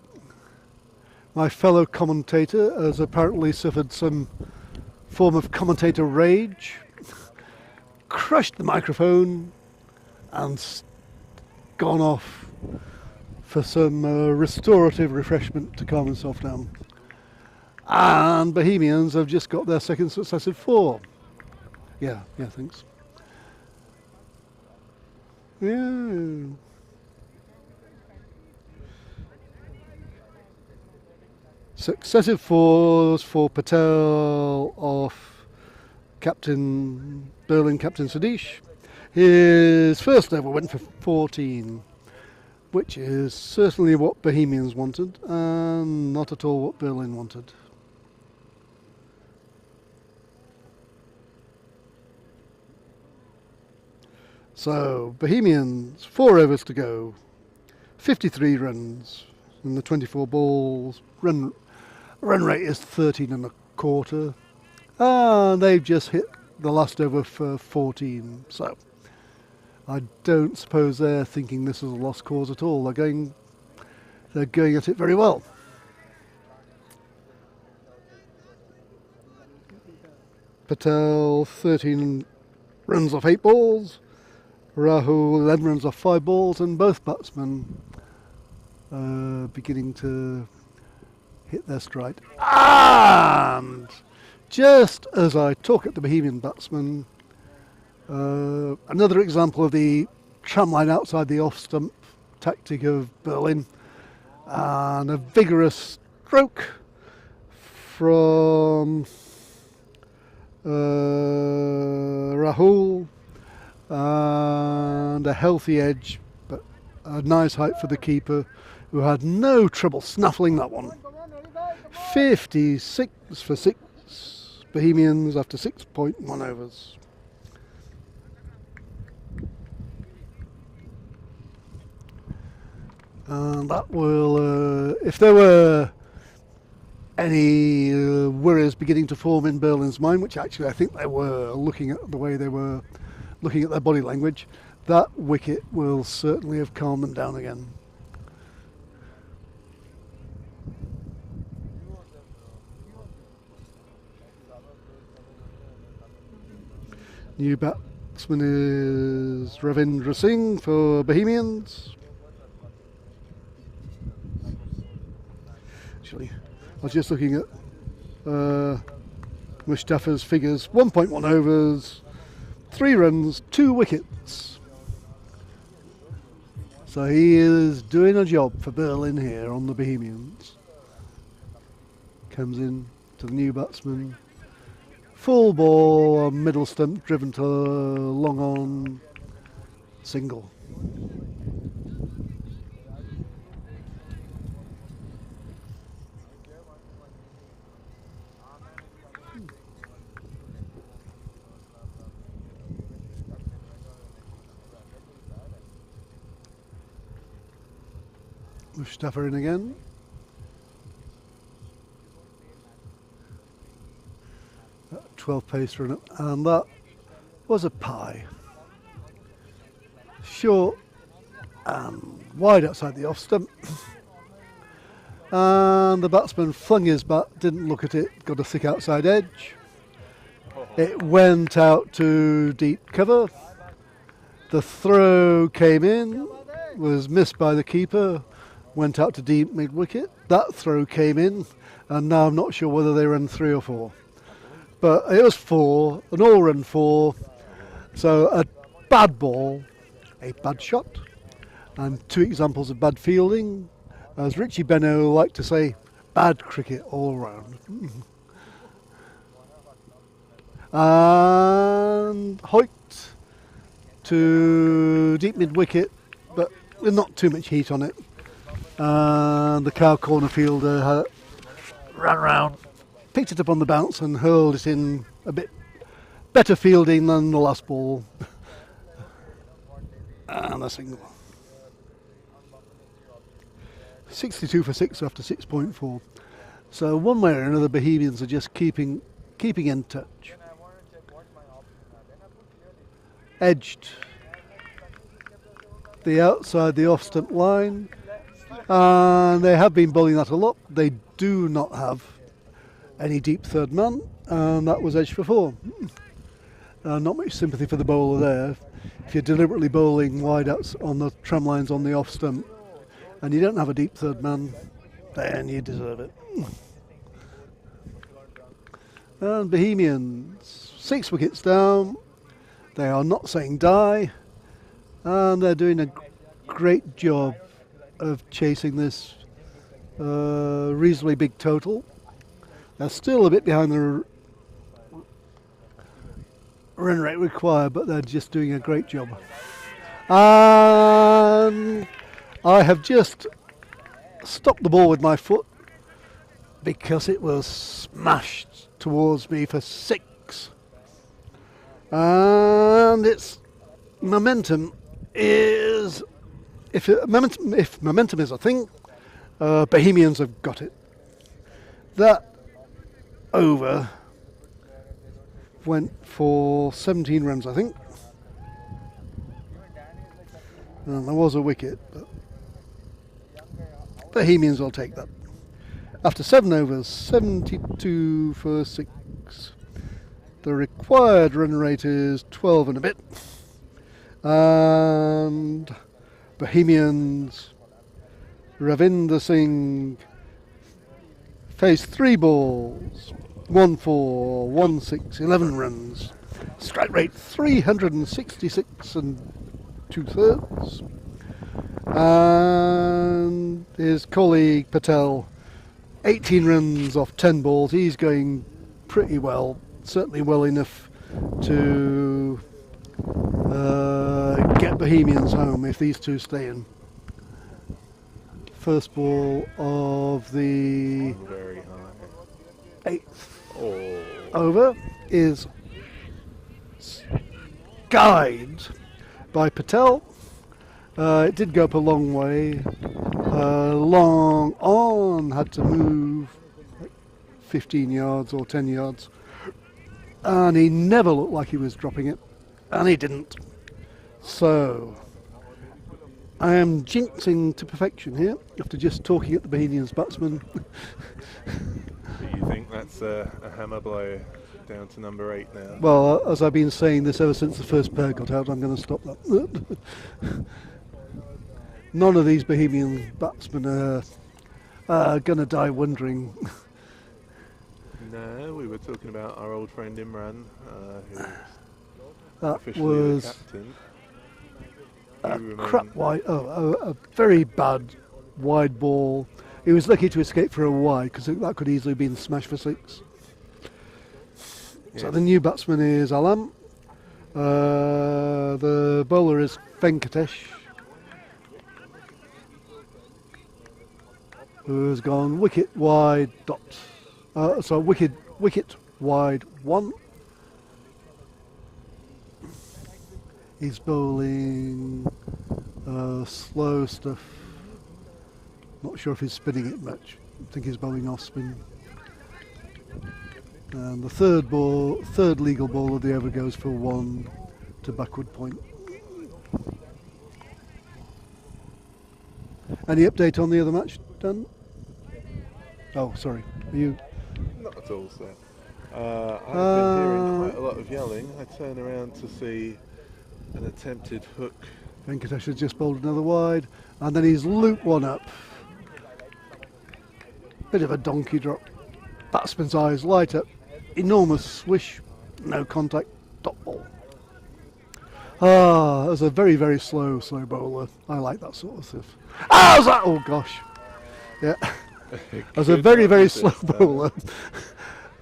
My fellow commentator has apparently suffered some form of commentator rage, crushed the microphone and gone off for some restorative refreshment to calm himself down. And Bohemians have just got their second successive 4. Yeah, thanks. Yeah. Successive 4s for Patel off Berlin captain Sadish. His first over went for 14, which is certainly what Bohemians wanted and not at all what Berlin wanted. So, Bohemians, 4 overs to go, 53 runs in the 24 balls, run rate is 13 and a quarter, and they've just hit the last over for 14, so I don't suppose they're thinking this is a lost cause at all. They're going at it very well. Patel 13 runs off 8 balls, Rahul 11 runs off 5 balls, and both batsmen beginning to hit their stride. And just as I talk at the Bohemian batsman, another example of the tramline outside the off-stump tactic of Berlin, and a vigorous stroke from Rahul, and a healthy edge, but a nice height for the keeper, who had no trouble snuffling that one. 56 for 6 Bohemians after 6.1 overs. And that will, if there were any worries beginning to form in Berlin's mind, which actually I think they were, looking at the way they were looking at their body language, that wicket will certainly have calmed them down again. New batsman is Ravindra Singh for Bohemians. Actually, I was just looking at Mustafa's figures. 1.1 overs, 3 runs, 2 wickets. So he is doing a job for Berlin here on the Bohemians. Comes in to the new batsman. Full ball, middle stump, driven to long on, single. Mustafa in again. That 12 pace run up, and that was a pie. Short and wide outside the off stump. And the batsman flung his bat, didn't look at it, got a thick outside edge. It went out to deep cover. The throw came in, was missed by the keeper, went out to deep mid wicket. That throw came in, and now I'm not sure whether they ran 3 or 4. But it was 4, an all run 4. So a bad ball, a bad shot, and 2 examples of bad fielding. As Richie Benno liked to say, bad cricket all round. And Hoyt to deep mid wicket, but with not too much heat on it. And the cow corner fielder ran round, picked it up on the bounce and hurled it in a bit better fielding than the last ball. And a single. 62 for 6 after 6.4. So one way or another, Bohemians are just keeping in touch. Edged the outside the off stump line, and they have been bowling that a lot. They do not have any deep third man, and that was edged for 4. Not much sympathy for the bowler there. If you're deliberately bowling wide outs on the tram lines on the off stump and you don't have a deep third man, then you deserve it. And Bohemians, 6 wickets down. They are not saying die, and they're doing a great job of chasing this reasonably big total. They're still a bit behind the run rate required, but they're just doing a great job. And I have just stopped the ball with my foot because it was smashed towards me for 6. And its momentum is, if momentum is a thing, Bohemians have got it. That over went for 17 runs, I think. And there was a wicket, but Bohemians will take that. After 7 overs, 72 for 6. The required run rate is 12 and a bit. And Bohemians, Ravinder Singh, faced 3 balls, 1 4, 1 6, 11 runs. Strike rate 366 and 2/3. And his colleague Patel, 18 runs off 10 balls. He's going pretty well, certainly well enough to get Bohemians home if these two stay in. First ball of the Very high. 8th over is guided by Patel. It did go up a long way. Long on, had to move 15 yards or 10 yards. And he never looked like he was dropping it. And he didn't. So I am jinxing to perfection here after just talking at the Bohemians batsman. Do you think that's a hammer blow down to number 8 now? Well, as I've been saying this ever since the first pair got out, I'm going to stop that. None of these Bohemian batsmen are going to die wondering. No, we were talking about our old friend Imran, who's That officially was the captain. a You crap remain- wide, a very bad wide ball. He was lucky to escape for a wide because that could easily have been smashed for 6. So Yes. the new batsman is Alam. The bowler is Venkatesh, who's gone wicket wide dot. Wicket wide 1. He's bowling slow stuff. Not sure if he's spinning it much. I think he's bowling off spin. And the third legal ball of the over goes for 1 to backward point. Any update on the other match, Dan? Oh, sorry. Are you? Not at all, sir. I've been hearing quite a lot of yelling. I turn around to see an attempted hook. Venkatesh has just bowled another wide, and then he's looped one up. Bit of a donkey drop. Batsman's eyes light up. Enormous swish, no contact, dot ball. As a very, very slow bowler, I like that sort of stuff. Oh gosh. Yeah. As a very, very slow bowler,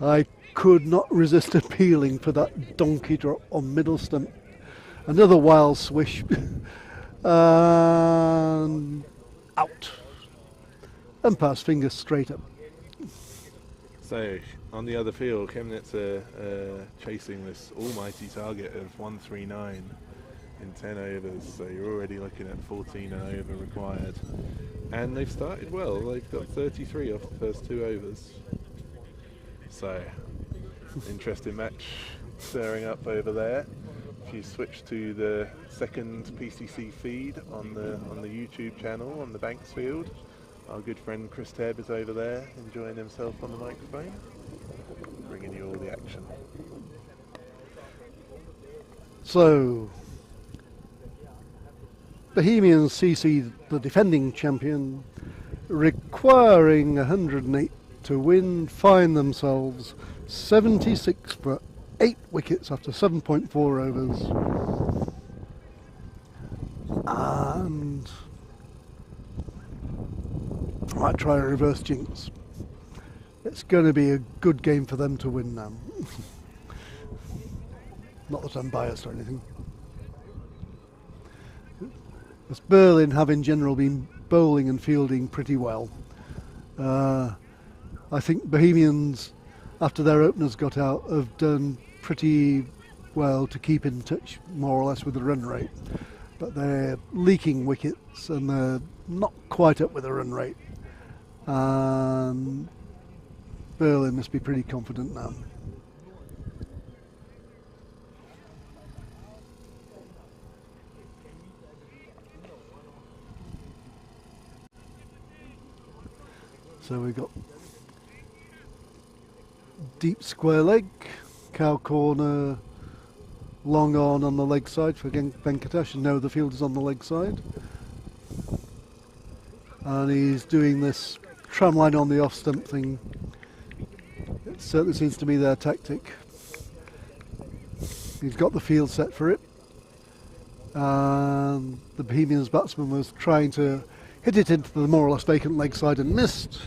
I could not resist appealing for that donkey drop on middle stump. Another wild swish. And out. Umpire's fingers straight up. So, on the other field, Chemnitz are chasing this almighty target of 139 in 10 overs, so you're already looking at 14 an over required. And they've started well, they've got 33 off the first 2 overs. So, interesting match stirring up over there. If you switch to the second PCC feed on the YouTube channel, on the Banks field, our good friend Chris Tebb is over there enjoying himself on the microphone, bringing you all the action. So, Bohemians CC, the defending champion, requiring 108 to win, find themselves 76 for 8 wickets after 7.4 overs. And I might try a reverse jinx. It's going to be a good game for them to win now. Not that I'm biased or anything. As Berlin have in general been bowling and fielding pretty well. I think Bohemians, after their openers got out, have done pretty well to keep in touch more or less with the run rate. But they're leaking wickets and they're not quite up with the run rate. And Berlin must be pretty confident now. So we've got deep square leg, cow corner, long on the leg side for Venkatesh, and now the field is on the leg side. And he's doing this tramline on the off stump thing. It certainly seems to be their tactic. He's got the field set for it. And the Bohemians batsman was trying to hit it into the more or less vacant leg side and missed.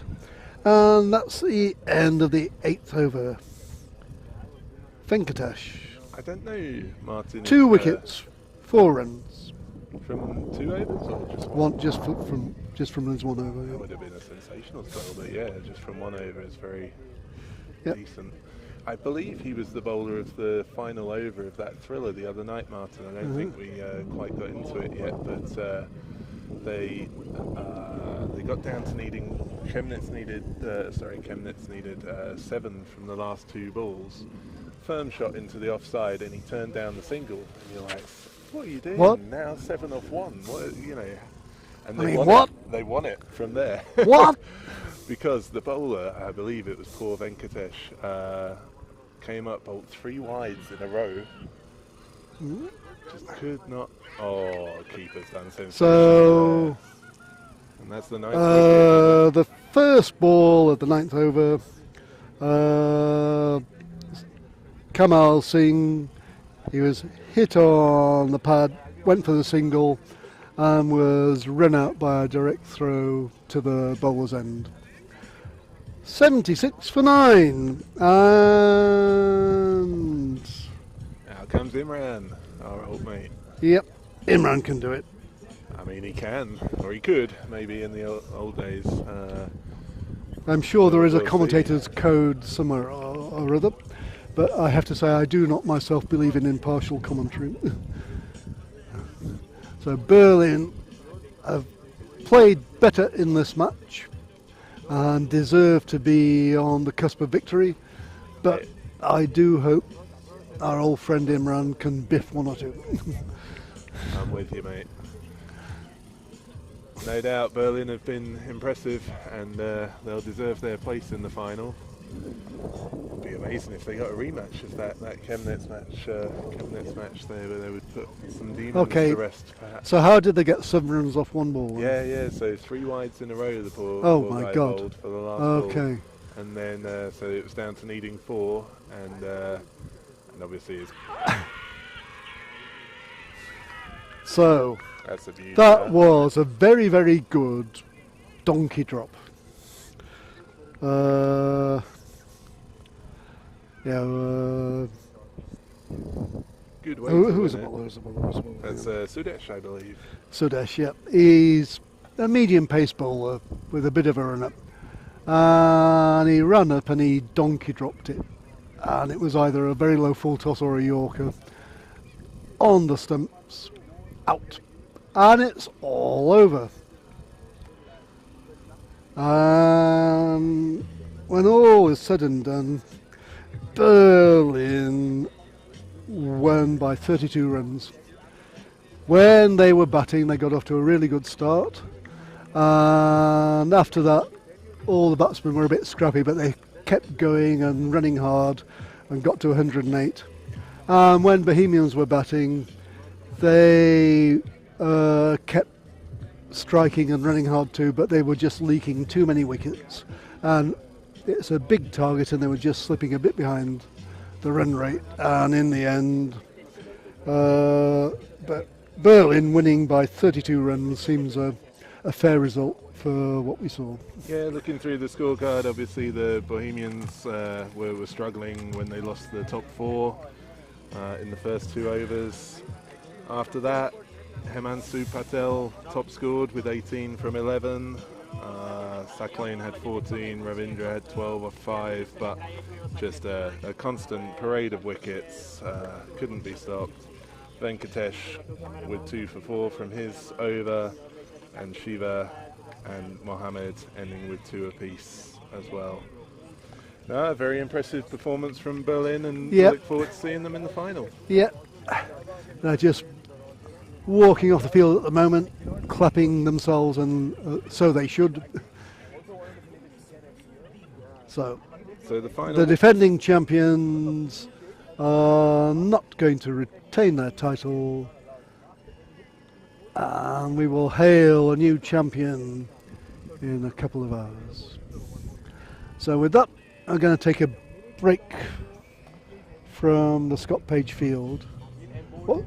And that's the end of the 8th over. Venkatesh. I don't know, Martin. 2 wickets, 4 runs. From 2 overs or just One just from his 1 over. That Yeah. would have been a sensational spell, but yeah, just from 1 over is very Yep. decent. I believe he was the bowler of the final over of that thriller the other night, Martin. I don't think we quite got into it yet, but they got down to needing. Chemnitz needed 7 from the last 2 balls. Firm shot into the offside, and he turned down the single. And you're like, what are you doing? What? Now 7 off 1. What, you know? And I they mean, won what? it. They won it from there. What? Because the bowler, I believe it was poor Venkatesh, came up, bowled 3 wides in a row. Just could not. Oh, keeper's done sensational. So And that's the 9th wicket. the first ball of the 9th over, Kamal Singh, he was hit on the pad, went for the single, and was run out by a direct throw to the bowler's end. 76 for 9, and Out comes Imran, our old mate. yep, Imran can do it. I mean, he can, or he could, maybe in the old days. I'm sure there is a We'll see. commentator's code somewhere or other, but I have to say I do not myself believe in impartial commentary. So Berlin have played better in this match and deserve to be on the cusp of victory, but I do hope our old friend Imran can biff one or two. I'm with you, mate. No doubt Berlin have been impressive, and they'll deserve their place in the final. It'd be amazing if they got a rematch of that Chemnitz match. They would put some demons Okay. to rest, perhaps. So how did they get 7 runs off one ball? Yeah. So 3 wides in a row. The poor My guy God. bowled for the last ball. Okay. And then so it was down to needing 4, and obviously So that's a beauty. that was a very, very good donkey drop. Good way Who to was the win it. bowler? Who's the bowler? That's Sudesh, I believe. Sudesh, yeah. He's a medium pace bowler with a bit of a run up. And he ran up and he donkey dropped it. And it was either a very low full toss or a Yorker. On the stumps, out. And it's all over. When all is said and done, Berlin won by 32 runs. When they were batting, they got off to a really good start. And after that, all the batsmen were a bit scrappy, but they kept going and running hard and got to 108. And when Bohemians were batting, they kept striking and running hard too, but they were just leaking too many wickets. And it's a big target, and they were just slipping a bit behind the run rate. And in the end, but Berlin winning by 32 runs seems a fair result for what we saw. Yeah, looking through the scorecard, obviously the Bohemians were struggling when they lost the top 4 in the first 2 overs. After that, Himanshu Patel top scored with 18 from 11. Saklane had 14, Ravindra had 12 off 5, but just a constant parade of wickets, couldn't be stopped. Venkatesh with 2 for 4 from his over, and Shiva and Mohammed ending with 2 apiece as well. A very impressive performance from Berlin, and we look forward to seeing them in the final. Yeah, they're just walking off the field at the moment, clapping themselves, and so they should. So the final. The defending champions are not going to retain their title, and we will hail a new champion in a couple of hours. So with that, I'm going to take a break from the Scott Page field. What?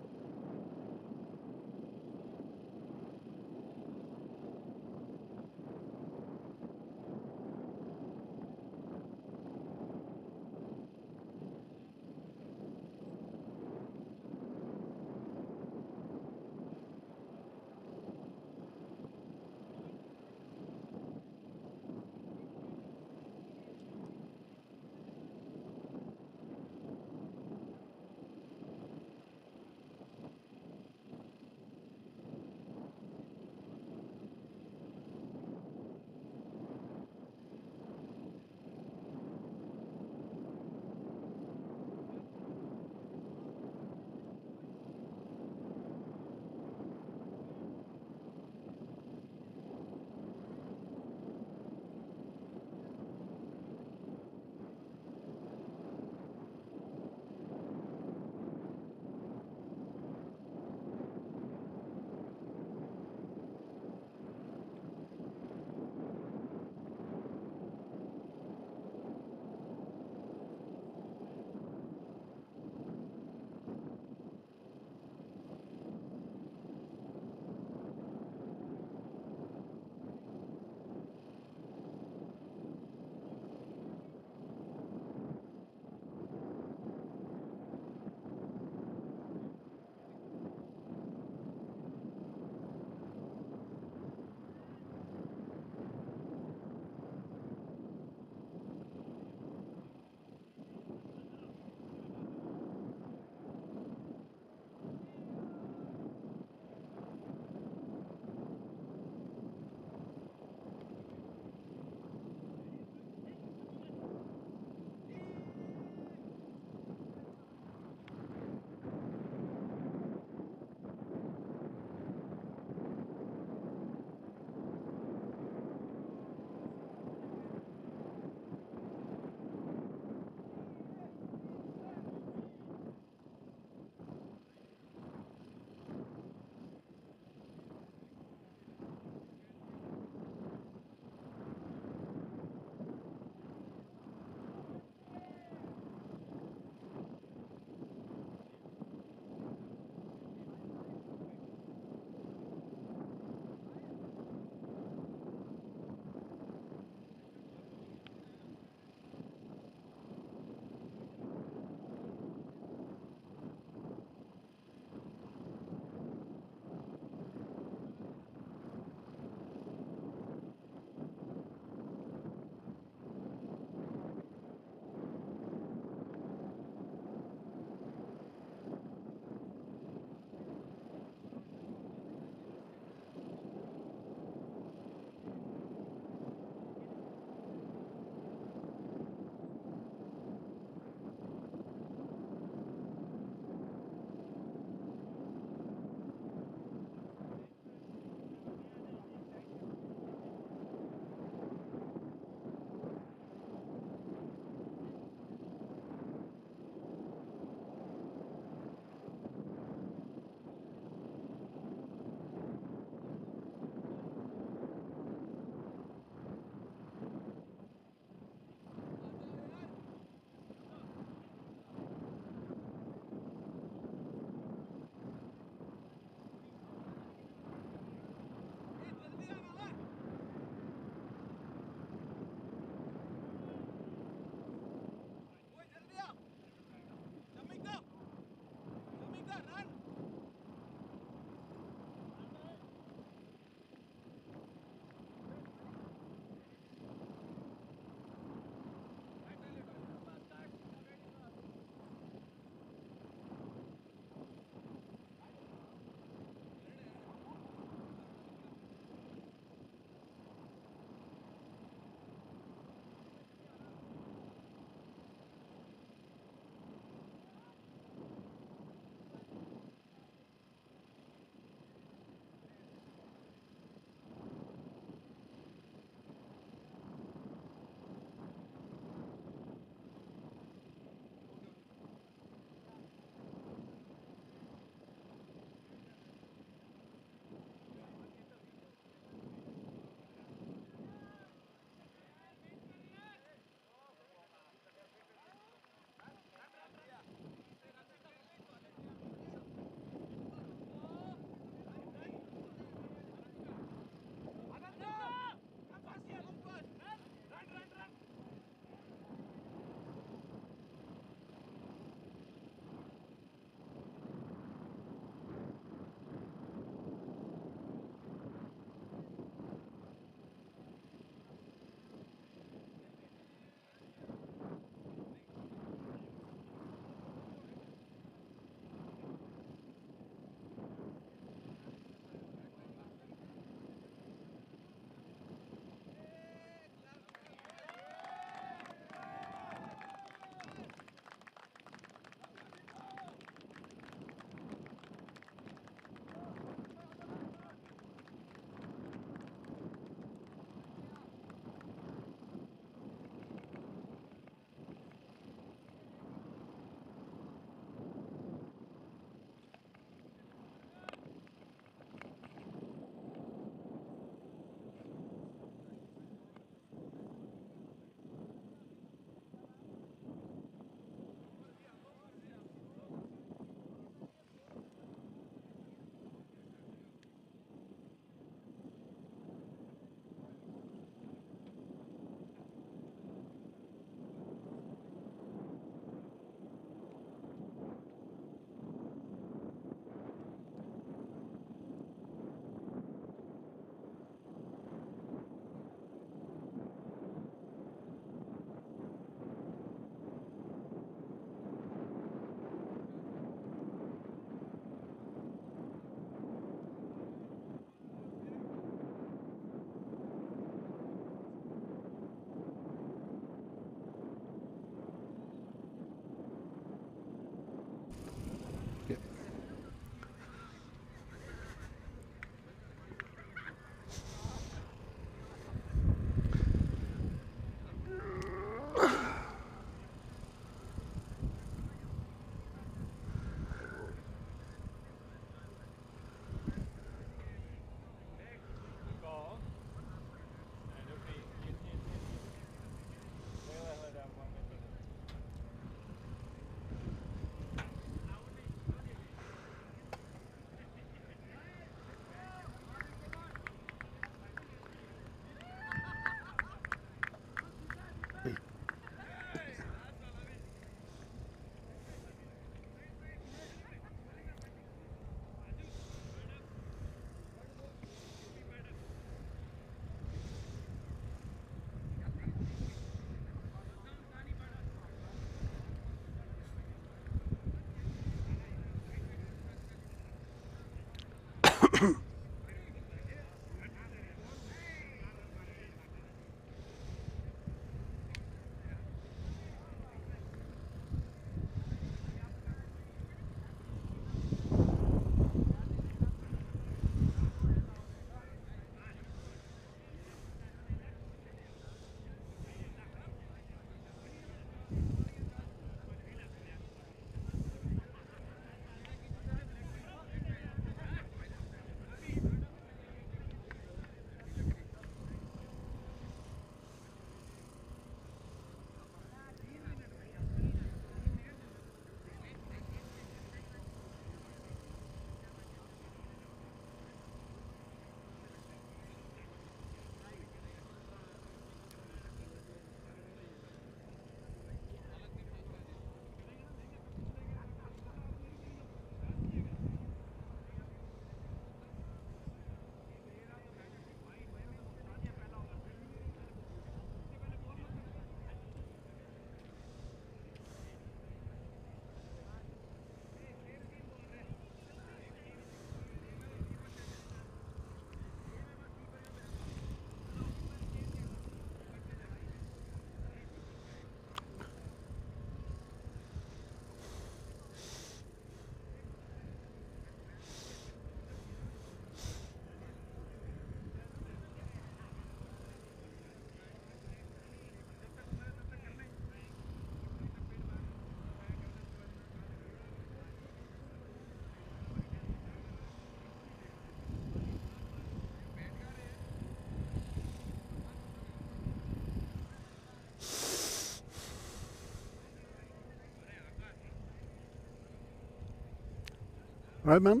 Right, man?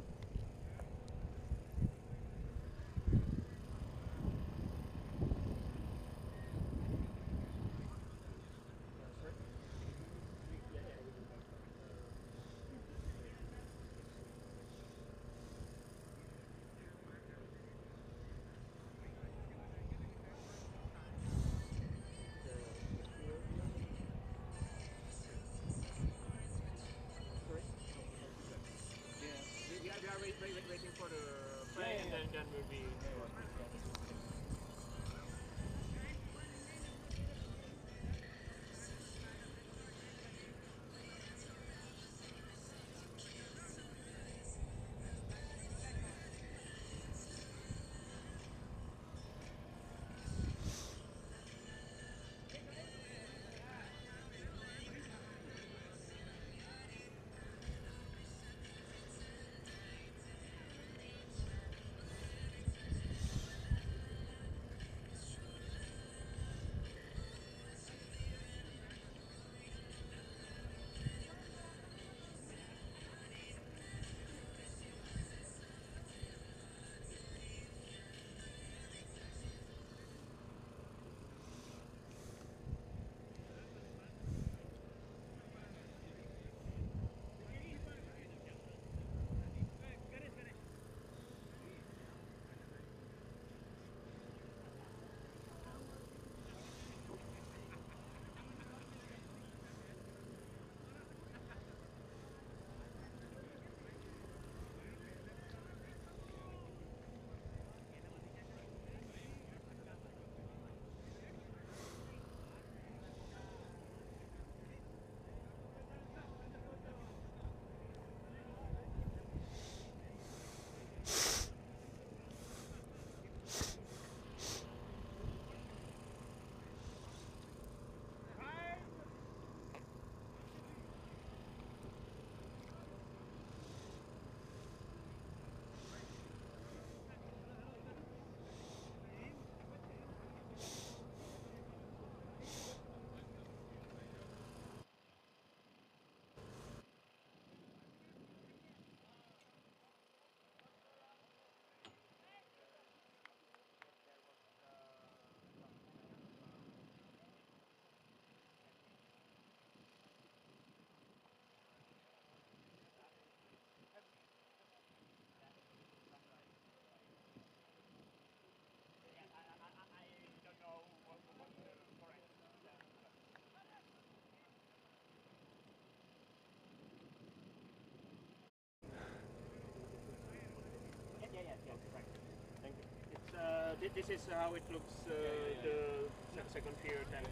This is how it looks. The second period. And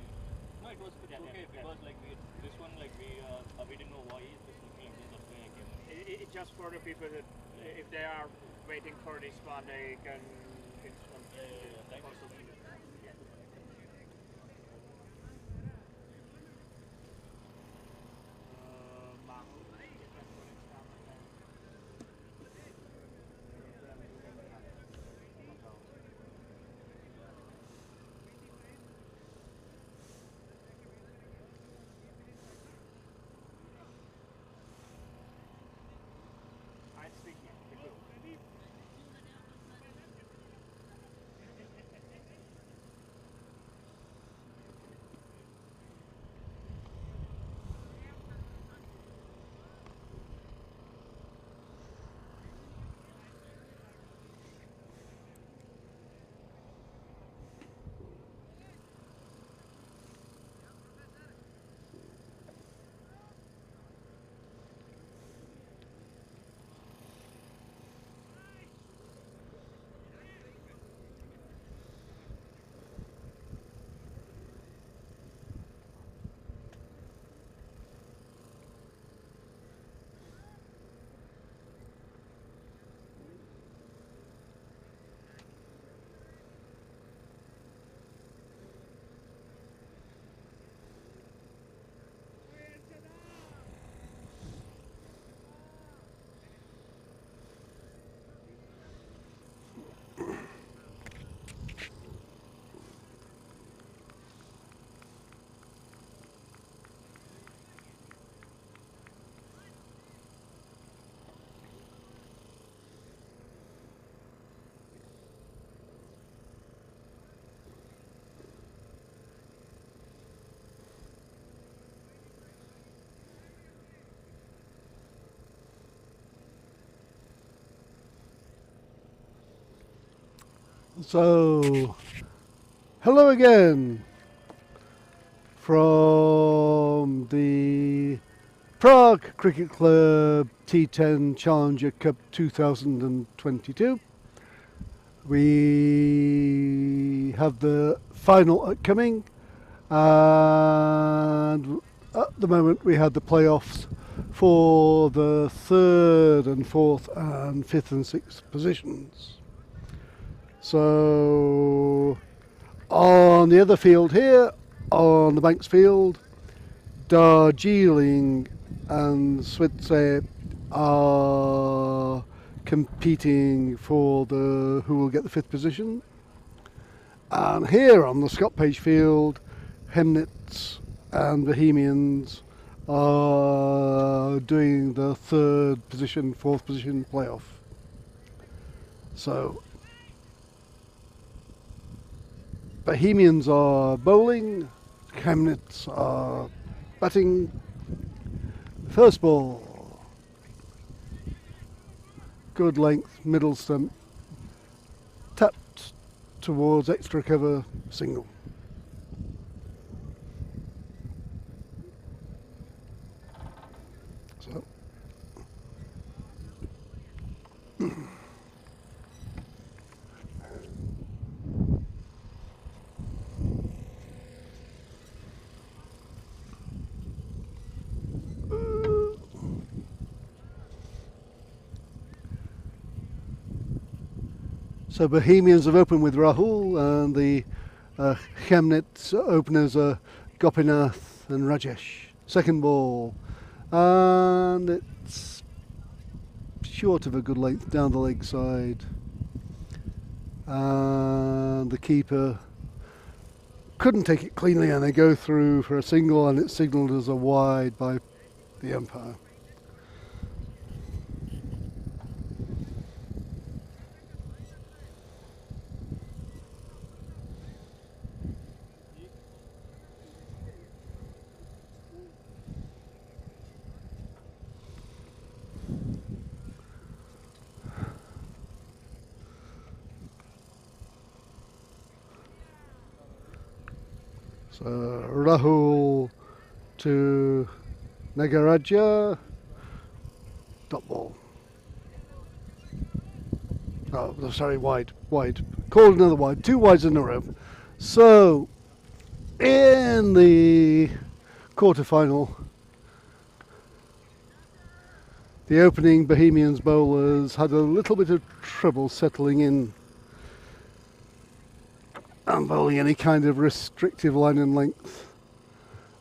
No, it was okay because like this one we didn't know why is this looking like this. That's why I came. It's just for the people that if they are waiting for this one, they can. Thank you. Also see it. So, hello again from the Prague Cricket Club T10 Challenger Cup 2022. We have the final upcoming, and at the moment we have the playoffs for the third and fourth and fifth and sixth positions. So on the other field here, on the Banks field, Darjeeling and Switze are competing for the who will get the fifth position. And here on the Scott Page field, Chemnitz and Bohemians are doing the third position, fourth position playoff. So Bohemians are bowling, Chemnitz are batting. First ball, good length, middle stump, tapped towards extra cover, single. So So Bohemians have opened with Rahul, and the Chemnitz openers are Gopinath and Rajesh. Second ball, and it's short of a good length down the leg side, and the keeper couldn't take it cleanly, and they go through for a single, and it's signalled as a wide by the umpire. So Rahul to Nagaraja, dot ball. Oh, sorry, wide. Called another wide. 2 wides in a row. So, in the quarter-final, the opening Bohemians bowlers had a little bit of trouble settling in and bowling any kind of restrictive line and length.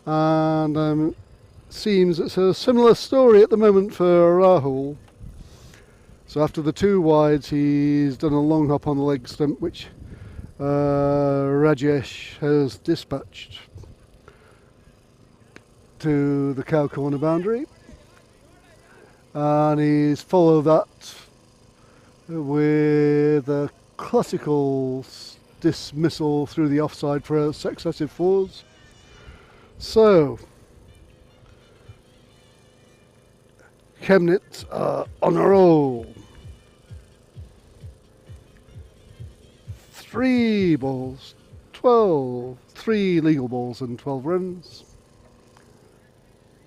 And seems it's a similar story at the moment for Rahul. So after the 2 wides, he's done a long hop on the leg stump, which Rajesh has dispatched to the cow corner boundary. And he's followed that with a classical dismissal through the offside for successive 4s. So, Chemnitz are on a roll. 3 balls, 12, 3 legal balls and 12 runs.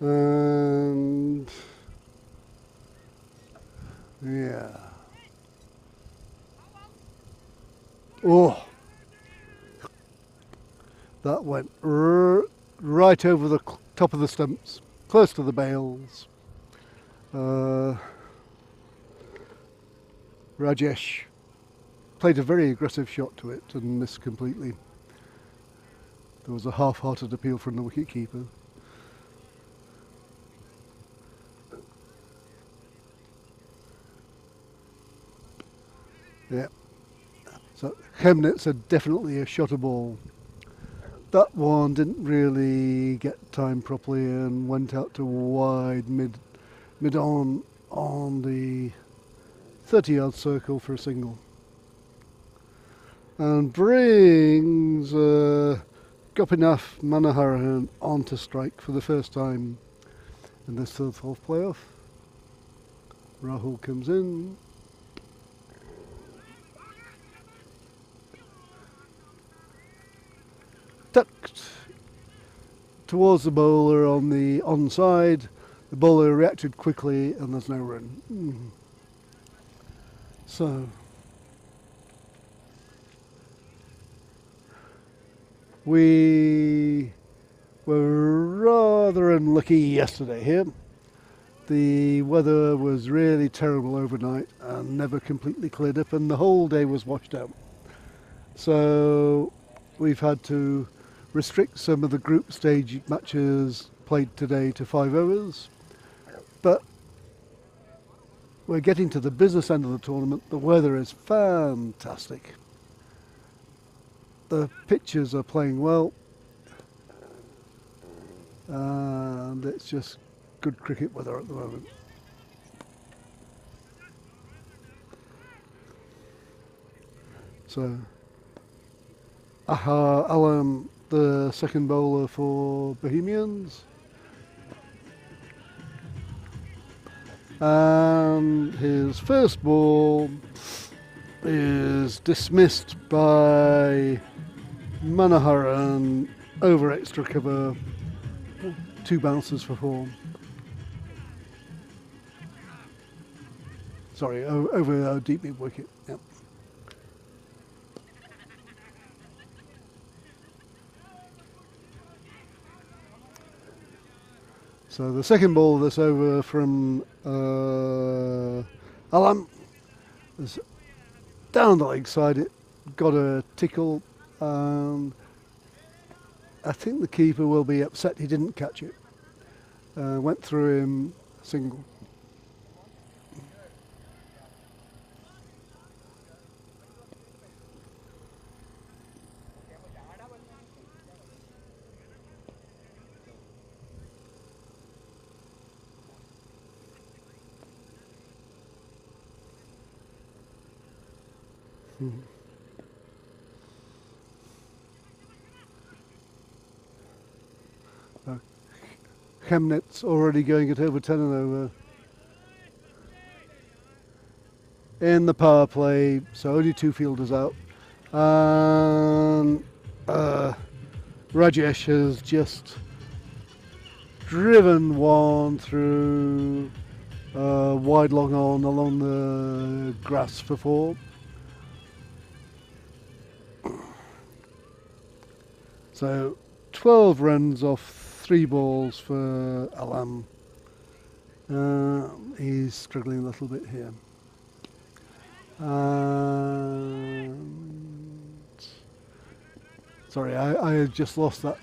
And yeah. Oh, that went right over the top of the stumps, close to the bails. Rajesh played a very aggressive shot to it and missed completely. There was a half-hearted appeal from the wicket-keeper. Yeah. So Chemnitz are definitely a shotter ball. That one didn't really get timed properly and went out to wide mid on the 30-yard circle for a single. And brings Gopinath Manoharan on to strike for the first time in this 4th playoff. Rahul comes in. Tucked towards the bowler on the onside. The bowler reacted quickly and there's no run. So we were rather unlucky yesterday here. The weather was really terrible overnight and never completely cleared up, and the whole day was washed out. So we've had to restrict some of the group stage matches played today to 5 overs. But we're getting to the business end of the tournament. The weather is fantastic. The pitchers are playing well. And it's just good cricket weather at the moment. So, Alam, the second bowler for Bohemians. And his first ball is dismissed by Manoharan over extra cover, 2 bounces for 4. Sorry, over a deep mid wicket. Yep. So the second ball that's over from Alam is down the leg side. It got a tickle, and I think the keeper will be upset he didn't catch it. Went through him, single. Chemnitz already going at over 10 and over. In the power play, so only 2 fielders out. And Rajesh has just driven one through wide long on along the grass for 4. So 12 runs off 3 balls for Alam. He's struggling a little bit here. Sorry, I had just lost that.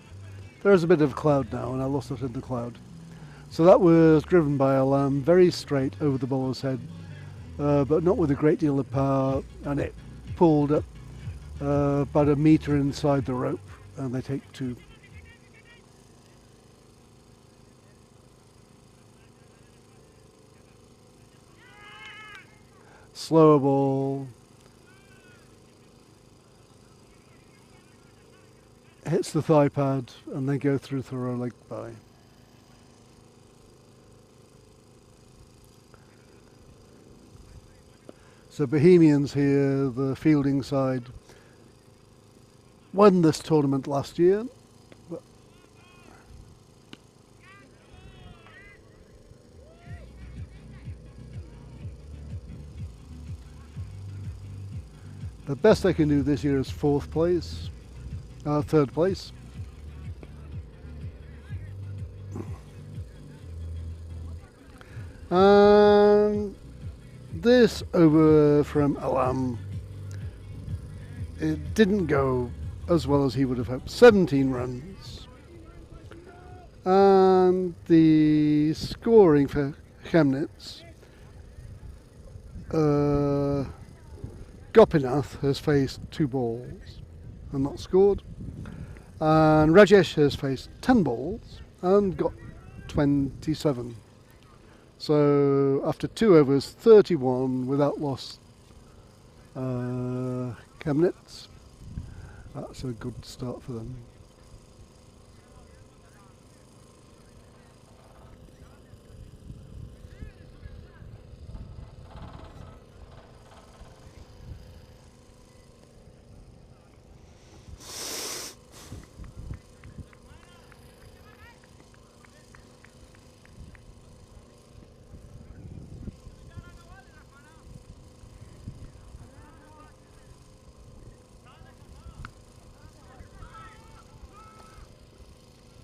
There's a bit of a cloud now, and I lost it in the cloud. So that was driven by Alam, very straight over the bowler's head, but not with a great deal of power, and it pulled up about a metre inside the rope, and they take 2. Slower ball. Hits the thigh pad, and they go through for a leg bye. So Bohemians here, the fielding side, won this tournament last year. The best they can do this year is 4th place, 3rd place. And this over from Alam, it didn't go as well as he would have hoped. 17 runs. And the scoring for Chemnitz, Gopinath has faced 2 balls and not scored. And Rajesh has faced 10 balls and got 27. So after 2 overs, 31 without loss. Chemnitz, that's a good start for them.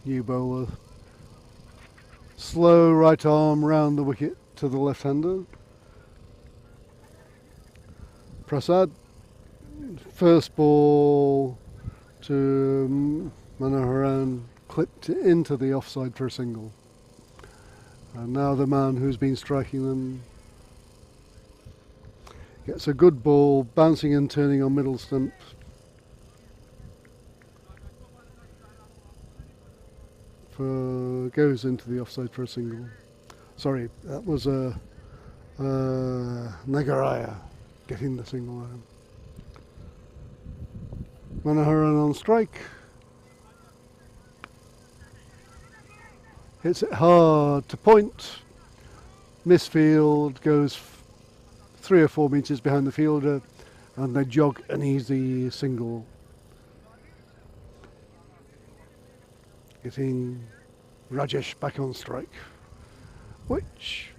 New bowler. Slow right arm round the wicket to the left-hander. Prasad. First ball to Manoharan, clipped into the offside for a single. And now the man who's been striking them gets a good ball, bouncing and turning on middle stump. Goes into the offside for a single. Sorry, that was Nagaraya getting the single home. Manoharan on strike. Hits it hard to point. Misfield, goes 3 or 4 metres behind the fielder, and they jog an easy single. Getting Rajesh back on strike, which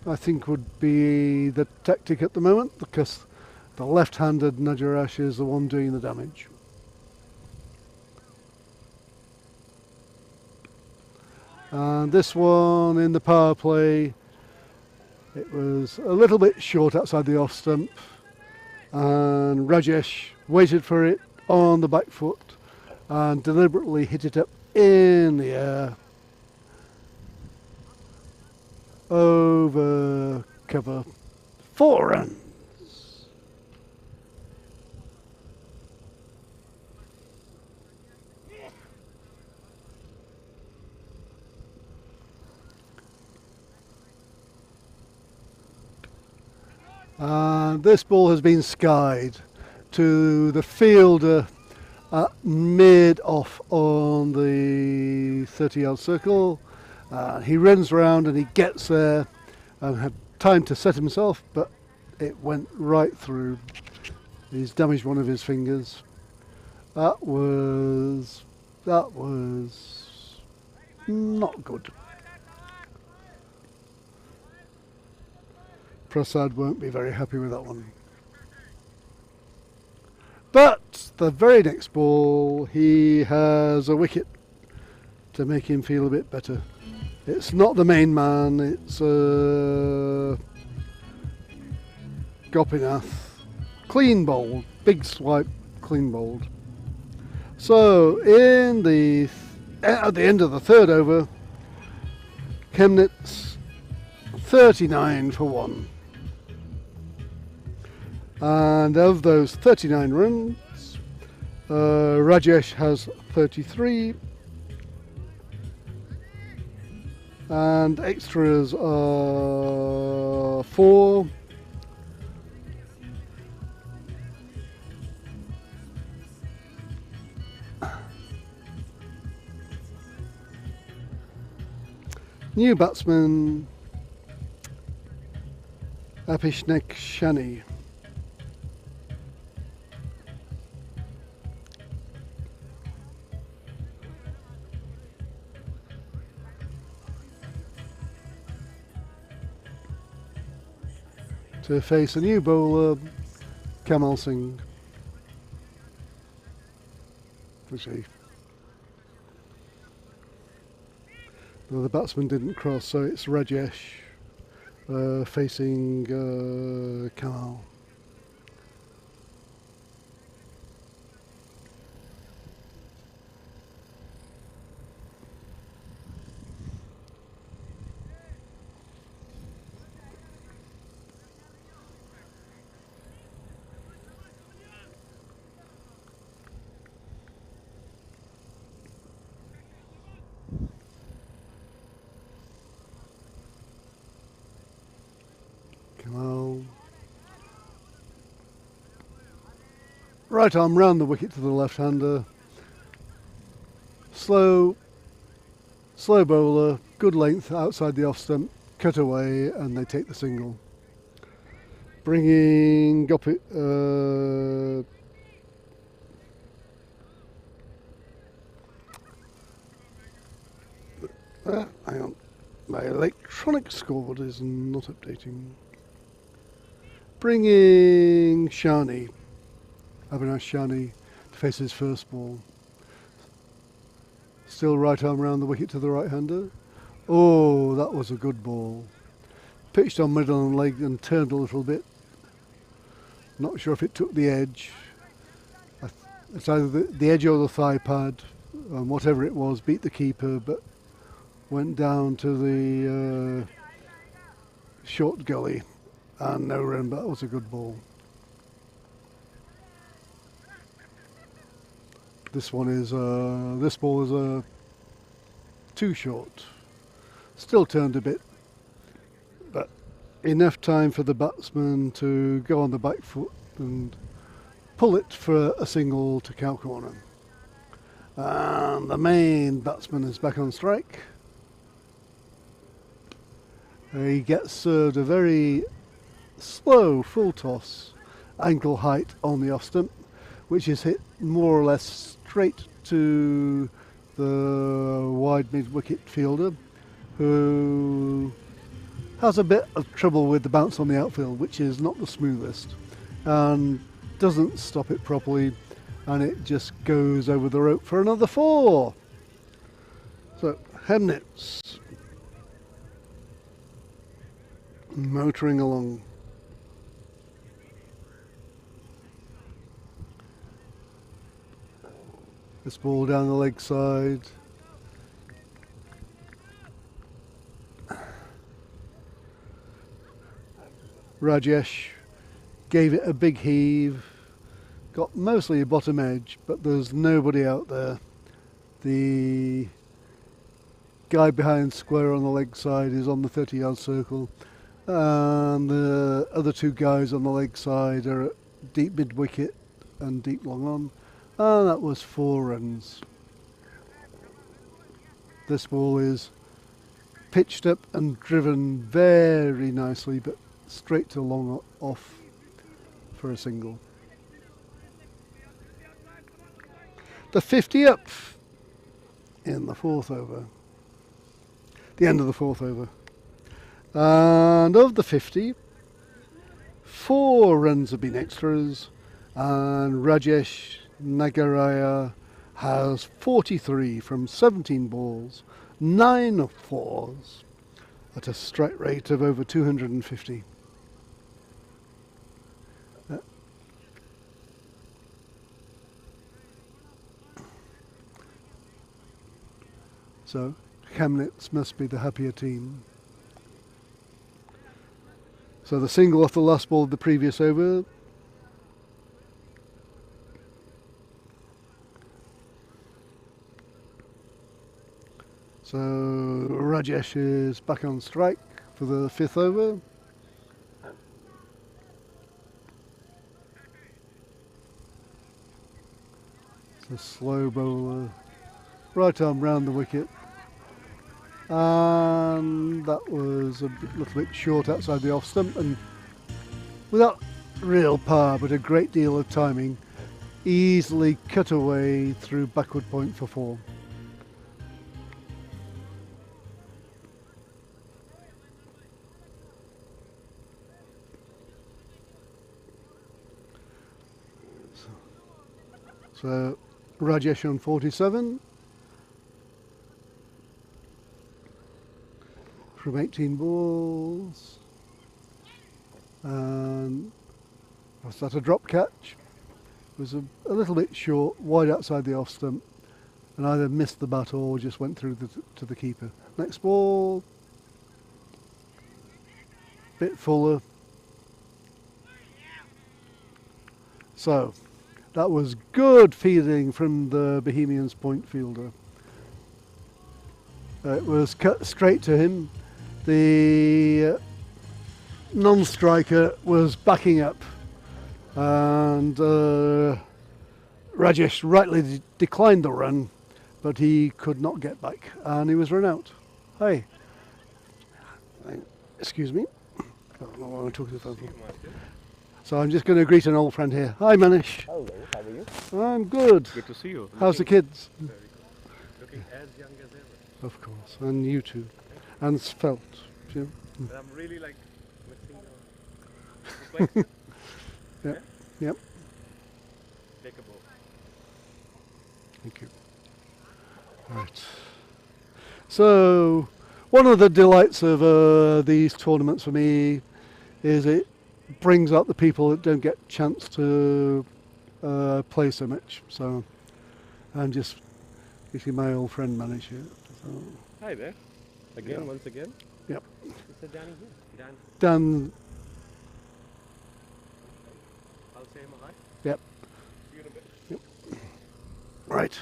I think would be the tactic at the moment, because the left-handed Najarash is the one doing the damage. And this one in the power play, it was a little bit short outside the off stump, and Rajesh waited for it on the back foot and deliberately hit it up in the air over cover. 4 runs. And this ball has been skied to the fielder at mid-off on the 30-yard circle. He runs round and he gets there and had time to set himself, but it went right through. He's damaged one of his fingers. That was not good. Prasad won't be very happy with that one. But But the very next ball, he has a wicket to make him feel a bit better. It's not the main man, it's Gopinath. Clean bowled, big swipe, clean bowled. So at the end of the third over, Chemnitz 39 for 1. And of those 39 runs, Rajesh has 33 and extras are 4. New batsman Apishnek Shani. To face a new bowler, Kamal Singh. No, the batsman didn't cross, so it's Rajesh facing Kamal. Right arm round the wicket to the left-hander. Slow bowler, good length outside the off stump, cut away, and they take the single. Bringing hang on, my electronic scoreboard is not updating. Bringing Shani. Avinash Shani to face his first ball. Still right arm round the wicket to the right-hander. Oh, that was a good ball. Pitched on middle and leg and turned a little bit. Not sure if it took the edge. It's either the edge or the thigh pad, and whatever it was, beat the keeper, but went down to the short gully and no run, but that was a good ball. This ball is too short. Still turned a bit, but enough time for the batsman to go on the back foot and pull it for a single to cow corner. And the main batsman is back on strike. He gets served a very slow full toss, ankle height on the off stump, which is hit more or less straight to the wide mid-wicket fielder, who has a bit of trouble with the bounce on the outfield, which is not the smoothest, and doesn't stop it properly, and it just goes over the rope for another 4. So Chemnitz motoring along. This ball down the leg side. Rajesh gave it a big heave, got mostly a bottom edge, but there's nobody out there. The guy behind square on the leg side is on the 30-yard circle, and the other 2 guys on the leg side are at deep mid-wicket and deep long on. And that was 4 runs. This ball is pitched up and driven very nicely, but straight to long off for a single. The 50 up in the 4th over. The end of the 4th over. And of the 50, 4 runs have been extras, and Rajesh Nagaraya has 43 from 17 balls, 9 fours, at a strike rate of over 250. So Chemnitz must be the happier team. So the single off the last ball of the previous over. So Rajesh is back on strike for the 5th over. It's a slow bowler, right arm round the wicket, and that was a little bit short outside the off stump, and without real power but a great deal of timing, easily cut away through backward point for 4. So Rajesh on 47 from 18 balls, and was that a drop catch? It was a little bit short, wide outside the off stump, and either missed the bat or just went through to the keeper. Next ball, bit fuller. So that was good fielding from the Bohemians point fielder. It was cut straight to him. The non-striker was backing up, and Rajesh rightly declined the run, but he could not get back, and he was run out. Hi. Excuse me. I don't know what I'm talking to the phone for. So I'm just going to greet an old friend here. Hi, Manish. Hello, how are you? I'm good. Good to see you. How's the kids? Very good. Looking as young as ever. Of course, and you too, and Svelte. Jim. And I'm really like missing your Yep. Yep. Take a bow. Thank you. Right. So, one of the delights of these tournaments for me is it brings out the people that don't get a chance to play so much. So, I'm just getting my old friend Manish here. So, Hi there. Again, Yeah. once again. Yep. Mr. Danny here. Dan, Dan. I'll say him a hi. Yep. See you in a bit. Right.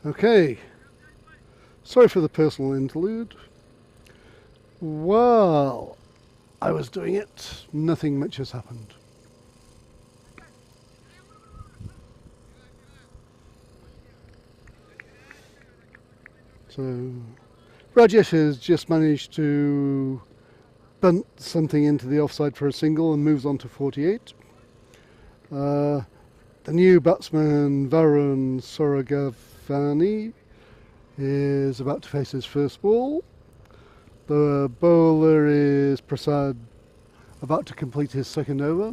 Okay. Sorry for the personal interlude. While I was doing it, nothing much has happened. So Rajesh has just managed to bunt something into the offside for a single and moves on to 48. The new batsman Varun Soragavani is about to face his first ball. The bowler is Prasad, about to complete his second over.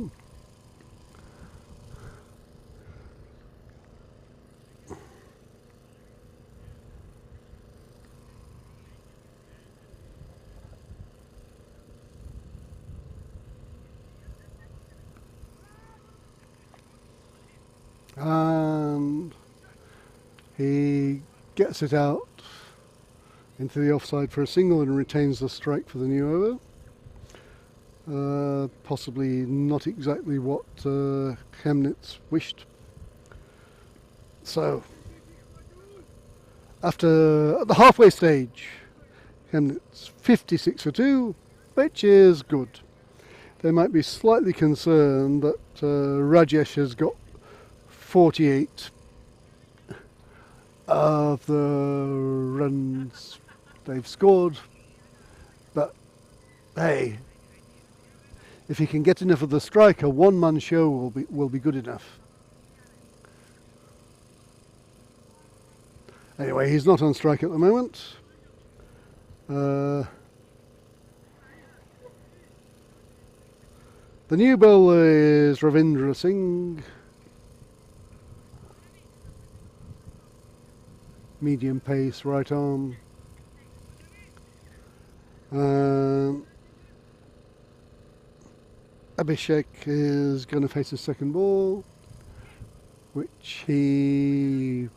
And he gets it out into the offside for a single and retains the strike for the new over. Possibly not exactly what Chemnitz wished. So, after the halfway stage, Chemnitz 56 for 2, which is good. They might be slightly concerned that Rajesh has got 48 of the runs they've scored, but hey, if he can get enough of the striker, one-man show will be good enough. Anyway, he's not on strike at the moment. The new bowler is Ravindra Singh. Medium pace, right arm. Abhishek is going to face his second ball, which he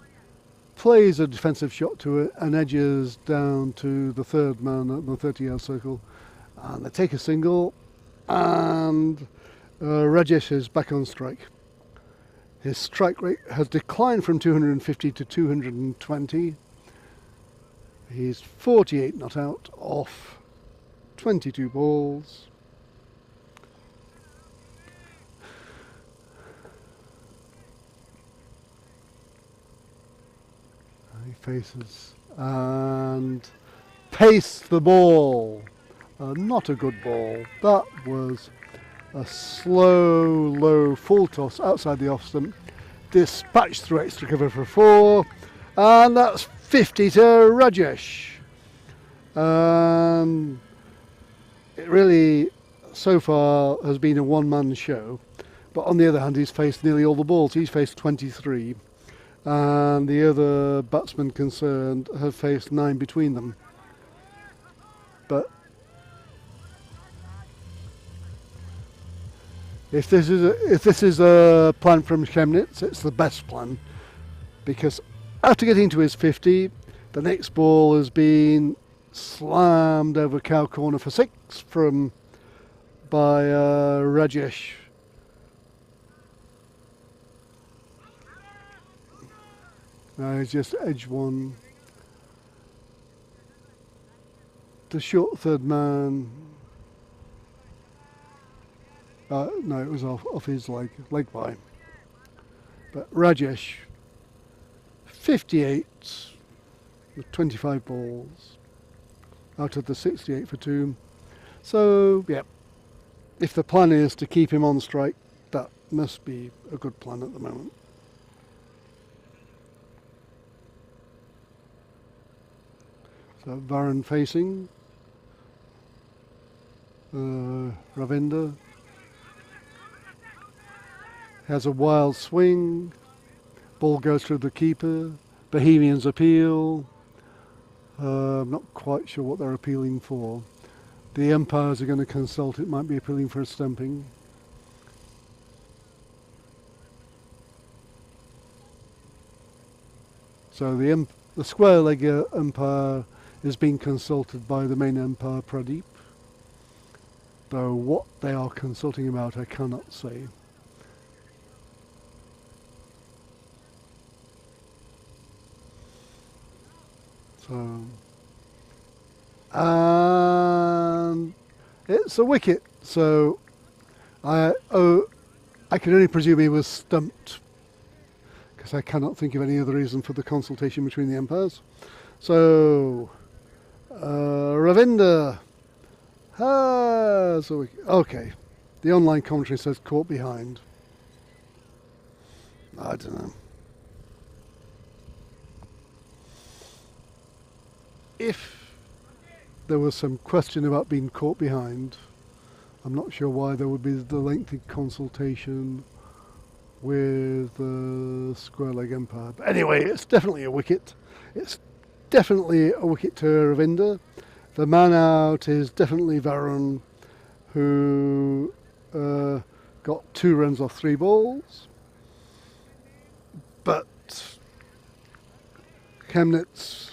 plays a defensive shot to it and edges down to the third man at the 30-yard circle. And they take a single, and Rajesh is back on strike. His strike rate has declined from 250 to 220. He's 48 not out off 22 balls. He faces and pastes the ball. Not a good ball. That was a slow, low full toss outside the off stump. Dispatched through extra cover for 4. And that's 50 to Rajesh. It really, so far, has been a one-man show. But on the other hand, he's faced nearly all the balls. He's faced 23. And the other batsmen concerned have faced 9 between them. But if this is a plan from Chemnitz, it's the best plan, because after getting to his 50, the next ball has been slammed over cow corner for 6 by Rajesh. He's just edge one. The short third man. No, it was off his leg by. But Rajesh, 58 with 25 balls out of the 68 for 2. So, yeah, if the plan is to keep him on strike, that must be a good plan at the moment. So Varun facing. Ravinder has a wild swing. Ball goes through the keeper. Bohemians appeal. I'm not quite sure what they're appealing for. The umpires are going to consult. It might be appealing for a stumping. So the square leg umpire is being consulted by the main umpire, Pradeep. Though what they are consulting about, I cannot say. So, and it's a wicket. So I can only presume he was stumped, because I cannot think of any other reason for the consultation between the umpires. So Ravinder has a wicket. Okay, the online commentary says caught behind. I don't know. If there was some question about being caught behind, I'm not sure why there would be the lengthy consultation with the square leg umpire. But anyway, it's definitely a wicket. It's definitely a wicket to Ravinder. The man out is definitely Varun, who got 2 runs off 3 balls. But Chemnitz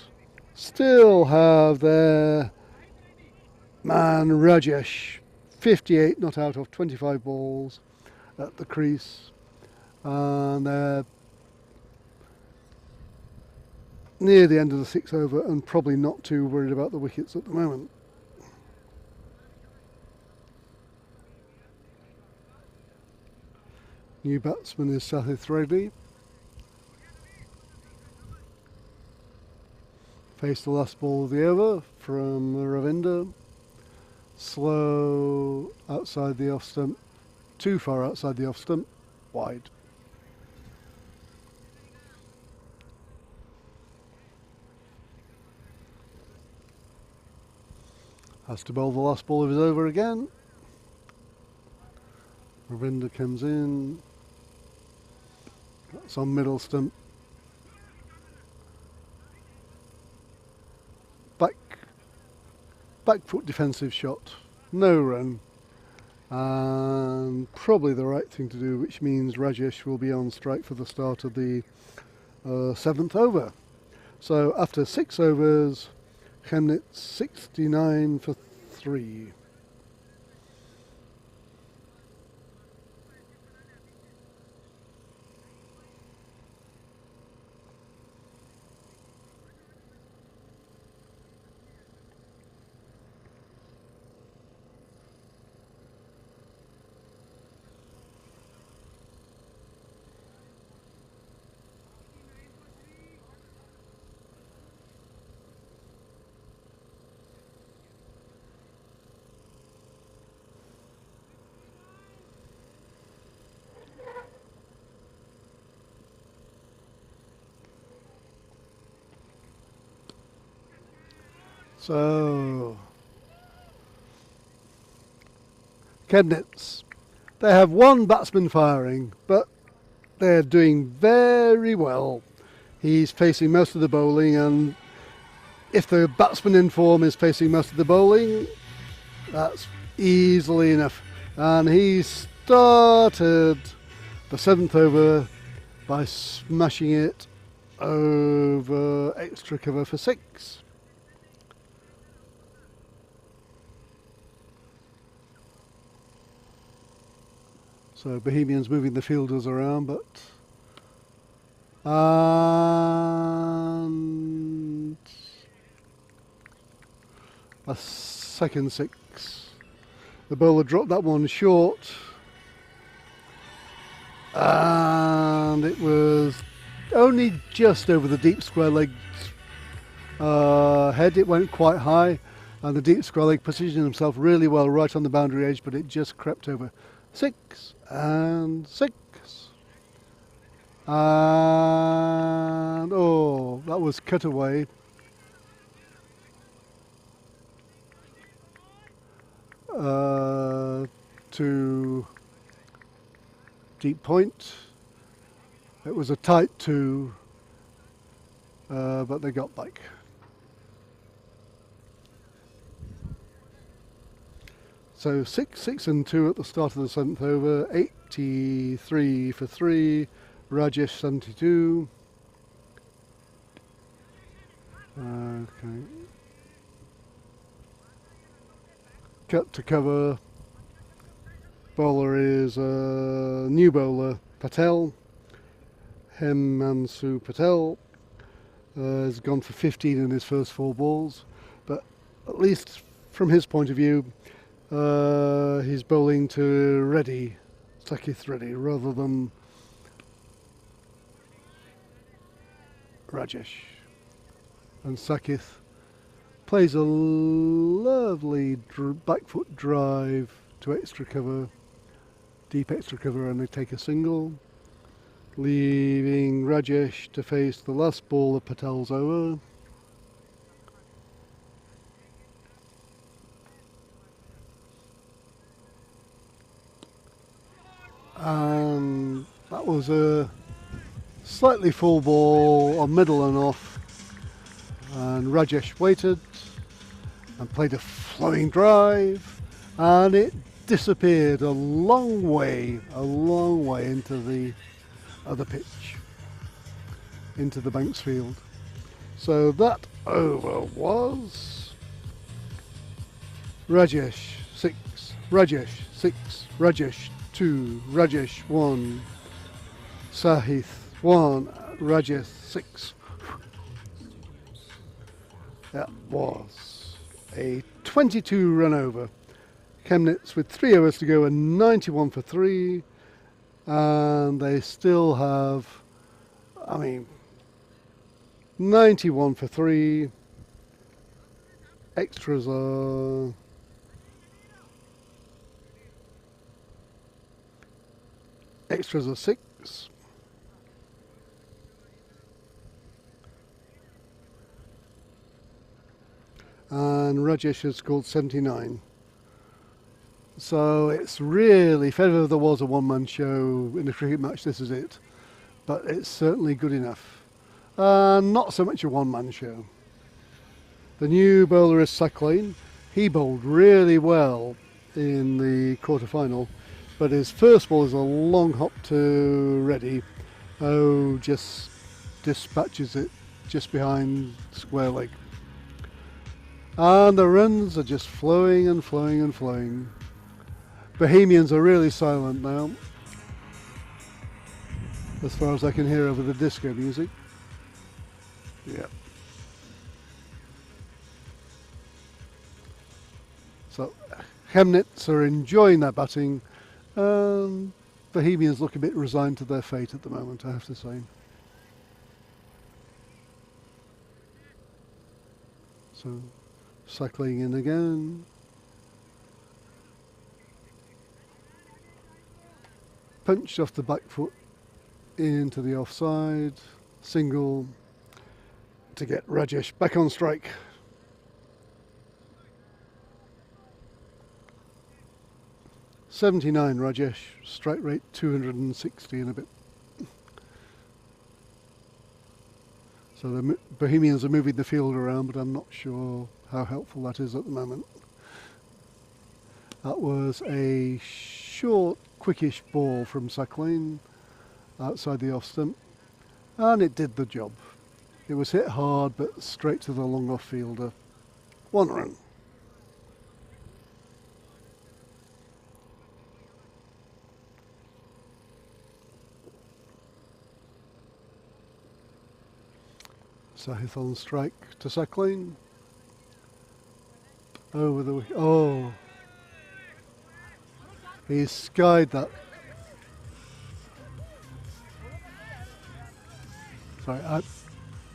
still have their man Rajesh, 58 not out of 25 balls at the crease, and they're near the end of the 6th over and probably not too worried about the wickets at the moment. New batsman is Sahith Reddy. Faced the last ball of the over from Ravinder. Slow outside the off stump, too far outside the off stump, wide. Has to bowl the last ball of his over again. Ravinder comes in. That's on middle stump. Back foot defensive shot. No run. And probably the right thing to do, which means Rajesh will be on strike for the start of the 7th over. So after 6 overs, Chemnitz 69 for 3. So, Chemnitz, they have one batsman firing, but they're doing very well. He's facing most of the bowling, and if the batsman in form is facing most of the bowling, that's easily enough. And he started the 7th over by smashing it over extra cover for 6. So Bohemians moving the fielders around, but and a second 6. The bowler dropped that one short, and it was only just over the deep square leg head. It went quite high, and the deep square leg positioned himself really well right on the boundary edge, but it just crept over. 6 and 6. And oh, that was cut away. To deep point. It was a tight 2, but they got back. So 6 and 2 at the start of the 7th over, 83 for 3, Rajesh 72. Okay. Cut to cover. Bowler is a new bowler, Patel. Himansu Patel has gone for 15 in his first 4 balls, but at least from his point of view, he's bowling to Reddy, Sakith Reddy, rather than Rajesh. And Sakith plays a lovely back foot drive to extra cover, deep extra cover, and they take a single, leaving Rajesh to face the last ball of Patel's over. And that was a slightly full ball on middle and off, and Rajesh waited and played a flowing drive, and it disappeared a long way into the other pitch, into the Banks field. So that over was Rajesh 6, Rajesh 6, Rajesh 2, Rajesh 1, Sahith 1, Rajesh 6. That was a 22 run over. Chemnitz with 3 overs to go and 91 for 3, and they still have, 91 for 3. Extras are Extras are 6. and Rajesh has scored 79. So it's really, if ever there was a one-man show in a cricket match, this is it. But it's certainly good enough. Not so much a one-man show. The new bowler is Sakleen. He bowled really well in the quarter-final, but his first ball is a long hop to Reddy. Oh, just dispatches it just behind square leg. And the runs are just flowing and flowing and flowing. Bohemians are really silent now, as far as I can hear over the disco music. Yeah. So Chemnitz are enjoying their batting. Bohemians look a bit resigned to their fate at the moment, I have to say. So cycling in again. Punched off the back foot into the offside. Single to get Rajesh back on strike. .79 Rajesh, strike rate 260 and a bit. So the Bohemians are moving the field around, but I'm not sure how helpful that is at the moment. That was a short, quickish ball from Sakleen outside the off stump, and it did the job. It was hit hard, but straight to the long off fielder. 1 run. Sahith on strike to Sakleen. Over the wicket. Oh, he skied that. Sorry,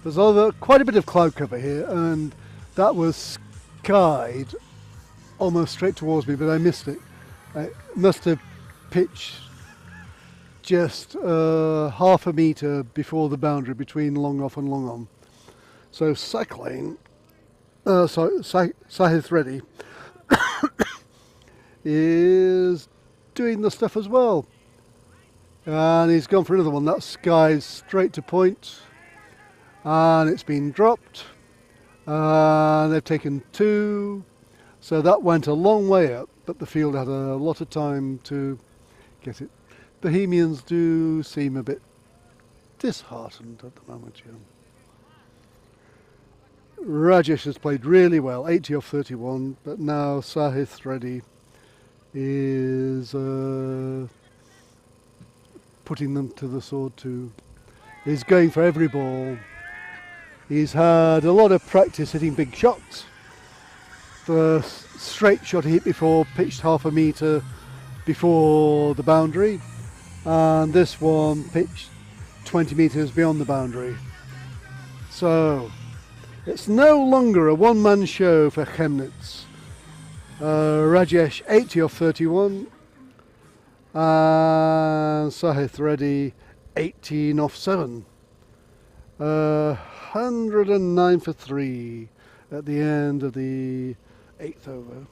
there's quite a bit of cloud cover here, and that was skied almost straight towards me, but I missed it. I must have pitched just half a metre before the boundary between long off and long on. So Sakleen, Sahith Reddy is doing the stuff as well. And he's gone for another one. That skies straight to point. And it's been dropped. And they've taken 2. So that went a long way up, but the field had a lot of time to get it. Bohemians do seem a bit disheartened at the moment, yeah. Rajesh has played really well, 80 off 31, but now Sahith Reddy is putting them to the sword too. He's going for every ball. He's had a lot of practice hitting big shots. The straight shot he hit before pitched half a metre before the boundary, and this one pitched 20 metres beyond the boundary. So it's no longer a one-man show for Chemnitz. Rajesh 80 off 31 and Sahith Reddy 18 off 7. 109 for 3 at the end of the 8th over.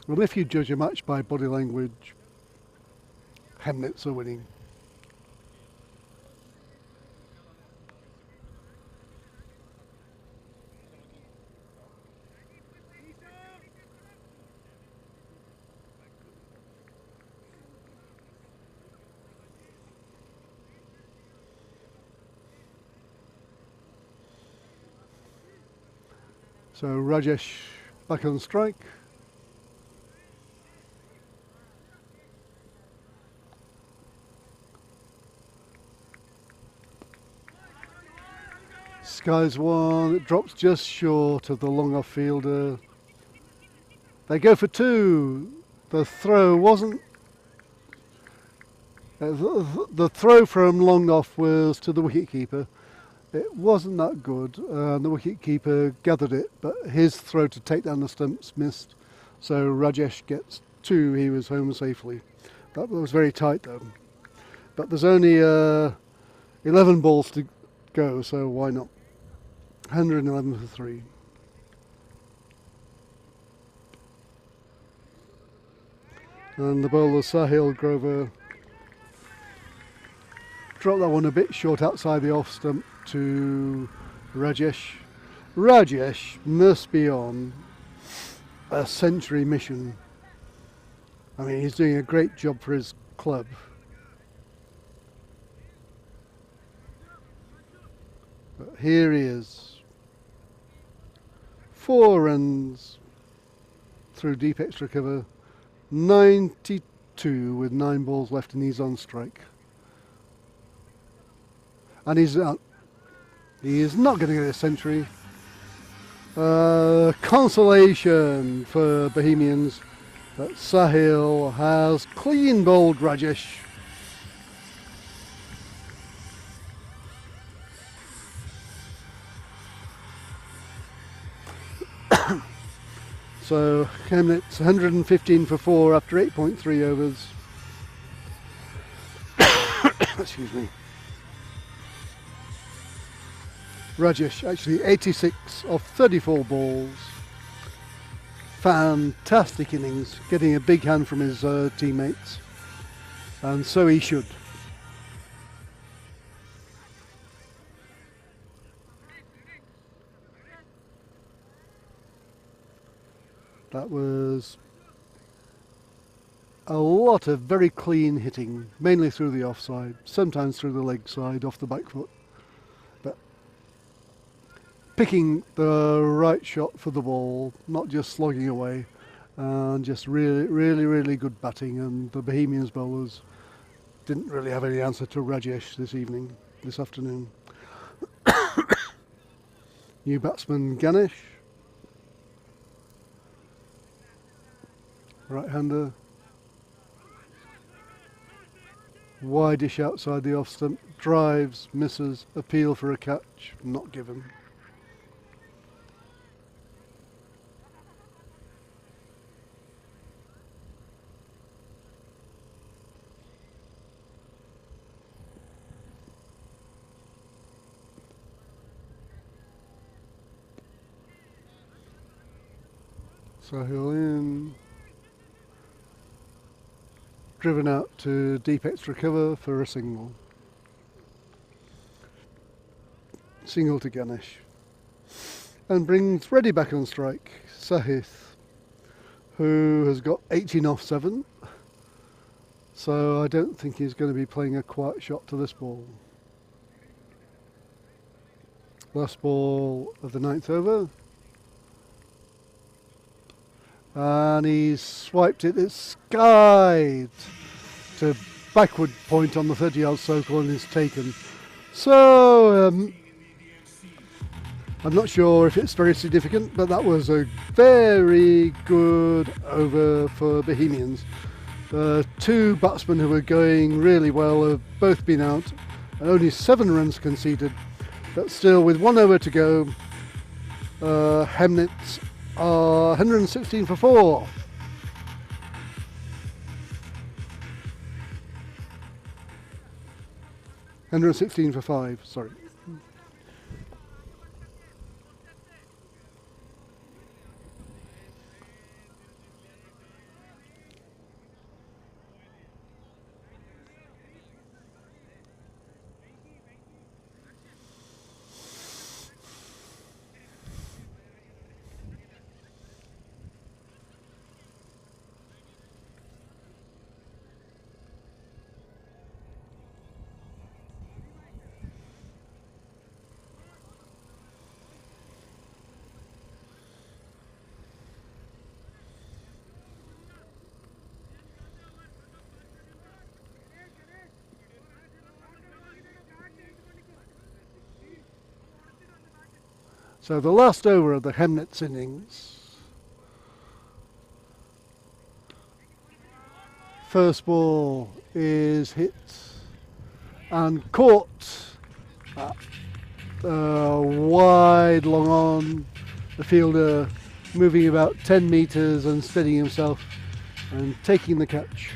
Well, if you judge a match by body language, Chemnitz are winning. So Rajesh back on strike. Skies 1, it drops just short of the long off fielder. They go for 2. The throw wasn't. The throw from long off was to the wicketkeeper. It wasn't that good. The wicketkeeper gathered it, but his throw to take down the stumps missed. So Rajesh gets 2. He was home safely. That was very tight though. But there's only 11 balls to go, so why not? 111 for 3. And the bowler Sahil Grover dropped that one a bit short outside the off stump to Rajesh. Rajesh must be on a century mission. I mean, he's doing a great job for his club. But here he is. 4 runs through deep extra cover. 92 with 9 balls left and he's on strike. And he is not going to get a century. Consolation for Bohemians that Sahil has clean bowled Rajesh. So Chemnitz 115 for 4 after 8.3 overs. Excuse me. Rajesh actually 86 off 34 balls. Fantastic innings, getting a big hand from his teammates, and so he should. That was a lot of very clean hitting, mainly through the offside, sometimes through the leg side, off the back foot. But picking the right shot for the ball, not just slogging away, and just really good batting. And the Bohemians bowlers didn't really have any answer to Rajesh this afternoon. New batsman Ganesh. Right-hander. Wide-ish outside the off stump. Drives, misses, appeal for a catch, not given. Sahil in. Driven out to deep extra cover for a single. Single to Ganesh. And brings Reddy back on strike. Sahith, who has got 18 off 7. So I don't think he's going to be playing a quiet shot to this ball. Last ball of the 9th over. And he's swiped it, it's skied to backward point on the 30-yard circle and is taken. So I'm not sure if it's very significant, but that was a very good over for Bohemians. The 2 batsmen who were going really well have both been out, and only 7 runs conceded, but still with 1 over to go, Chemnitz 116 for 4. $116 for 5, sorry. So the last over of the Chemnitz innings. First ball is hit and caught wide long on. The fielder moving about 10 metres and steadying himself and taking the catch.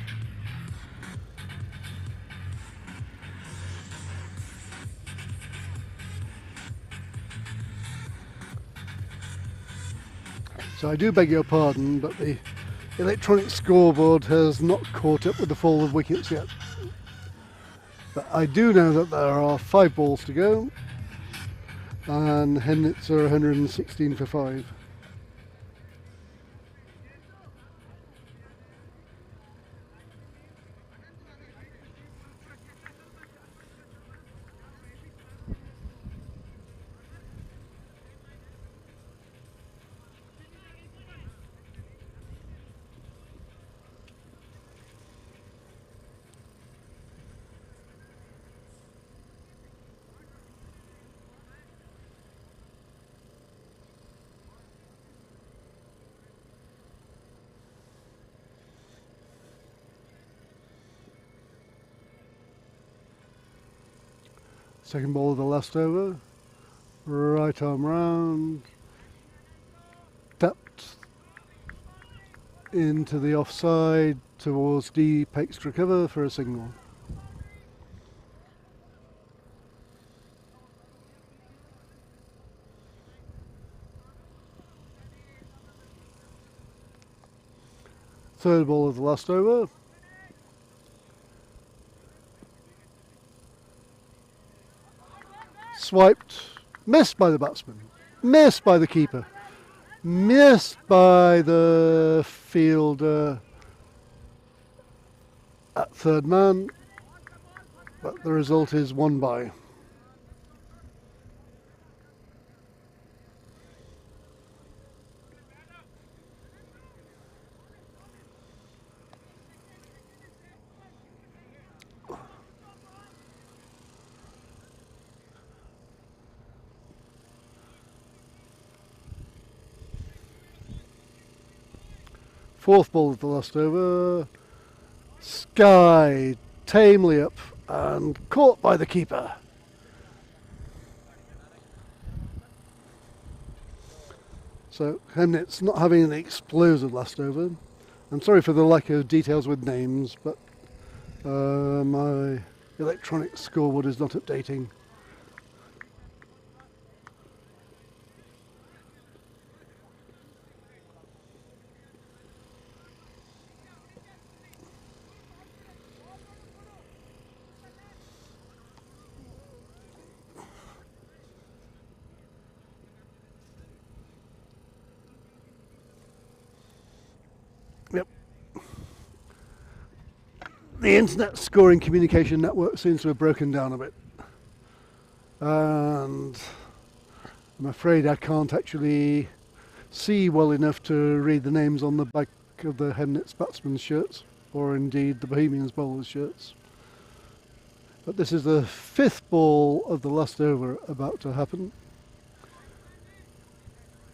So I do beg your pardon, but the electronic scoreboard has not caught up with the fall of wickets yet. But I do know that there are 5 balls to go, and Hemnitz are 116 for 5. Second ball of the last over. Right arm round. Tapped into the offside towards deep extra cover for a single. Third ball of the last over. Swiped. Missed by the batsman. Missed by the keeper. Missed by the fielder at third man. But the result is 1 by. Fourth ball of the last over. Sky tamely up and caught by the keeper. So Hemnitz not having an explosive last over. I'm sorry for the lack of details with names, but my electronic scoreboard is not updating. Yep. The internet scoring communication network seems to have broken down a bit. And I'm afraid I can't actually see well enough to read the names on the back of the Hemnitz batsmen's shirts, or indeed the Bohemians bowlers' shirts. But this is the 5th ball of the last over about to happen.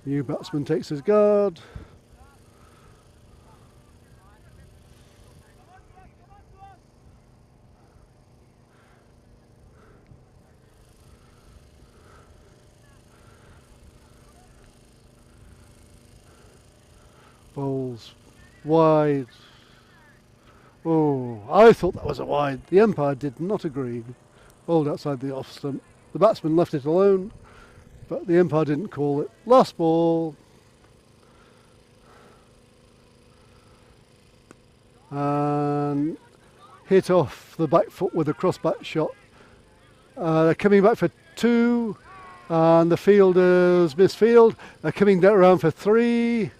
New batsman takes his guard. Bowls wide. Oh, I thought that was a wide. The umpire did not agree. Bowled outside the off stump. The batsman left it alone, but the umpire didn't call it. Last ball. And hit off the back foot with a cross-back shot. They're coming back for 2, and the fielders misfield. They're coming down around for 3.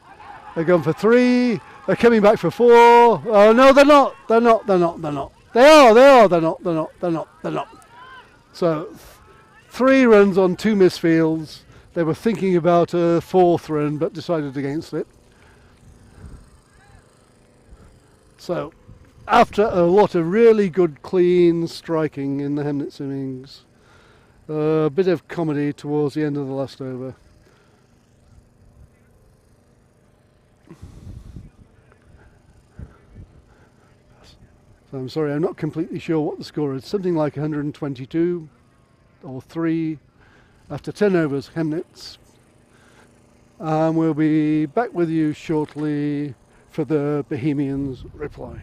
They're going for 3. They're coming back for 4. Oh no, they're not. They're not. They're not. They're not. They are. They're not. They're not. They're not. They're not. So 3 runs on 2 misfields. They were thinking about a 4th run, but decided against it. So, after a lot of really good, clean striking in the Hemnitz innings, a bit of comedy towards the end of the last over. So I'm sorry, I'm not completely sure what the score is. Something like 122 or 3 after 10 overs, Hemnitz. And we'll be back with you shortly for the Bohemians reply.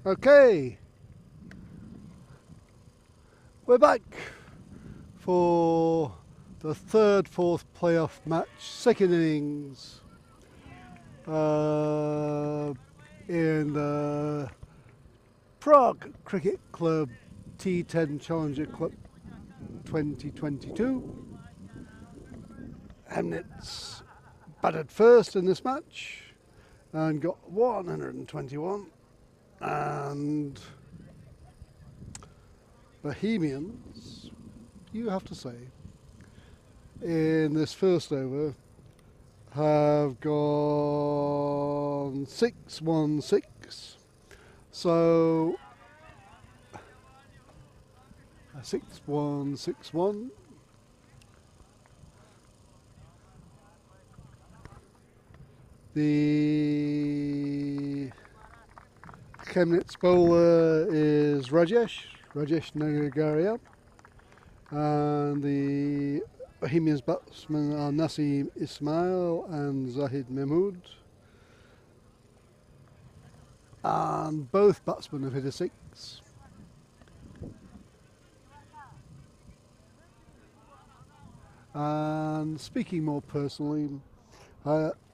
Okay, we're back for the third, fourth playoff match, second innings in the Prague Cricket Club T10 Challenger Club 2022. Chemnitz batted first in this match and got 121, and Bohemians, you have to say, in this first over have gone 6-1-6. So 6-1-6-1. The Chemnitz bowler is Rajesh Nagaria, and the Bohemians batsmen are Nasim Ismail and Zahid Mahmood, and both batsmen have hit a six. And speaking more personally,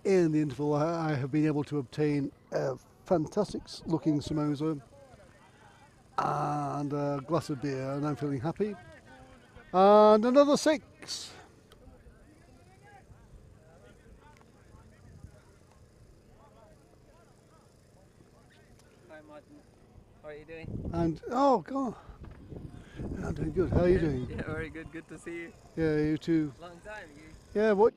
in the interval I have been able to obtain a fantastic looking samosa and a glass of beer, and I'm feeling happy. And another six. Hi Martin, how are you doing? And oh god, I'm doing good. How are you doing? Yeah, very good. Good to see you. Yeah, you too. Long time. Yeah, what?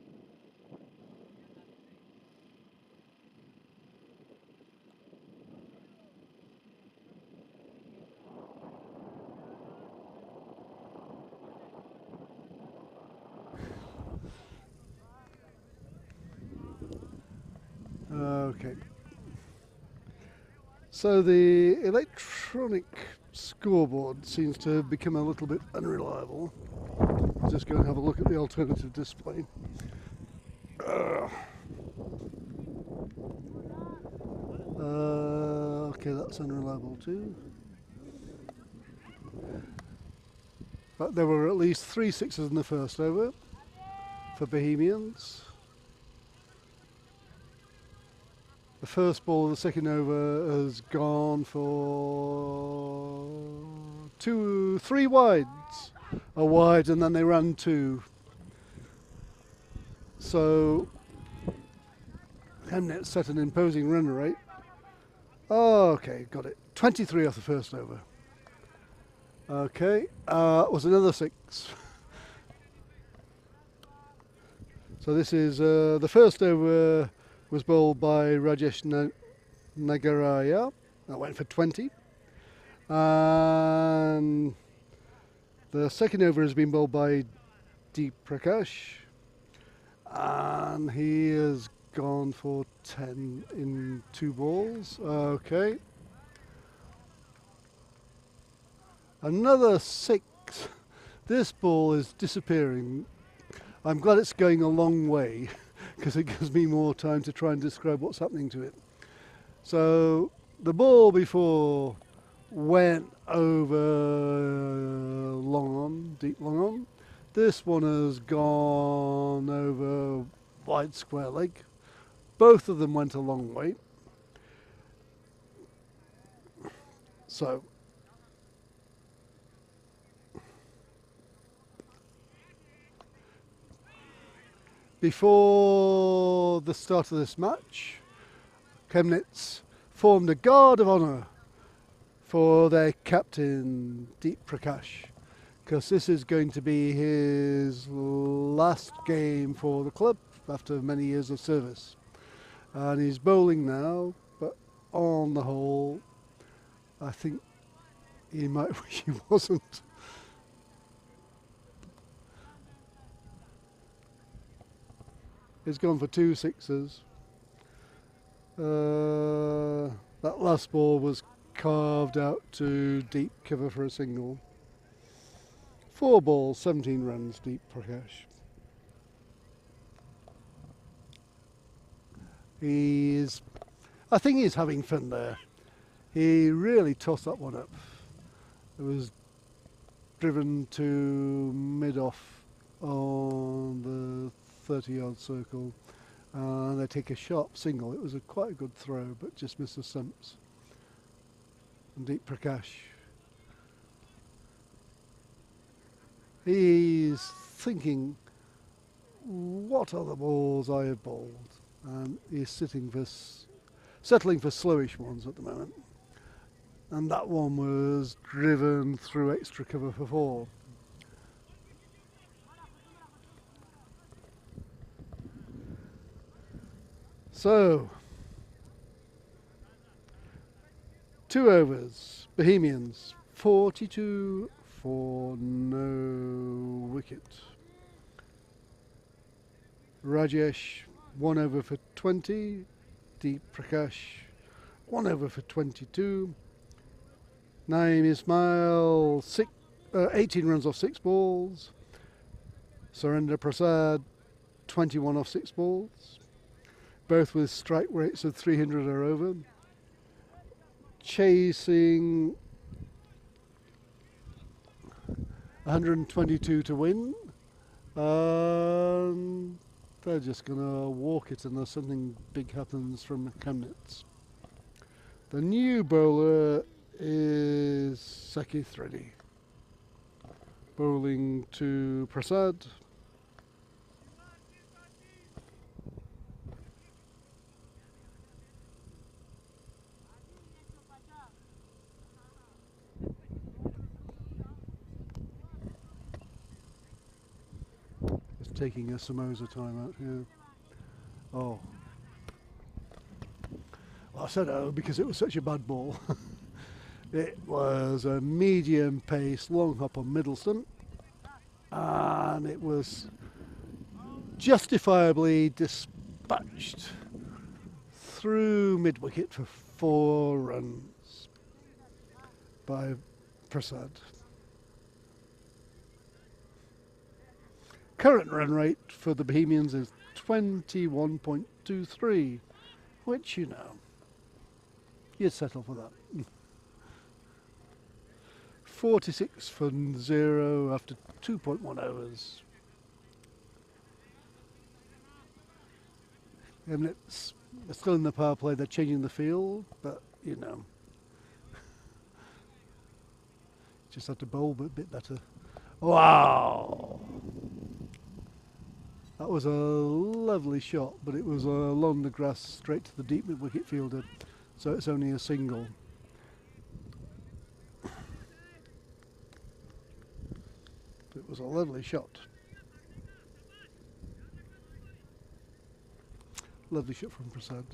Okay. So the electronic scoreboard seems to have become a little bit unreliable. I'll just go and have a look at the alternative display. Okay, that's unreliable too. But there were at least 3 sixes in the first over for Bohemians. The first ball of the second over has gone for 3 wides. A wide, and then they ran 2. So Chemnitz set an imposing run rate. Oh, okay, got it. 23 off the first over. Okay, was another 6. So this is the first over was bowled by Rajesh Nagaraya. That went for 20. And the second over has been bowled by Deep Prakash, and he has gone for 10 in 2 balls. Okay. Another 6. This ball is disappearing. I'm glad it's going a long way because it gives me more time to try and describe what's happening to it. So the ball before went over long on, deep long on. This one has gone over wide square leg. Both of them went a long way. So before the start of this match, Chemnitz formed a guard of honour for their captain, Deep Prakash, because this is going to be his last game for the club after many years of service. And he's bowling now, but on the whole, I think he might wish he wasn't. He's gone for 2 sixes. That last ball was carved out to deep cover for a single. 4 balls, 17 runs, Deep Prakash. I think he's having fun there. He really tossed that one up. It was driven to mid-off on the 30-yard circle, and they take a sharp single. It was quite a good throw, but just missed the stumps. And Deep Prakash, he's thinking, what are the balls I have bowled? And he's settling for slowish ones at the moment. And that one was driven through extra cover for 4. So, 2 overs, Bohemians, 42 for no wicket. Rajesh, 1 over for 20. Deep Prakash, 1 over for 22. Naeem Ismail, 18 runs off 6 balls. Surrender Prasad, 21 off 6 balls. Both with strike rates of 300 or over. Chasing 122 to win. They're just going to walk it unless something big happens from Chemnitz. The new bowler is Sakith Reddy. Bowling to Prasad. It's taking a Samosa time out here. Oh. Well, I said oh because it was such a bad ball. It was a medium pace long hop on middle stump, and it was justifiably dispatched through mid wicket for 4 runs by Prasad. Current run rate for the Bohemians is 21.23, which you know, you'd settle for that. 46 for 0 after 2.1 overs. And it's still in the power play, they're changing the field, but you know, just have to bowl a bit better. Wow! That was a lovely shot, but it was along the grass straight to the deep mid wicket fielder, so it's only a single. It was a lovely shot. Lovely shot from Prasad.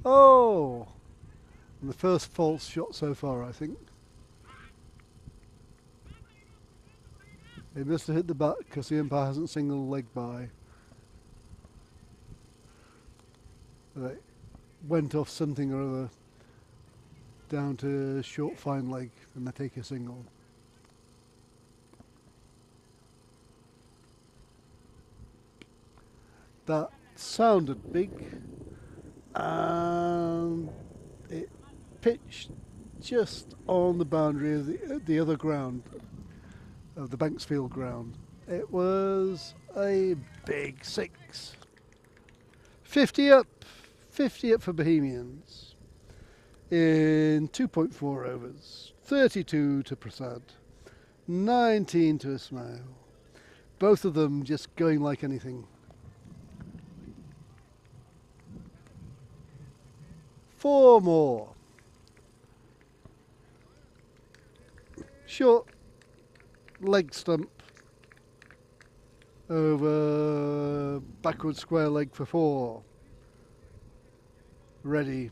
Oh! And the first false shot so far, I think. He must have hit the bat because the umpire hasn't single leg by. They went off something or other down to short fine leg and they take a single. That sounded big and it pitched just on the boundary of the other ground, of the Banksfield ground. It was a big 6. 50 up for Bohemians in 2.4 overs. 32 to Prasad, 19 to Ismail. Both of them just going like anything. 4 more. Short leg stump over backward square leg for 4. Ready.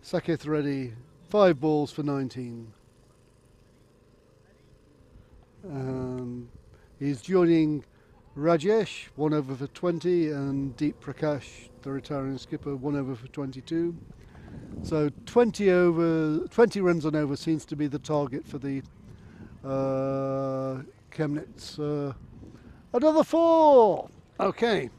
Sakith ready. 5 balls for 19. And he's joining Rajesh, 1 over for 20, and Deep Prakash, the retiring skipper, 1 over for 22. So 20 runs on over seems to be the target for the Chemnitz. Another 4! Okay.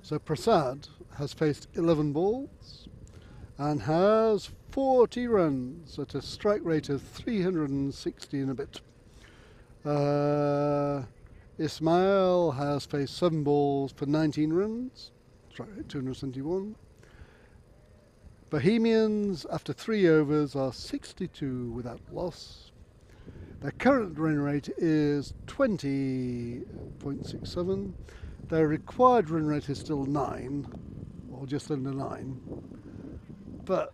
So Prasad has faced 11 balls and has 40 runs at a strike rate of 360 and a bit. Ismail has faced 7 balls for 19 runs, strike rate 271. Bohemians, after 3 overs, are 62 without loss. Their current run rate is 20.67. Their required run rate is still 9, or just under 9. But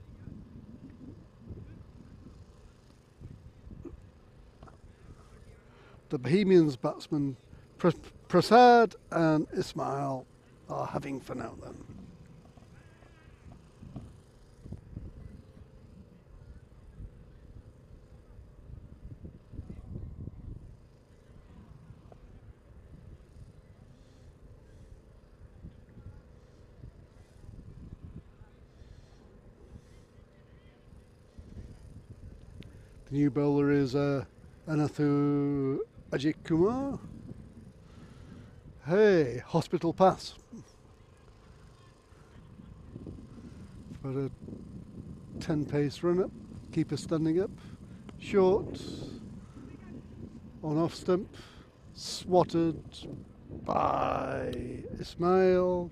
the Bohemians batsmen, Prasad and Ismail, are having fun out then. The new bowler is Anathu Ajit Kumar. Hey, hospital pass. For a 10 pace run up, keeper standing up, short, on off stump, swatted by Ismail,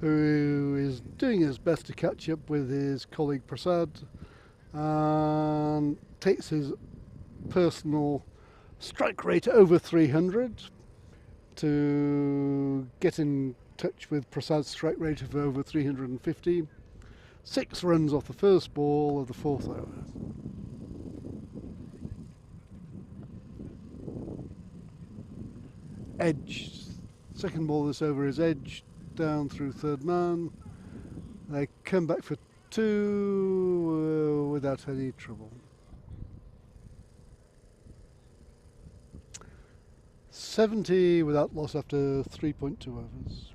who is doing his best to catch up with his colleague Prasad, and takes his personal strike rate over 300 to get in touch with Prasad's strike rate of over 350. 6 runs off the first ball of the 4th over. Edge. Second ball this over is edge down through third man. They come back for 2 without any trouble. 70 without loss after 3.2 overs.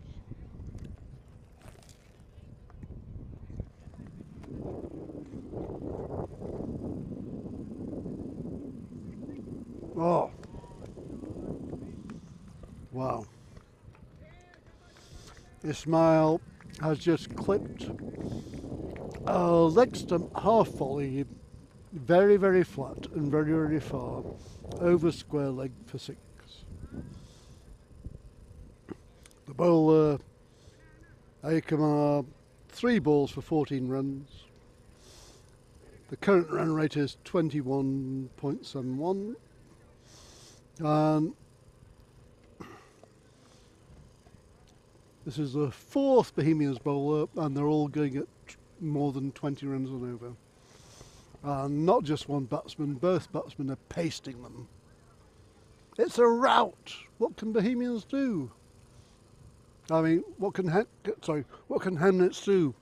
Oh, wow. Ismail has just clipped a leg stump half volley, very, very flat and very, very far, over square leg for 6. The bowler, Ayakumar, 3 balls for 14 runs. The current run rate is 21.71. And this is the 4th Bohemians bowler, and they're all going at more than 20 runs and over. And not just one batsman, both batsmen are pasting them. It's a rout. What can Bohemians do? I mean, what can Hamnets do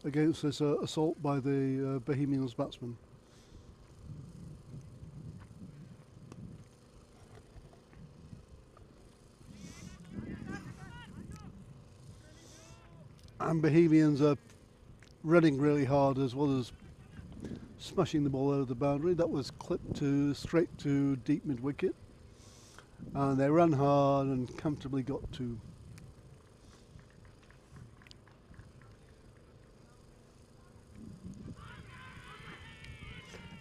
against this assault by the Bohemians batsmen? And Bohemians are running really hard as well as smashing the ball out of the boundary. That was clipped straight to deep mid wicket, and they ran hard and comfortably got 2.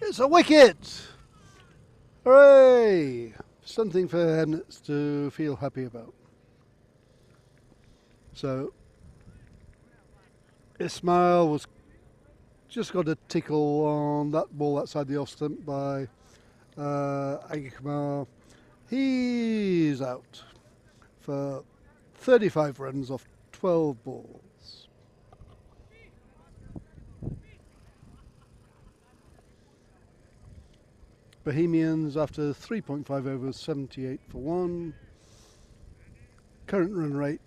It's a wicket! Hooray! Something for Hamnets to feel happy about. So Ismail was just got a tickle on that ball outside the off stump by Ayakumar. He's out for 35 runs off 12 balls. Bohemians, after 3.5 overs, 78 for 1. Current run rate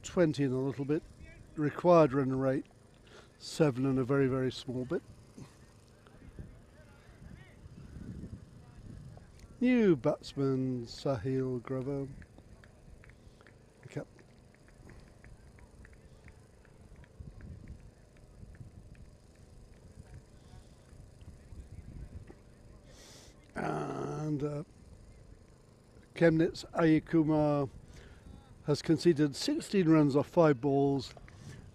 20 and a little bit. Required run rate 7 and a very, very small bit. New batsman Sahil Grover. And Chemnitz Ayakumar has conceded 16 runs off 5 balls,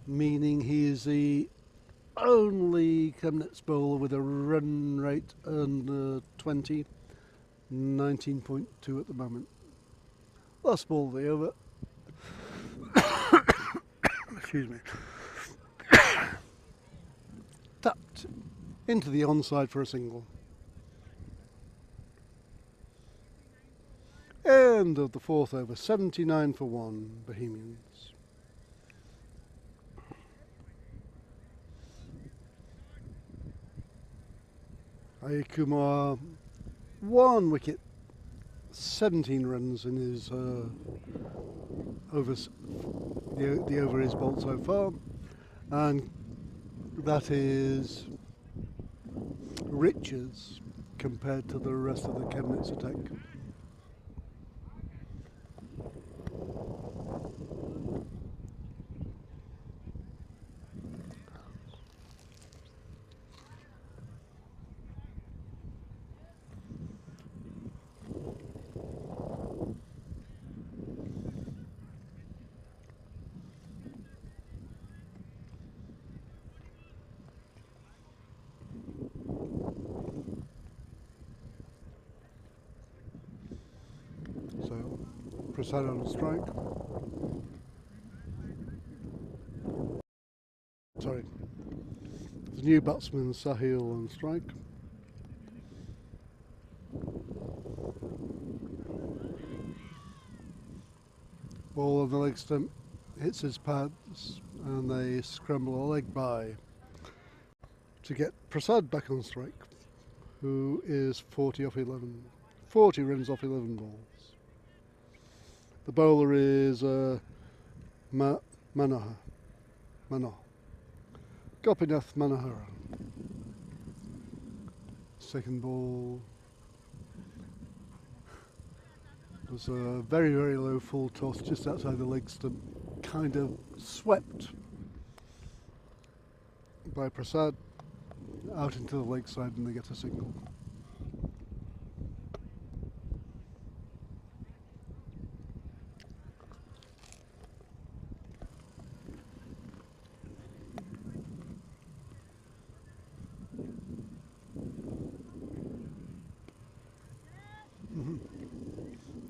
meaning he is the only Chemnitz bowler with a run rate under 20, 19.2 at the moment. Last ball of the over. Excuse me. Tapped into the onside for a single. End of the 4th over, 79 for 1, Bohemians. Ayy Kumar, 1 wicket, 17 runs in his overs. The over is bowled so far, and that is riches compared to the rest of the Chemnitz attack. So, Prasad on strike. Sorry. The new batsman Sahil on strike. Ball on the leg stump hits his pads and they scramble a leg by to get Prasad back on strike, who is 40 runs off 11 balls. The bowler is Manohar. Gopinath Manohara. Second ball was a very, very low full toss just outside the leg stump, kind of swept by Prasad out into the leg side, and they get a single.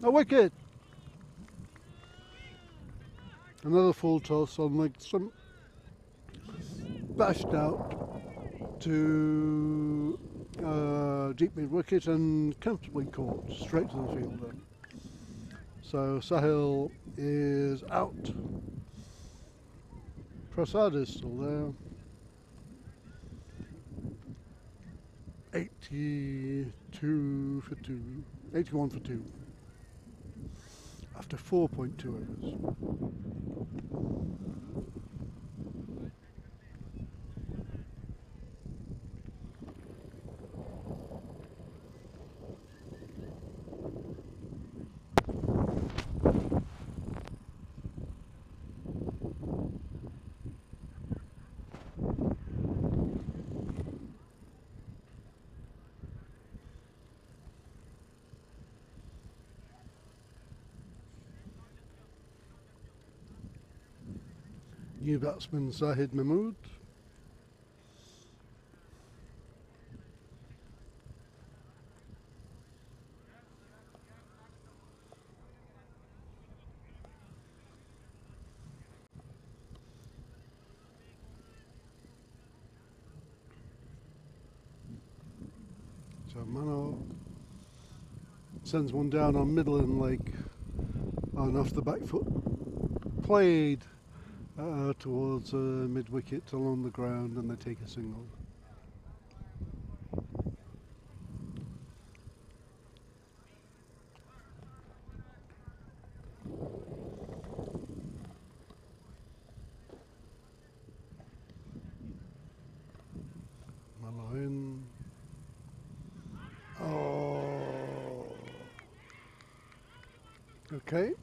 A wicket! Another full toss on leg stump, bashed out to deep mid wicket and comfortably caught straight to the fielder. So Sahil is out. Prasad is still there. 82 for 2, 81 for 2. After 4.2 overs. New batsman Zahid Mahmood. So Mano sends one down on middle and leg and off the back foot. Played towards mid wicket along the ground, and they take a single. Malayan. Oh. Okay.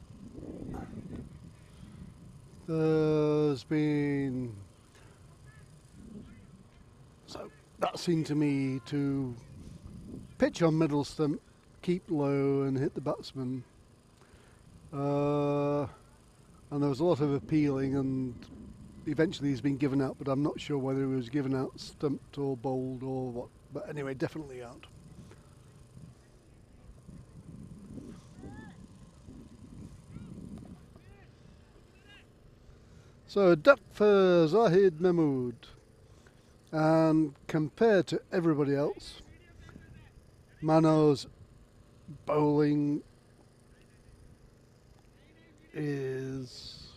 There's been, so that seemed to me to pitch on middle stump, keep low and hit the batsman. and there was a lot of appealing, and eventually he's been given out, but I'm not sure whether he was given out stumped or bowled or what. But anyway, definitely out. So duck for Zahid Mahmood, and compared to everybody else, Mano's bowling is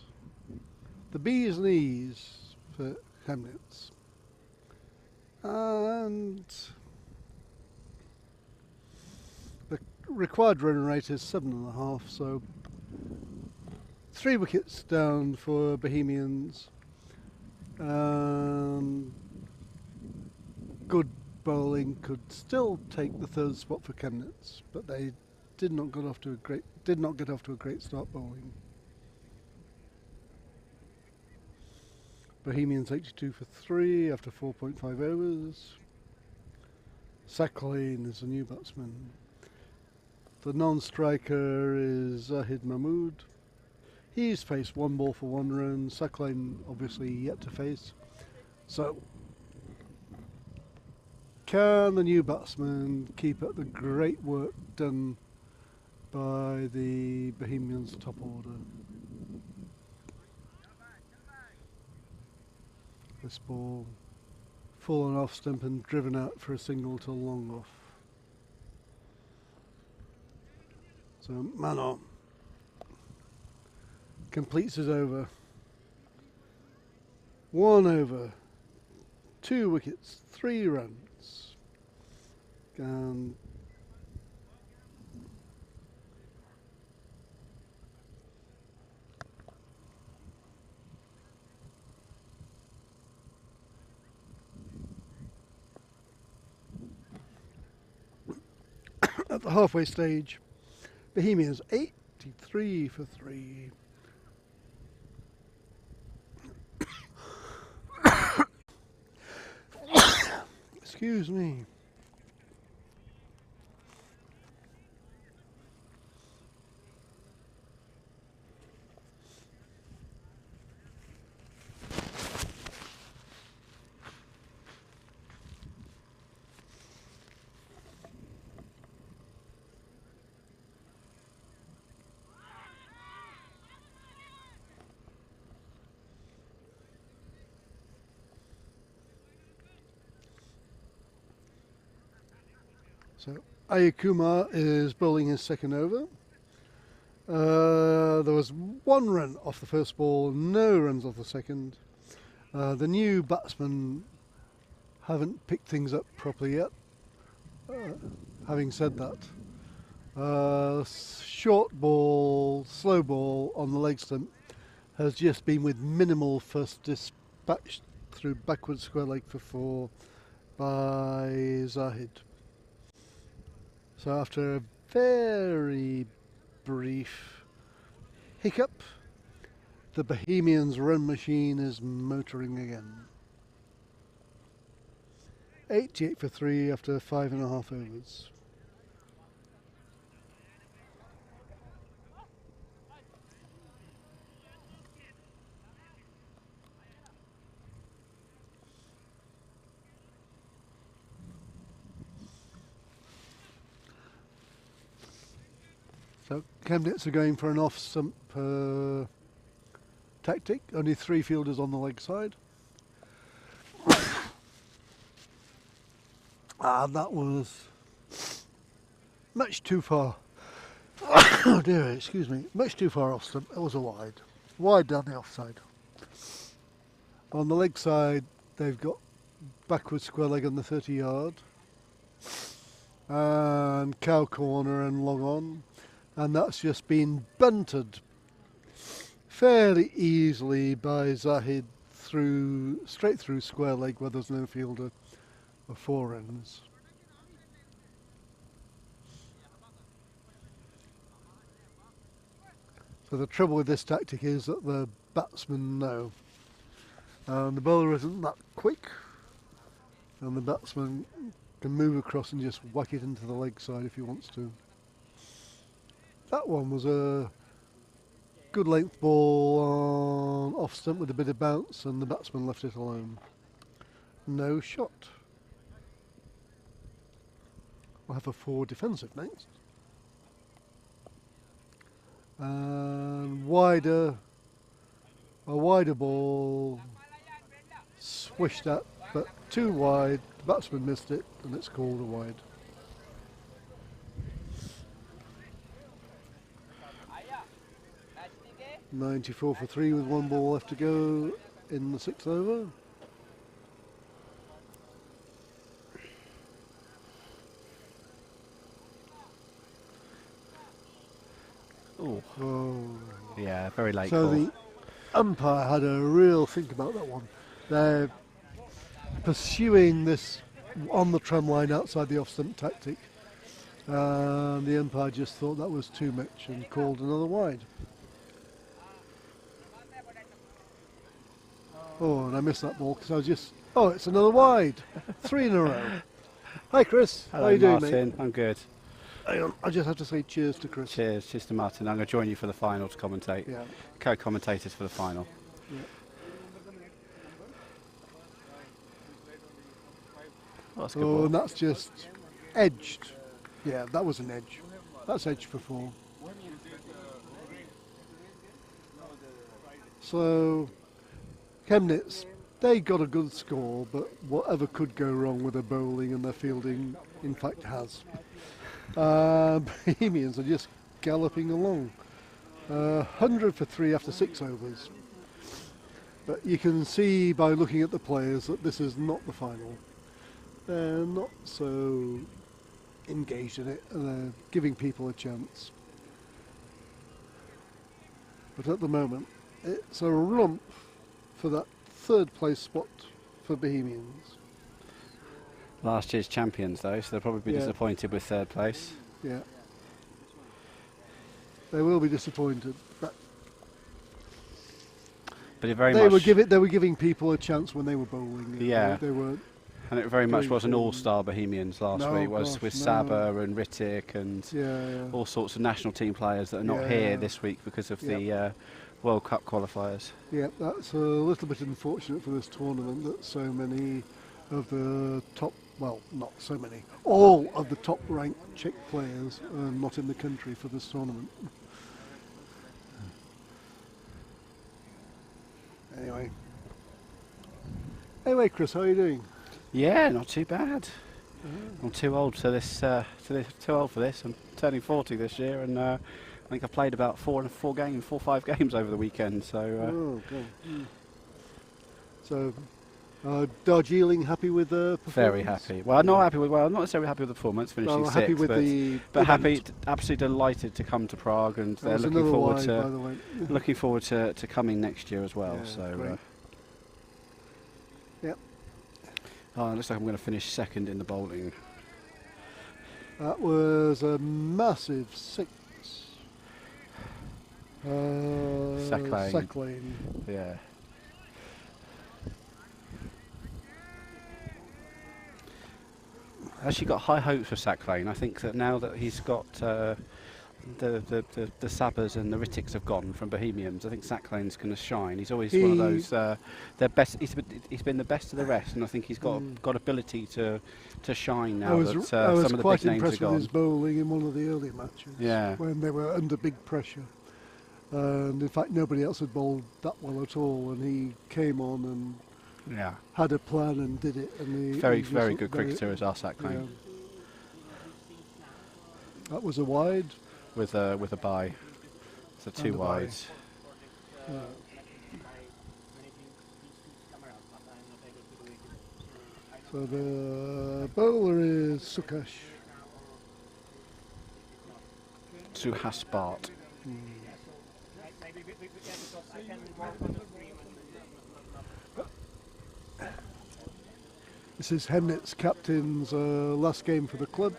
the bee's knees for Chemnitz, and the required run rate is 7.5, so 3 wickets down for Bohemians. Good bowling could still take the 3rd spot for Chemnitz, but they did not get off to a great start bowling. Bohemians 82 for 3 after 4.5 overs. Sakhalin is the new batsman. The non-striker is Zahid Mahmood. He's faced 1 ball for 1 run. Sakhalin obviously yet to face. So, can the new batsman keep up the great work done by the Bohemians top order? This ball fallen off stump and driven out for a single to long off. So Mano completes his over. 1 over, 2 wickets, 3 runs. And at the halfway stage, Bohemians 83 for 3. Excuse me. So Ayakumar is bowling his 2nd over. There was 1 run off the first ball, no runs off the second. The new batsmen haven't picked things up properly yet. Having said that, short ball, slow ball on the leg stump has just been with minimal first dispatch through backward square leg for 4 by Zahid. So after a very brief hiccup, the Bohemians' run machine is motoring again. 88 for 3 after 5.5 overs. So Chemnitz are going for an off-stump tactic. Only 3 fielders on the leg side. That was much too far. Oh dear, excuse me. Much too far off stump. It was a wide. Wide down the offside. On the leg side, they've got backward square leg on the 30-yard. And cow corner and long on. And that's just been bunted fairly easily by Zahid straight through square leg where there's no fielder for 4 runs. So the trouble with this tactic is that the batsmen know. And the bowler isn't that quick, and the batsman can move across and just whack it into the leg side if he wants to. That one was a Good length ball on off stump with a bit of bounce, and the batsman left it alone. No shot. We'll have a forward defensive next. And a wider ball, swished at, but too wide. The batsman missed it, and it's called a wide. .94 for 3 with 1 ball left to go in the 6th over. Ooh. Oh. Yeah, very late So call. the umpire had a real think about that one. They're pursuing this on the tram line outside the off-stump tactic. And the umpire just thought that was too much and called another wide. Oh, and I missed that ball because I was just... Oh, it's another wide. 3 in a row. Hi, Chris. Hello, How are you doing, Martin. mate? I'm good. Hang on, I just have to say cheers to Chris. Cheers to Martin. I'm going to join you for the final to commentate. Yeah. Co-commentators for the final. Yeah. Oh, that's a good Oh, ball. and that's just edged. Yeah, that was an edge. That's edge for 4. So, Chemnitz, they got a good score, but whatever could go wrong with their bowling and their fielding, in fact, has. Bohemians are just galloping along. 100 for 3 after 6 overs. But you can see by looking at the players that this is not the final. They're not so engaged in it, and they're giving people a chance. But at the moment, it's a romp for that 3rd place spot for Bohemians. Last year's champions, though, so they'll probably be Yeah. disappointed with 3rd place. Yeah. They will be disappointed, but But it very they much, were giving people a chance when they were bowling. and Yeah. They were. and it very much going was an forward. all-star Bohemians last No, week. It was gosh, with no. Saba and Rittik and Yeah. all sorts of national team players that are not Yeah. here this week because of the World Cup qualifiers. Yeah, that's a little bit unfortunate for this tournament that so many of the top, well, not so many, all of the top ranked Czech players are not in the country for this tournament. Anyway, Chris, how are you doing? Yeah, not too bad. I'm too old for this. Too old for this. I'm turning 40 this year, and I think I played about 4 or 5 games over the weekend. So Oh, God. So, Darjeeling happy with the performance? very happy. Well, not happy with. Well, not necessarily happy with the performance, finishing Well, sixth, happy with but, the but happy, event. absolutely delighted to come to Prague, and That they're was looking another forward wide, to by the way. looking forward to coming next year as well. Yeah, So. great. Yep. Oh, it looks like I'm going to finish second in the bowling. That was a massive 6. Sacklane. Sacklane. Yeah. Actually got high hopes for Sacklane. I think that now that he's got the Sabas and the Rittiks have gone from Bohemians, I think Sacklane's going to shine. He's always one of those. Their best. He's been the best of the rest, and I think he's got got ability to shine now I was, that I was some of the quite big names are impressed with gone. his bowling in one of the early matches Yeah. when they were under big pressure. And in fact, nobody else had bowled that well at all, and he came on and Yeah. had a plan and did it. And he Very, just very looked good cricketer is our Sacklane, That was a wide. with a bye. So 2 And a bye. wides. So the bowler is Sukash. Suhaspart. This is Chemnitz captain's last game for the club.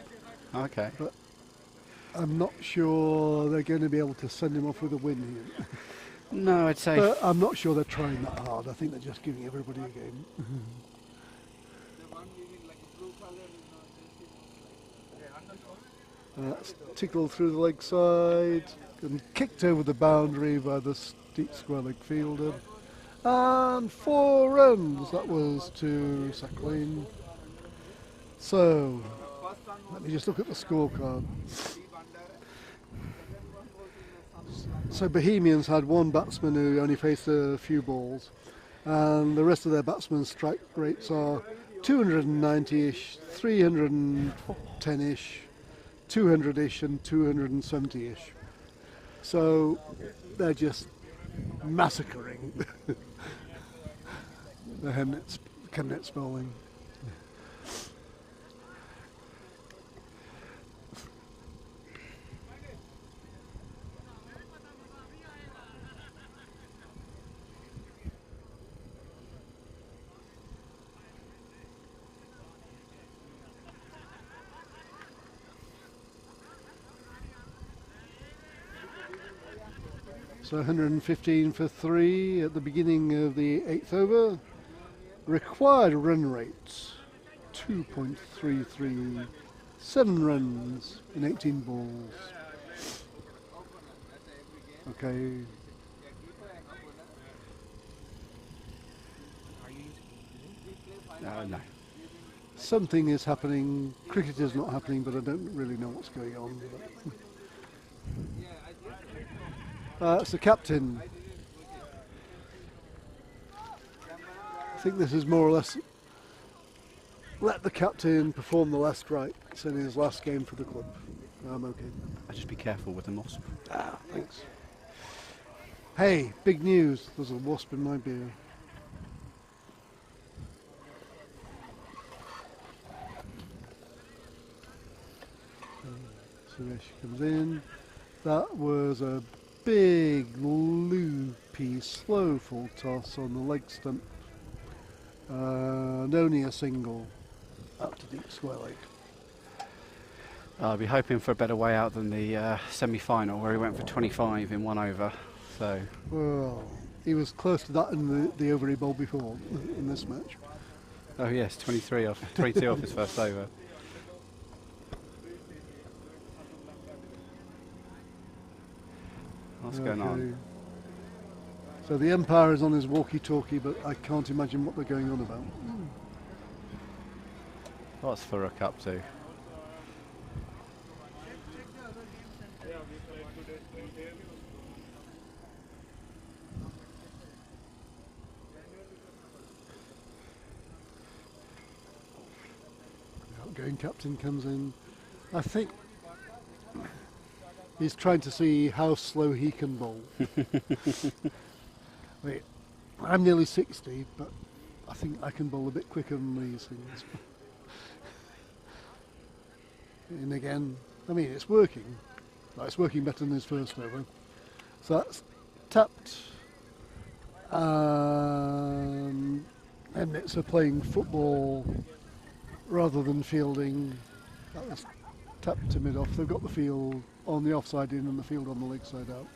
Okay. I'm not sure they're going to be able to send him off with a win here. No, I'd say. But I'm not sure they're trying that hard. I think they're just giving everybody a game. That's tickled through the leg side and kicked over the boundary by the deep square leg fielder. And 4 runs. That was to Sakleen. So, let me just look at the scorecard. So Bohemians had one batsman who only faced a few balls, and the rest of their batsmen's strike rates are 290-ish, 310-ish, 200-ish and 270-ish. So they're just massacring the Chemnitz bowling. So 115 for 3 at the beginning of the 8th over. Required run rates 2.33, 7 runs in 18 balls. Okay. No. Something is happening. Cricket is not happening, but I don't really know what's going on. It's the captain. I think this is more or less let the captain perform the last rites in his last game for the club. I'm okay. I'll just be careful with the moss. Thanks. Hey, big news. There's a wasp in my beer. Suresh comes in. That was a big, loopy, slow full toss on the leg stump. And only a single out to deep square leg. I'll be hoping for a better way out than the semi-final where he went for 25 in 1 over. So. Well, he was close to that in the over he bowled before in this match. Oh yes, 23 off, 22 off his first over. What's going on? So the umpire is on his walkie-talkie, but I can't imagine what they're going on about. What's Farooq up to? The outgoing captain comes in. I think he's trying to see how slow he can bowl. Wait, I'm nearly 60, but I think I can bowl a bit quicker than these things. And again, I mean, it's working. It's working better than his first over. So that's tapped. And Emirates are playing football rather than fielding. That was tapped to mid-off. They've got the field on the offside in and the field on the leg side out.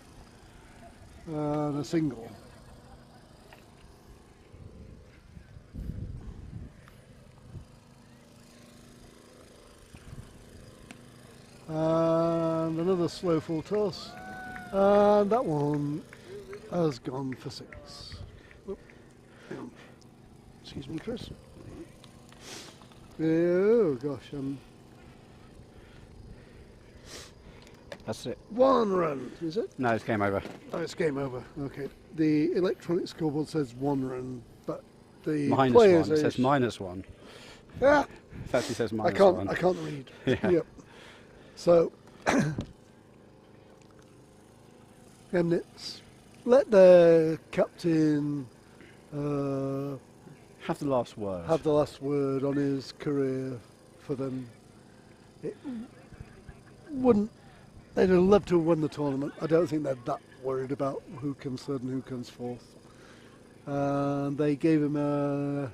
And a single. And another slow full toss. And that one has gone for 6. Oop. Excuse me, Chris. Oh gosh, That's it. 1 run, is it? No, it's game over. Oh, it's game over. Okay. The electronic scoreboard says 1 run, but the -1. players It says -1. Ah, It actually says -1. I can't read. Yeah. Yep. So, Chemnitz let the captain have the last word. have the last word on his career for them. It wouldn't. They'd have loved to have won the tournament. I don't think they're that worried about who comes third and who comes fourth. And they gave him a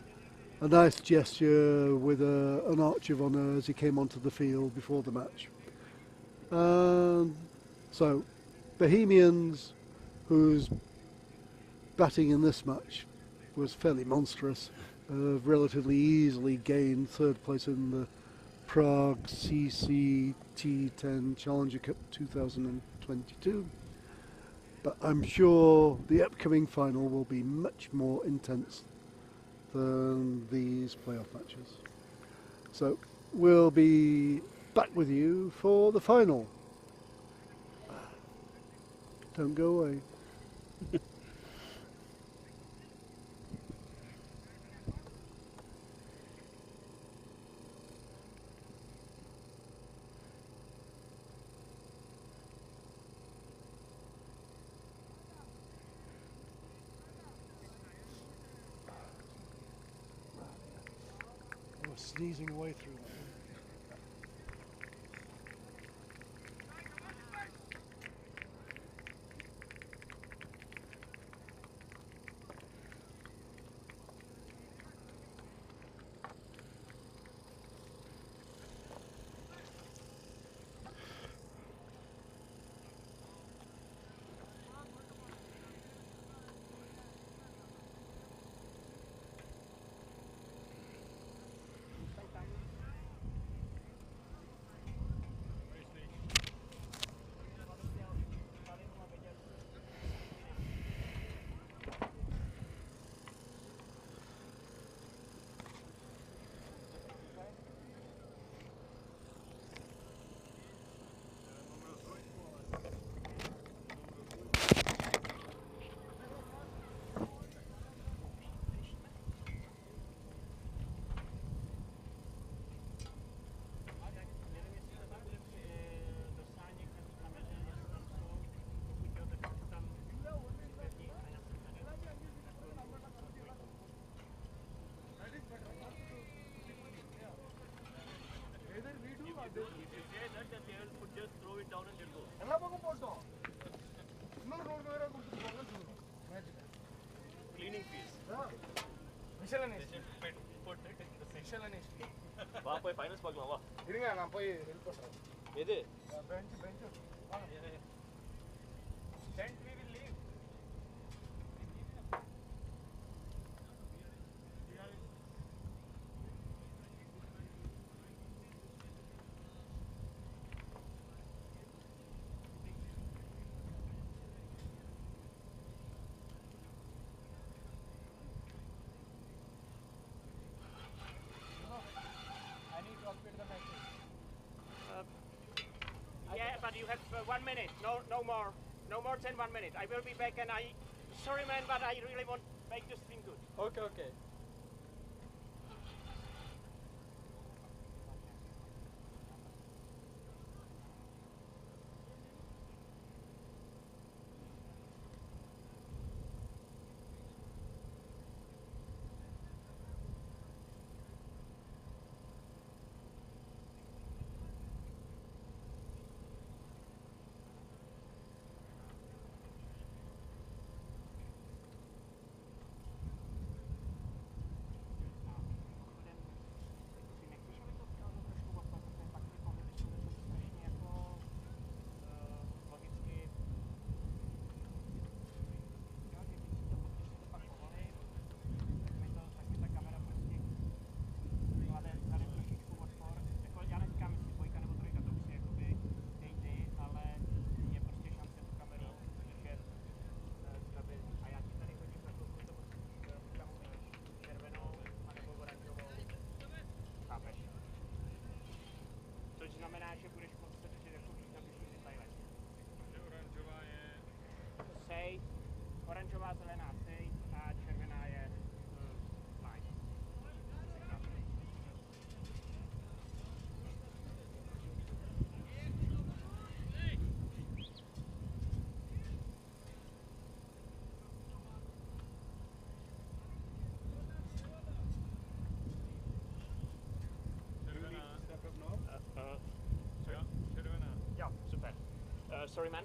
nice gesture with an arch of honour as he came onto the field before the match. So, Bohemians, whose batting in this match was fairly monstrous, relatively easily gained 3rd place in the Prague CC T10 Challenger Cup 2022. But I'm sure the upcoming final will be much more intense than these playoff matches. So we'll be back with you for the final. Don't go away. Sneezing away through that. Cleaning fees. Miscellaneous. They should put it in the same. Miscellaneous. வா போய் finals பார்க்கலாம் வா. இருங்க நான் போய் help பண்றேன். எது? Bench வாங்க. Tent we will leave. Yeah, but you have 1 minute. No more than 1 minute. I will be back, and sorry man, but I really want to make this thing good. Okay. znamená, že budeš moct se držet jako víc na vyšších detailech. Oranžová je sej, oranžová, zelená sej a červená je line. Sorry, man.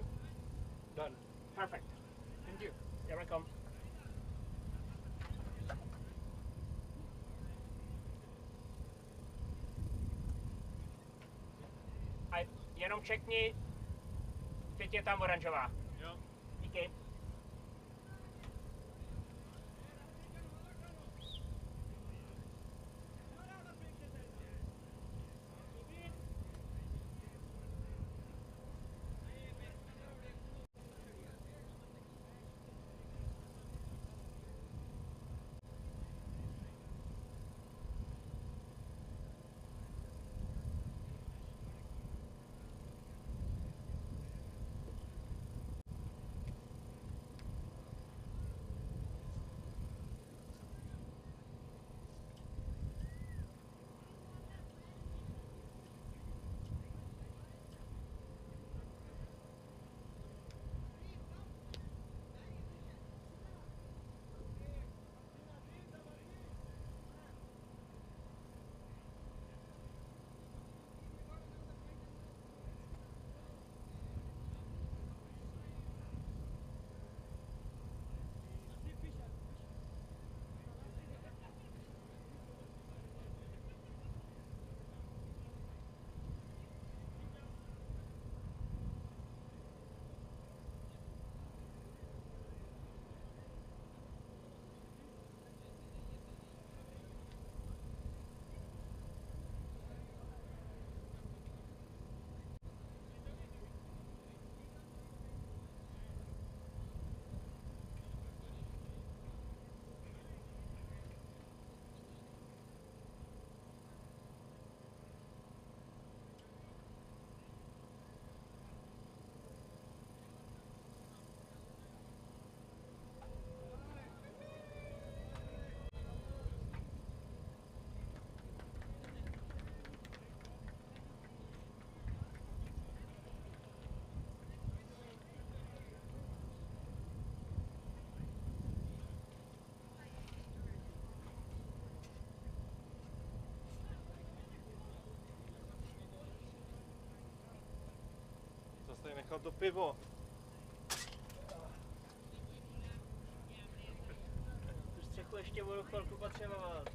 Done. Perfect. Thank you. You're welcome. A jenom čekni, teď je tam oranžová. Jo. Díky. tady nechal to pivo. Tu střechu ještě budu chvilku potřebovat.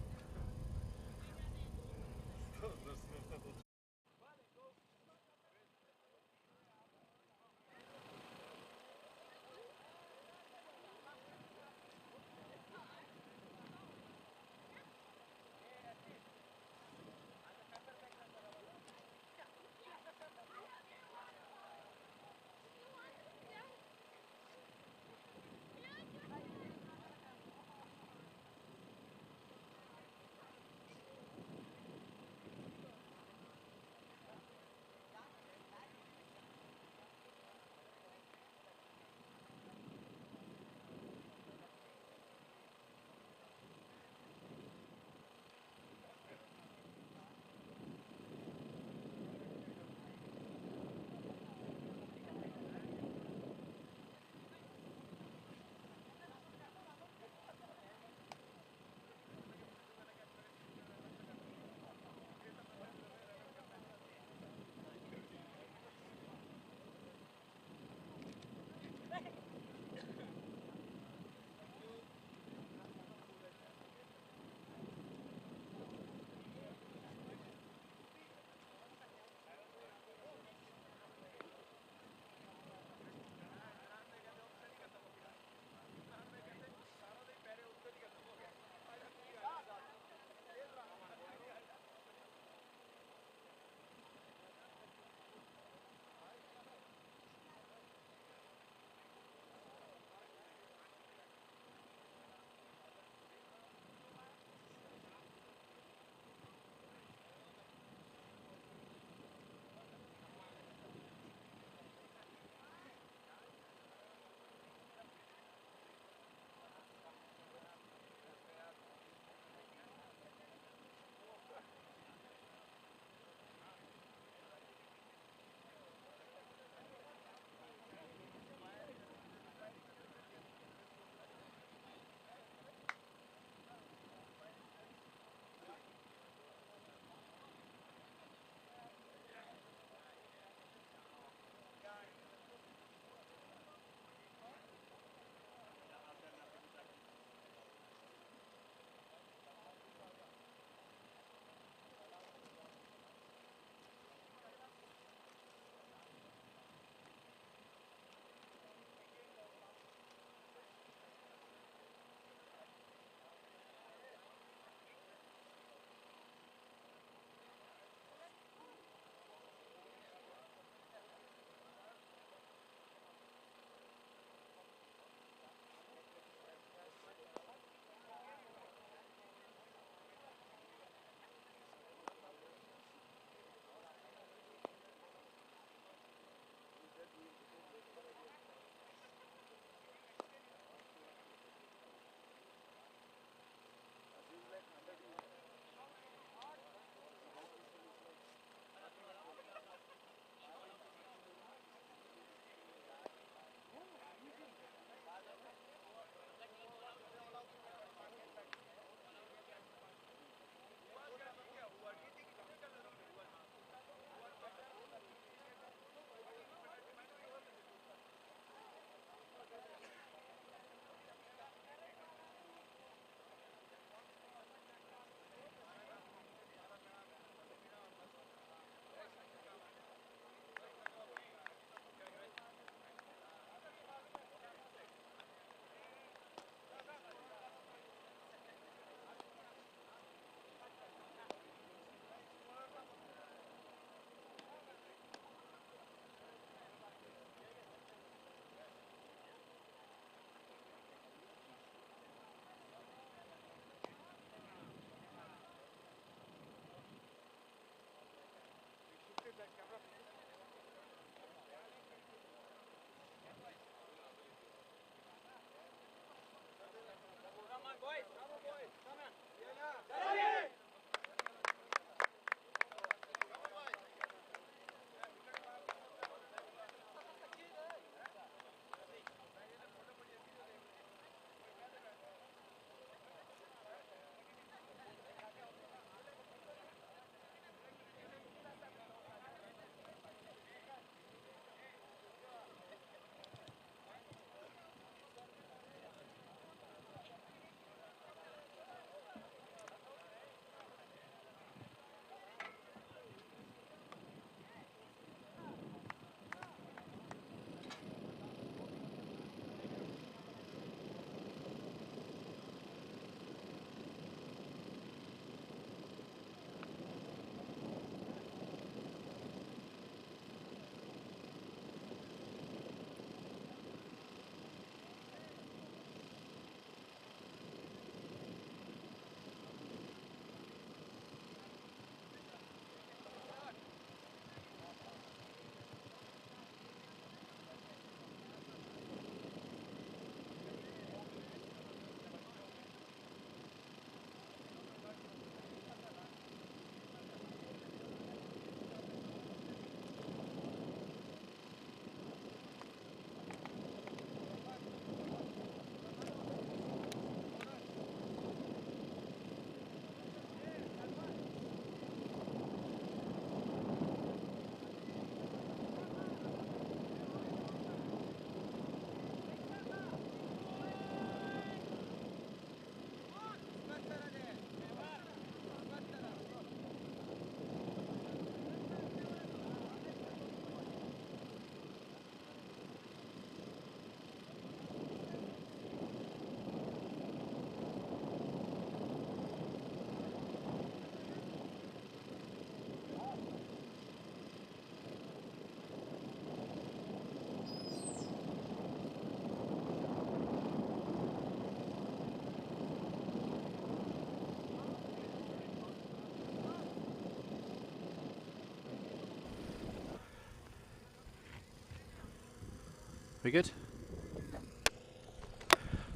We good?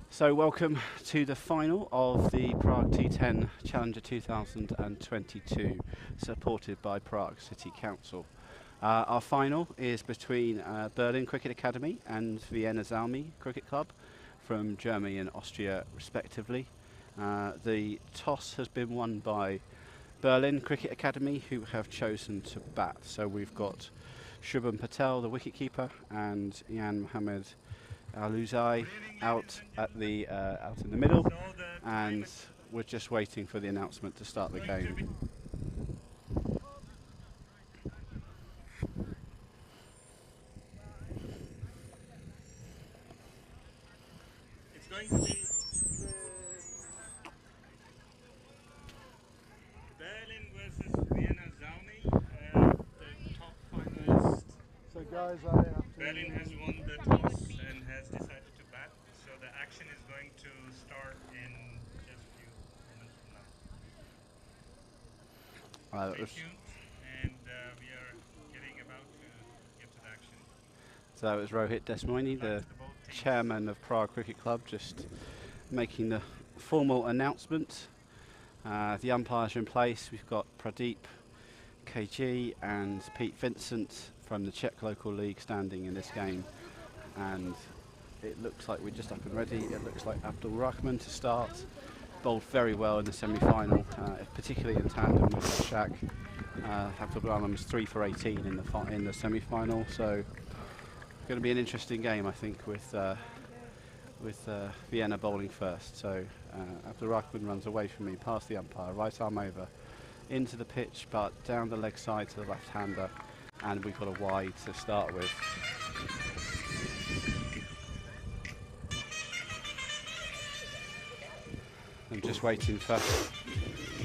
So welcome to the final of the Prague T10 Challenger 2022, supported by Prague City Council. Our final is between Berlin Cricket Academy and Vienna Zalmi Cricket Club from Germany and Austria respectively. The toss has been won by Berlin Cricket Academy, who have chosen to bat. So we've got Shubham Patel, the wicketkeeper, and Jan Mohammed Al-Uzai out in the middle, and we're just waiting for the announcement to start the game. It's going to be Berlin versus Vienna Zalmi, the top finalist. So guys, I have to... Berlin has won the toss and has decided to bat, so the action is going to start in just a few moments from now. Stay tuned, and we are getting about to get to the action. So that was Rohit Desmoini, the chairman of Prague Cricket Club, just making the formal announcement. The umpires are in place. We've got Pradeep KG and Pete Vincent from the Czech local league standing in this game, and it looks like we're just up and ready. It looks like Abdul Rahman to start. Bowled very well in the semi-final, particularly in tandem with Shaq. Abdul Rahman was 3 for 18 in the semi-final, so going to be an interesting game, I think, with Vienna bowling first. So Abdul Rahman runs away from me, past the umpire, right arm over, into the pitch, but down the leg side to the left-hander, and we've got a wide to start with. I'm just waiting for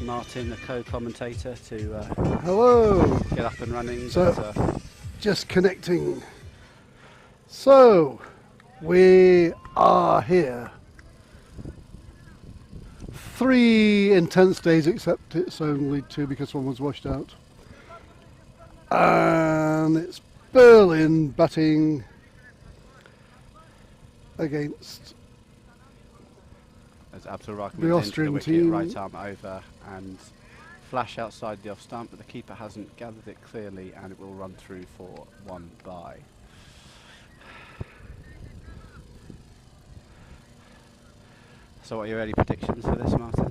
Martin, the co-commentator, to Hello! get up and running. So, just connecting. So, we are here. 3 intense days, except it's only 2 because one was washed out. And it's Berlin batting against as Abdul Rahman the into Austrian the wicket, team. right arm over, and flash outside the off stump, but the keeper hasn't gathered it clearly, and it will run through for 1 bye. So what are your early predictions for this, Martin?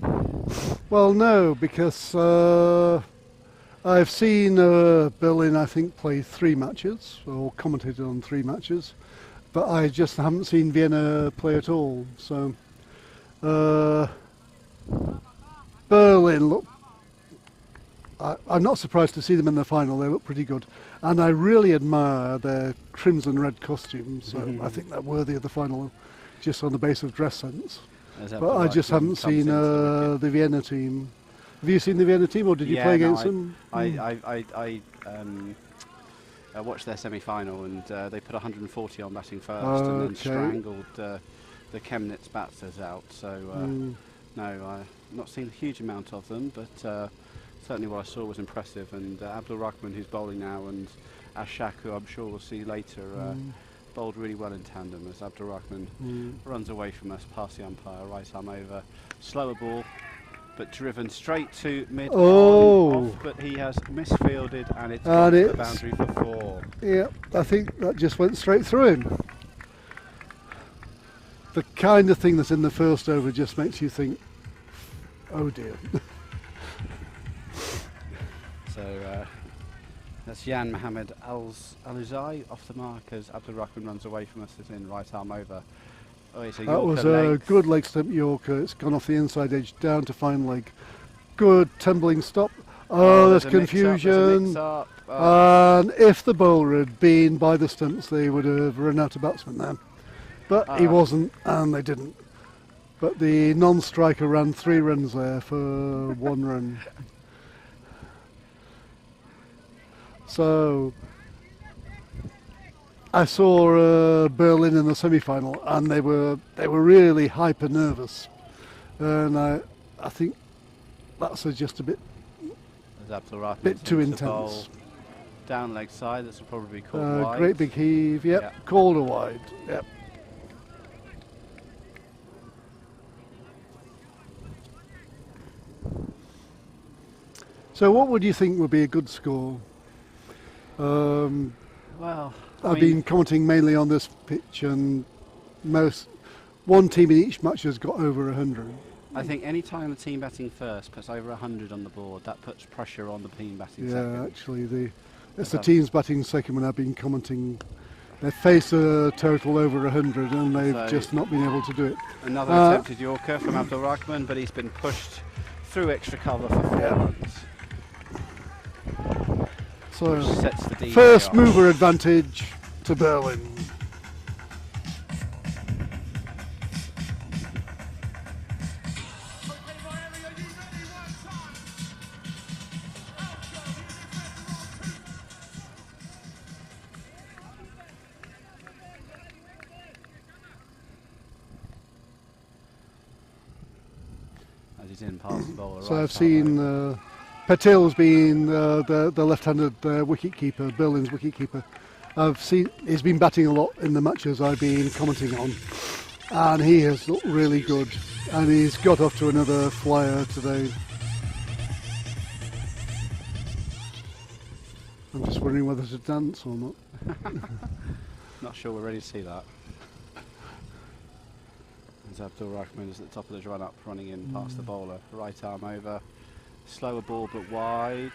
Well, no, because I've seen Berlin, I think, play 3 matches, or commentated on 3 matches, but I just haven't seen Vienna play at all. So Berlin look. I'm not surprised to see them in the final. They look pretty good, and I really admire their crimson red costumes. So I think they're worthy of the final, just on the basis of dress sense. But I just haven't seen the Vienna team. Have you seen the Vienna team, or did you play against them? I watched their semi-final, and they put 140 on batting first, and then strangled the Chemnitz batters out. So no, I've not seen a huge amount of them, but certainly what I saw was impressive. And Abdul Rahman, who's bowling now, and Ashak, who I'm sure we'll see later, bowled really well in tandem as Abdul Rahman runs away from us, past the umpire, right arm over, slower ball, but driven straight to mid off, but he has misfielded, and it's gone to the boundary for 4. Yeah, I think that just went straight through him. The kind of thing that's in the first over just makes you think, oh dear. So that's Jan Mohammed Al-Uzai off the mark as Abdul Rahman runs away from us, is in right arm over. Oh, it's a that was Yorker a good leg stump Yorker. It's gone off the inside edge down to fine leg. Good tumbling stop. Oh, there's confusion. And if the bowler had been by the stumps, they would have run out of batsmen then. But he wasn't, and they didn't. But the non-striker ran 3 runs there for 1 run. So I saw Berlin in the semi-final, and they were really hyper nervous, and I think that's just a bit too intense. down leg side. This will probably be called wide. Great big heave. Yep. Yeah. Called a wide. Yep. So what would you think would be a good score? Well, I've been commenting mainly on this pitch, and one team in each match has got over 100. I think any time the team batting first puts over 100 on the board, that puts pressure on the team batting Yeah, second. actually, it's the teams batting second when I've been commenting. They've faced a total over 100 and they've just not been able to do it. Another attempted Yorker from Abdul Rahman, but he's been pushed through extra cover for 4 runs. So, Which sets the DA first up. mover advantage to Berlin. As he's in past the bowler. So right I've side seen over. Patil's been the left-handed wicket keeper, Berlin's wicket keeper. I've seen he's been batting a lot in the matches I've been commenting on, and he has looked really good. And he's got off to another flyer today. I'm just wondering whether to dance or not. Not sure we're ready to see that. As Abdul Rahman is at the top of the run up, running in past the bowler. Right arm over. Slower ball but wide.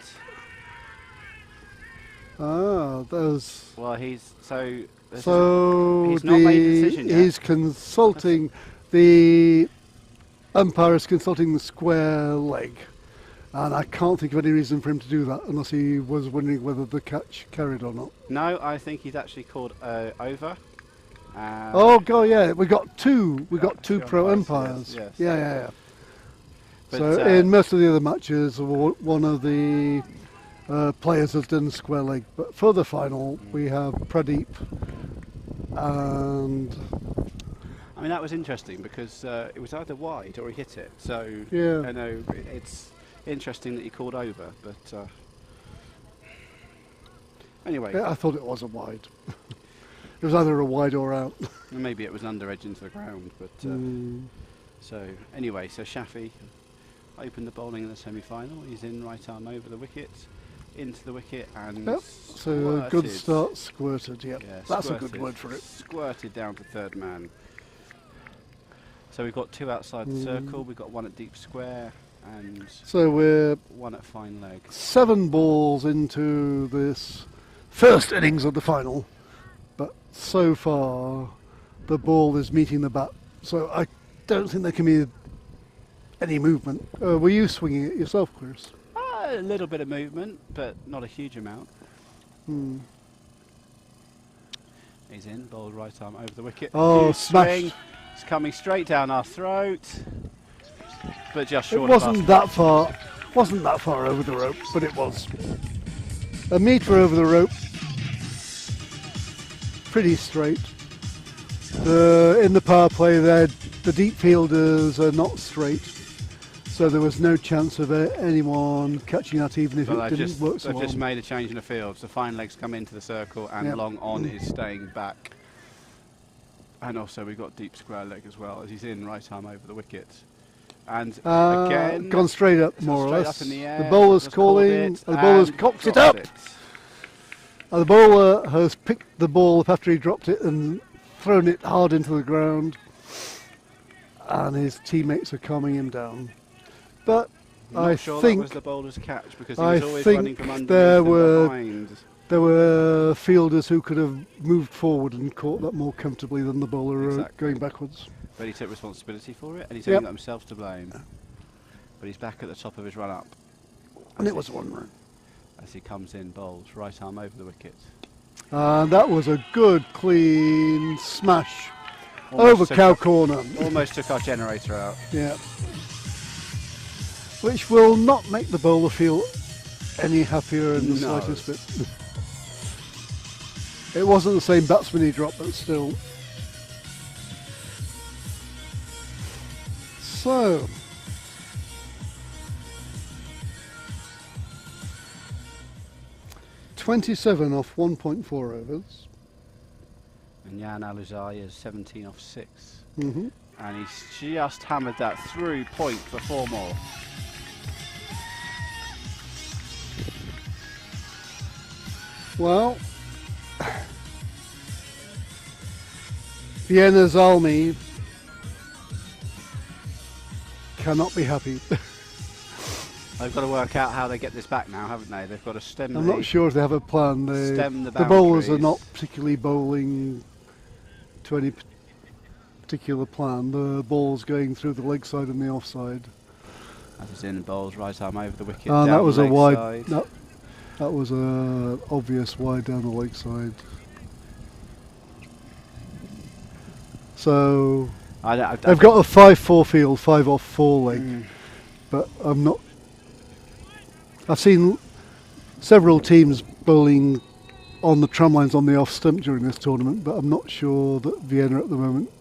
There's Well, he's so. so he's not made a decision yet. he's consulting the umpire is consulting the square leg, and I can't think of any reason for him to do that unless he was wondering whether the catch carried or not. No, I think he's actually called over. Oh god, yeah, we got two two pro umpires, umpires. yes. Yeah. But, So in most of the other matches, one of the players has done square leg, but for the final we have Pradeep, and I mean, that was interesting because it was either wide or he hit it. So Yeah. I know it's interesting that he called over, but anyway, I thought it was a wide. It was either a wide or out. maybe it was under edge into the ground. But so anyway, so Shafi opened the bowling in the semi-final. He's in right arm over the wicket, into the wicket, and Yep. So a good squirted. start, squirted. Yep, Yeah, that's a good squirted. word for it. Squirted down to third man. So we've got 2 outside the circle. We've got 1 at deep square and So we're 1 at fine leg. 7 balls into this first innings of the final, but so far the ball is meeting the bat. So I don't think there can be any movement. Were you swinging it yourself, Chris? A little bit of movement, but not a huge amount. He's in, bowled right arm over the wicket. Oh, Huge smashed. swing. It's coming straight down our throat, but just It short wasn't of that far. Wasn't that far over the rope, but it was a metre over the rope. Pretty straight. In the power play, there the deep fielders are not straight, so there was no chance of anyone catching that, even if But it didn't work so they've well. just made a change in the field. So fine legs come into the circle, and Yep. long on is staying back. And also we've got deep square leg as well, as he's in right arm over the wicket. And again, Gone straight up, it's more or straight less. up in the air. The bowler's just called calling. it The bowler's and cocked it dropped up. The bowler has picked the ball up after he dropped it and thrown it hard into the ground, and his teammates are calming him down. But Not I sure think that was the bowler's catch because he I was always think running from underneath there and were- behind. there were fielders who could have moved forward and caught that more comfortably than the bowler Exactly. going backwards. But he took responsibility for it, and he's Yep. only got himself to blame. But he's back at the top of his run-up. And it was 1 run. As he comes in, bowls, right arm over the wicket. And that was a good, clean smash Almost over took cow our- corner. Almost took our generator out. Yeah. Which will not make the bowler feel any happier in the No. slightest bit. It wasn't the same batsman he dropped, but still. So, 27 off 1.4 overs. And Jan Aluzai is 17 off 6. Hmm. And he's just hammered that through point for 4 more. Well, Vienna's Almi cannot be happy. They've got to work out how they get this back now, haven't they? They've got to stem I'm not sure if they have a plan. stem the The bowlers are boundaries. not particularly bowling to any particular plan. The ball's going through the leg side and the offside. That was in, bowls right arm over the wicket. And down that was the a leg wide. side. That was a obvious wide down the leg side. So they've got a 5-4 field, 5 off 4 leg. But I'm not. I've seen several teams bowling on the tram lines on the off stump during this tournament, but I'm not sure that Vienna at the moment,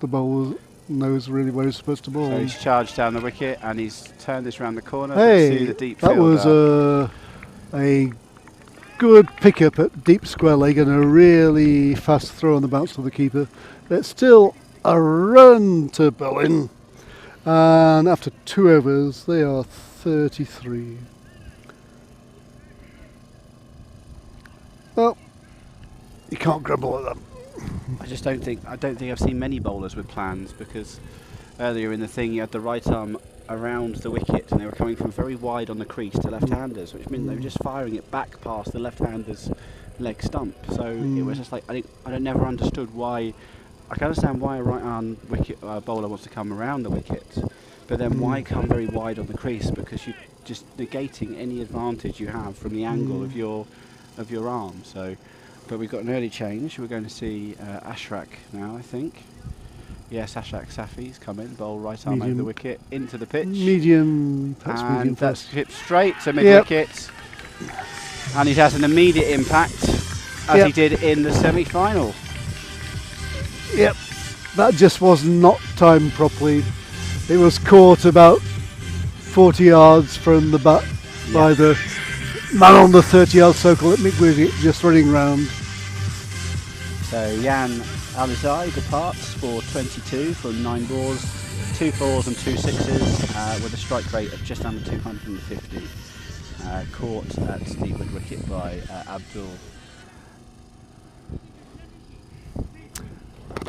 the bowler knows really where he's supposed to bowl. So he's charged down the wicket and he's turned this round the corner. Hey, to the deep that was fielder. a good pickup at deep square leg and a really fast throw on the bounce to the keeper. It's still a run to Berlin, and after 2 overs they are 33. Well, you can't grumble at them. I don't think I've seen many bowlers with plans, because earlier in the thing you had the right arm around the wicket and they were coming from very wide on the crease to left-handers, which meant they were just firing it back past the left-hander's leg stump. So it was just like I never understood why. I can understand why a right-arm wicket bowler wants to come around the wicket, but then why come very wide on the crease? Because you're just negating any advantage you have from the angle of your arm. So, but we've got an early change. We're going to see Ashrak now, I think. Yes, Ashrak Safi's come in, bowl right arm over the wicket, into the pitch. Medium, that's and medium that's fast. hit straight to mid-wicket. And he has an immediate impact, as he did in the semi-final. Yep, that just was not timed properly. It was caught about 40 yards from the bat by the man on the 30-yard circle at mid-wicket, just running round. So Jan Alizai departs for 22 from 9 balls, 2 4s and 2 6s, with a strike rate of just under 250. Caught at the mid-wicket by Abdul.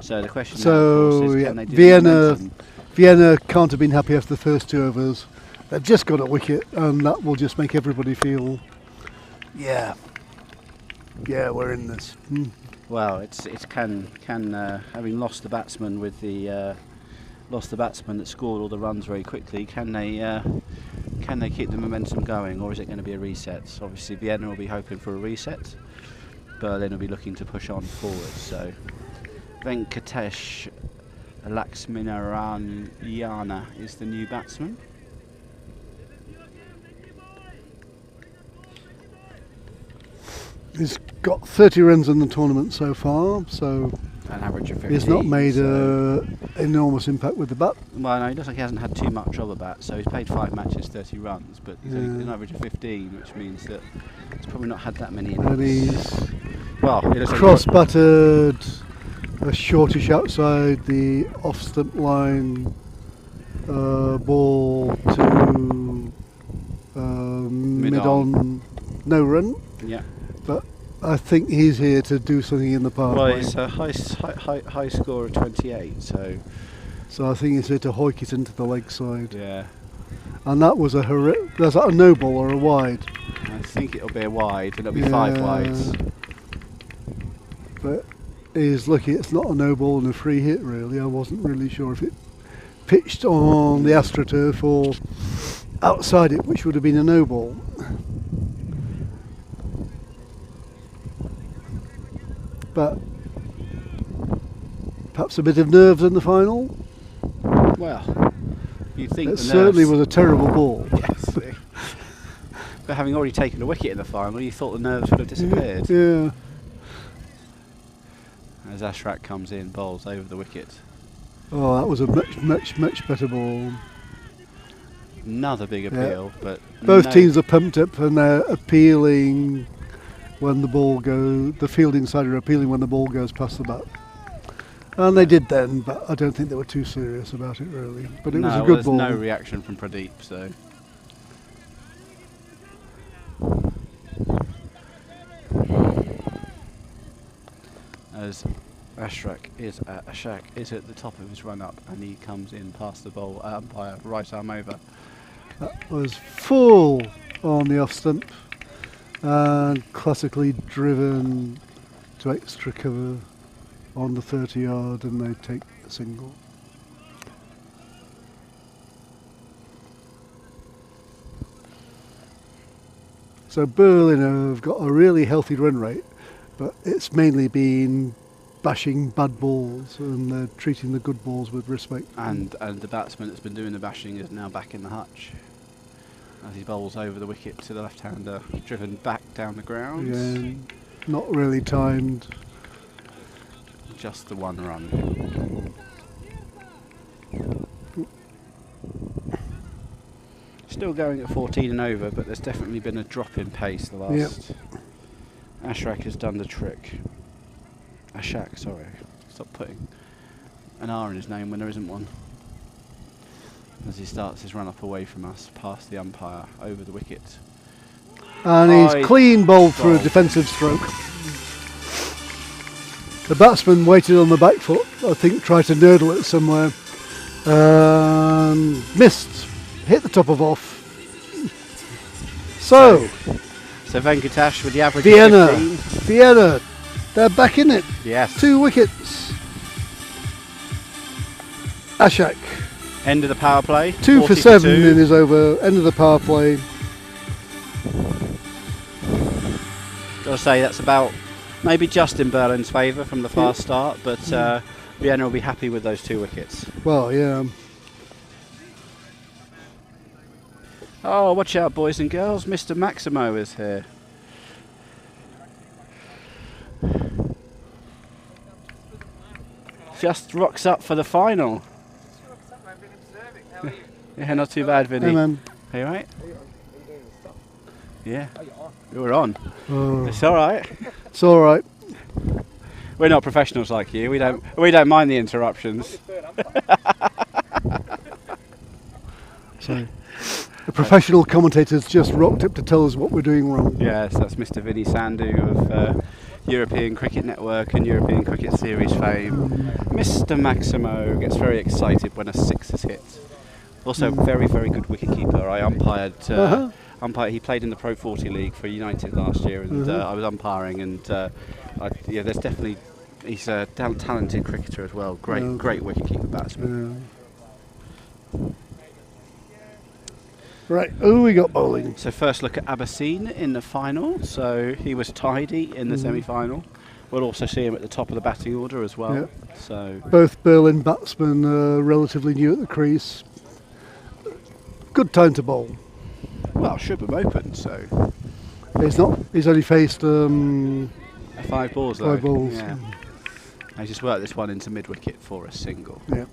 So the question now, of course, is can they do the momentum? Vienna can't have been happy after the first 2 overs. They've just got a wicket, and that will just make everybody feel, yeah, we're in this. Well, it's can having lost the batsman with the batsman that scored all the runs very quickly. Can they keep the momentum going, or is it going to be a reset? So obviously Vienna will be hoping for a reset. Berlin will be looking to push on forward. So Venkatesh Laxminarayana is the new batsman. He's got 30 runs in the tournament so far, so An average of 15. he's not made an enormous impact with the bat. Well, no, he looks like he hasn't had too much of a bat. So he's played 5 matches, 30 runs, but he's only got an average of 15, which means that he's probably not had that many innings. And he's well, it looks like cross-battered, a shortish outside the off-stump line, ball to mid-on, no run. Yeah. But I think he's here to do something in the park. Well, it's a high score of 28, so I think he's here to hoik it into the leg side. yeah, And that was was that a no ball or a wide? I think it'll be a wide, and it'll be 5 wides. But he's lucky it's not a no ball and a free hit, really. I wasn't really sure if it pitched on the AstroTurf or outside it, which would have been a no ball. But perhaps a bit of nerves in the final. Well, you'd think It the certainly nerves, was a terrible ball. yes. But having already taken a wicket in the final, you thought the nerves would have disappeared. Yeah. As Ashrak comes in, bowls over the wicket. Oh, that was a much better ball. Another big appeal, but Both no- teams are pumped up and they're appealing when the fielding side are appealing when the ball goes past the bat. And they did then, but I don't think they were too serious about it really. But it was a good ball. No reaction from Pradeep, so. As Ashak is at the top of his run up, and he comes in past the ball umpire, right arm over. That was full on the off stump and classically driven to extra cover on the 30-yard, and they take a single. So Berlin have got a really healthy run rate, but it's mainly been bashing bad balls, and they're treating the good balls with respect. And the batsman that's been doing the bashing is now back in the hutch as he bowls over the wicket to the left-hander, driven back down the ground. Yeah, not really timed. Just the one run. Still going at 14 and over, but there's definitely been a drop in pace the last. Ashak has done the trick. Ashak, sorry. Stop putting an R in his name when there isn't one. As he starts his run up away from us, past the umpire, over the wicket. And he's clean bowled through a defensive stroke. The batsman waited on the back foot, I think tried to nurdle it somewhere. Missed, hit the top of off. So Venkatesh with the average Vienna, they're back in it. Yes. 2 wickets. Ashak. End of the power play. 2 for 7 in his over. End of the power play. Gotta say that's about maybe just in Berlin's favour from the fast start, but Vienna will be happy with those 2 wickets. Well, yeah. Oh, watch out, boys and girls! Mr. Maximo is here. Just rocks up for the final. Yeah, not too bad, Vinny. Hey, man. Are you right? Yeah, you're on. Oh. It's all right. It's all right. We're not professionals like you. We don't mind the interruptions. So, the professional commentators just rocked up to tell us what we're doing wrong. Yes, that's Mr. Vinny Sandhu of European Cricket Network and European Cricket Series fame. Mr. Maximo gets very excited when a 6 is hit. Also, very, very good wicketkeeper. I umpired. He played in the Pro 40 League for United last year, and I was umpiring. And there's definitely he's a talented cricketer as well. Great wicketkeeper batsman. Right, who we got bowling? So first look at Abassine in the final. So he was tidy in the semi-final. We'll also see him at the top of the batting order as well. Yeah. So both Berlin batsmen relatively new at the crease. Good time to bowl. Well, Shubham opened, so He's only faced 5 balls. 5 balls. Yeah. I just worked this one into mid-wicket for a single. Yeah.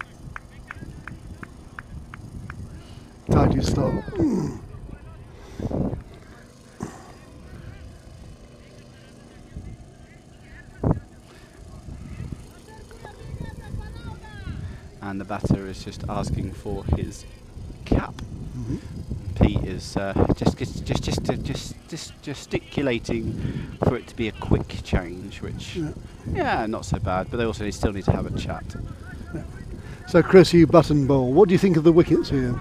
Tidy start. And the batter is just asking for his cap. Pete is just gesticulating for it to be a quick change, which not so bad. But they also still need to have a chat. Yeah. So Chris, you bat and bowl. What do you think of the wickets here?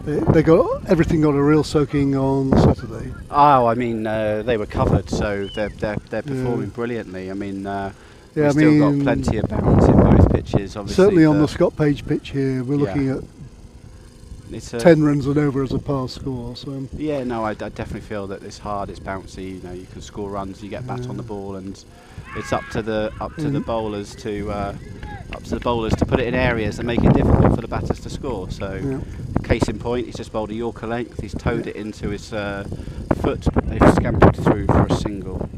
Everything got a real soaking on Saturday. Oh, I mean they were covered, so they're performing brilliantly. I mean we've still got plenty of bounce in both pitches. Obviously, certainly on the Scott Page pitch here, we're looking at 10 runs and over as a par score. So yeah, no, I definitely feel that it's hard, it's bouncy. You know, you can score runs, you get bat on the ball, and it's up to the bowlers to put it in areas that make it difficult for the batters to score. So case in point, he's just bowled a Yorker length. He's towed it into his foot, but they've scampered through for a single.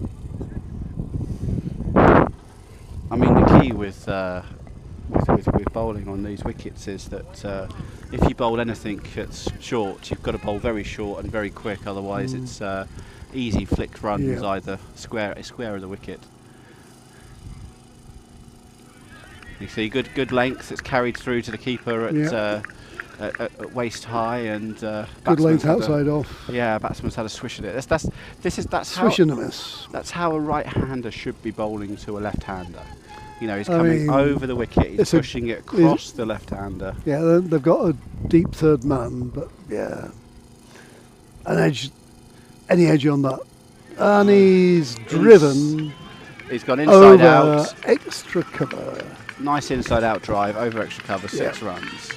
I mean, the key with bowling on these wickets is that if you bowl anything that's short, you've got to bowl very short and very quick. Otherwise, it's easy flicked runs Yeah. either square of the wicket. You see good length. It's carried through to the keeper at waist high, and Good batsman's length had outside off. Yeah, batsman's had a swish at it. That's Swish and a miss. That's how a right-hander should be bowling to a left-hander. You know, he's I coming mean, over the wicket. He's it's a- pushing it across the left-hander. Yeah, they've got a deep third man, but yeah, an edge, any edge on that, and he's driven He's gone inside over out. extra cover, Nice inside-out drive over extra cover, 6 runs.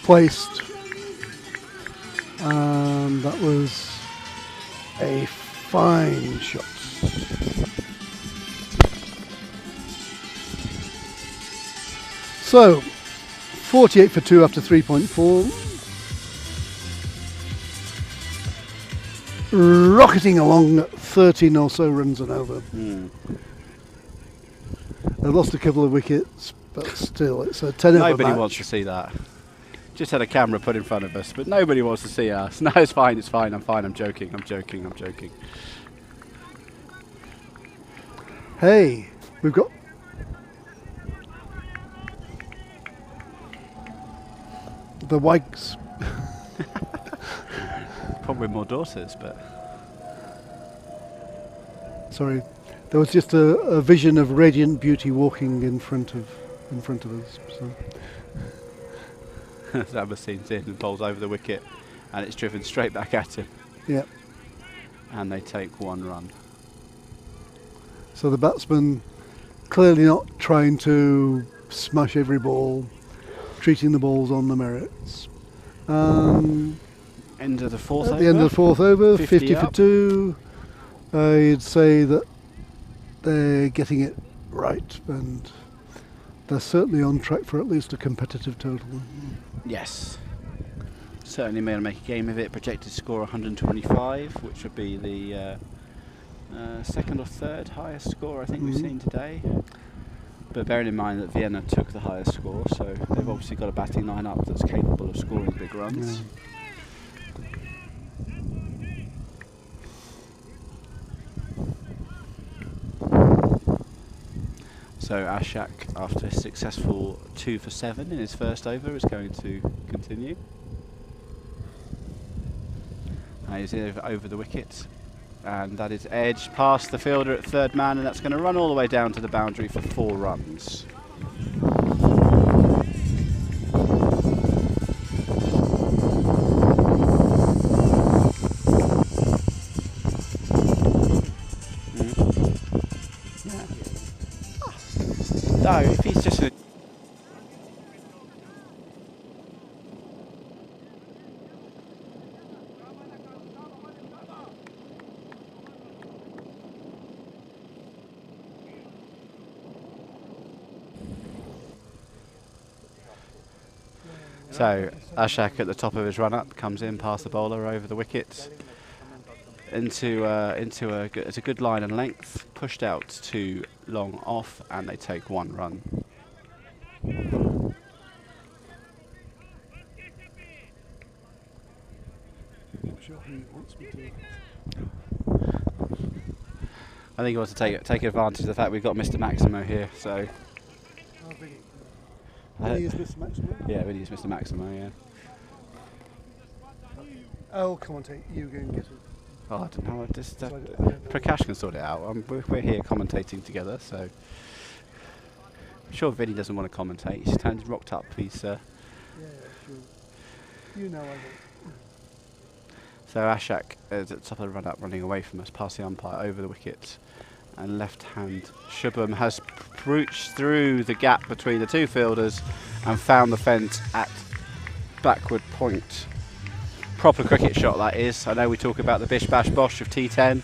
placed, and that was a fine shot. So, 48 for 2 after 3.4. Rocketing along at 13 or so runs and over. They've lost a couple of wickets, but still, it's a 10 over Nobody match. wants to see that. Just had a camera put in front of us, but nobody wants to see us. No, it's fine, I'm fine, I'm joking. Hey, we've got... the Wags. Probably more daughters, but... Sorry, there was just a vision of radiant beauty walking in front of us. So. Zabastine's in and bowls over the wicket, and it's driven straight back at him. Yeah. And they take 1 run. So the batsman clearly not trying to smash every ball, treating the balls on the merits. End of the 4th over. At the end of the 4th over, 50 for up. 2. I'd say that they're getting it right, and they're certainly on track for at least a competitive total. Yes. Certainly may make a game of it. Projected score 125, which would be the second or third highest score I think we've seen today. But bearing in mind that Vienna took the highest score, so they've obviously got a batting line-up that's capable of scoring big runs. Yeah. So Ashak, after a successful 2 for 7 in his first over, is going to continue. He's over the wicket, and that is edged past the fielder at third man, and that's going to run all the way down to the boundary for 4 runs. No, if he's just a So Ashak at the top of his run-up comes in past the bowler over the wicket into it's a good line and length, pushed out too long off, and they take 1 run. I think he wants to take advantage of the fact we've got Mr. Maximo here, so. He is Mr. Maximo? Yeah, we use Mr. Maximo, yeah. Oh, come on, you go and get it. Oh, I don't know, just, I don't know. Prakash can sort it out. We're here commentating together, so. I'm sure Vinny doesn't want to commentate, he's rocked up, he's... Yeah, sure. You know I will. So Ashak is at the top of the run-up, running away from us, past the umpire, over the wicket. And left-hand Shubham has brooched through the gap between the 2 fielders and found the fence at backward point. Proper cricket shot that is. I know we talk about the bish bash bosh of T10,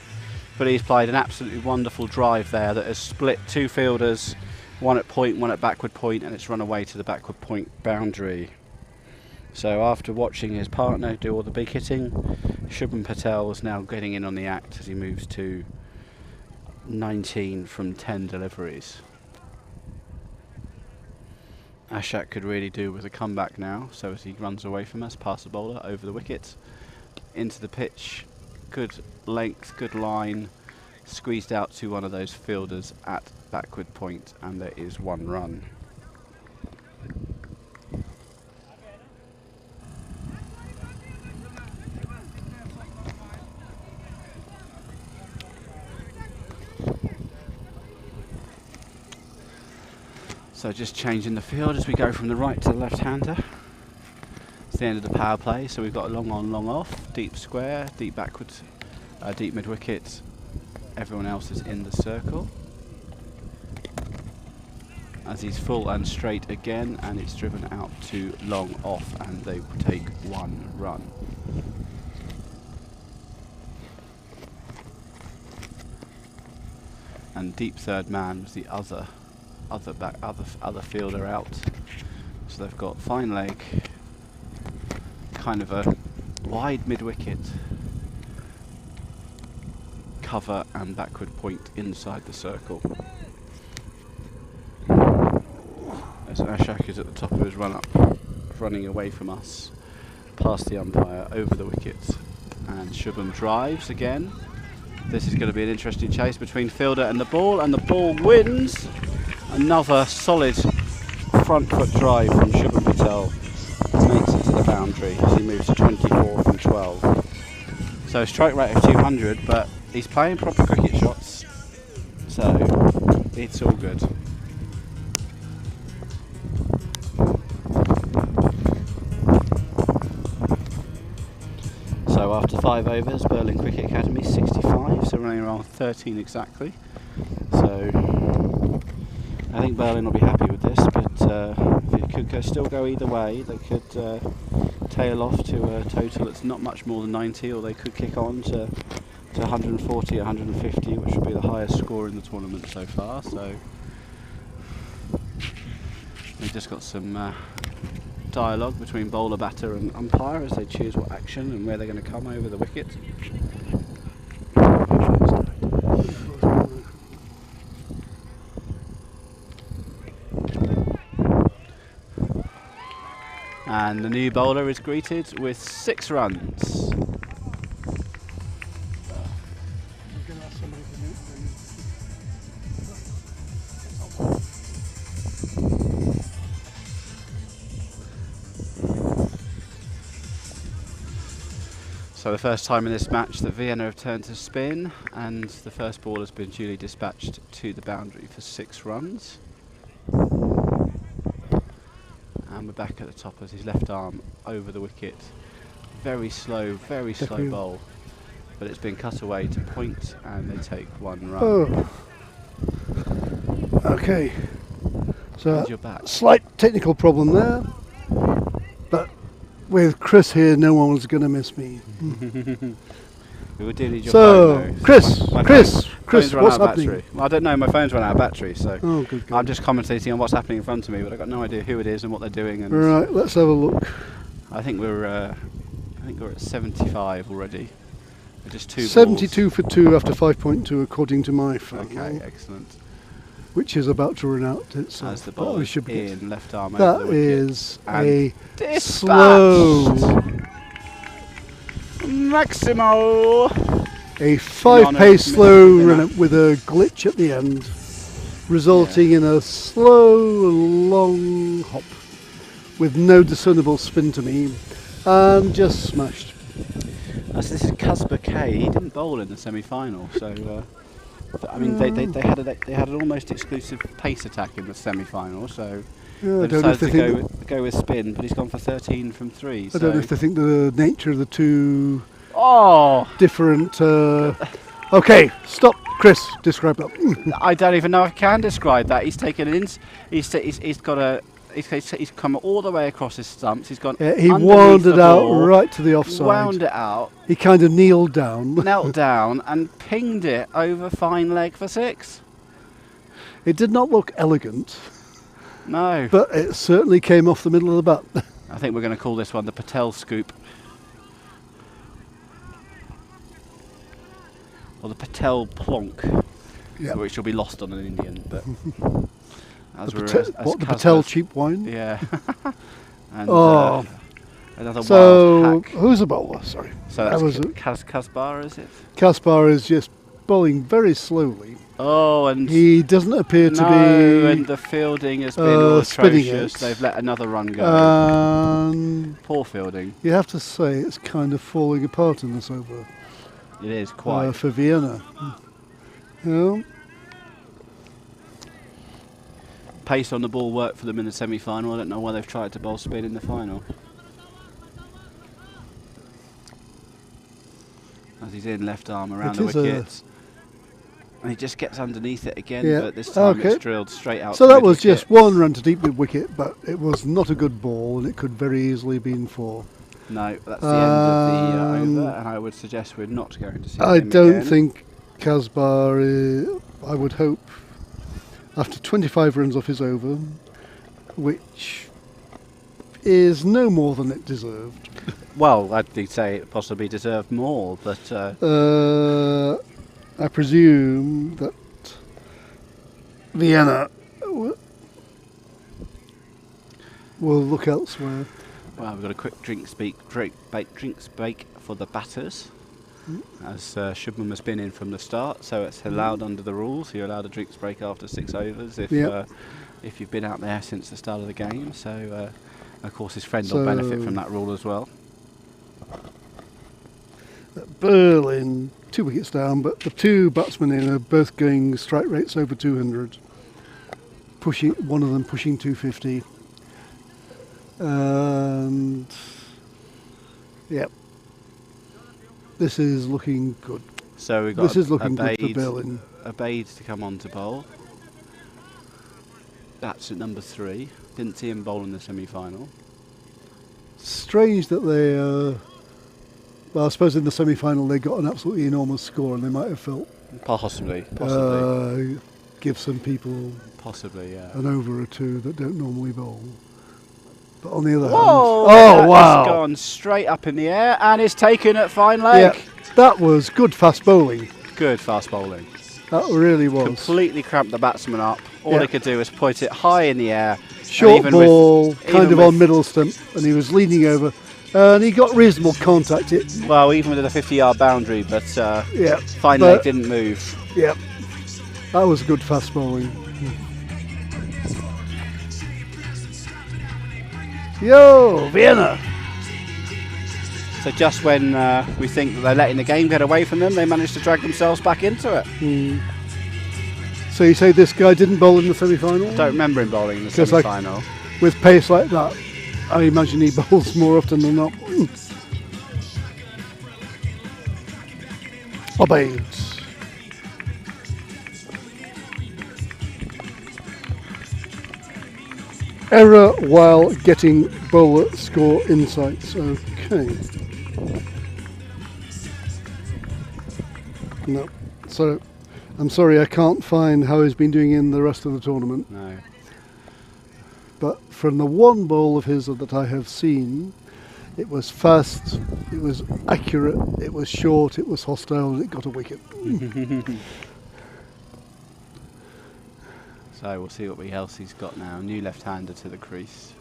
but he's played an absolutely wonderful drive there that has split 2 fielders, 1 at point, 1 at backward point, and it's run away to the backward point boundary. So after watching his partner do all the big hitting, Shubham Patel is now getting in on the act as he moves to 19 from 10 deliveries. Ashak could really do with a comeback now, so as he runs away from us, past the bowler, over the wicket, into the pitch, good length, good line, squeezed out to one of those fielders at backward point, and there is one run. So just changing the field as we go from the right to the left-hander. It's the end of the power play, so we've got a long on, long off, deep square, deep backwards, deep mid-wicket. Everyone else is in the circle. As he's full and straight again, and it's driven out to long off, and they take one run. And deep third man was the other fielder out. So they've got fine leg, kind of a wide mid-wicket, cover and backward point inside the circle. As Ashak is at the top of his run-up, running away from us, past the umpire, over the wicket, and Shubham drives again. This is going to be an interesting chase between fielder and the ball wins. Another solid front foot drive from Shubham Patel, makes it to the boundary as he moves to 24 from 12. So a strike rate of 200, but he's playing proper cricket shots, so it's all good. So after 5 overs, Berlin Cricket Academy 65, so running around 13 exactly. So I think Berlin will be happy with this, but it could still go either way. They could tail off to a total that's not much more than 90, or they could kick on to 140, 150, which would be the highest score in the tournament so far. So we've just got some dialogue between bowler, batter and umpire as they choose what action and where they're going to come over the wicket. And the new bowler is greeted with 6 runs. So the first time in this match that Vienna have turned to spin, and the first ball has been duly dispatched to the boundary for 6 runs. And we're back at the top as his left arm over the wicket. Very slow bowl. But it's been cut away to point, and they take 1 run. Oh. Okay. So And you're back. slight technical problem there. But with Chris here, no one was going to miss me. We were dealing with your So, phone, though. Chris, My Chris, phone's run what's out of happening? battery. Well, I don't know, my phone's run out of battery, so Oh, good God. I'm just commentating on what's happening in front of me, but I've got no idea who it is and what they're doing. And Right, let's have a look. I think we're at 75 already. We're just 2 72 for 2 after 5.2 according to my phone. balls. Okay, excellent. Which is about to run out itself. As the but ball we is should be in, left arm over That the wicket. is And a dispatched. slow, Maximo! a honour 5-pace of slow Mr. run up with a glitch at the end, resulting in a slow, long hop with no discernible spin to me, and just smashed. So this is Kasper K. He didn't bowl in the semi-final, so I mean they had an almost exclusive pace attack in the semi-final, so Yeah, they I don't know if decided they to think. go with spin, but he's gone for 13 from 3. I don't know if they think the nature of the two Oh, different. Okay, stop, Chris. Describe that. I don't even know if I can describe that. He's taken in. He's come all the way across his stumps. He's gone. Yeah, he underneath wound the it out ball, right to the offside. Wound it out, He kind of kneeled down. knelt down, and pinged it over fine leg for 6. It did not look elegant, No, but it certainly came off the middle of the bat. I think we're going to call this one the Patel scoop, or the Patel plonk, Yeah. which will be lost on an Indian. But as The we're Patel, as what, the Kasper's- Patel cheap wine? Yeah. And Oh. Another So wild hack. who's the bowler? Sorry. So That that's was Kaspar, is it? Kaspar is just bowling very slowly. Oh, and He doesn't appear to be. and the fielding has been spinning atrocious. it. They've let another run go. Poor fielding. You have to say it's kind of falling apart in this over It is quite. for Vienna. Yeah. Pace on the ball worked for them in the semi-final. I don't know why they've tried to bowl spin in the final. As he's in, left arm around It the is a- wickets. And he just gets underneath it again, Yeah. but this time Okay. it's drilled straight out. So to that was mid-wicket. just one run to deep mid wicket, but it was not a good ball, and it could very easily have been 4. No, that's the end of the Um, over, and I would suggest we're not going to see I him don't again. think Kaspar, I would hope, after 25 runs off his over, which is no more than it deserved. Well, I'd say it possibly deserved more, but I presume that Vienna will look elsewhere. well, we've got a quick drinks break for the batters, as Shubman has been in from the start, so it's allowed under the rules. You're allowed a drinks break after 6 overs if you've been out there since the start of the game. So, of course, his friend will benefit from that rule as well. Berlin, 2 wickets down, but the 2 batsmen in are both going strike rates over 200. One of them pushing 250. And yep, this is looking good. So we've got This is looking good for Berlin. Abaid to come on to bowl. That's at number 3. Didn't see him bowl in the semi-final. Strange that they, well, I suppose in the semi-final they got an absolutely enormous score, and they might have felt Possibly. give some people Possibly, yeah. an over or 2 that don't normally bowl. But on the other Whoa! hand, That wow! has gone straight up in the air and is taken at fine leg. Yeah, that was good fast bowling. Good fast bowling. That really was. Completely cramped the batsman up. All Yeah. he could do was put it high in the air. Short even ball, with- kind even of with- on middle stump, and he was leaning over, and he got reasonable contact. Well, even with a 50-yard boundary, but Yeah, fine but- leg didn't move. yeah, that was good fast bowling. Yo, Vienna! So just when we think that they're letting the game get away from them, they managed to drag themselves back into it. So you say this guy didn't bowl in the semi-final? Don't remember him bowling in the 'Cause, like, semi-final. With pace like that, I imagine he bowls more often than not. Obeyed. Error while getting bowler score insights. Okay. No. So, I'm sorry, I can't find how he's been doing in the rest of the tournament. No. But from the one bowl of his that I have seen, it was fast, it was accurate, it was short, it was hostile, and it got a wicket. So we'll see what else he's got now. New left-hander to the crease.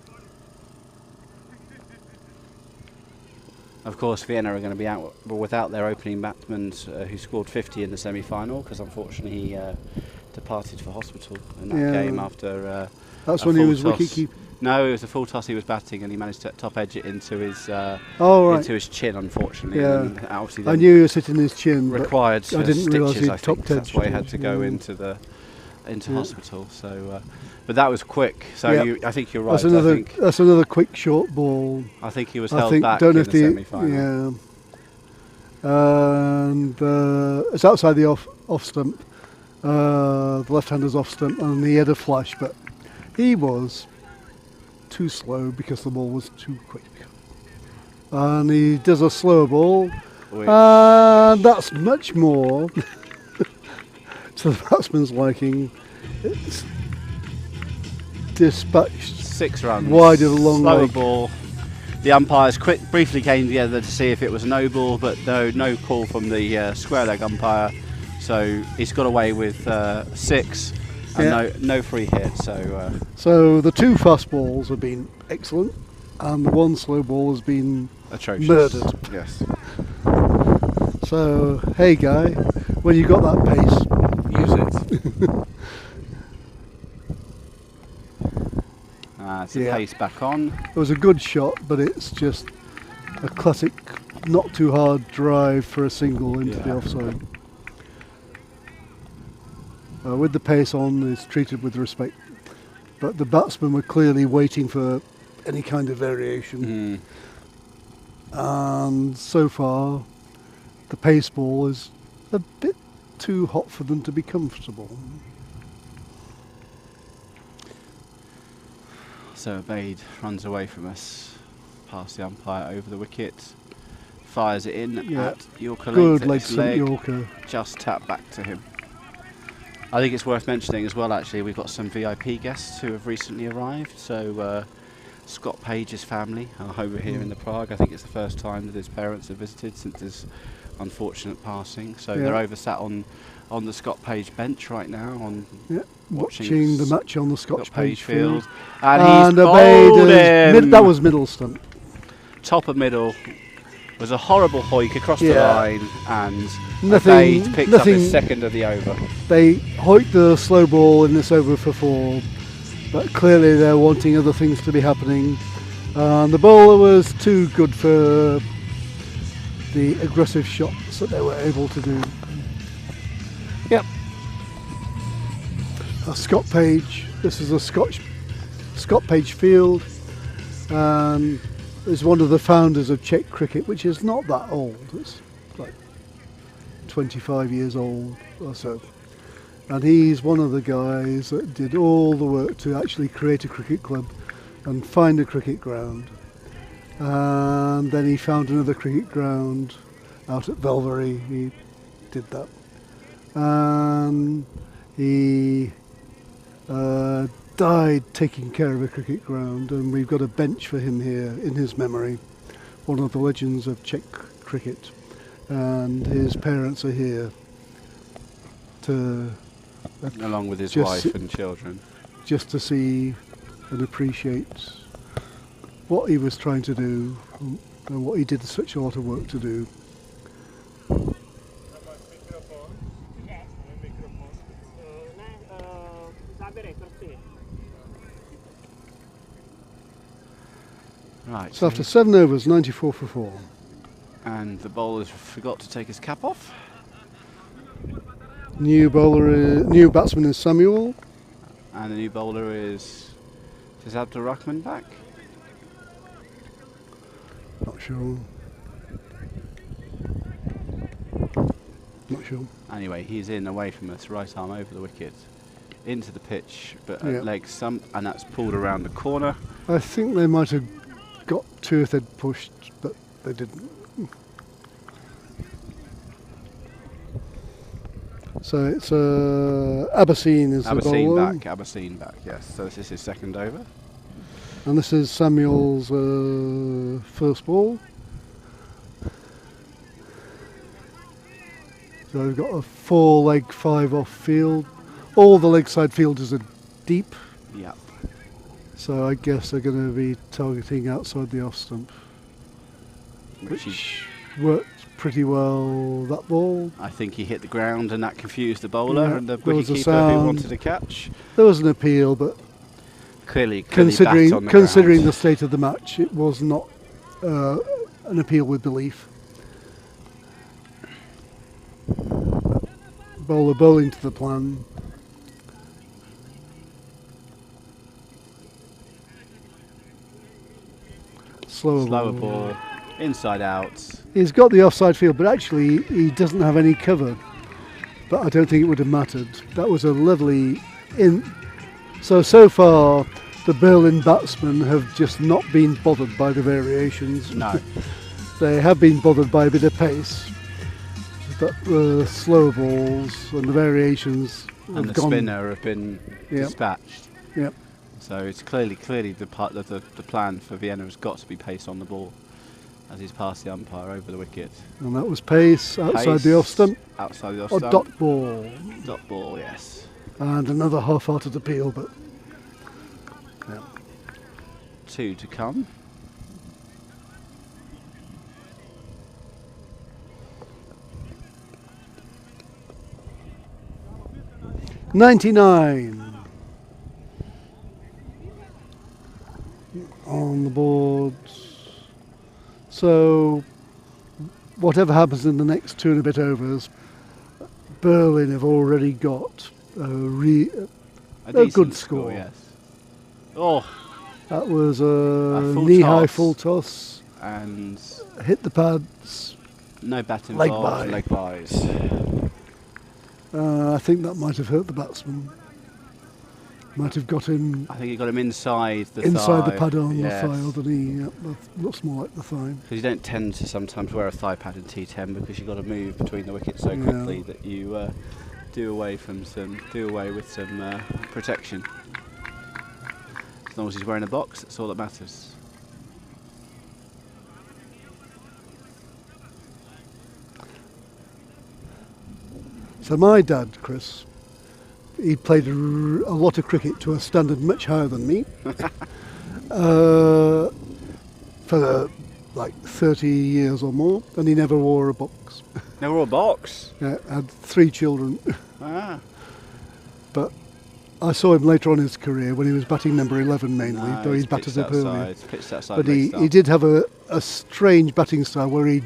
Of course, Vienna are going to be out without their opening batsman who scored 50 in the semi-final, because unfortunately he departed for hospital in that game after That's a when he full was toss. wicket-keeper. No, it was a full toss he was batting, and he managed to top edge it into his into his chin, unfortunately. Yeah. And obviously I knew he was hitting his chin, but required I didn't realise stitches. he'd I think top that's why he edged had to go it. into hospital. So, but that was quick. So Yeah. I think you're right. That's another quick short ball. I think he was I held think back don't in know the if the semi-final. and it's outside the off stump. The left-hander's off stump, and he had a flash, but he was too slow because the ball was too quick. And he does a slower ball, and that's much more to the batsman's liking. It's dispatched 6 runs. wide of the long Slower leg. ball. The umpires briefly came together to see if it was no ball, but no call from the square leg umpire. So he's got away with 6 and no free hit. So So the 2 fast balls have been excellent. and the one slow ball has been Atrocious. murdered. Yes. So, hey guy, when you got that pace, Use it. It's the Yeah. pace back on. it was a good shot, but it's just a classic not too hard drive for a single into the Yeah. offside. With the pace on, it's treated with respect, but the batsmen were clearly waiting for any kind of variation. And so far, the pace ball is a bit too hot for them to be comfortable. So Abade runs away from us, past the umpire over the wicket, fires it in Yeah. at Yorker Good length, leg leg, slip Yorker. just tapped back to him. I think it's worth mentioning as well, actually, we've got some VIP guests who have recently arrived. So Scott Page's family are over here in the Prague. I think it's the first time that his parents have visited since his unfortunate passing. So they're over sat on the Scott Page bench right now, on Watching the match on the Scotch Page field. And And he's Abade bowled him. that was middle stump. Top of middle. Was a horrible hoik across the Yeah. line, and Nothing- Abade picked up nothing- his second of the over. They hoiked the slow ball in this over for 4, but clearly they're wanting other things to be happening. And the bowler was too good for the aggressive shots that they were able to do. Yep. Scott Page. This is a Scott Page field, and is one of the founders of Czech cricket, which is not that old. It's like 25 years old or so. And he's one of the guys that did all the work to actually create a cricket club and find a cricket ground. And then he found another cricket ground out at Velvery. He did that. And he died taking care of a cricket ground, and we've got a bench for him here in his memory. One of the legends of Czech cricket. And his parents are here to Along with his Just wife sit- and children. just to see and appreciate what he was trying to do and what he did such a lot of work to do. Záběry, prosím. Right. So after 7 overs, 94 for 4. And the bowlers forgot to take his cap off. New batsman is Samuel. And the new bowler is Abdul Rahman back? Not sure. Not sure. Anyway, he's in away from us, right arm over the wicket, into the pitch, but Yeah. at leg stump, and that's pulled around the corner. I think they might have got 2 if they'd pushed, but they didn't. So it's Abyssine is the bowler. Abyssine back, yes. So this is his second over. And this is Samuel's first ball. So we've got a 4-leg 5 off field. All the leg side fielders are deep, Yep. so I guess they're going to be targeting outside the off stump, Which which worked pretty well, that ball. I think he hit the ground, and that confused the bowler Yeah, and the there was a wicketkeeper who sound. wanted to catch. There was an appeal, but Clearly backed considering on the considering the ground. state of the match, it was not an appeal with belief. Bowler bowling to the plan. Slower ball, inside out. He's got the offside field, but actually he doesn't have any cover. But I don't think it would have mattered. That was a lovely in. So far, the Berlin batsmen have just not been bothered by the variations. No. They have been bothered by a bit of pace, but the slow balls and the variations And have the gone. spinner have been Yep. dispatched. Yep. So it's clearly the part of the plan for Vienna has got to be pace on the ball as he's passed the umpire over the wicket. And that was pace outside the off stump. Outside the off Or stump. dot ball. Dot ball, yes. And another half-hearted appeal, but 2 to come. 99 on the boards. So whatever happens in the next 2 and a bit overs, Berlin have already got a decent good score. Yes. Oh, That was a full knee-high toss. full toss. and Hit the pads. no bat Leg involved. bye. Leg buys. I think that might have hurt the batsman. Might have got him I think he got him inside the inside thigh. the pad on Yes. the thigh or the knee. Yep, that looks more like the thigh. Because you don't tend to sometimes wear a thigh pad in T10 because you've got to move between the wickets so Yeah. quickly that you do away with some protection. As long as he's wearing a box, that's all that matters. So my dad, Chris, he played a lot of cricket to a standard much higher than me. For like 30 years or more, and he never wore a box. Never wore a box. Had 3 children. Ah. But I saw him later on in his career when he was batting number 11 mainly, No, though he's he's batted pitched up earlier. outside. Pitched outside But leg he stump. did have a strange batting style where he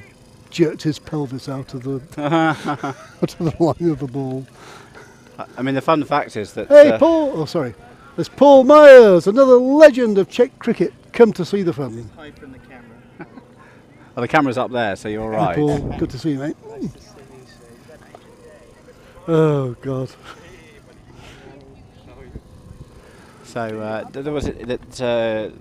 jerked his pelvis out of the out of the line of the ball. I mean, the fun fact is that Hey, Paul! Oh, sorry. There's Paul Myers, another legend of Czech cricket. Come to see the fun. Hide from the camera. well, the camera's up there, so you're Hey, right. Paul, good to see you, mate. Nice to see you, sir. Oh, God. So there was it that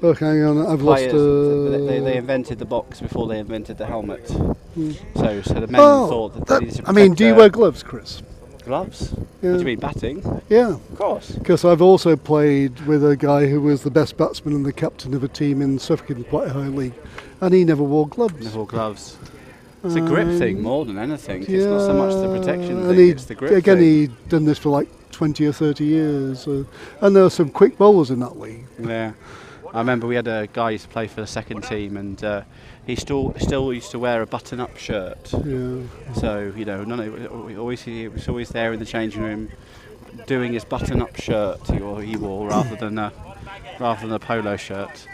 Look, hang on, I've lost... players, they invented the box before they invented the helmet. So the men thought that they needed to I mean, protect do you their wear gloves, Chris? gloves? Yeah. What do you mean, batting? Yeah. Of course. Because I've also played with a guy who was the best batsman and the captain of a team in Suffolk in quite a high league, and he never wore gloves. Never wore gloves. It's a grip thing more than anything. It's not so much the protection and thing, it's the grip again, thing. he'd done this for like 20 or 30 years, and there were some quick bowlers in that league. Yeah. I remember we had a guy who used to play for the second team, and he still used to wear a button-up shirt. Yeah. So he was always there in the changing room, doing his button-up shirt he wore rather than a polo shirt.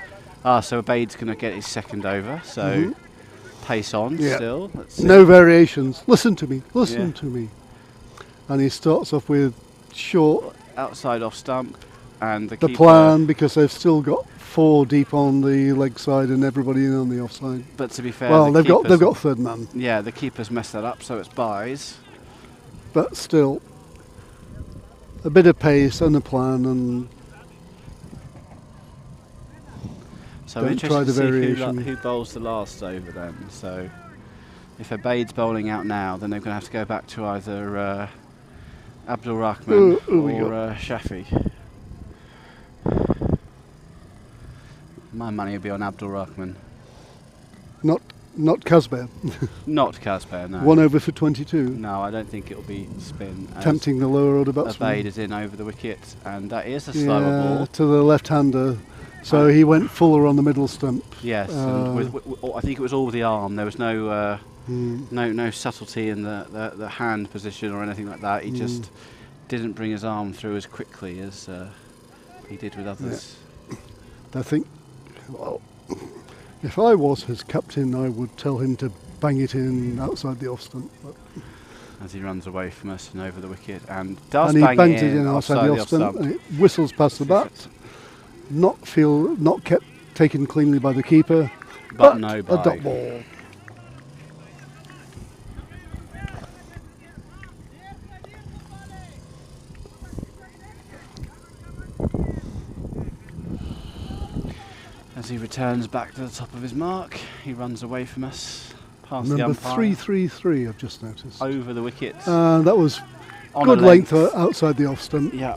So Abeid's going to get his second over. So pace on still. Let's see. No variations. Listen to me. Listen Yeah. to me. And he starts off with short. Outside off stump, and the The keeper, plan, because they've still got 4 deep on the leg side and everybody in on the offside. But to be fair, Well, the they've got third man, Yeah, the keeper's messed that up, so it's buys. but still a bit of pace and a plan, and So I'm Don't interested try to the see variation. who bowls the last over then. So if Abeid's bowling out now, then they're going to have to go back to either Abdul Rahman Who we or Shafi. My money would be on Abdul Rahman. not Casper. Not Casper, no. 1 over for 22, No, I don't think it'll be spin. as tempting the lower order Abeid batsman. is in over the wicket, and that is a slower Yeah, ball. to the left-hander. So he went fuller on the middle stump. Yes, and I think it was all with the arm. There was no no subtlety in the hand position or anything like that. He just didn't bring his arm through as quickly as he did with others. I think, well, if I was his captain, I would tell him to bang it in outside the off stump. But As he runs away from us and over the wicket, and does and he bang banged it in outside the off stump, and it whistles past the bat. Not kept taken cleanly by the keeper, But no a bye. dot ball. As he returns back to the top of his mark, he runs away from us, past the Number umpire, 333, I've just noticed. over the wicket. That was on good a length outside the off stump. Yeah.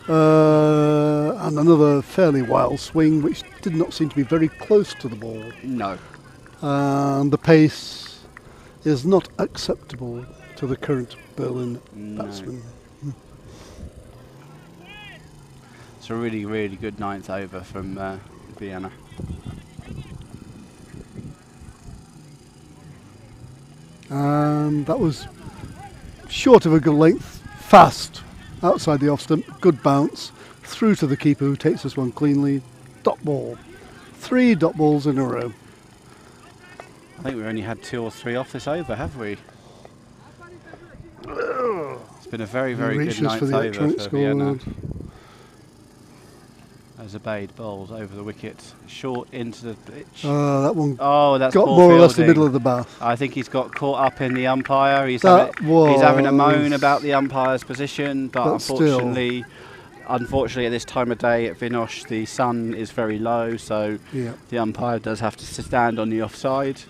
And another fairly wild swing, which did not seem to be very close to the ball. No. And the pace is not acceptable to the current Berlin batsman. It's a really, really good ninth over from Vienna. And that was short of a good length, fast, outside the off stump, good bounce, through to the keeper who takes this one cleanly, dot ball. 3 dot balls in a row. I think we've only had 2 or 3 off this over, have we? It's been a very, very good Reaches ninth for the over electronic for Vienna. scoreboard. As Abade bowls over the wicket, short into the pitch. That one Oh, that's got poor more or less the fielding. middle of the bath. I think he's got caught up in the umpire. He's That having a moan was- about the umpire's position, but But unfortunately at this time of day at Vinosh, the sun is very low, so Yeah. the umpire does have to stand on the offside,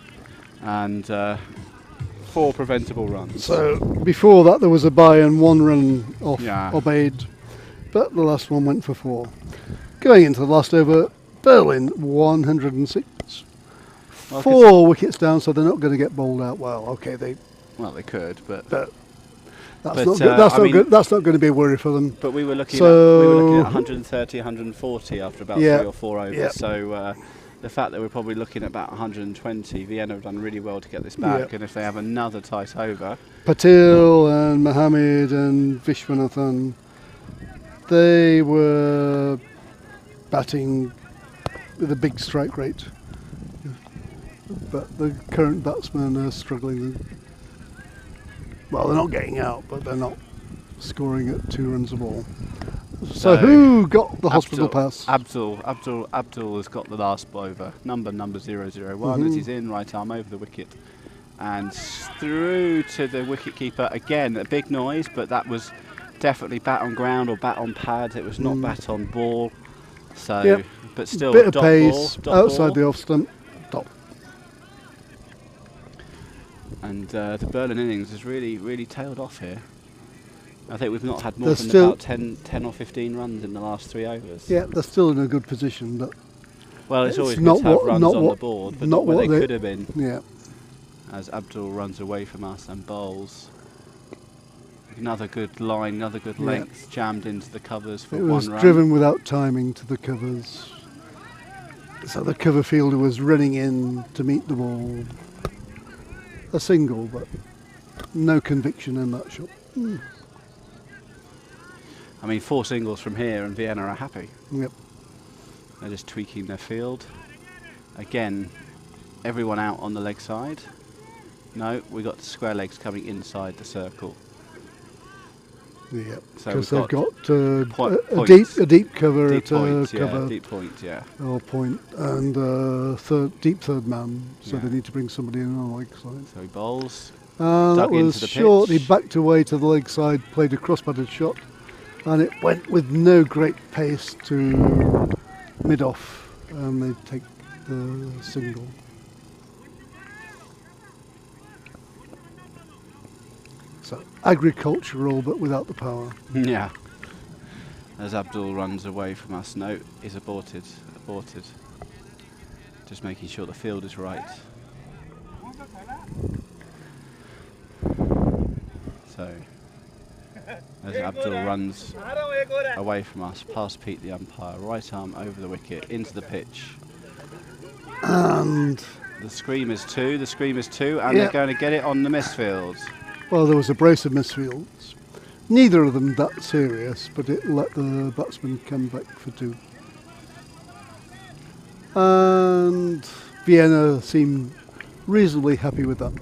and 4 preventable runs. So before that there was a bye and 1 run off Yeah. Obeyed, but the last one went for 4. Going into the last over, Berlin 106. Well, 4 wickets down, so they're not going to get bowled out. Well, okay, they could, but that's But, not good. That's I not mean- good. That's not going to be a worry for them. but we were looking So- at 130, 140 after about Yeah. 3 or 4 overs. Yeah. So the fact that we're probably looking at about 120, Vienna have done really well to get this back, Yeah. and if they have another tight over, Patil and Mohammed and Vishwanathan, they were batting with a big strike rate. But the current batsmen are struggling. Well, they're not getting out, but they're not scoring at 2 runs a ball. So who got the hospital pass? Abdul has got the last over, number 001 as he's in, right arm over the wicket and through to the wicket keeper again. A big noise, but that was definitely bat on ground or bat on pad. It was not bat on ball. So, Yep. but still, Bit of dot pace ball, dot outside ball. the off stump. Dot. And the Berlin innings has really, really tailed off here. I think we've not had more They're than still- about 10 or 15 runs in the last 3 overs. Yeah, they're still in a good position, but Well, it's always it's good not to have what- runs not on what- the board, but not not where what they they- could have been. yeah. As Abdul runs away from us and bowls. Another good line, another good Yeah. length jammed into the covers for It 1 was run. driven without timing to the covers. So the cover fielder was running in to meet the ball. A single, but no conviction in that shot. I mean, 4 singles from here and Vienna are happy. Yep. They're just tweaking their field. Again, everyone out on the leg side. No, we got square legs coming inside the circle. Yeah, So because we've they've got a points. deep cover Deep at point, cover yeah, deep point, yeah. or point, and deep third man. So Yeah. they need to bring somebody in on the leg side. So he bowls. That Dug into was the short. He pitch. backed away to the leg side, played a cross-batted shot, and it went with no great pace to mid-off, and they take the single. So agricultural, but without the power. Yeah. As Abdul runs away from us. No, is aborted. Aborted. Just making sure the field is right. So, as Abdul runs away from us, past Pete the umpire, right arm over the wicket, into the pitch. And The scream is 2, the scream is 2, and Yeah. they're going to get it on the misfield. well, there was a brace of misfields. Neither of them that serious, but it let the batsman come back for 2. And Vienna seemed reasonably happy with that.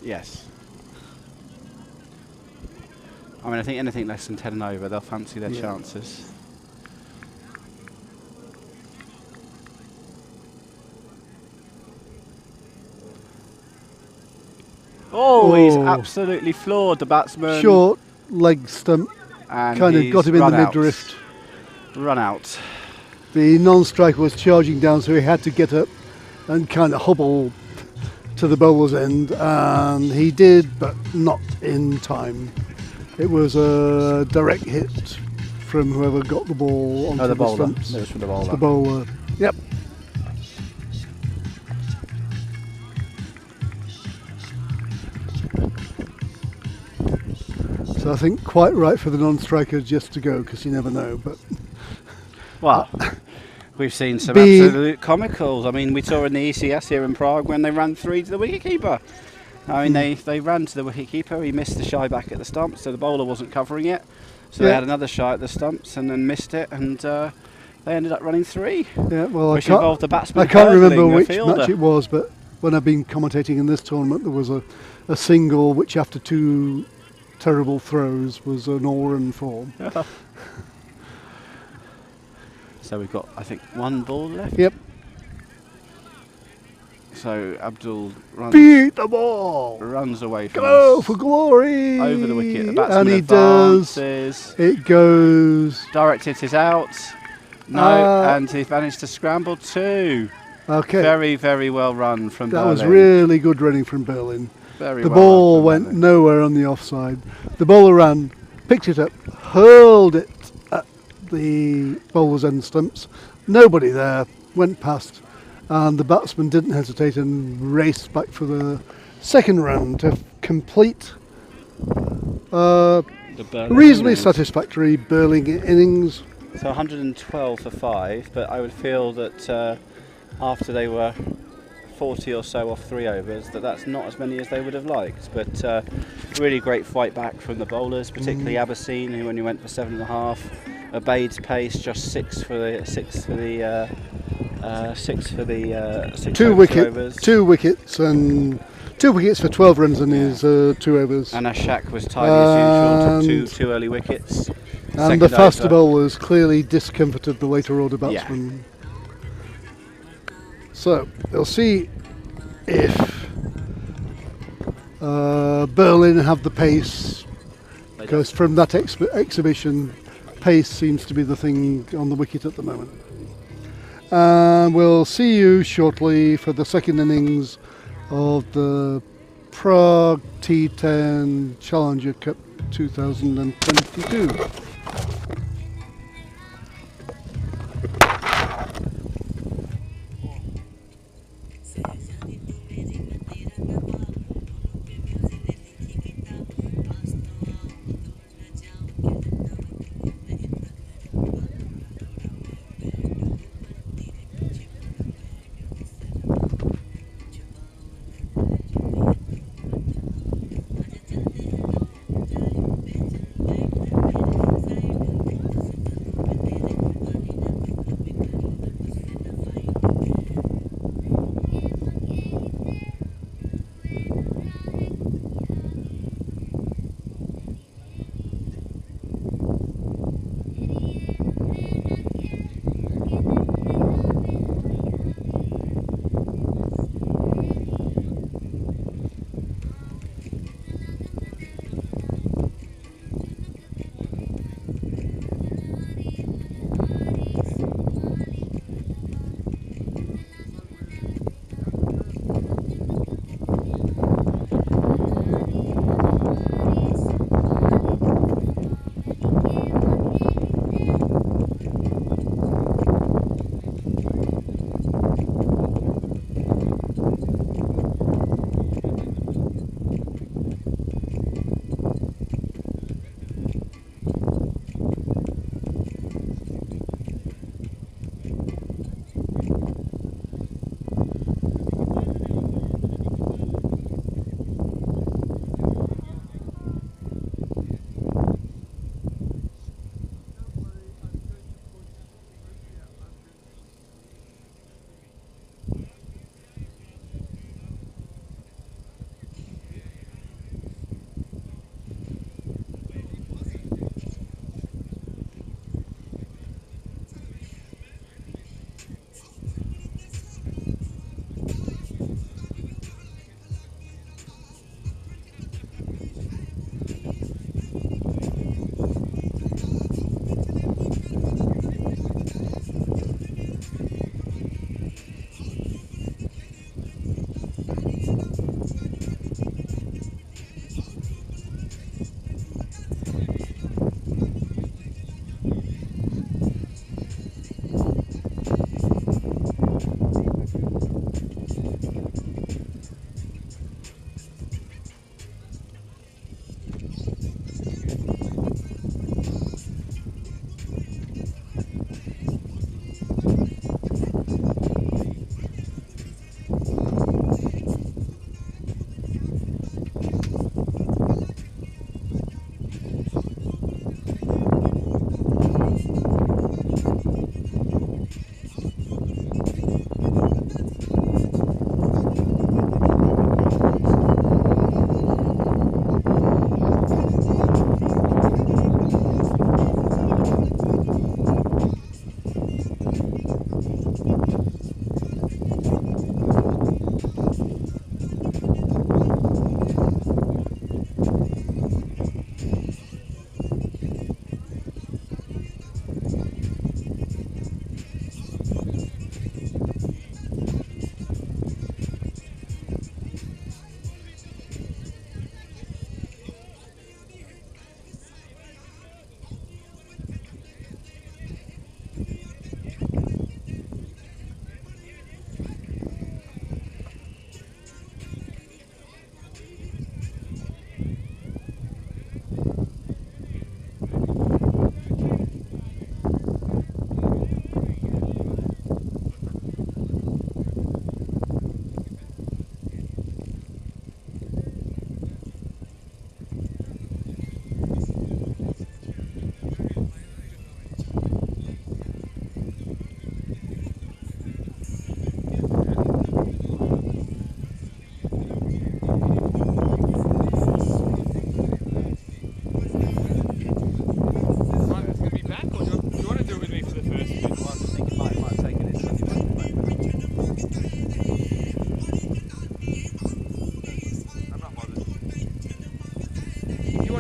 Yes. I mean, I think anything less than 10 and over, they'll fancy their Yeah. chances. Oh, he's Oh. absolutely floored the batsman. Short leg stump, And kind of he's got him in the run out. midriff. Run out. The non-striker was charging down, so he had to get up and kind of hobble to the bowler's end, and he did, but not in time. It was a direct hit from whoever got the ball onto Oh, the bowler. stumps. It was from the bowler. The bowler. Yep. So I think quite right for the non-striker just to go, because you never know. But Well, we've seen some Be- absolute comicals. I mean, we saw in the ECS here in Prague when they ran 3 to the wicketkeeper. I mean, they ran to the wicketkeeper. He missed the shy back at the stump, so the bowler wasn't covering it. So they had another shot at the stumps and then missed it, and they ended up running 3. Yeah, well, which involved the batsman I can't remember hurdling a which fielder. match it was, but when I've been commentating in this tournament, there was a single which, after 2 terrible throws, was an all-run form. So we've got, I think, 1 ball left. Yep. So Abdul Beat the ball! runs away from Go us. for glory! Over the wicket. The batsman and he advances. does. It goes. Direct hit is out. No, and he managed to scramble 2. Okay. Very, very well run from That Berlin. was really good running from Berlin. Very The well ball run from went Berlin. nowhere on the offside. The bowler ran, picked it up, hurled it at the bowler's end stumps. Nobody there, went past, and the batsman didn't hesitate and raced back for the second run to complete The Berlin reasonably innings. satisfactory Berlin innings. So 112 for 5, but I would feel that after they were 40 or so off 3 overs, that's not as many as they would have liked. But really great fight back from the bowlers, particularly Abassine, who only went for 7.5. Obeyed pace, just 6 for the 6 for the 6 Two overs. 2 wickets and 2 wickets for 12 runs in his 2 overs. And Ashak was tidy as usual, And- took 2 early wickets. And the Second faster over. bowlers clearly discomforted the later order batsmen. So we'll see if Berlin have the pace, because from that exhibition, pace seems to be the thing on the wicket at the moment. And we'll see you shortly for the second innings of the Prague T10 Challenger Cup 2022.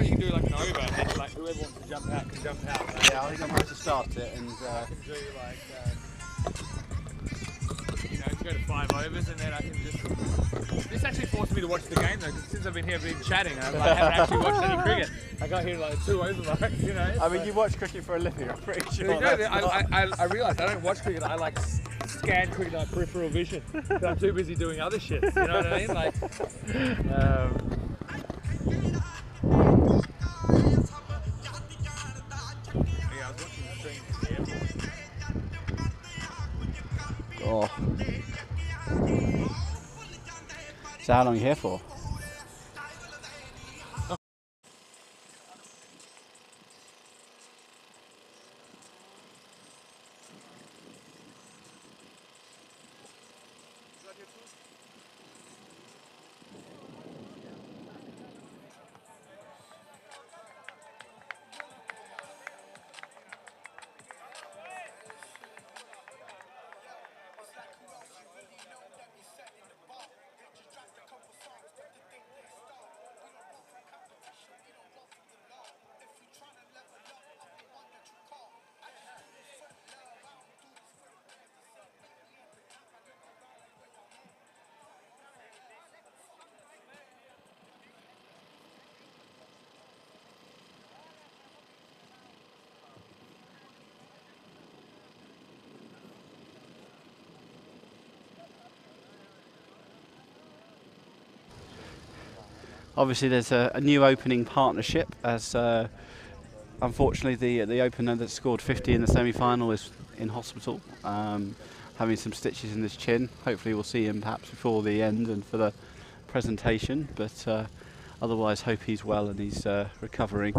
you can do like an over, and then like whoever wants to jump out can jump out. Like, Yeah, I think I might to start it and. I can do like, you know, go to 5 overs, and then I can just. This actually forced me to watch the game though, because since I've been here, I've been chatting. I haven't actually watched any cricket. I got here like 2 over marks, you know. I mean, you watch cricket for a living, I'm pretty sure. I realised I don't watch cricket. I like scan cricket on peripheral vision. But I'm too busy doing other shit. You know what I mean? Like. Yeah, I was watching the stream from the airport. Oh. So how long are you here for? Obviously, there's a new opening partnership as unfortunately the opener that scored 50 in the semi-final is in hospital, having some stitches in his chin. Hopefully we'll see him perhaps before the end and for the presentation, but otherwise hope he's well and he's recovering.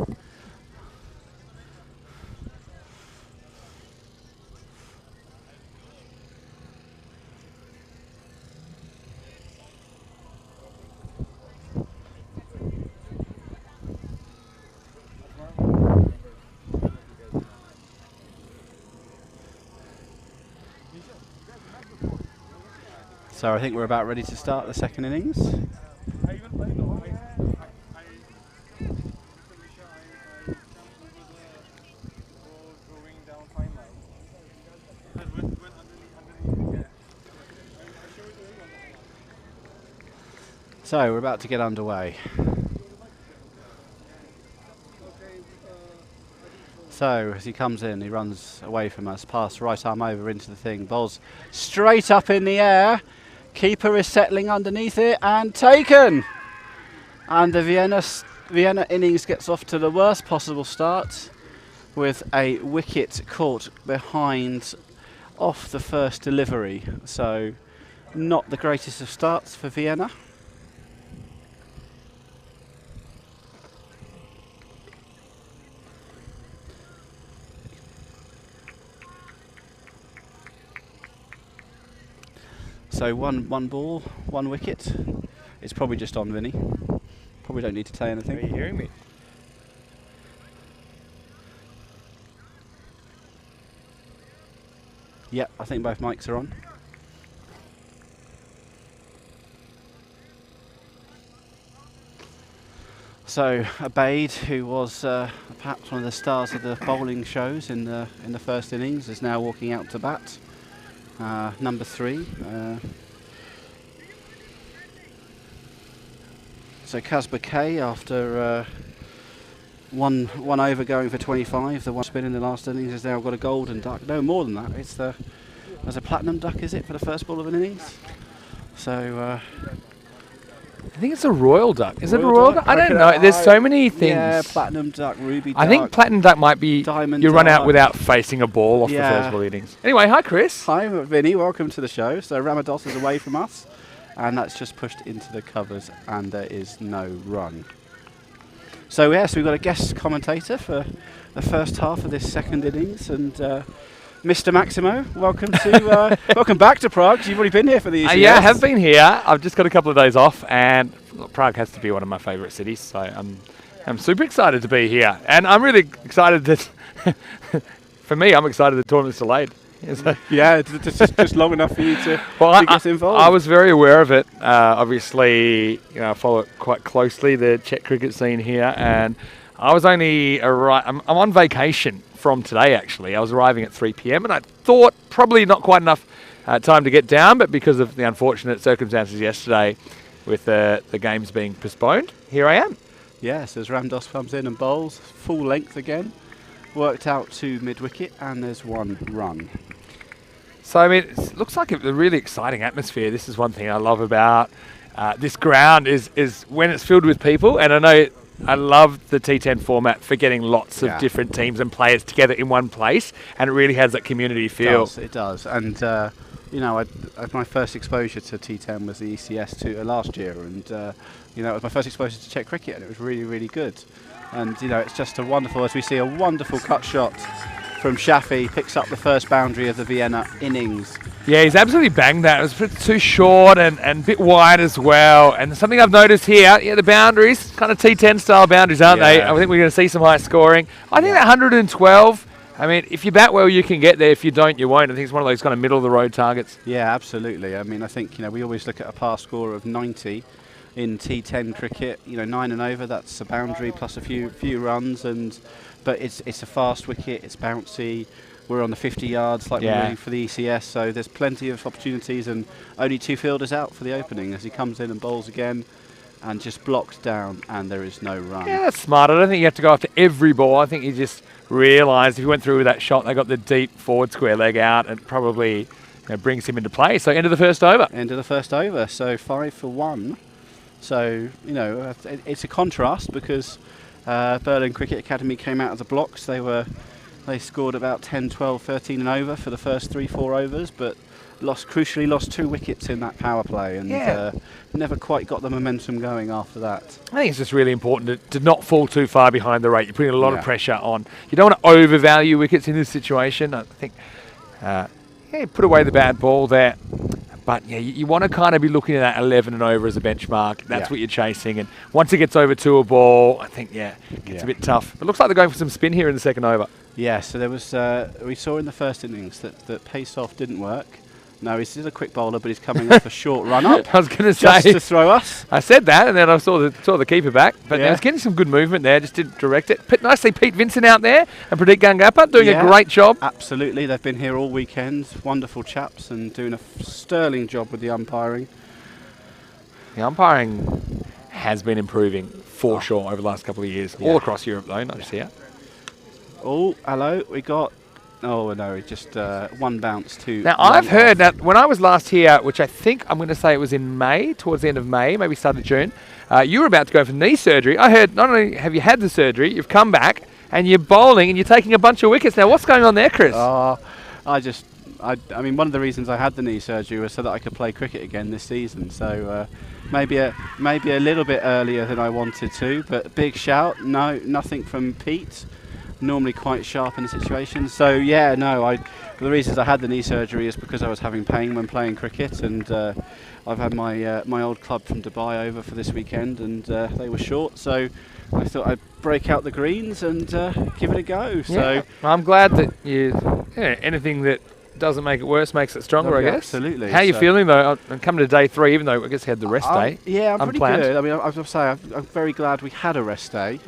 So I think we're about ready to start the second innings. So we're about to get underway. So as he comes in, he runs away from us, pass right arm over into the thing, bowls straight up in the air. Keeper is settling underneath it and taken. And the Vienna innings gets off to the worst possible start with a wicket caught behind off the first delivery. So not the greatest of starts for Vienna. So one ball, 1 wicket. It's probably just on Vinny. Probably don't need to say anything. Are you hearing me? Yeah, I think both mics are on. So Abaid, who was perhaps one of the stars of the bowling shows in the first innings, is now walking out to bat. Number 3. So Kasper K, after one over going for 25, the one spin in the last innings, has now got a golden duck. No, more than that. It's as a platinum duck, is it, for the first ball of an innings? So I think it's a royal duck. Is it a royal duck? I don't know. There's so many things. Yeah, platinum duck, ruby duck. I think platinum duck might be diamond you run out duck. without facing a ball off the first ball innings. Anyway, hi Chris. Hi Vinny, welcome to the show. So Ramados is away from us, and that's just pushed into the covers, and there is no run. So yes, we've got a guest commentator for the first half of this second innings, and Mr. Maximo, welcome to welcome back to Prague. You've already been here for the ECS. Yeah, I have been here. I've just got a couple of days off, and Prague has to be one of my favourite cities, so I'm super excited to be here, and I'm really excited that for me, I'm excited the tournament's delayed. Yeah, just long enough for you to get involved. I was very aware of it. Obviously, I follow it quite closely, the Czech cricket scene here, and I was only I'm on vacation from today, actually. I was arriving at 3 p.m. and I thought probably not quite enough time to get down, but because of the unfortunate circumstances yesterday with the games being postponed, here I am. Yes, as Ramdos comes in and bowls, full length again, worked out to mid-wicket, and there's 1 run. So, I mean, it looks like a really exciting atmosphere. This is one thing I love about this ground is when it's filled with people, and I love the T10 format for getting lots of different teams and players together in one place, and it really has that community feel. It does. And, my first exposure to T10 was the ECS last year, and, it was my first exposure to Czech cricket, and it was really, really good. And, it's just a wonderful, as we see a wonderful cut shot from Shafi, picks up the first boundary of the Vienna innings. Yeah, he's absolutely banged that. It was a bit too short and a bit wide as well. And something I've noticed here, the boundaries, kind of T10 style boundaries, aren't they? I think we're going to see some high scoring. I think that 112, I mean, if you bat well, you can get there. If you don't, you won't. I think it's one of those kind of middle of the road targets. Yeah, absolutely. I mean, I think, we always look at a pass score of 90 in T10 cricket. 9 and over, that's a boundary plus a few runs, but it's a fast wicket, it's bouncy. We're on the 50 yards like we're doing for the ECS, so there's plenty of opportunities, and only 2 fielders out for the opening as he comes in and bowls again and just blocked down, and there is no run. Yeah, that's smart. I don't think you have to go after every ball. I think you just realised if you went through with that shot, they got the deep forward square leg out, and probably brings him into play. So end of the first over. End of the first over, so 5 for 1. So, it's a contrast because Berlin Cricket Academy came out of the blocks. They scored about 10, 12, 13 and over for the first 3-4 overs, but crucially lost 2 wickets in that power play, and never quite got the momentum going after that. I think it's just really important to not fall too far behind the rate. You're putting a lot of pressure on. You don't want to overvalue wickets in this situation. I think, put away the bad ball there. But you want to kind of be looking at that 11 and over as a benchmark. That's what you're chasing. And once it gets over to a ball, I think, it gets a bit tough. It looks like they're going for some spin here in the second over. Yeah, so there was, we saw in the first innings that pace-off didn't work. No, he's still a quick bowler, but he's coming off a short run-up. I was going to say. Just to throw us. I said that, and then I saw the keeper back. But he was getting some good movement there, just didn't direct it. Nicely Pete Vincent out there, and Pradeep Gangappa doing a great job. Absolutely, they've been here all weekend. Wonderful chaps, and doing a sterling job with the umpiring. The umpiring has been improving, for sure, over the last couple of years. All across Europe, though, not just here. Oh, hello, we got... Oh, no, just 1 bounce to... Now, I've heard that when I was last here, which I think I'm going to say it was in May, towards the end of May, maybe start of June, you were about to go for knee surgery. I heard not only have you had the surgery, you've come back and you're bowling and you're taking a bunch of wickets. Now, what's going on there, Chris? I mean, one of the reasons I had the knee surgery was so that I could play cricket again this season. So maybe a little bit earlier than I wanted to, but big shout. No, nothing from Pete. Normally quite sharp in the situation. So the reasons I had the knee surgery is because I was having pain when playing cricket, and I've had my old club from Dubai over for this weekend, and they were short, so I thought I'd break out the greens and give it a go. So I'm glad that anything that doesn't make it worse makes it stronger, I guess. Absolutely. How are you feeling, though? I'm coming to day 3, even though I guess you had the rest day. Yeah, I'm pretty good. I mean, I was going to say, I'm very glad we had a rest day.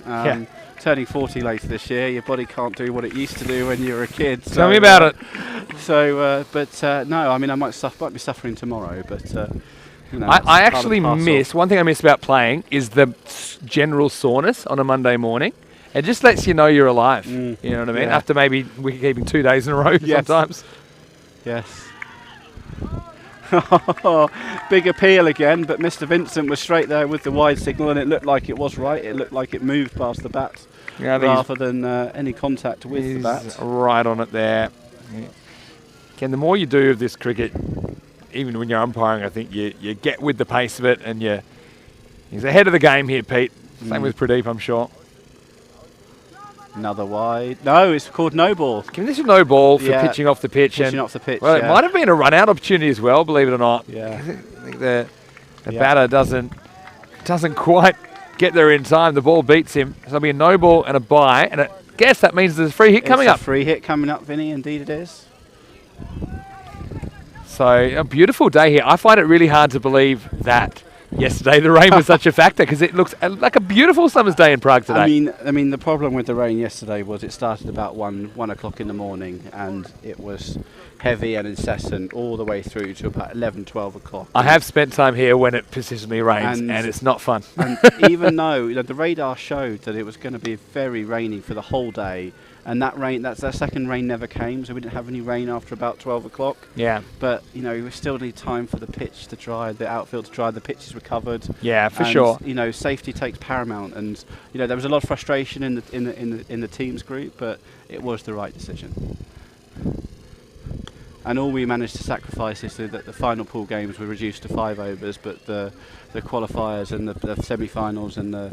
Turning 40 later this year, your body can't do what it used to do when you were a kid. Tell me about it. No, I mean, I might be suffering tomorrow, but... I actually one thing I miss about playing is the general soreness on a Monday morning. It just lets you know you're alive. You know what I mean? Yeah. After maybe wicket keeping 2 days in a row sometimes. Yes. Big appeal again, but Mr. Vincent was straight there with the wide signal, and it looked like it was right. It looked like it moved past the bat rather than any contact with the bat. Right on it there. Again, the more you do of this cricket, even when you're umpiring, I think you get with the pace of it, and he's ahead of the game here, Pete. Same with Pradeep, I'm sure. Another wide. No, it's called no ball. This is no ball for pitching off the pitch. Pitching off the pitch. Well, it might have been a run-out opportunity as well, believe it or not. Yeah. I think the batter doesn't quite get there in time. The ball beats him. So it'll be a no ball and a bye, and I guess that means there's a free hit coming up. Free hit coming up, Vinny. Indeed, it is. So a beautiful day here. I find it really hard to believe that yesterday the rain was such a factor, because it looks like a beautiful summer's day in Prague today. I mean, the problem with the rain yesterday was it started about 1 o'clock in the morning, and it was heavy and incessant all the way through to about 11, 12 o'clock. I have spent time here when it persistently rains, and it's not fun. And even though the radar showed that it was going to be very rainy for the whole day, and that second rain never came, so we didn't have any rain after about 12 o'clock. Yeah. But we still need time for the pitch to dry, the outfield to dry, the pitch is recovered. Yeah, for sure. Safety takes paramount, and there was a lot of frustration in the team's group, but it was the right decision. And all we managed to sacrifice is that the final pool games were reduced to 5 overs, but the qualifiers and the semi-finals and the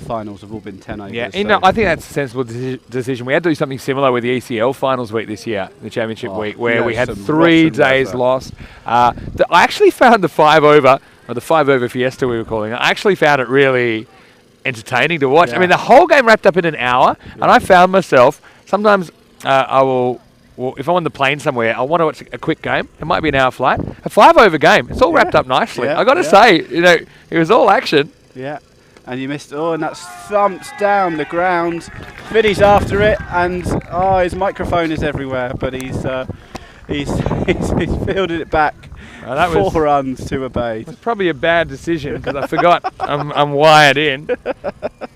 finals have all been 10 overs. Yeah, I think that's a sensible decision. We had to do something similar with the ECL finals week this year, the championship week, where we had 3 days lost. I actually found the 5 over, or the 5 over fiesta we were calling it, I actually found it really entertaining to watch. Yeah. I mean, the whole game wrapped up in an hour, and I found myself, sometimes if I'm on the plane somewhere, I want to watch a quick game. It might be an hour flight. A 5 over game. It's all wrapped up nicely. I got to say, it was all action. Yeah. And you missed. And that thumps down the ground. Vinny's after it, and his microphone is everywhere. But he's fielded it back. 4 runs to a bay. It's probably a bad decision, because I forgot I'm wired in. But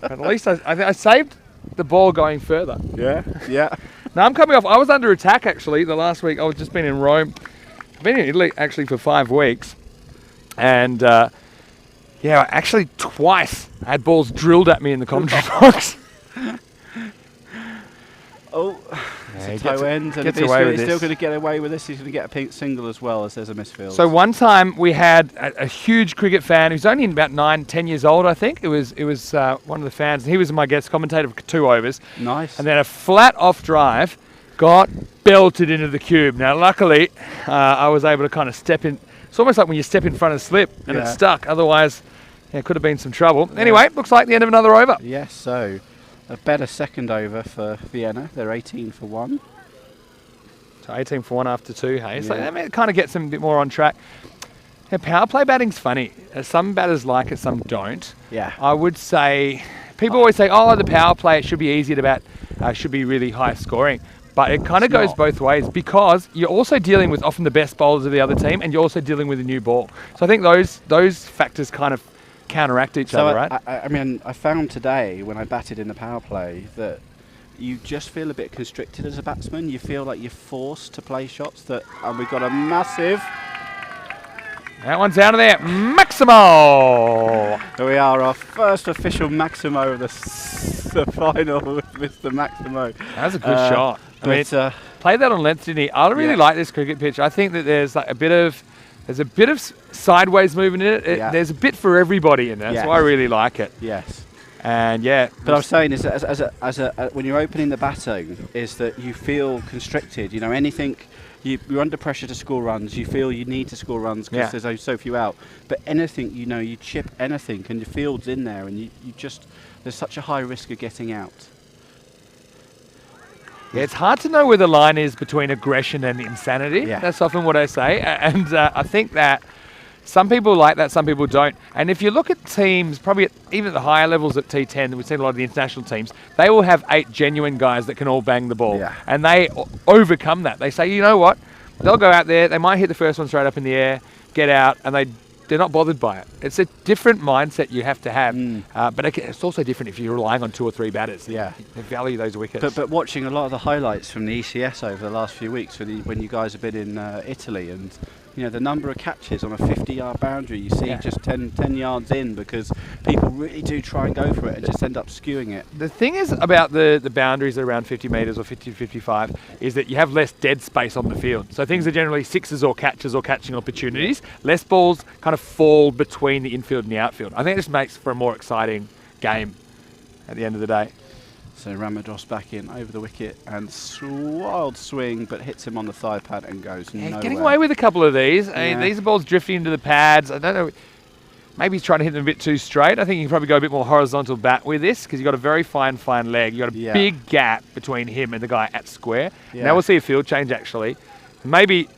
at least I saved the ball going further. Yeah. Yeah. Now I'm coming off. I was under attack actually the last week. I was just been in Rome. I've been in Italy actually for 5 weeks, and actually twice I had balls drilled at me in the commentary box. It's a toe end, and he's still going to get away with this. He's going to get a pink single as well, as there's a misfield. So one time we had a huge cricket fan who's only about 9, 10 years old, I think. It was one of the fans, and he was my guest commentator for 2 overs. Nice. And then a flat off drive got belted into the cube. Now, luckily, I was able to kind of step in. It's almost like when you step in front of slip and it's stuck. Otherwise, it could have been some trouble. Yeah. Anyway, looks like the end of another over. Yes, so a better second over for Vienna. They're 18 for 1. So 18 for 1 after 2, hey? So it kind of gets them a bit more on track. Yeah, power play batting's funny. Some batters like it, some don't. Yeah. I would say, people always say, the power play, it should be easy to bat, should be really high scoring. But it kind of goes both ways, because you're also dealing with often the best bowlers of the other team, and you're also dealing with a new ball. So I think those factors kind of counteract each other, right? I found today when I batted in the power play that you just feel a bit constricted as a batsman. You feel like you're forced to play shots and we've got a massive... That one's out of there. Maximo! Here we are, our first official Maximo of the final with Mr. Maximo. That was a good shot. I mean, played that on length, didn't he? I really like this cricket pitch. I think that there's a bit of sideways movement in it. There's a bit for everybody in there. That's why I really like it. Yes. And but I was saying is that when you're opening the batting, is that you feel constricted. Anything, you're under pressure to score runs. You feel you need to score runs because there's so few out. But anything, you chip anything, and your field's in there, and you just there's such a high risk of getting out. Yeah, it's hard to know where the line is between aggression and insanity. Yeah. That's often what I say, and I think that some people like that, some people don't. And if you look at teams, probably even at the higher levels at T10, we've seen a lot of the international teams, they will have 8 genuine guys that can all bang the ball. Yeah. And they overcome that. They say, you know what? They'll go out there, they might hit the first one straight up in the air, get out, and they're not bothered by it. It's a different mindset you have to have. But it's also different if you're relying on 2 or 3 batters. Yeah. They value those wickets. But watching a lot of the highlights from the ECS over the last few weeks when you guys have been in Italy, and the number of catches on a 50-yard boundary, you see just 10 yards in, because people really do try and go for it and just end up skewing it. The thing is about the boundaries around 50 metres or 50 to 55 is that you have less dead space on the field. So things are generally sixes or catches or catching opportunities. Less balls kind of fall between the infield and the outfield. I think it just makes for a more exciting game at the end of the day. So Ramados back in over the wicket and wild swing, but hits him on the thigh pad and goes nowhere. Getting away with a couple of these. I mean, these are balls drifting into the pads. I don't know. Maybe he's trying to hit them a bit too straight. I think you can probably go a bit more horizontal bat with this, because you've got a very fine leg. You've got a big gap between him and the guy at square. Now we'll see a field change, actually. maybe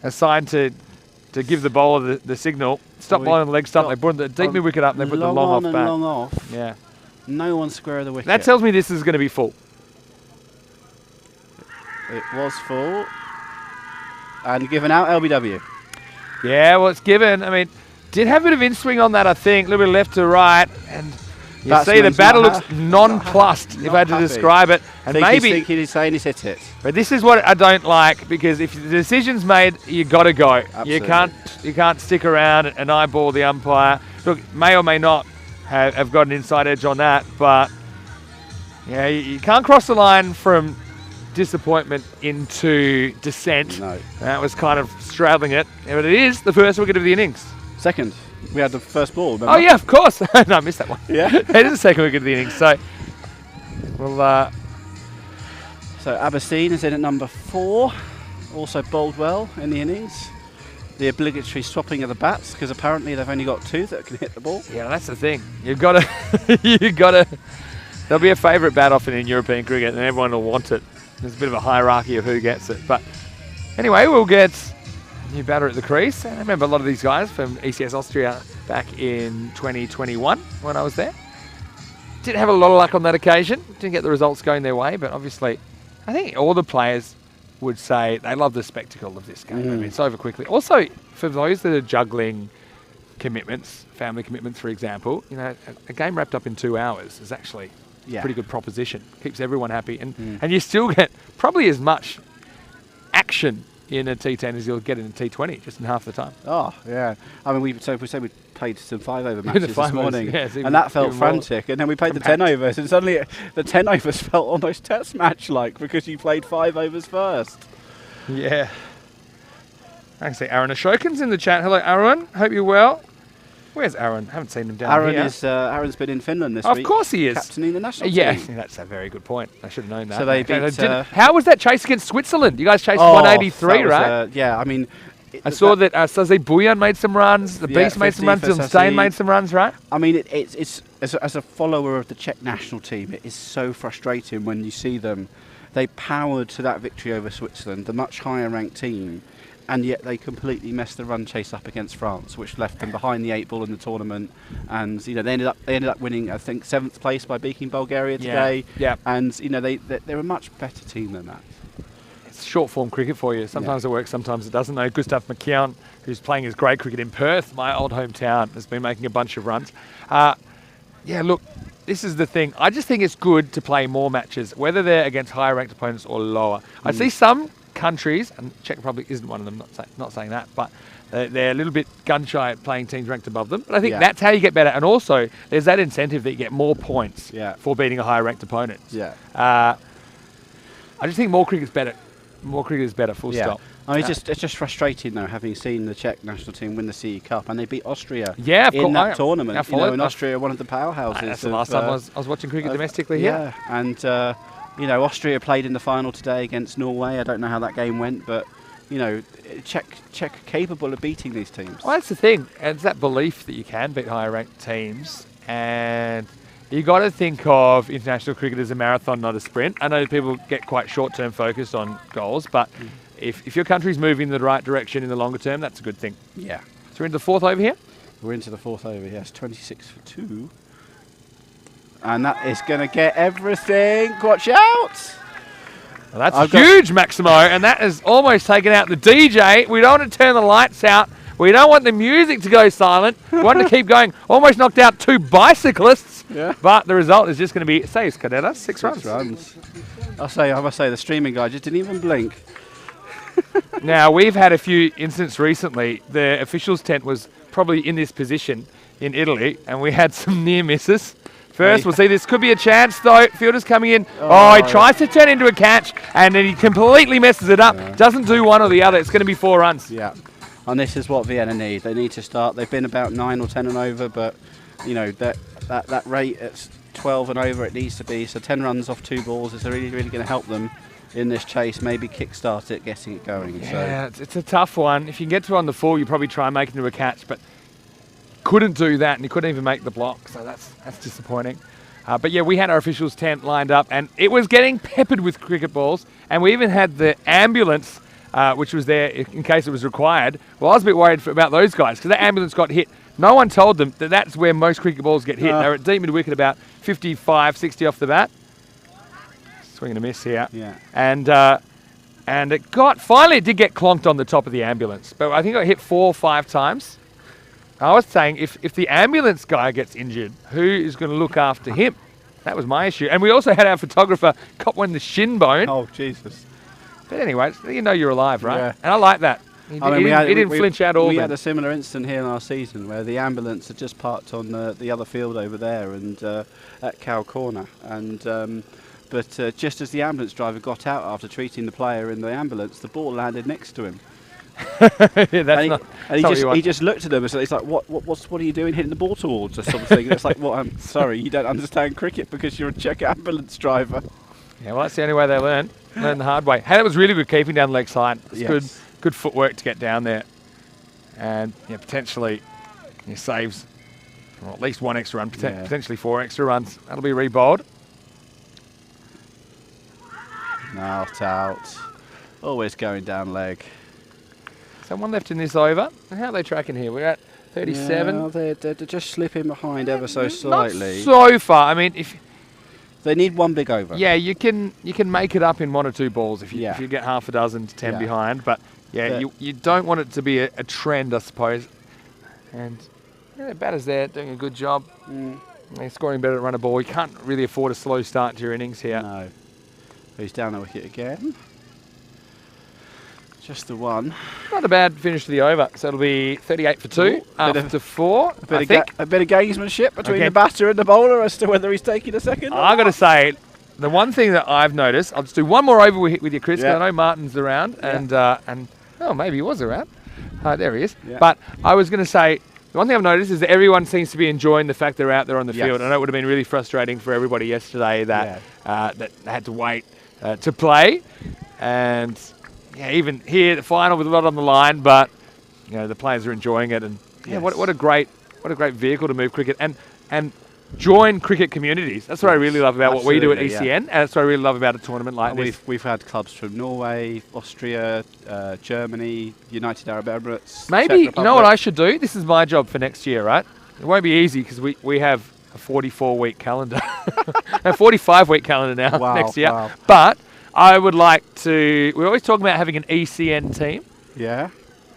a sign to give the bowler the signal. Stop bowling the leg stump. They brought the deep mid wicket up. They put the long off back. Long off. Yeah. No one square of the wicket. That tells me this is going to be full. It was full. And given out LBW. Yeah, well, it's given. I mean, did have a bit of in-swing on that, I think. A little bit left to right. And you see the batter looks nonplussed, if I had to describe it. And maybe he's saying he's hit it. But this is what I don't like, because if the decision's made, you got to go. Absolutely. You can't stick around and eyeball the umpire. Look, may or may not have got an inside edge on that, but yeah, you can't cross the line from disappointment into dissent. No. That was kind of straddling it. But it is the first wicket of the innings. Second. We had the first ball, remember? Oh, yeah, of course. No, I missed that one. Yeah. It is the second wicket of the innings. So, well, so Aberdeen is in at number 4. Also bowled well in the innings. The obligatory swapping of the bats, because apparently they've only got 2 that can hit the ball. yeah, that's the thing. You've got to, there'll be a favourite bat often in European cricket, and everyone will want it. There's a bit of a hierarchy of who gets it. But anyway, we'll get a new batter at the crease. And I remember a lot of these guys from ECS Austria back in 2021 when I was there. Didn't have a lot of luck on that occasion. Didn't get the results going their way, but obviously I think all the players would say they love the spectacle of this game. I mean, it's over quickly. Also, for those that are juggling commitments, family commitments, for example, you know, a game wrapped up in 2 hours is actually a pretty good proposition. Keeps everyone happy, and you still get probably as much action in a T10 as you'll get in a T20, just in half the time. Oh, yeah. I mean, we played some 5-over matches this morning, yeah, and that felt frantic. And then we played the 10 overs, and suddenly the 10 overs felt almost test match-like because you played 5 overs first. Yeah. I can see Aaron Ashokan's in the chat. Hello, Aaron. Hope you're well. Where's Aaron? Haven't seen him down here. Aaron's been in Finland this week. Of course he is. Captaining the national team. Yeah, that's a very good point. I should have known that. So they beat... how was that chase against Switzerland? You guys chased 183, right? Yeah, I mean... I saw that Saze Bouyan made some runs, the Beast made some runs, Zilmstein made some runs, right? I mean, it's as a follower of the Czech national team, it is so frustrating when you see them. They powered to that victory over Switzerland, the much higher ranked team, and yet they completely messed the run chase up against France, which left them behind the 8 ball in the tournament. And you know, they ended up winning, I think, 7th place by beating Bulgaria today. Yeah. And you know, they're a much better team than that. Short form cricket for you. Sometimes it works, sometimes it doesn't. No, Gustav McKeown, who's playing his great cricket in Perth, my old hometown, has been making a bunch of runs. Yeah, look, this is the thing. I just think it's good to play more matches, whether they're against higher ranked opponents or lower. I see some countries, and Czech Republic isn't one of them, not saying that, but they're a little bit gun shy at playing teams ranked above them. But I think that's how you get better. And also, there's that incentive that you get more points for beating a higher ranked opponent. Yeah. I just think more cricket's better. More cricket is better, full stop. I mean, it's just frustrating, though, having seen the Czech national team win the CE Cup, and they beat Austria in that tournament. You know, and Austria are one of the powerhouses. That's the last time I was watching cricket domestically here. Yeah, and, you know, Austria played in the final today against Norway. I don't know how that game went, but, you know, Czech are capable of beating these teams. Well, that's the thing. It's that belief that you can beat higher ranked teams, and you got to think of international cricket as a marathon, not a sprint. I know people get quite short-term focused on goals, but if your country's moving in the right direction in the longer term, that's a good thing. Yeah. So we're into the 4th over here? We're into the 4th over, yes. 26 for 2. And that is going to get everything. Watch out! Well, that's huge, Maximo, and that has almost taken out the DJ. We don't want to turn the lights out. We don't want the music to go silent. We want to keep going. Almost knocked out 2 bicyclists. Yeah. But the result is just going to be, say, Cadena, 6 runs. I must say, the streaming guy just didn't even blink. Now, we've had a few incidents recently. The officials' tent was probably in this position in Italy, and we had some near misses. First, we'll see, this could be a chance, though. Fielder's coming in. He tries to turn into a catch, and then he completely messes it up. Doesn't do one or the other. It's going to be 4 runs. Yeah. And this is what Vienna need. They need to start. They've been about 9 or 10 and over, but, you know, that rate at 12 and over it needs to be. So 10 runs off 2 balls is really, really going to help them in this chase, maybe kickstart it, getting it going. Yeah, it's a tough one. If you can get to on the full, you probably try and make it into a catch, but couldn't do that, and he couldn't even make the block, so that's disappointing. But yeah, we had our officials' tent lined up, and it was getting peppered with cricket balls, and we even had the ambulance which was there in case it was required. Well, I was a bit worried about those guys because that ambulance got hit. No one told them that that's where most cricket balls get hit. They're at deep mid-wicket about 55, 60 off the bat. Swing and a miss here. Yeah. And it finally it did get clonked on the top of the ambulance, but I think it got hit 4 or 5 times. I was saying if the ambulance guy gets injured, who is going to look after him? That was my issue. And we also had our photographer cop one in the shin bone. Oh, Jesus. But anyway, you know you're alive, right? Yeah. And I like that. He didn't flinch at all. We had a similar incident here in our season where the ambulance had just parked on the other field over there and at Cow Corner. And but just as the ambulance driver got out after treating the player in the ambulance, the ball landed next to him. He just looked at them and said, "It's like, what are you doing, hitting the ball towards us?" Sort of thing. It's like, "Well, I'm sorry, you don't understand cricket because you're a Czech ambulance driver." Yeah, well, that's the only way they learn the hard way. Hey, that was really good keeping down leg side. It's good footwork to get down there, and potentially saves at least 1 extra run, potentially 4 extra runs. That'll be re-bowled. Not out. Always going down leg. Someone left in this over. And how are they tracking here? We're at 37. Yeah, they're just slipping behind ever so slightly. Not so far. I mean, if they need one big over. Yeah, you can make it up in 1 or 2 balls if you get half a dozen to 10 behind. But you don't want it to be a trend, I suppose. And the batters there doing a good job. They're scoring better at run a ball. You can't really afford a slow start to your innings here. No. He's down the wicket again. Just the one. Not a bad finish to the over. So it'll be 38 for 2 after 4. A bit of gamesmanship between the batter and the bowler as to whether he's taking a second. I got to say, the one thing that I've noticed, I'll just do one more over with you, Chris. 'Cause I know Martin's around, and maybe he was around. There he is. Yeah. But I was going to say, the one thing I've noticed is that everyone seems to be enjoying the fact they're out there on the field. I know it would have been really frustrating for everybody yesterday that that they had to wait to play, and even here the final with a lot on the line, but the players are enjoying it, and what a great vehicle to move cricket and join cricket communities. That's what I really love about what we do at ECN, and that's what I really love about a tournament like this. We've had clubs from Norway, Austria, Germany, United Arab Emirates. Maybe you know what I should do? This is my job for next year, right? It won't be easy because we have a 44-week calendar, a 45-week calendar now next year. Wow. But I would like to. We're always talking about having an ECN team. Yeah.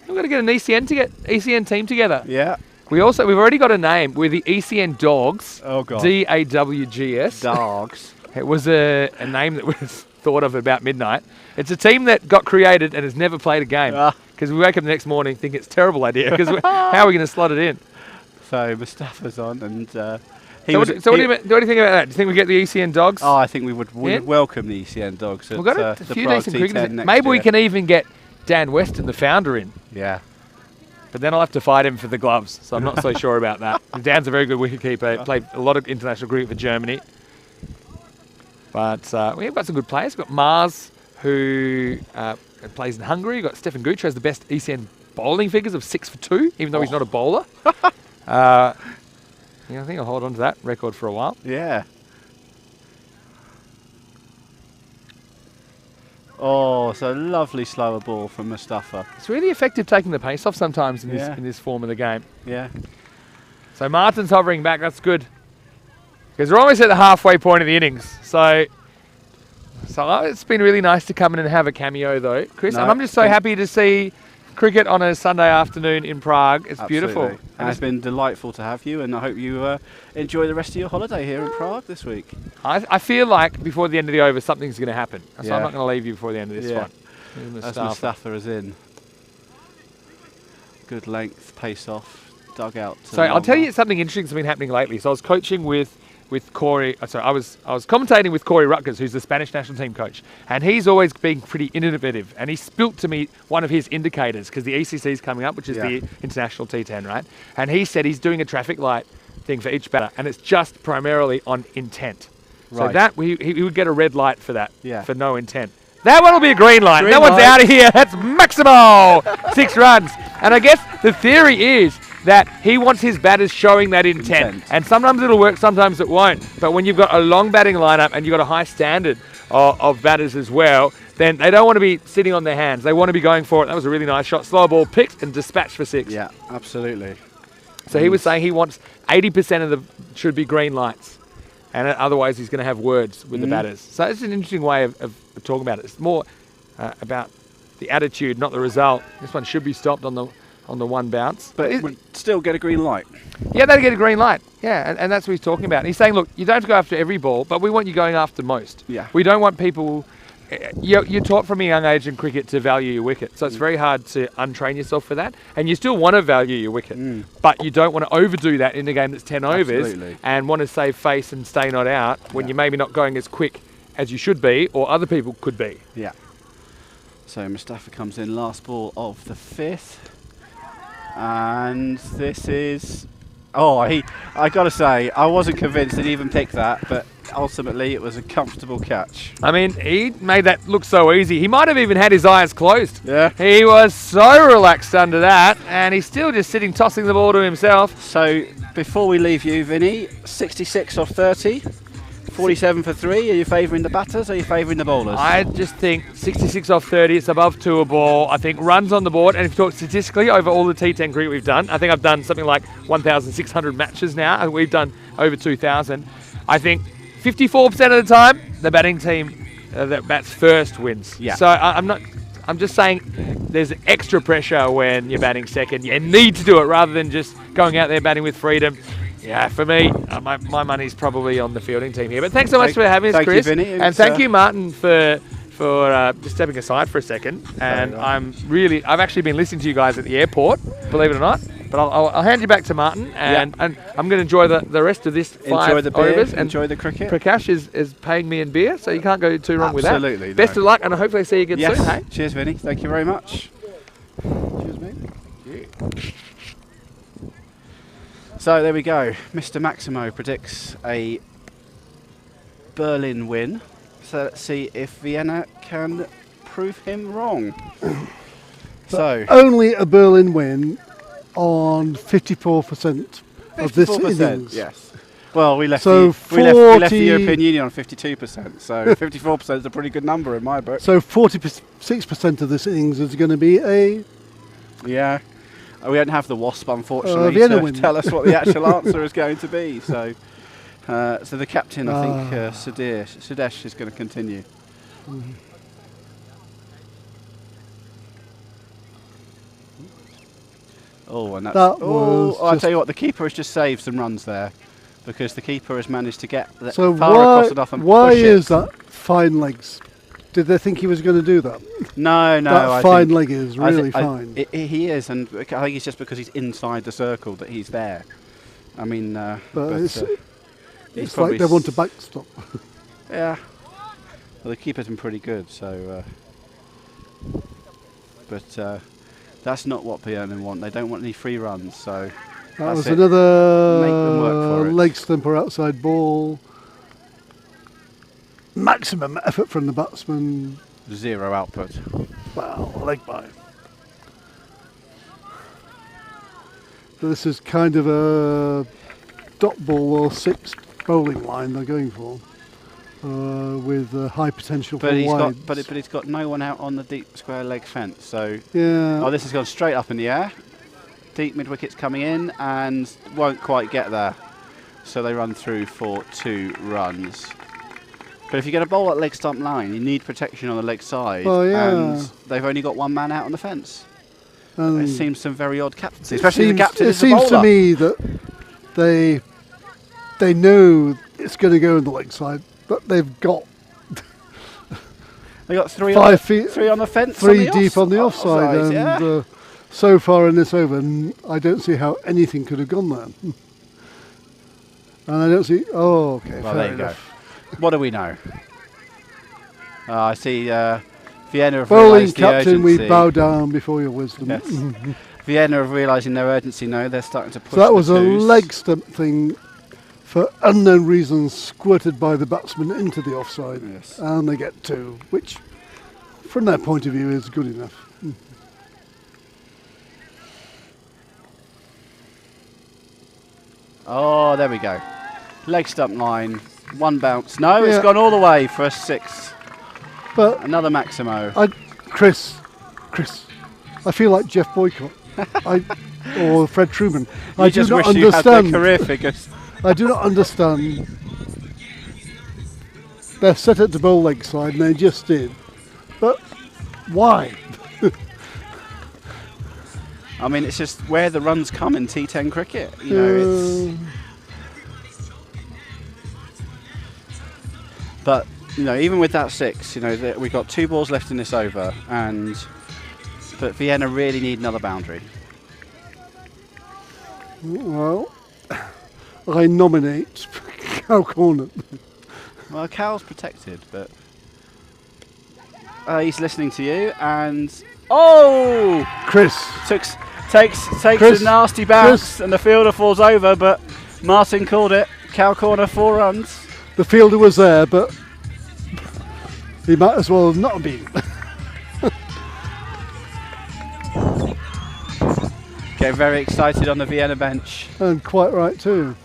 We've got to get an ECN team together. Yeah. We've already got a name. We're the ECN Dogs. Oh God. DAWGS. Dogs. It was a name that was thought of at about midnight. It's a team that got created and has never played a game because we wake up the next morning and think it's a terrible idea because how are we going to slot it in? So Mustafa's on and. What do you think about that? Do you think we get the ECN Dogs? Oh, I think we would welcome the ECN Dogs. We've got a few decent cricketers. Maybe we can even get Dan Weston, the founder, in. Yeah. But then I'll have to fight him for the gloves, so I'm not so sure about that. Dan's a very good wicketkeeper. Played a lot of international cricket for Germany. But we've got some good players. We've got Mars, who plays in Hungary. We've got Stefan Gooch, who has the best ECN bowling figures of 6 for 2, even though he's not a bowler. I think I'll hold on to that record for a while. Yeah. Oh, it's a lovely slower ball from Mustafa. It's really effective taking the pace off sometimes in this form of the game. Yeah. So Martin's hovering back. That's good. Because we're almost at the halfway point of the innings. So it's been really nice to come in and have a cameo, though, Chris. And I'm just so happy to see cricket on a Sunday afternoon in Prague. It's beautiful. And it's been delightful to have you, and I hope you enjoy the rest of your holiday here in Prague this week. I feel like before the end of the over, something's going to happen. So I'm not going to leave you before the end of this one. As Mustafa is in. Good length, pace off, dugout. So I'll tell you something interesting that's been happening lately. So I was coaching with Corey. I was commentating with Corey Rutgers, who's the Spanish national team coach, and he's always been pretty innovative. And he spilt to me one of his indicators because the ECC is coming up, which is the international T10, right? And he said he's doing a traffic light thing for each batter, and it's just primarily on intent. Right. So that he would get a red light for that, for no intent. That one will be a green light. That one's out of here. That's maximal 6 runs. And I guess the theory is that he wants his batters showing that intent. And sometimes it'll work, sometimes it won't. But when you've got a long batting lineup and you've got a high standard of batters as well, then they don't want to be sitting on their hands. They want to be going for it. That was a really nice shot. Slow ball picked and dispatched for 6. Yeah, absolutely. So he was saying he wants 80% of the should be green lights, and otherwise he's going to have words with the batters. So it's an interesting way of talking about it. It's more about the attitude, not the result. This one should be stopped on the one bounce. But it would still get a green light. Yeah, they'd get a green light. Yeah, and that's what he's talking about. And he's saying, look, you don't have to go after every ball, but we want you going after most. Yeah. We don't want people... You're taught from a young age in cricket to value your wicket, so it's very hard to untrain yourself for that. And you still want to value your wicket, but you don't want to overdo that in a game that's 10 overs and want to save face and stay not out when you're maybe not going as quick as you should be or other people could be. Yeah. So Mustafa comes in last ball of the 5th. And this is... Oh, I got to say, I wasn't convinced he'd even pick that, but ultimately it was a comfortable catch. I mean, he made that look so easy. He might have even had his eyes closed. Yeah. He was so relaxed under that, and he's still just sitting, tossing the ball to himself. So, before we leave you, Vinny, 66 off 30, 47 for 3. Are you favouring the batters or are you favouring the bowlers? I just think 66 off 30, it's above 2 a ball. I think runs on the board, and if you talk statistically over all the T10 cricket we've done, I think I've done something like 1,600 matches now, and we've done over 2,000. I think 54% of the time, the batting team that bats first wins. Yeah. So I'm just saying there's extra pressure when you're batting second. You need to do it rather than just going out there batting with freedom. Yeah, for me, my money's probably on the fielding team here. But thanks so much for having us, Chris. Thank you, Vinny. And thank you, Martin, for just stepping aside for a second. And I've actually been listening to you guys at the airport, believe it or not. But I'll hand you back to Martin, and I'm going to enjoy the rest of this 5 enjoy the beer, overs. And enjoy the cricket. Prakash is paying me in beer, so you can't go too wrong with that. Absolutely. Best of luck, and I hopefully see you again soon. Hey? Cheers, Vinny. Thank you very much. Cheers, mate. Yeah. So there we go. Mr. Maximo predicts a Berlin win. So let's see if Vienna can prove him wrong. So only a Berlin win on 54% of this innings. Yes. Well, we left, so we left the European Union on 52%. So 54% is a pretty good number in my book. So 46% of this innings is going to be a... Yeah. We don't have the Wasp, unfortunately, Vienna to win. tell us what the actual answer is going to be. So the captain, I think, Sudesh is going to continue. Mm-hmm. Oh, and that's... I tell you what, the keeper has just saved some runs there, because the keeper has managed to get so far across enough and why push is it. that fine legs? Did they think he was going to do that? No. That fine leg is really fine. He is, and I think it's just because he's inside the circle that he's there. I mean... but it's like they want to backstop. Yeah. Well, the keeper's been pretty good, so... but that's not what Vienna want. They don't want any free runs, so... That was it. another Make them work for it. leg stumper outside ball. Maximum effort from the batsman. 0 output. Wow, leg by. So this is kind of a dot ball or 6 bowling line they're going for, with high potential for wides. But he's got no one out on the deep square leg fence. So yeah. Oh, this has gone straight up in the air. Deep mid wicket's coming in and won't quite get there. So they run through for 2 runs. But if you get a bowl at leg stump line, you need protection on the leg side. Oh, yeah. And they've only got 1 man out on the fence. It seems some very odd captaincy, It especially seems, the captain it is the seems to bowler. me that they know it's going to go on the leg side, but they've got They got 3 5 feet, 3 on the fence, 3 deep on the offside, and yeah. So far in this over, I don't see how anything could have gone there. And I don't see. Oh, okay. Well, fair there you enough. go. What do we know? I see Vienna have Bowling realised the captain, we urgency. bow down before your wisdom. Yes. Vienna are realising their urgency now. They're starting to push. So that was the a twos. leg stump thing, for unknown reasons, squirted by the batsman into the offside, Yes. and they get 2, which, from their point of view, is good enough. Oh, there we go. Leg stump line, 1 bounce. No, it's Yeah. gone all the way for a 6. But another Maximo. Chris, I feel like Jeff Boycott, or Fred Truman. I just do not wish you had understand. their career figures. I do not understand. They're set at the bowl leg side, and they just did. But why? I mean, it's just where the runs come in T10 cricket. You know, But you know, even with that 6, you know, we've got 2 balls left in this over, but Vienna really need another boundary. Well, I nominate Cow Corner. Well, Cal's protected, but he's listening to you, and Chris takes Chris, a nasty bounce, and the fielder falls over, but Martin called it. Cow Corner, 4 runs. The fielder was there, but he might as well have not been. Getting very excited on the Vienna bench. And quite right too.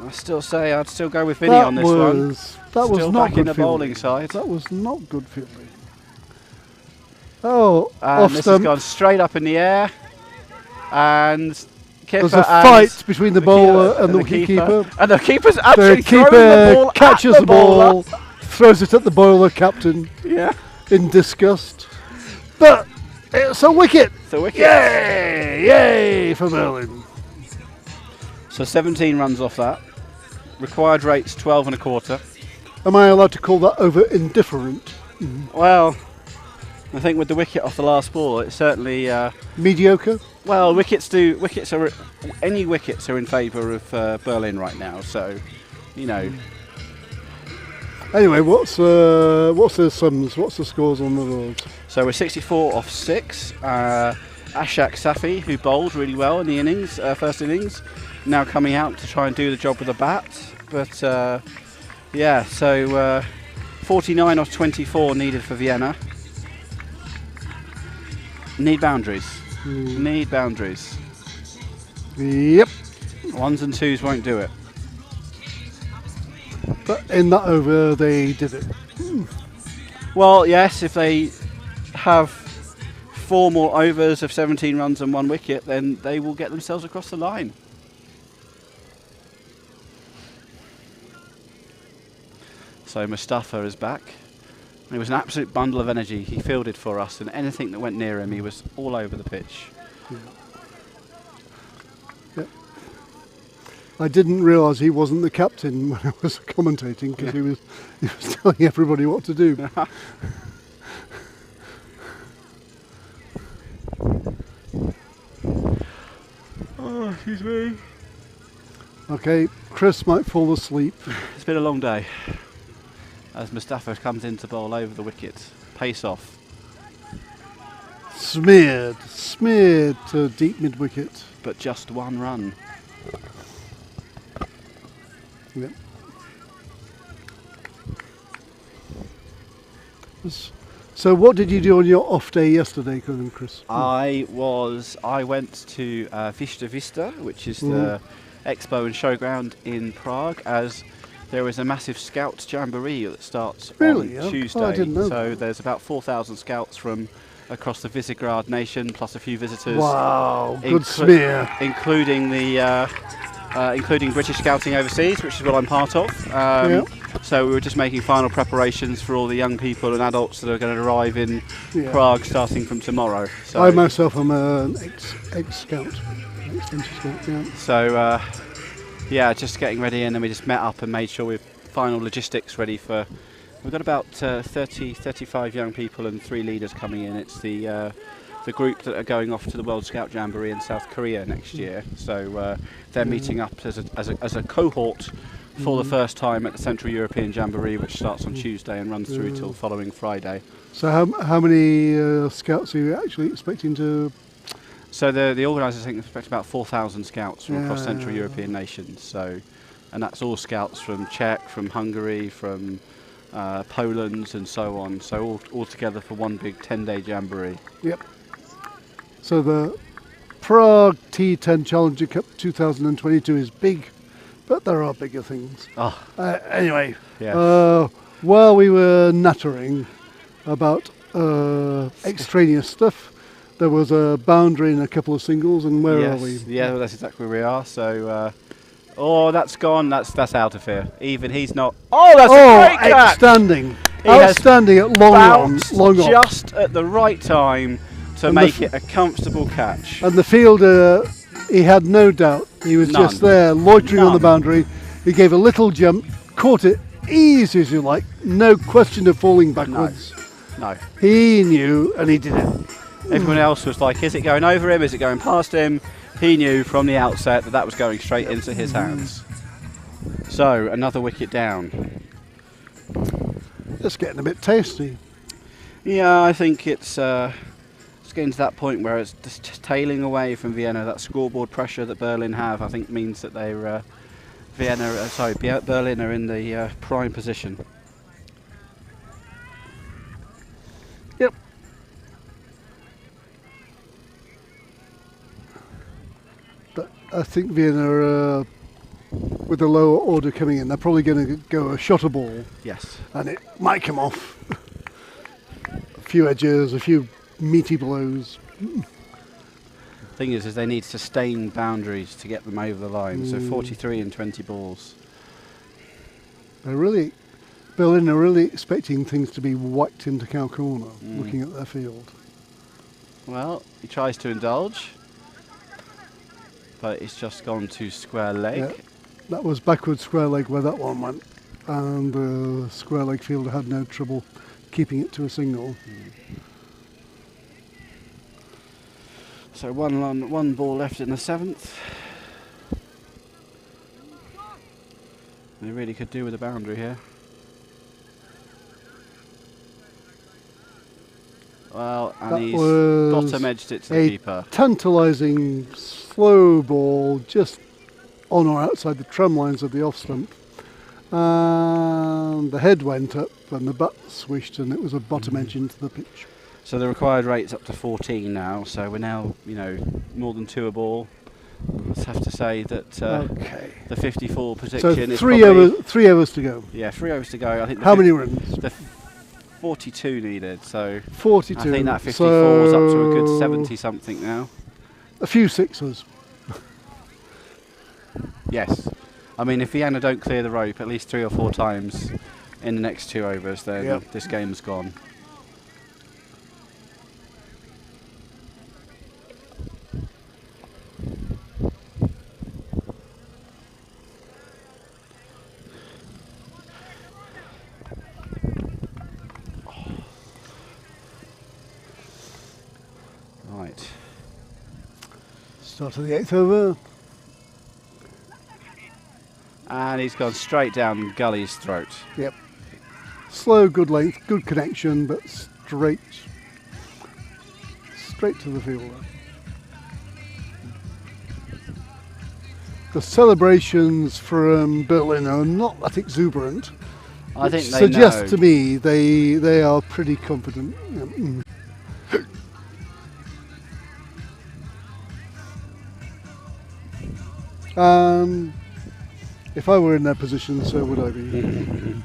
I still say I'd still go with Vinny on this one. That Still was not back good in the bowling fielding. side. That was not good fielding. Oh, And off this stump. has gone straight up in the air. And There's a fight between the bowler and the wicketkeeper. And the keeper's The actually throwing the keeper ball catches at the bowler. ball, throws it at the bowler captain Yeah. in disgust. But it's a wicket. It's a wicket. Yay! Yay for Berlin. So 17 runs off that. Required rate's 12 and a quarter. Am I allowed to call that over indifferent? Well, I think with the wicket off the last ball, it's certainly Mediocre? well. Any wickets are in favour of Berlin right now. So, you know, Anyway, what's the sums? What's the scores on the board? so we're 64 off 6. Ashak Safi, who bowled really well in the innings, first innings, now coming out to try and do the job with a bat. But yeah, so 49 off 24 needed for Vienna. Need boundaries. Need boundaries. Yep. 1s and 2s won't do it. But in that over, they did it. Well, yes, if they have 4 more overs of 17 runs and 1 wicket, then they will get themselves across the line. So Mustafa is back. He was an absolute bundle of energy. He fielded for us, and anything that went near him, he was all over the pitch. Yep. I didn't realise he wasn't the captain when I was commentating, because he was telling everybody what to do. Oh, excuse me. Okay, Chris might fall asleep. It's been a long day. As Mustafa comes in to bowl over the wicket. Pace off. Smeared to deep mid wicket. But just 1 run. Yep. So what did you do on your off day yesterday, Colin Chris? I went to Vista, which is the expo and showground in Prague, as there is a massive Scouts Jamboree that starts on Tuesday. Oh, I didn't know so that. there's about 4,000 scouts from across the Visegrad nation, plus a few visitors. Wow, good smear. Including British Scouting overseas, which is what I'm part of. So we were just making final preparations for all the young people and adults that are going to arrive in Prague starting from tomorrow. So I myself am an ex-scout. Ex-scout, yeah. So yeah, just getting ready, and then we just met up and made sure we've final logistics ready for. We've got about 35 young people and 3 leaders coming in. It's the group that are going off to the World Scout Jamboree in South Korea next year. So they're meeting up as a cohort for the first time at the Central European Jamboree, which starts on Tuesday and runs through till following Friday. So how many scouts are you actually expecting to? So the organisers think expect about 4,000 scouts from across Central European nations. So, and that's all scouts from Czech, from Hungary, from Poland, and so on. So all together for one big 10-day jamboree. Yep. So the Prague T10 Challenger Cup 2022 is big, but there are bigger things. Oh. Anyway, yeah. While we were nattering about extraneous stuff, there was a boundary and a couple of singles, and where are we? Yeah, well, that's exactly where we are. So, oh, that's gone. That's out of here. Even he's not. Oh, that's a great catch. Outstanding! He has Outstanding at long on, long on. Just at the right time to make it a comfortable catch. And the fielder, he had no doubt. He was just there, loitering on the boundary. He gave a little jump, caught it easy as you like, no question of falling backwards. No. He knew, and he did it. Everyone else was like, is it going over him? Is it going past him? He knew from the outset that that was going straight into his hands. So, another wicket down. It's getting a bit tasty. Yeah, I think it's getting to that point where it's just tailing away from Vienna. That scoreboard pressure that Berlin have, I think, means that they're Berlin are in the prime position. Yep. But I think Vienna, with the lower order coming in, they're probably going to go a shotter ball. Yes. And it might come off. A few edges, a few meaty blows. Thing is they need sustained boundaries to get them over the line. So 43 and 20 balls. Berlin are really expecting things to be whacked into cow corner, looking at their field. Well, he tries to indulge, but it's just gone to square leg. Yeah, that was backward square leg where that one went, and the square leg fielder had no trouble keeping it to a single. So one ball left in the 7th. They really could do with a boundary here. Well, and That he's was bottom edged it to the keeper. Tantalising slow ball just on or outside the tram lines of the off stump. And the head went up and the butt swished, and it was a bottom edge into the pitch. So the required rate's up to 14 now, so we're now, more than 2 a ball. Let's have to say that the 54 prediction is three overs to go. Yeah, 3 overs to go. I think. How many runs? The 42 needed, so 42. I think that 54 is up to a good 70 something now. A few sixes. Yes. I mean, if Vienna don't clear the rope at least 3 or 4 times in the next 2 overs, then this game's gone. Right. Start of the 8th over. And he's gone straight down Gully's throat. Yep. Slow, good length, good connection, but straight to the fielder. The celebrations from Berlin are not that exuberant. I think they suggests to me they are pretty confident. If I were in their position, so would I be.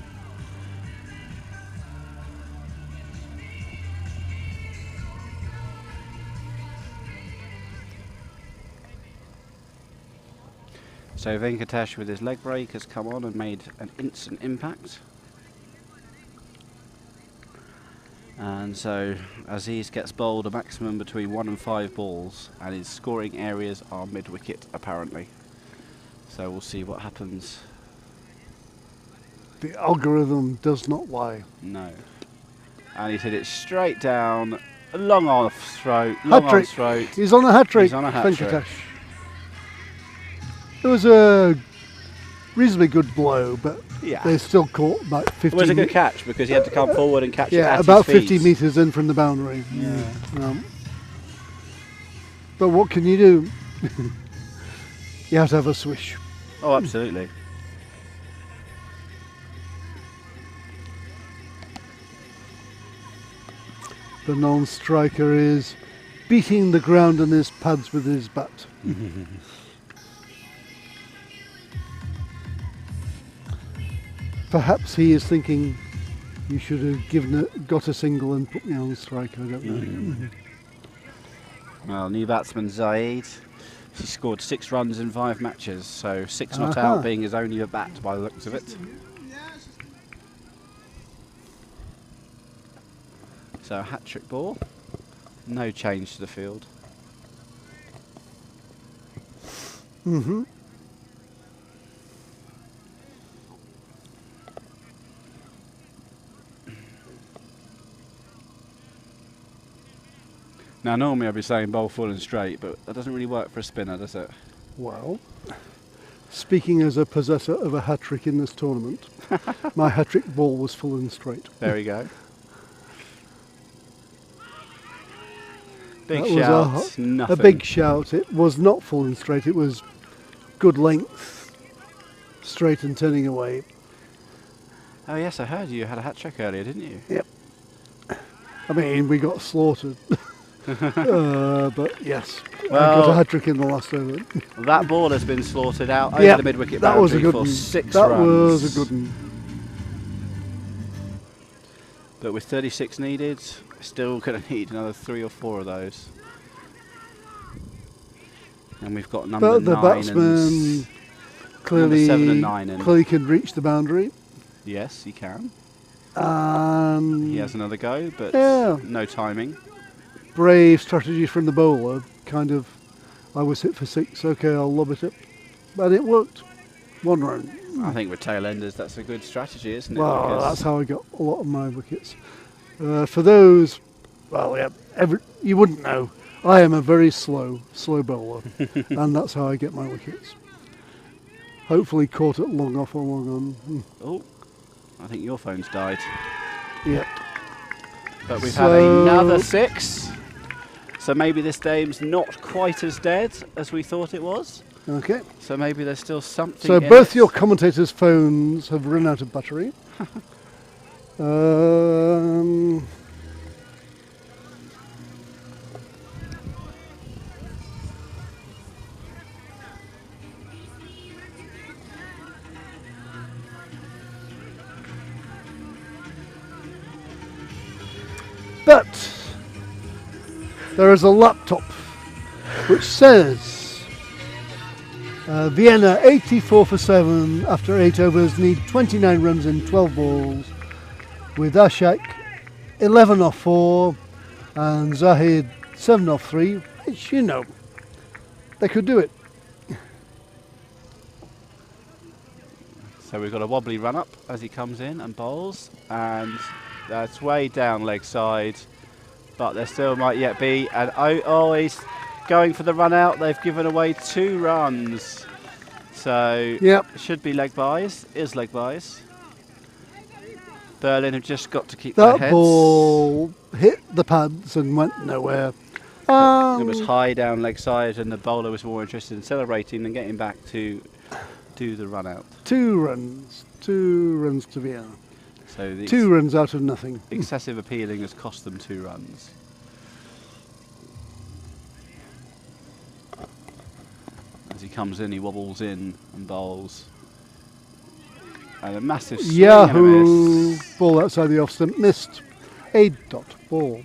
So Venkatesh with his leg break has come on and made an instant impact. And so Aziz gets bowled a maximum between 1 and 5 balls, and his scoring areas are mid-wicket apparently. So we'll see what happens. The algorithm does not lie. No. And he's hit it straight down, long on throat, long on throat. He's on a hat-trick. He's on a hat-trick. It was a reasonably good blow, but they still caught about 50. It was a good catch because he had to come forward and catch it at about his feet. 50 metres in from the boundary. Yeah. But what can you do? You have to have a swish. Oh, absolutely. The non-striker is beating the ground on his pads with his bat. Perhaps he is thinking, You should have got a single and put me on strike. I don't know. Well, new batsman Zaid. He scored 6 runs in 5 matches, so 6 not out being his only at bat by the looks of it. So a hat-trick ball. No change to the field. Now normally I'd be saying bowl full and straight, but that doesn't really work for a spinner, does it? Well, speaking as a possessor of a hat-trick in this tournament, my hat-trick ball was full and straight. There we go. Big That shout, was nothing. a big shout. It was not full and straight. It was good length, straight and turning away. Oh yes, I heard you had a hat-trick earlier, didn't you? Yep. I mean, we got slaughtered. But yes, I got a hat-trick in the last over. That ball has been slaughtered out over the mid-wicket boundary was a good for one. 6 that runs. was a good one. But with 36 needed, still going to need another 3 or 4 of those. And we've got number 9 But the batsman clearly, 7 and 9 in. clearly can reach the boundary. Yes, he can. And He has another go, but no timing. brave strategy from the bowler. Kind of, I was hit for 6. Okay, I'll lob it up, and it worked. 1 run. I think with tail enders, that's a good strategy, isn't it? Well, Because that's how I got a lot of my wickets. For those, well, yeah, you wouldn't know. I am a very slow bowler, and that's how I get my wickets. Hopefully caught it long off or long on. Oh, I think your phone's died. Yep. But we've had another 6. So maybe this game's not quite as dead as we thought it was. Okay. So maybe there's still something So in both it. your commentators' phones have run out of battery. But there is a laptop which says Vienna 84 for 7 after 8 overs, need 29 runs in 12 balls, with Ashak 11 off 4 and Zahid 7 off 3, which, you know, they could do it. So we've got a wobbly run up as he comes in and bowls, and that's way down leg side, but there still might yet be, and he's going for the run out. They've given away 2 runs, so should be leg buys, is leg buys. Berlin have just got to keep their That heads. ball hit the pads and went nowhere. It was high down leg side, and the bowler was more interested in celebrating than getting back to do the run out. 2 runs to Vienna. So the 2 runs out of nothing. excessive appealing has cost them 2 runs. As he comes in, he wobbles in and bowls. And a massive swing and a Yahoo! miss. Ball outside the off stump, missed. A dot ball.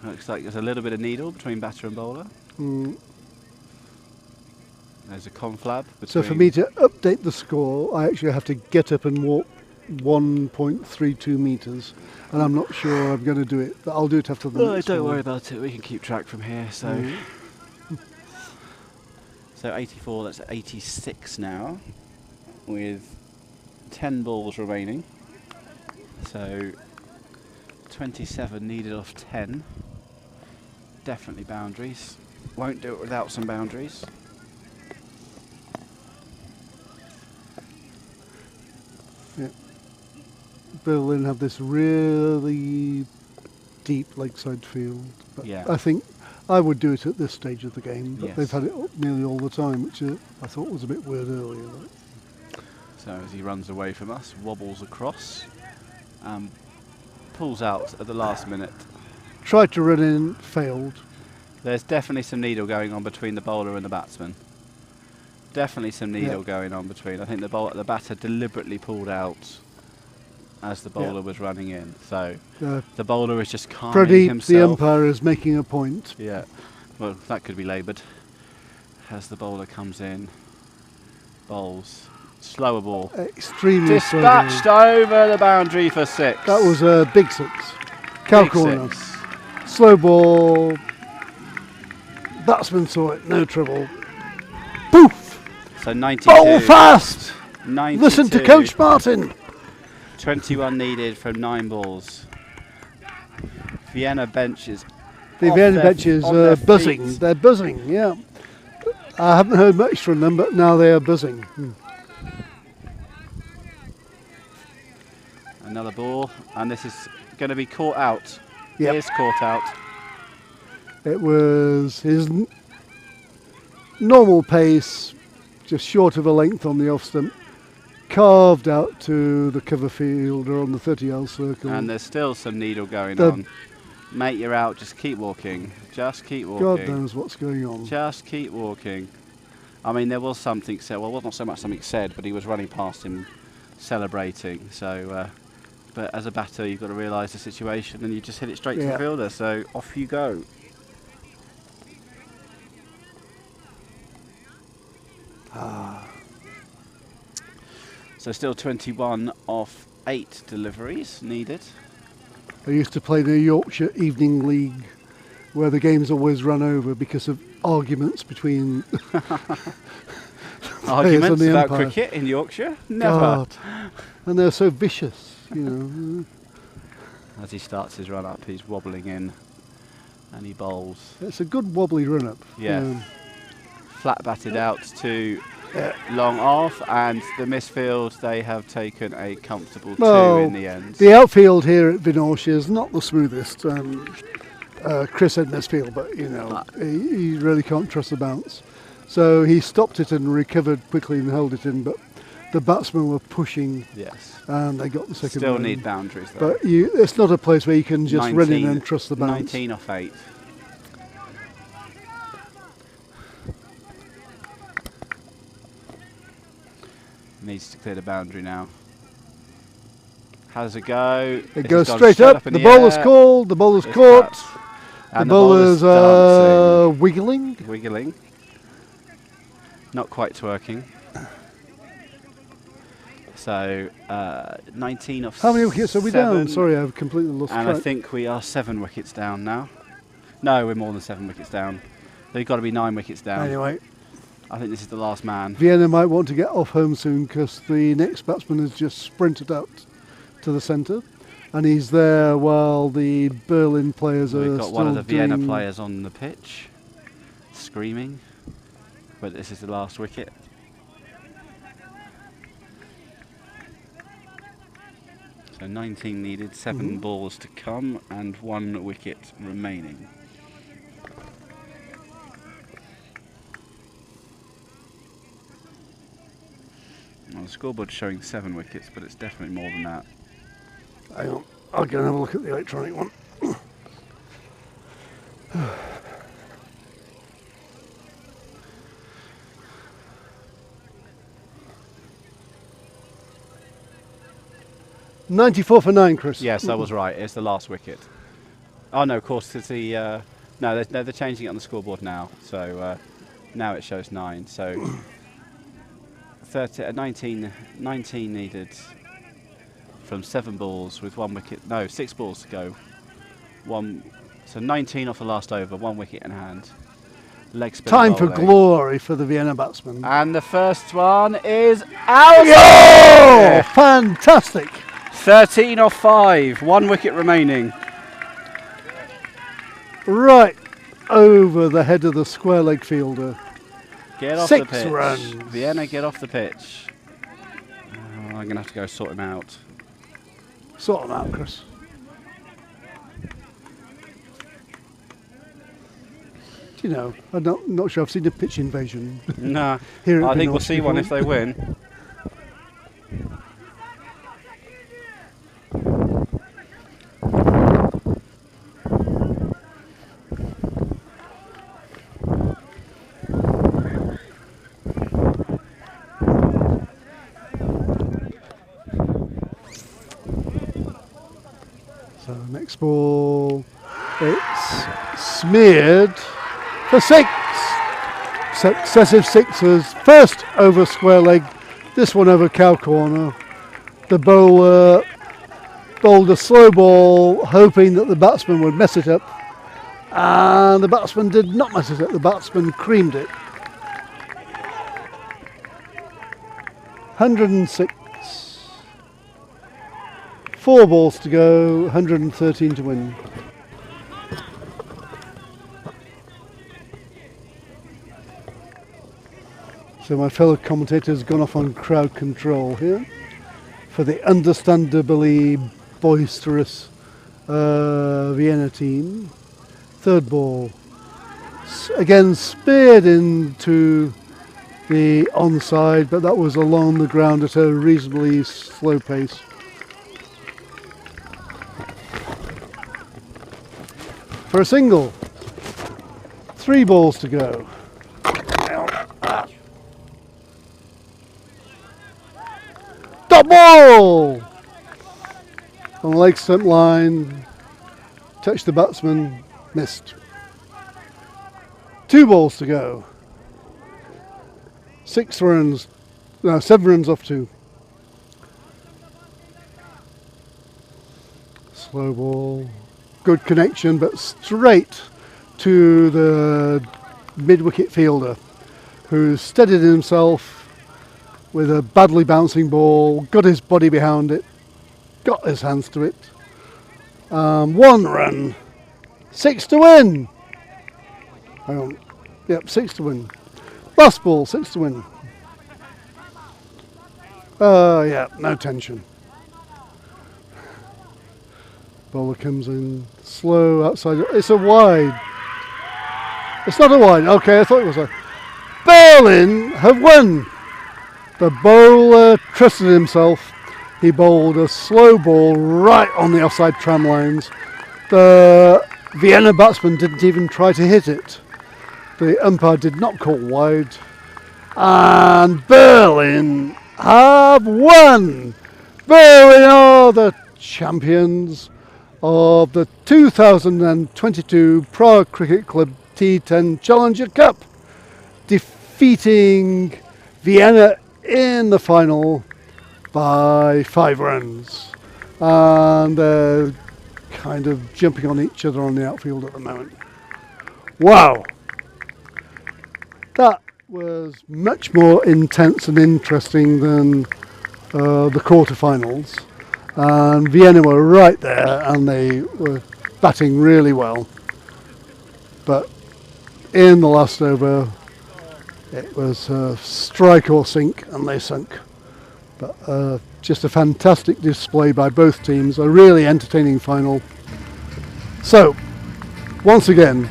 Looks like there's a little bit of needle between batter and bowler. There's a conflab between. So for me to update the score, I actually have to get up and walk 1.32 metres, and I'm not sure I'm going to do it, but I'll do it after the next Don't one. worry about it. We can keep track from here. So, so 84. That's 86 now, with 10 balls remaining. So 27 needed off 10. Definitely boundaries. Won't do it without some boundaries. Yeah. Berlin have this really deep lakeside field, but Yeah. I think I would do it at this stage of the game, but Yes. they've had it up nearly all the time, which I thought was a bit weird earlier. So as he runs away from us, wobbles across, pulls out at the last minute. Tried to run in, failed. There's definitely some needle going on between the bowler and the batsman. Definitely some needle going on between. I think the batter deliberately pulled out as the bowler was running in. So Uh, the bowler is just calming Pradeep, himself. the umpire, is making a point. Yeah, well, that could be laboured. As the bowler comes in, bowls, slower ball. Extremely slow Dispatched ball. over the boundary for 6. That was a big 6. Cow Big corner. 6. Slow ball. Batsman saw it, no trouble. Poof! So 92. Bowl fast! 92. Listen to Coach Martin. 21 needed from 9 balls. Vienna benches. The off Vienna their- bench is on their buzzing. feet. They're buzzing, yeah. I haven't heard much from them, but now they are buzzing. Another ball, and this is going to be caught out. Yep. It is caught out. It was his normal pace, just short of a length on the off stump, carved out to the cover fielder on the 30-yard circle. And there's still some needle going The- on. Mate, you're out. Just keep walking. Just keep God walking. knows what's going on. Just keep walking. I mean, there was something said. Well, not so much something said, but he was running past him, celebrating. So, but as a batter, you've got to realise the situation, and you just hit it straight to Yeah. the fielder. So off you go. So still 21 off 8 deliveries needed. I used to play the Yorkshire Evening League, where the games always run over because of arguments between Arguments the about umpire. cricket in Yorkshire? Never. God. And they're so vicious, you know. As he starts his run up, he's wobbling in, and he bowls. It's a good wobbly run up. Yeah. Flat batted out to long off, and the misfield, they have taken a comfortable 2 in the end. The outfield here at Vienna is not the smoothest. Chris said misfield, but you know, he really can't trust the bounce. So he stopped it and recovered quickly and held it in, but the batsmen were pushing. Yes. And they got the second Still run. need boundaries though. But it's not a place where you can just run in and trust the bounce. 19 off 8. Needs to clear the boundary now. Has a go. It goes has gone straight up. in The bowler's air. called. The bowler's It's caught. cut. The And bowler's dancing. wiggling. Wiggling. Not quite twerking. So 19 off. How many wickets are we down? 7. Sorry, I've completely lost And track. I think we are 7 wickets down now. No, we're more than 7 wickets down. They've got to be 9 wickets down. Anyway, I think this is the last man. Vienna might want to get off home soon because the next batsman has just sprinted out to the centre, and he's there while the Berlin players are We've got still one of the Vienna doing- players on the pitch, screaming, but this is the last wicket. So 19 needed, 7 balls to come, and 1 wicket remaining. Well, the scoreboard's showing 7 wickets, but it's definitely more than that. Hang on, I'll go and have a look at the electronic one. $94 for 9, Chris. Yes, I was right. It's the last wicket. Oh no, of course it's the no. They're changing it on the scoreboard now. So now it shows 9. So 19 needed from 7 balls with 1 wicket. No, 6 balls to go. So 19 off the last over, 1 wicket in hand. Leg spin Time for bowling. glory for the Vienna batsman. And the first one is out. Oh, fantastic! 13 off 5, 1 wicket remaining. Right over the head of the square leg fielder. Get off 6 the pitch. runs. Vienna, get off the pitch. I'm going to have to go sort him out. Sort them out, Chris. Do you know, I'm not sure I've seen a pitch invasion. Nah, Here at I think we'll North see one before. if they win. So next ball, it's smeared for 6. Successive sixes. First over square leg, this one over cow corner. The bowler bowled a slow ball, hoping that the batsman would mess it up, and the batsman did not mess it up. The batsman creamed it. 106. 4 balls to go, 113 to win. So my fellow commentator's gone off on crowd control here for the understandably boisterous Vienna team. Third ball, again speared into the onside, but that was along the ground at a reasonably slow pace. For a single, 3 balls to go. Top ball! On the leg stump line, touched the batsman, missed. 2 balls to go. 7 runs off 2. Slow ball, good connection, but straight to the mid-wicket fielder, who steadied himself with a badly bouncing ball, got his body behind it, got his hands to it. 1 run, 6 to win. Hang on. Yep, 6 to win. Last ball, 6 to win. Yeah, no tension. Bowler comes in slow outside. It's a wide. It's not a wide. Okay, I thought it was a. Berlin have won. The bowler trusted himself. He bowled a slow ball right on the offside tram lines. The Vienna batsman didn't even try to hit it. The umpire did not call wide. And Berlin have won. Berlin are the champions of the 2022 Prague Cricket Club T10 Challenger Cup, defeating Vienna in the final by 5 runs. And they're kind of jumping on each other on the outfield at the moment. Wow! That was much more intense and interesting than the quarterfinals. And Vienna were right there and they were batting really well. But in the last over, it was strike or sink, and they sunk. But just a fantastic display by both teams, a really entertaining final. So, once again,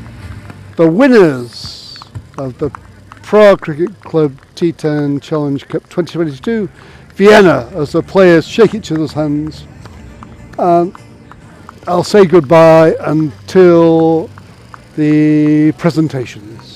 the winners of the Prague Cricket Club T10 Challenge Cup 2022, Vienna, as the players shake each other's hands. And I'll say goodbye until the presentations.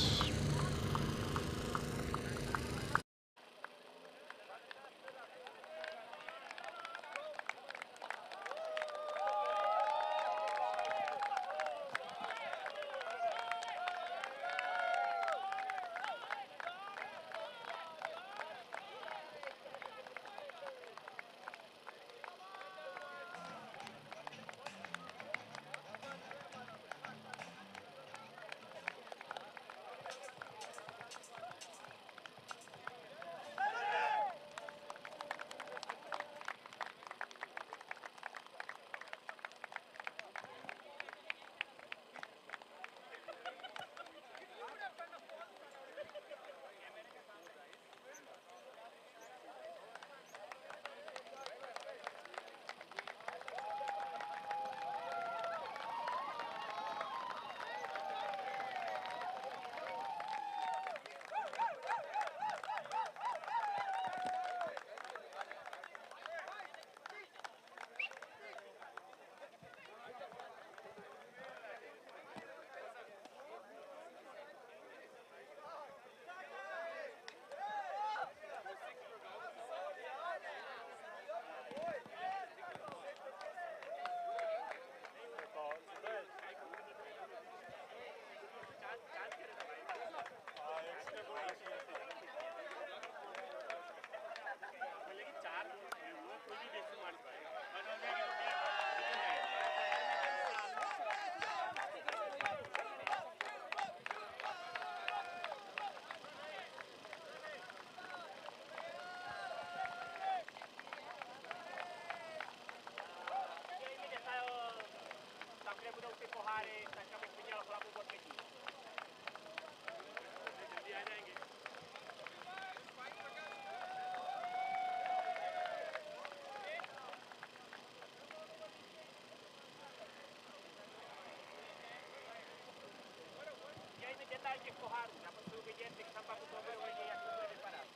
Dělejme detail těch pohárů, já potřebuji vidět, když tam pak u toho budu vidět, jak to bude vypadat.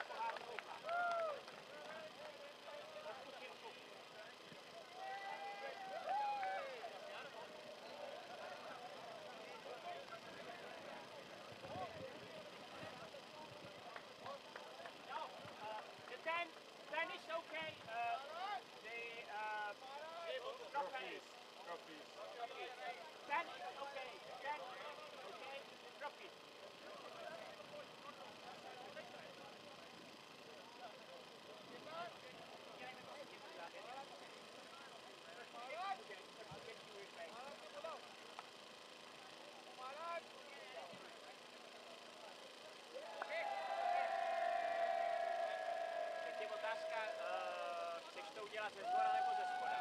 Pohár kouká. Odpustím kouku. The 10 is okay. Trophies. 10 is okay. 10 okay. Trophies. Teď je otázka, chceš to udělat ze zhora nebo ze spoda?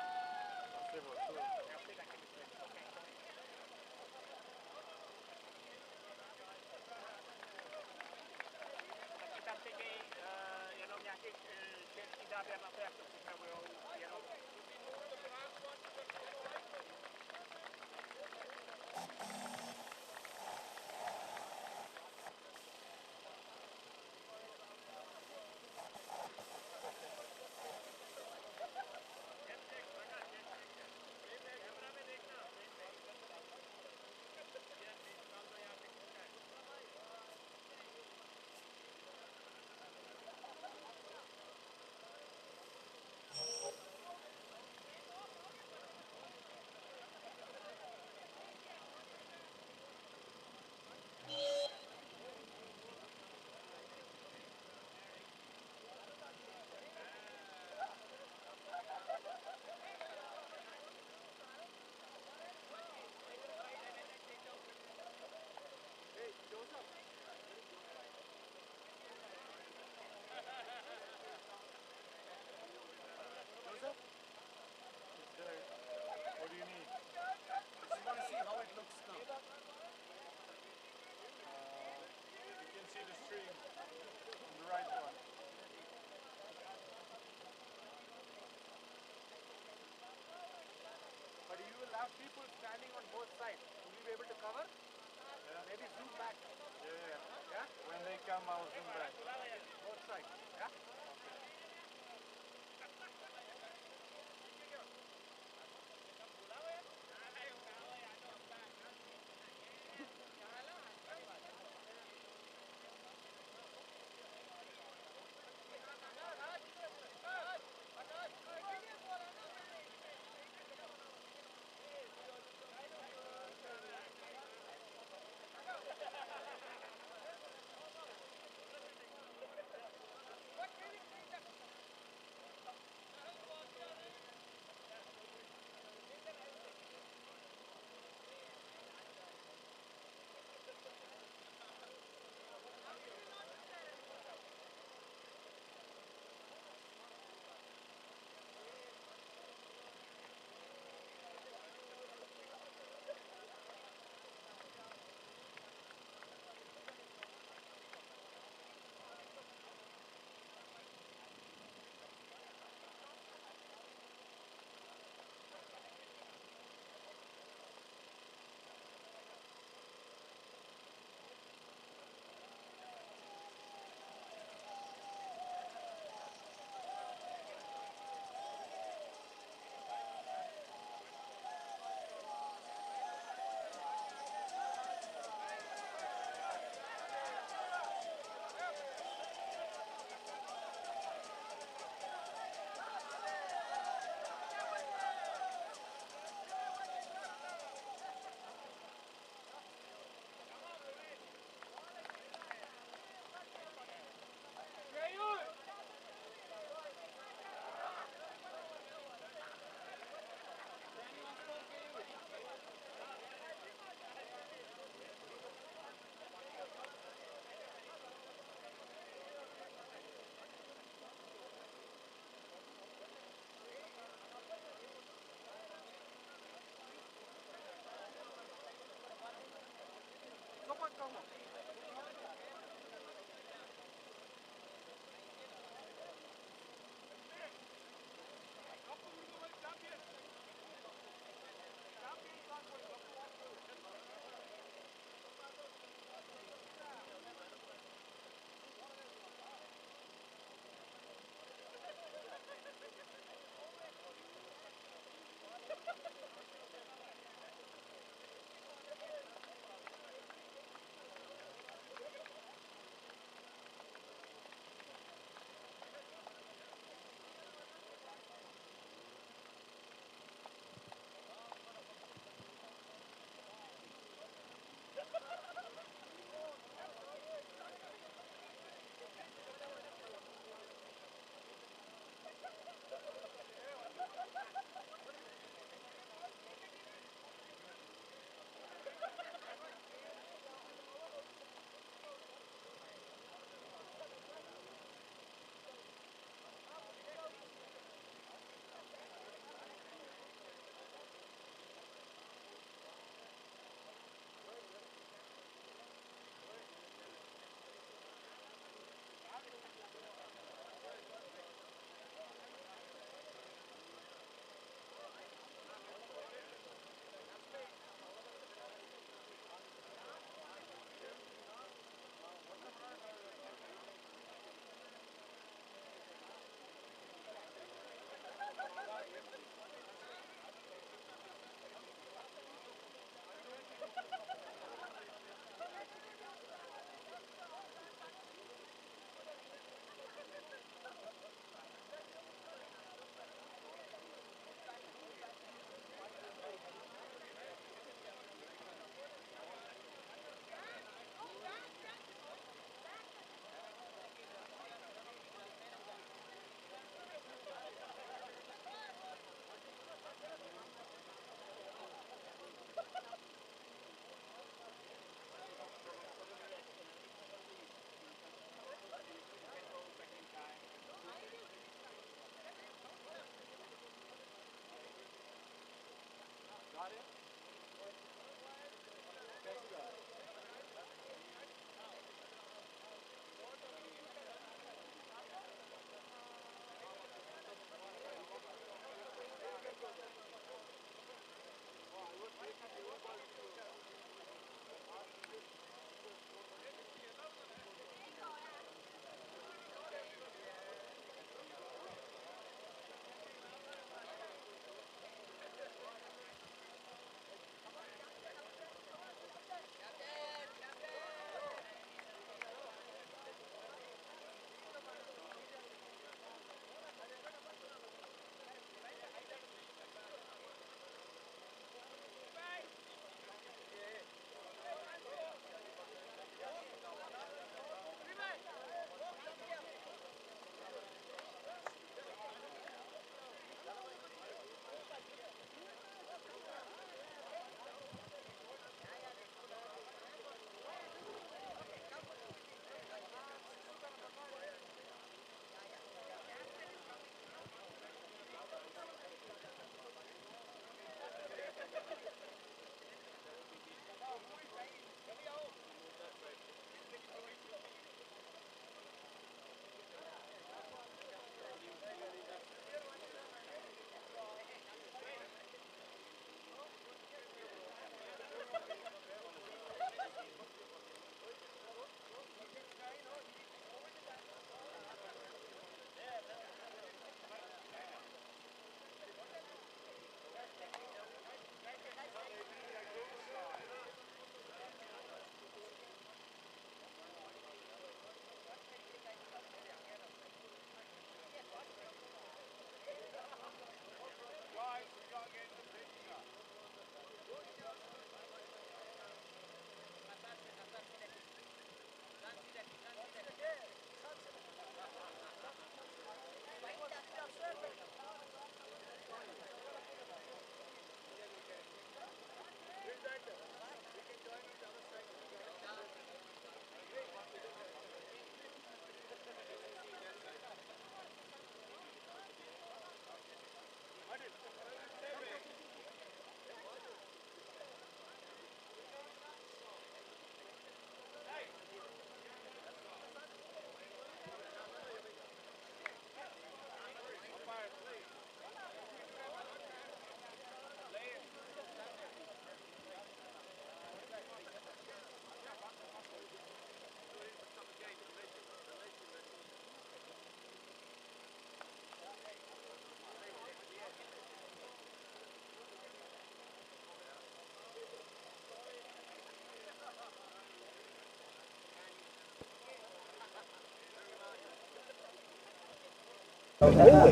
Já si taky myslím. Okay. Taky tam teď jenom nějaký čerstvý záběr na to, jak to připravujou. Jenom What do you need? Just want to see how it looks now. You can see the stream on the right one. But you will have people standing on both sides. Will you be able to cover? Yeah. Maybe zoom back. Yeah? When they come, I'll zoom back. Both sides. Yeah?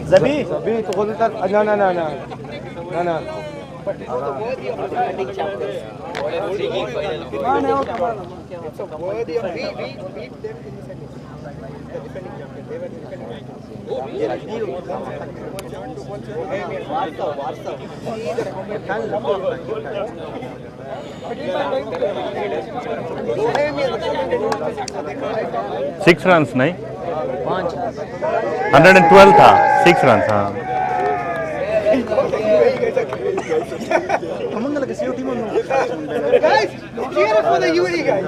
Zabi, tukod na no. It's a worthy of beat them in the semis. The defending champion. They were the defending champion. 6 runs नहीं 112 था 6 runs हाँ Guys, cheer for the UAE guys.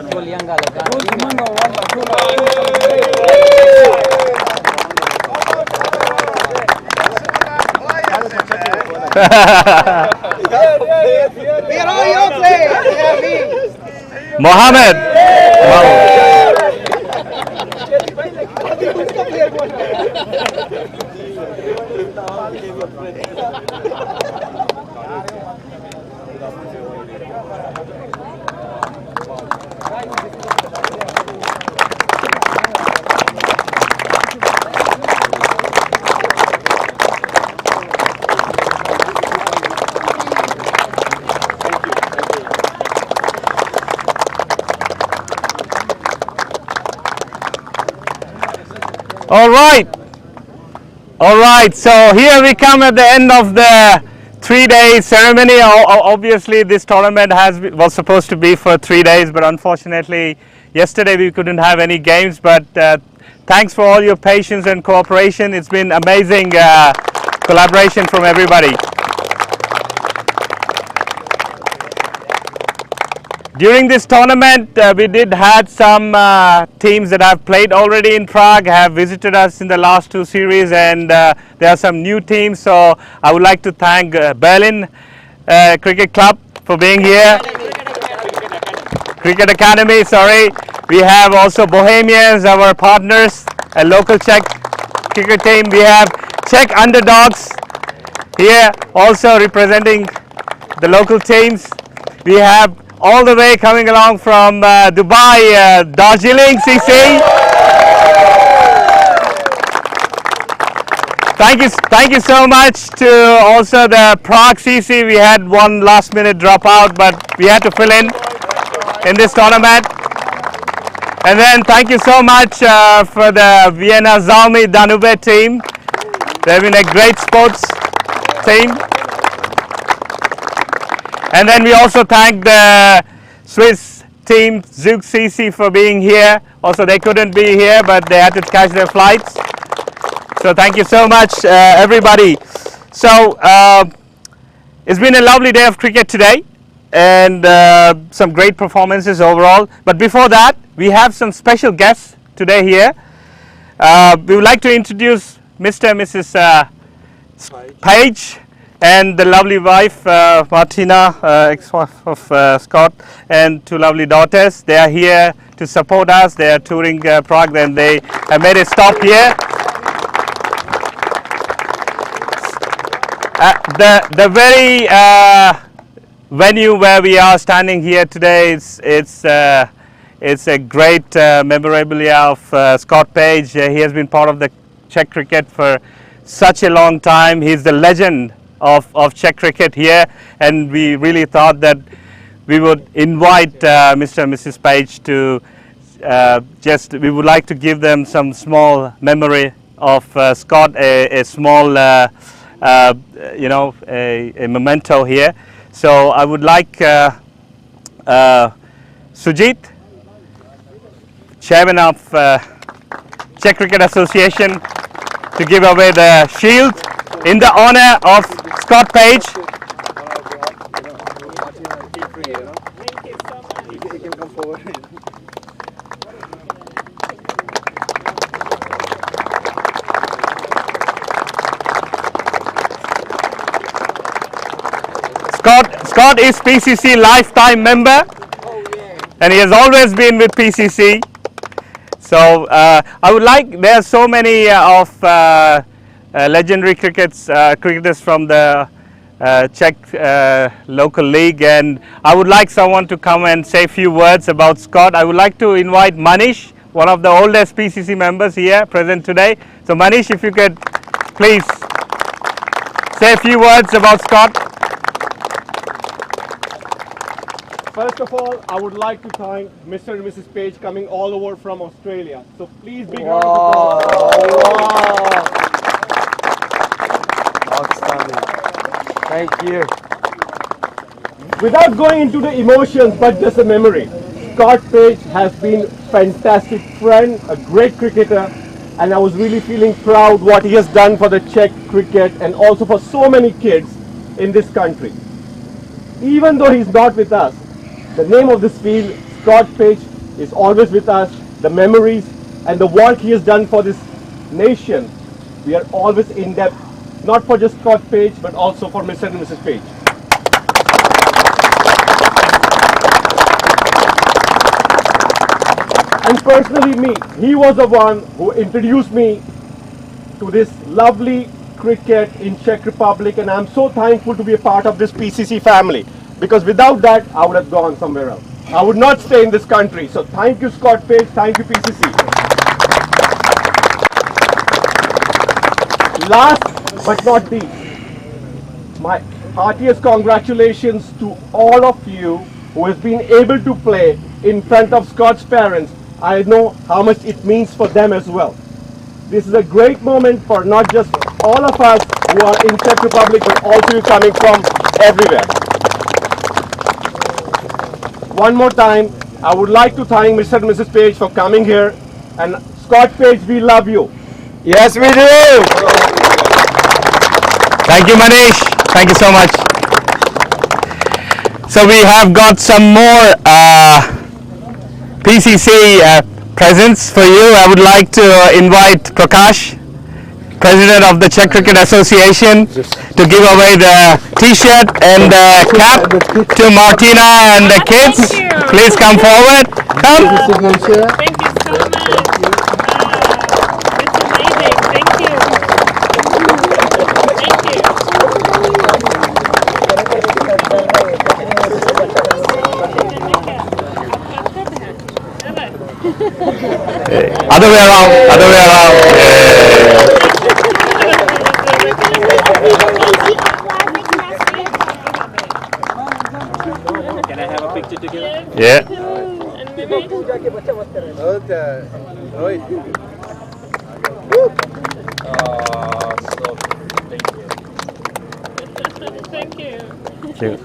We are all your players. Mohammed All right, so here we come at the end of the 3-day ceremony. Obviously this tournament was supposed to be for 3 days, but unfortunately yesterday we couldn't have any games, but thanks for all your patience and cooperation. It's been amazing collaboration from everybody. During this tournament, we did had some teams that have played already in Prague, have visited us in the last 2 series, and there are some new teams. So I would like to thank Berlin Cricket Club for being here. Cricket Academy, sorry. We have also Bohemians, our partners, a local Czech cricket team. We have Czech Underdogs here, also representing the local teams. We have all the way coming along from Dubai, Darjeeling CC. Thank you so much to also the Prague CC. We had one last minute dropout, but we had to fill in this tournament. And then thank you so much for the Vienna Zalmi Danube team. They've been a great sports team. And then we also thank the Swiss team Zug CC for being here. Also, they couldn't be here, but they had to catch their flights. So thank you so much, everybody. So it's been a lovely day of cricket today, and some great performances overall. But before that, we have some special guests today here. We would like to introduce Mr. and Mrs. Page and the lovely wife Martina, ex-wife of Scott, and 2 lovely daughters. They are here to support us. They are touring Prague, and they have made a stop here. The very venue where we are standing here today, it's a great memorabilia of Scott Page. He has been part of the Czech cricket for such a long time. He's the legend of Czech cricket here, and we really thought that we would invite Mr. and Mrs. Page to we would like to give them some small memory of Scott, a small a memento here. So I would like Sujit, chairman of Czech Cricket Association, to give away the shield in the honor of Scott Page. Scott is PCC lifetime member, and he has always been with PCC. So I would like, there are so many of legendary cricketers from the Czech local league, and I would like someone to come and say a few words about Scott. I would like to invite Manish, one of the oldest PCC members here present today. So Manish, if you could please say a few words about Scott. First of all, I would like to thank Mr. and Mrs. Page coming all over from Australia. So please big round of applause. Outstanding. Thank you. Without going into the emotions, but just a memory, Scott Page has been a fantastic friend, a great cricketer, and I was really feeling proud what he has done for the Czech cricket and also for so many kids in this country. Even though he's not with us, the name of this field, Scott Page, is always with us. The memories and the work he has done for this nation, we are always in depth, not for just Scott Page, but also for Mr. and Mrs. Page. And personally me, he was the one who introduced me to this lovely cricket in Czech Republic, and I'm so thankful to be a part of this PCC family. Because without that, I would have gone somewhere else. I would not stay in this country. So thank you, Scott Page. Thank you, PCC. Last but not least, my heartiest congratulations to all of you who has been able to play in front of Scott's parents. I know how much it means for them as well. This is a great moment for not just all of us who are in Czech Republic, but also you coming from everywhere. One more time, I would like to thank Mr. and Mrs. Page for coming here. And Scott Page, we love you. Yes, we do. Thank you, Manish. Thank you so much. So we have got some more PCC presents for you. I would like to invite Prakash, President of the Czech Cricket Association, to give away the T-shirt and the cap to Martina and the kids. Please come forward. Come. Thank you so much. It's amazing. Thank you. Other way around. Other way around. Can I have a picture together? Yeah. Thank you.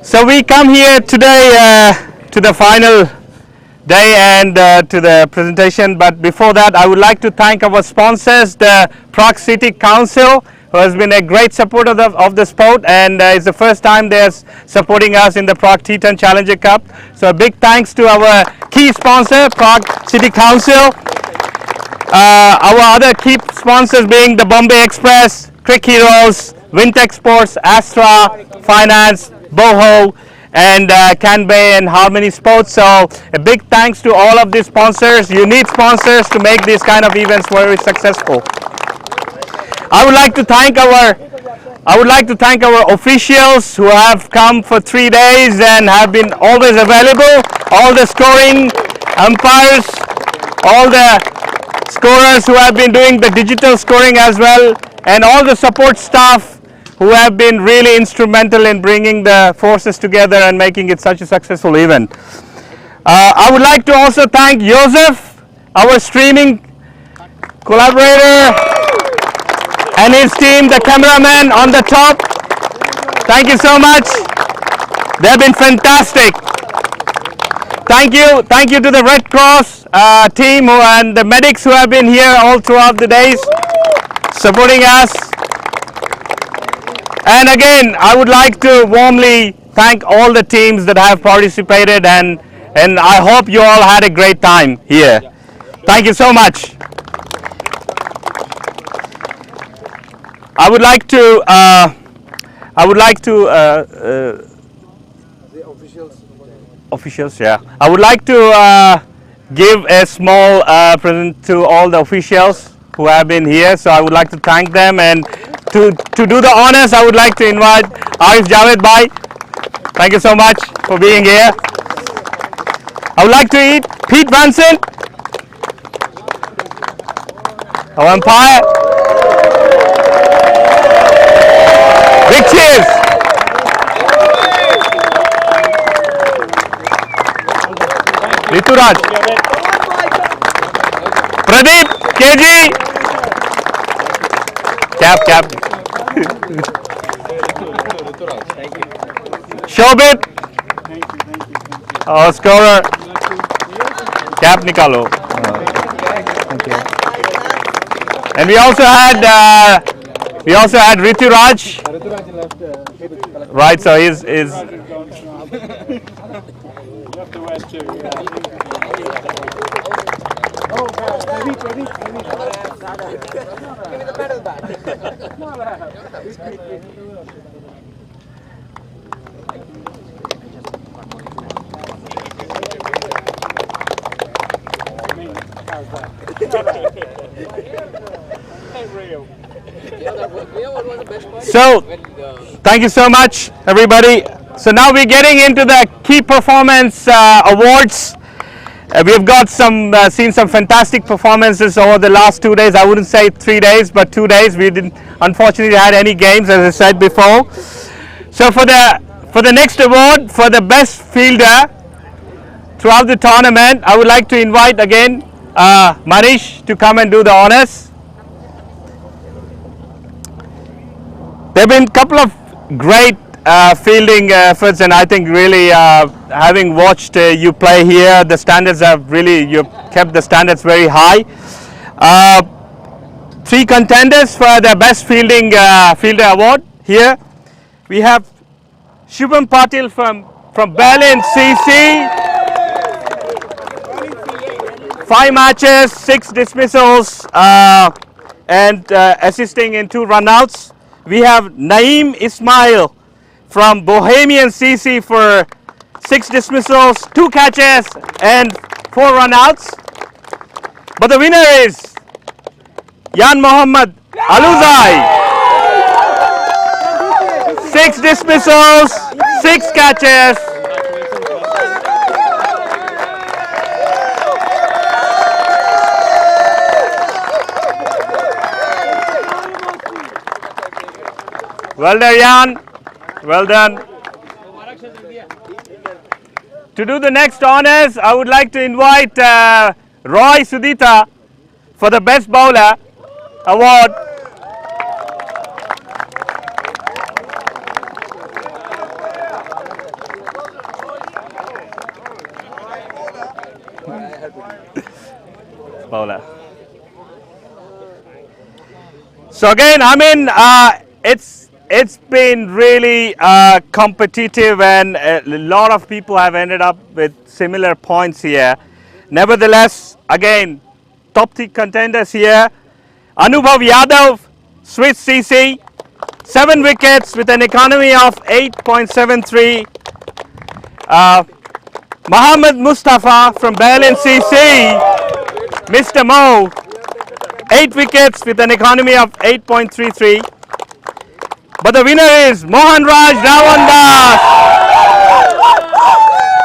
So we come here today to the final day and to the presentation, but before that I would like to thank our sponsors, the Prague City Council, who has been a great supporter of the sport, and it's the first time they're supporting us in the Prague T10 Challenger Cup. So a big thanks to our key sponsor, Prague City Council. Our other key sponsors being the Bombay Express, Crick Heroes, Wintech Sports, Astra, Finance, Boho, and Canbay and Harmony Sports. So a big thanks to all of these sponsors. You need sponsors to make these kind of events very successful. I would like to thank our officials who have come for 3 days and have been always available. All the scoring umpires, all the scorers who have been doing the digital scoring as well, and all the support staff who have been really instrumental in bringing the forces together and making it such a successful event. I would like to also thank Joseph, our streaming collaborator, and his team, the cameraman on the top. Thank you so much. They've been fantastic. Thank you to the Red Cross team and the medics who have been here all throughout the days supporting us. And again, I would like to warmly thank all the teams that have participated, and I hope you all had a great time here. Thank you so much. I would like to officials, yeah. I would like to give a small present to all the officials who have been here. So I would like to thank them, and to do the honors, I would like to invite Arif Javed Bhai. Thank you so much for being here. I would like to eat Pete Vanson, our umpire. Big cheers. Rituraj, Pradeep, KG, cap. Shobit, our scorer, cap nikalo. Thank you. And we also had Rituraj. Right, so he's So, thank you so much, everybody. So now we're getting into the key performance awards. We have got seen some fantastic performances over the last 2 days. I wouldn't say 3 days, but 2 days. We didn't, unfortunately, had any games, as I said before. So for the next award, for the best fielder throughout the tournament, I would like to invite again Manish to come and do the honors. There have been a couple of great fielding efforts, and I think really having watched you play here, the standards have really, you've kept the standards very high. 3 contenders for the best fielder award here. We have Shubham Patil from Berlin CC. 5 matches, 6 dismissals, and assisting in 2 runouts. We have Naeem Ismail from Bohemians CC for 6 dismissals, 2 catches, and 4 runouts. But the winner is Yan Mohammad Aluzai. 6 dismissals, 6 catches. Well done, Jan. Well done. To do the next honors, I would like to invite Roy Sudita for the Best Bowler Award. Bowler. So again, I mean, it's been really competitive, and a lot of people have ended up with similar points here. Nevertheless, again, top 3 contenders here. Anubhav Yadav, Swiss CC, 7 wickets with an economy of 8.73. Mohammed Mustafa from Berlin CC, Mr. Mo, 8 wickets with an economy of 8.33. But the winner is Mohan Raj Ravandas.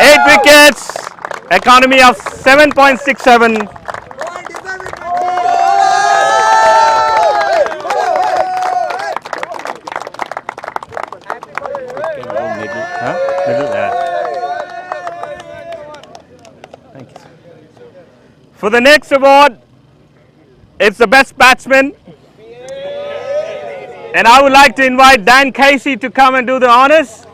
8 wickets, economy of 7.67. Thank you. For the next award, it's the best batsman. And I would like to invite Dan Casey to come and do the honors.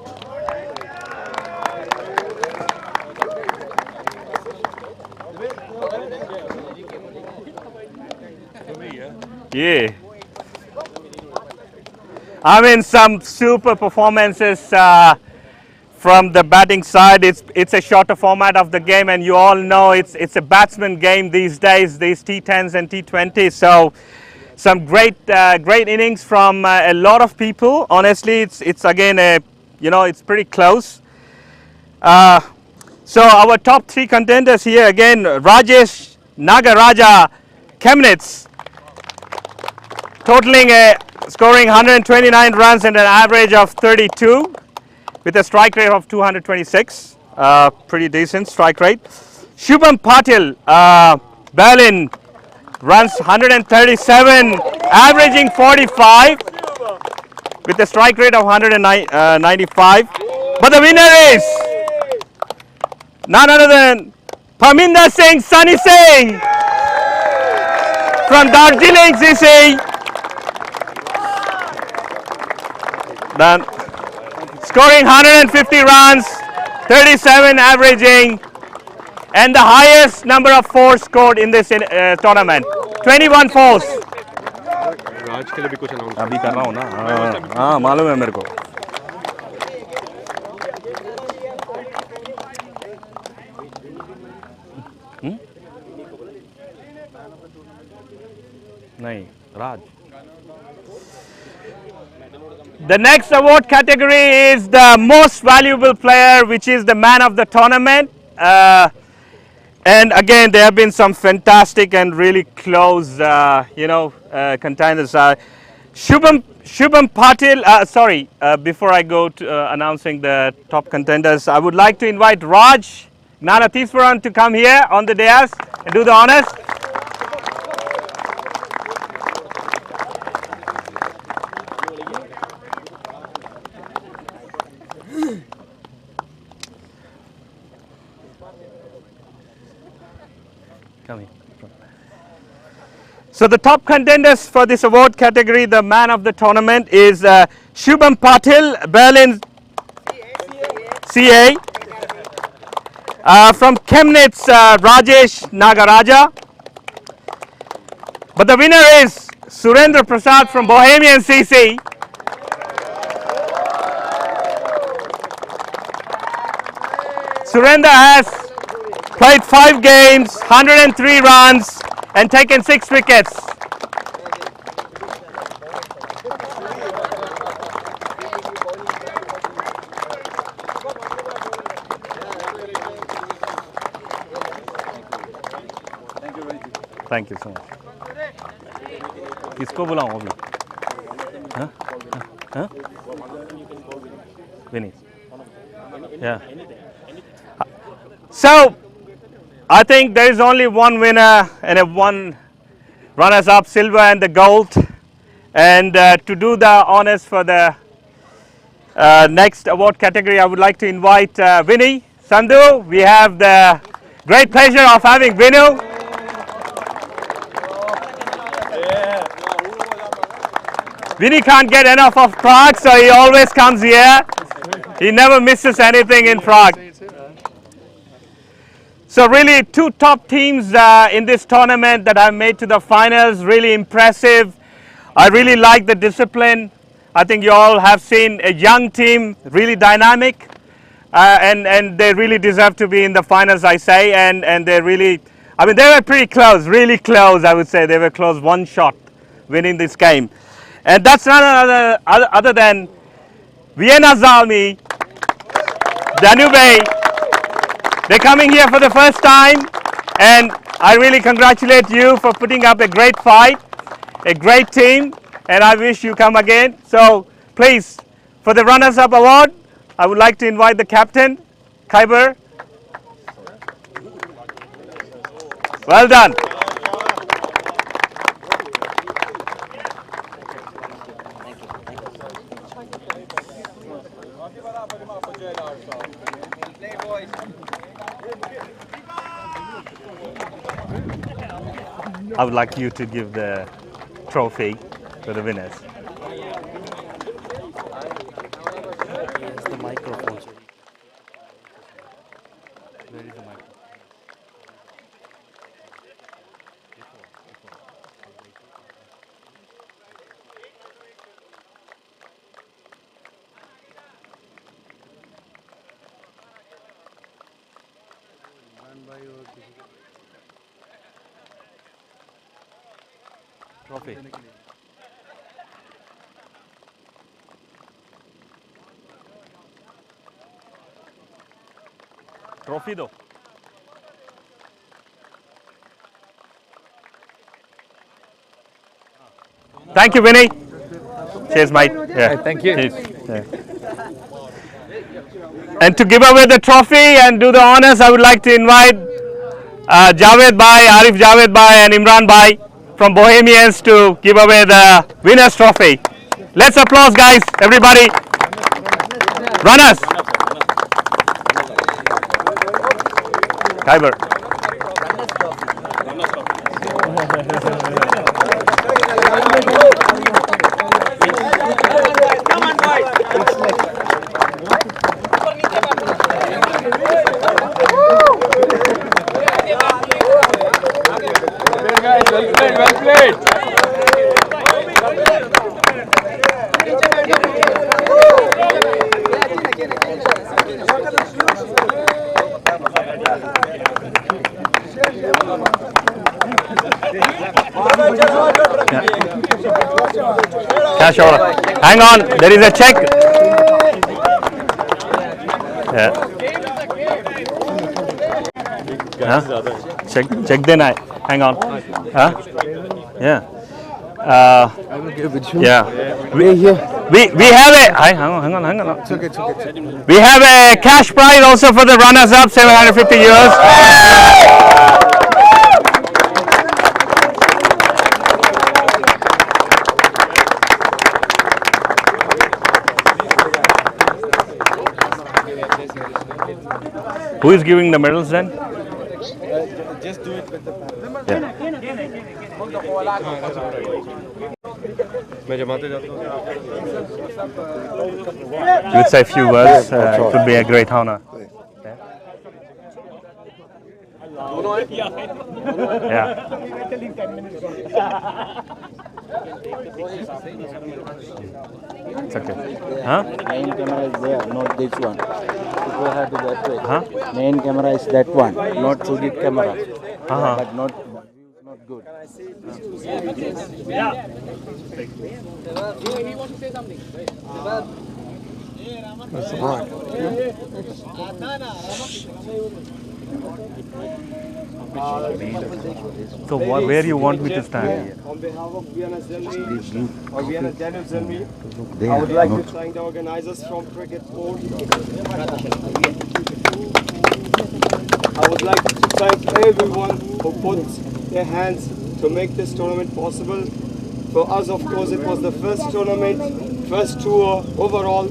Yeah. I mean, some super performances from the batting side. It's a shorter format of the game, and you all know it's a batsman game these days, these T10s and T20s. So some great innings from a lot of people. Honestly, it's again it's pretty close. So our top 3 contenders here again: Rajesh Nagaraja Chemnitz, totaling scoring 129 runs and an average of 32, with a strike rate of 226. Pretty decent strike rate. Shubham Patil, Berlin, runs 137, averaging 45, with a strike rate of 195. But the winner is none other than Parminder Singh Sunny Singh from Darjeeling CC. Done. Scoring 150 runs, 37 averaging, and the highest number of 4s scored in this tournament, 21 4s. राज के लिए भी कुछ announce अभी कर रहा हूँ ना हाँ मालूम है मेरे को नहीं राज. The next award category is the most valuable player, which is the man of the tournament. And again, there have been some fantastic and really close, contenders. Shubham Patil, before I go to announcing the top contenders, I would like to invite Raj Gnanatheeswaran to come here on the dais and do the honors. Come here. So the top contenders for this award category, the man of the tournament, is Shubham Patil, Berlin CA. From Chemnitz, Rajesh Nagaraja. But the winner is Surendra Prasad from Bohemians CC. Surendra has played 5 games, 103 runs, and taken 6 wickets. Thank you so much. किसको बुलाऊं अभी? हाँ? हाँ? Vinny. Yeah. So, I think there is only one winner and one runners-up, silver and the gold. And to do the honors for the next award category, I would like to invite Vinny, Sandhu. We have the great pleasure of having Vinu. Vinny can't get enough of Prague, so he always comes here. He never misses anything in Prague. So really 2 top teams in this tournament that have made to the finals, really impressive. I really like the discipline. I think you all have seen a young team, really dynamic, and they really deserve to be in the finals, I say, and they really, I mean, they were pretty close, really close, I would say. They were close, 1 shot winning this game. And that's none other than Vienna Zalmi, Danube. They're coming here for the first time, and I really congratulate you for putting up a great fight, a great team, and I wish you come again. So please, for the runners-up award, I would like to invite the captain, Khyber. Well done. I would like you to give the trophy to the winners. Yes, the microphone. Where is the microphone? Trophy. Trophy though. Thank you, Vinny. Cheers, mate. Yeah. Thank you. Cheers. Yeah. And to give away the trophy and do the honors, I would like to invite Javed Bhai, Arif Javed Bhai and Imran Bhai from Bohemians to give away the winner's trophy. Let's applause, guys, everybody. Runners. Khyber. Well played. Cash order. Hang on, there is a check. Yeah. Huh? Check then. Hang on. Huh? Yeah. I will give it to you. Yeah. We have a. Hang on. It's okay, it's okay. We have a cash prize also for the runners-up, 750 euros. Who is giving the medals then? Just do it with the Yeah. You would say a few words. It would be a great honor. Yeah. It's okay. Huh? Main camera is there, not this one. You go ahead to that way. Main camera is that one, not Sujit camera. But not good. Yeah. He wants to say something. That's the mic. So where do you want me to stand? On behalf of Vienna Zelmi, or Vienna Daniel Zelmi, I would like to thank the organizers from Cricket Board. I would like to thank everyone who put their hands to make this tournament possible. For us, of course, it was the first tournament, first tour overall,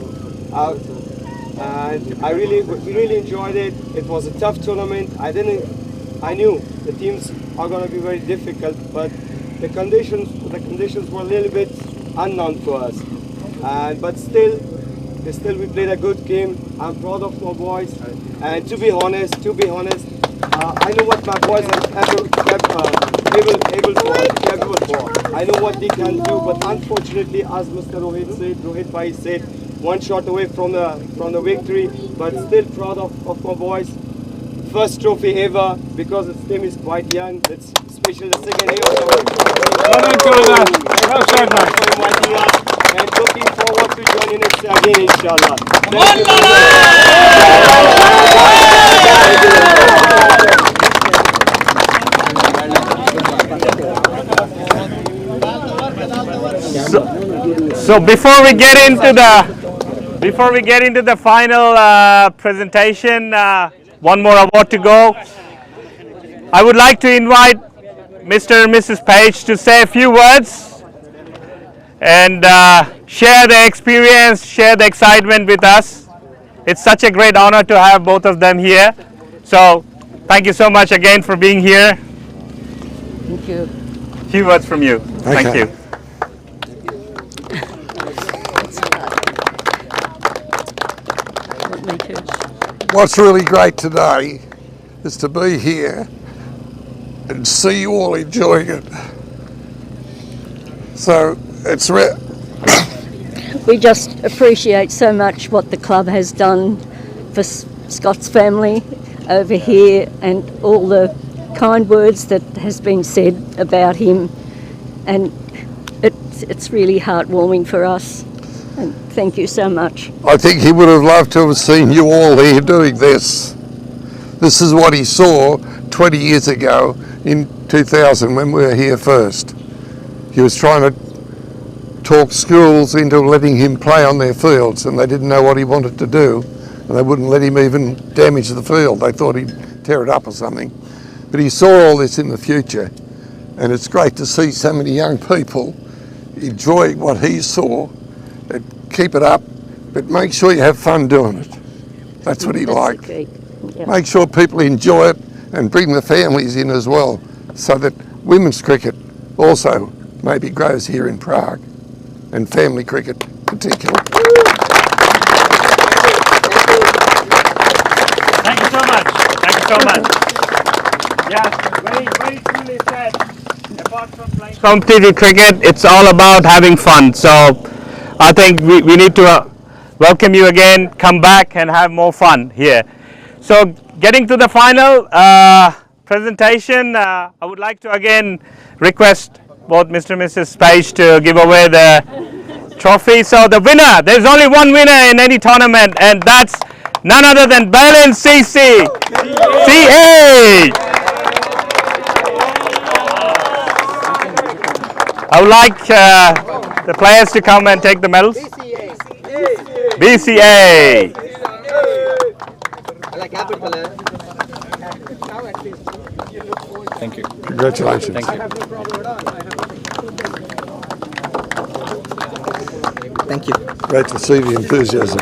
and we really enjoyed it. It was a tough tournament. I knew the teams are going to be very difficult, but the conditions were a little bit unknown for us. But still we played a good game. I'm proud of my boys, and to be honest, I know what my boys are able for. I know what they can do, but unfortunately, as Mr. Rohit Bhai said, one shot away from the victory. But still proud of my boys. First trophy ever, because its team is quite young. It's especially the second year. And looking forward to joining us again, inshallah. So before we get into the final presentation, one more award to go. I would like to invite Mr. and Mrs. Page to say a few words and share their experience, share the excitement with us. It's such a great honor to have both of them here. So thank you so much again for being here. Thank you. A few words from you. Thank you. What's really great today is to be here and see you all enjoying it. So it's we just appreciate so much what the club has done for Scott's family over here, and all the kind words that has been said about him, and it's really heartwarming for us. And thank you so much. I think he would have loved to have seen you all here doing this. This is what he saw 20 years ago in 2000 when we were here first. He was trying to talk schools into letting him play on their fields, and they didn't know what he wanted to do, and they wouldn't let him even damage the field. They thought he'd tear it up or something. But he saw all this in the future, and it's great to see so many young people enjoying what he saw. And keep it up, but make sure you have fun doing it. That's what he liked. Yeah. Make sure people enjoy it and bring the families in as well, so that women's cricket also maybe grows here in Prague, and family cricket particularly. Thank you so much. Thank you so much. Yeah, very truly said. Apart from playing competitive cricket, it's all about having fun. So I think we need to welcome you again, come back and have more fun here. So getting to the final presentation, I would like to again request both Mr. and Mrs. Page to give away the trophy. So the winner, there's only one winner in any tournament, and that's none other than Berlin CC. CA! I would like the players to come and take the medals. BCA. Thank you. Congratulations. Thank you. Thank you. Great to see the enthusiasm.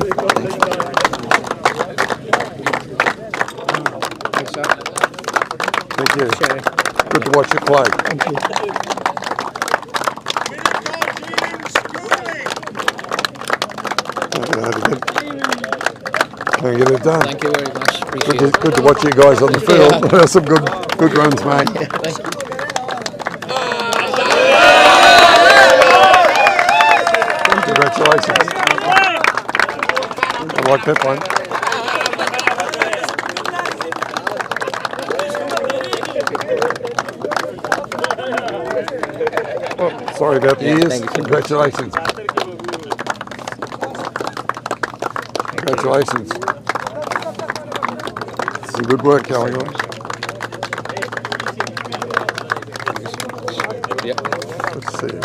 Thank you. Good to watch you play. Thank you. Can't get it done. Thank you very much. Good to watch you guys on the field. Yeah. Some good runs, mate. Yeah, thank you. like that one. Oh, sorry about the ears. Congratulations. Congratulations. Some good work going on. Yeah. Let's see.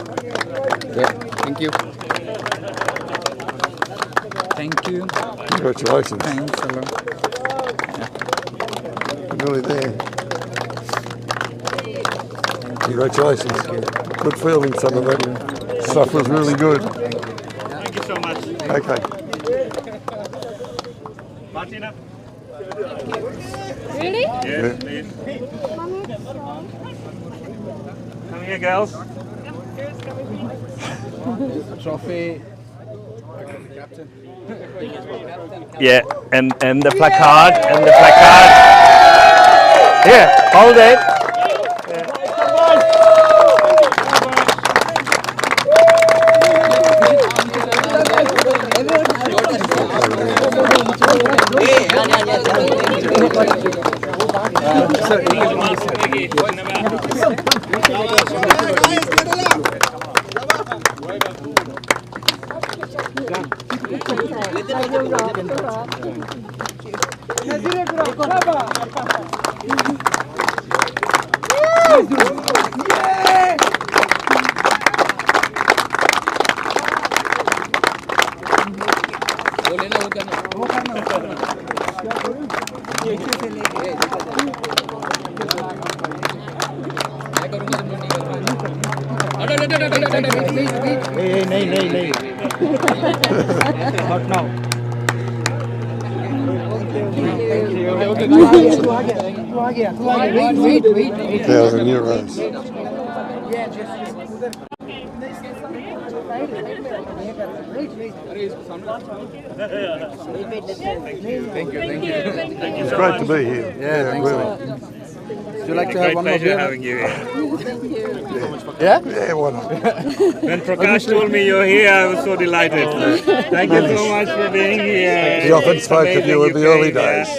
Yeah. Thank you. Thank you. Congratulations. Thanks a lot. Nearly there. Congratulations. Good feeling, some of that stuff was really good. Thank you so much. Okay. Martina? Really? Yes, please. Come here, girls. Trophy. Yeah, and the placard, Here, hold it. नहीं Not now. €1,000. Thank you. It's great to be here. Yeah, thanks really. a lot. Would you like to have one more Pleasure beer? having you here. Yeah? Yeah, why not? When Prakash told me you're here, I was so delighted. Thank you so much for being here. He often spoke of you in the early days.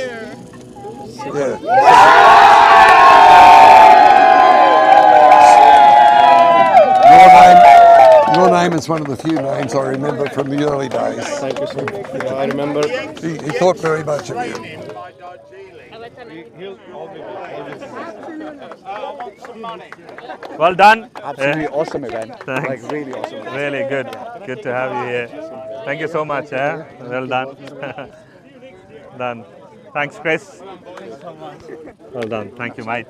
Yeah. Your name is one of the few names I remember from the early days. Thank you, sir. Yeah, I remember. He thought very much of you. Well done. Absolutely awesome event. Thanks. Like really awesome. Really good. Good to have you here. Thank you so much. Well done. Done. Thanks, Chris. Well done. Thank you, mate.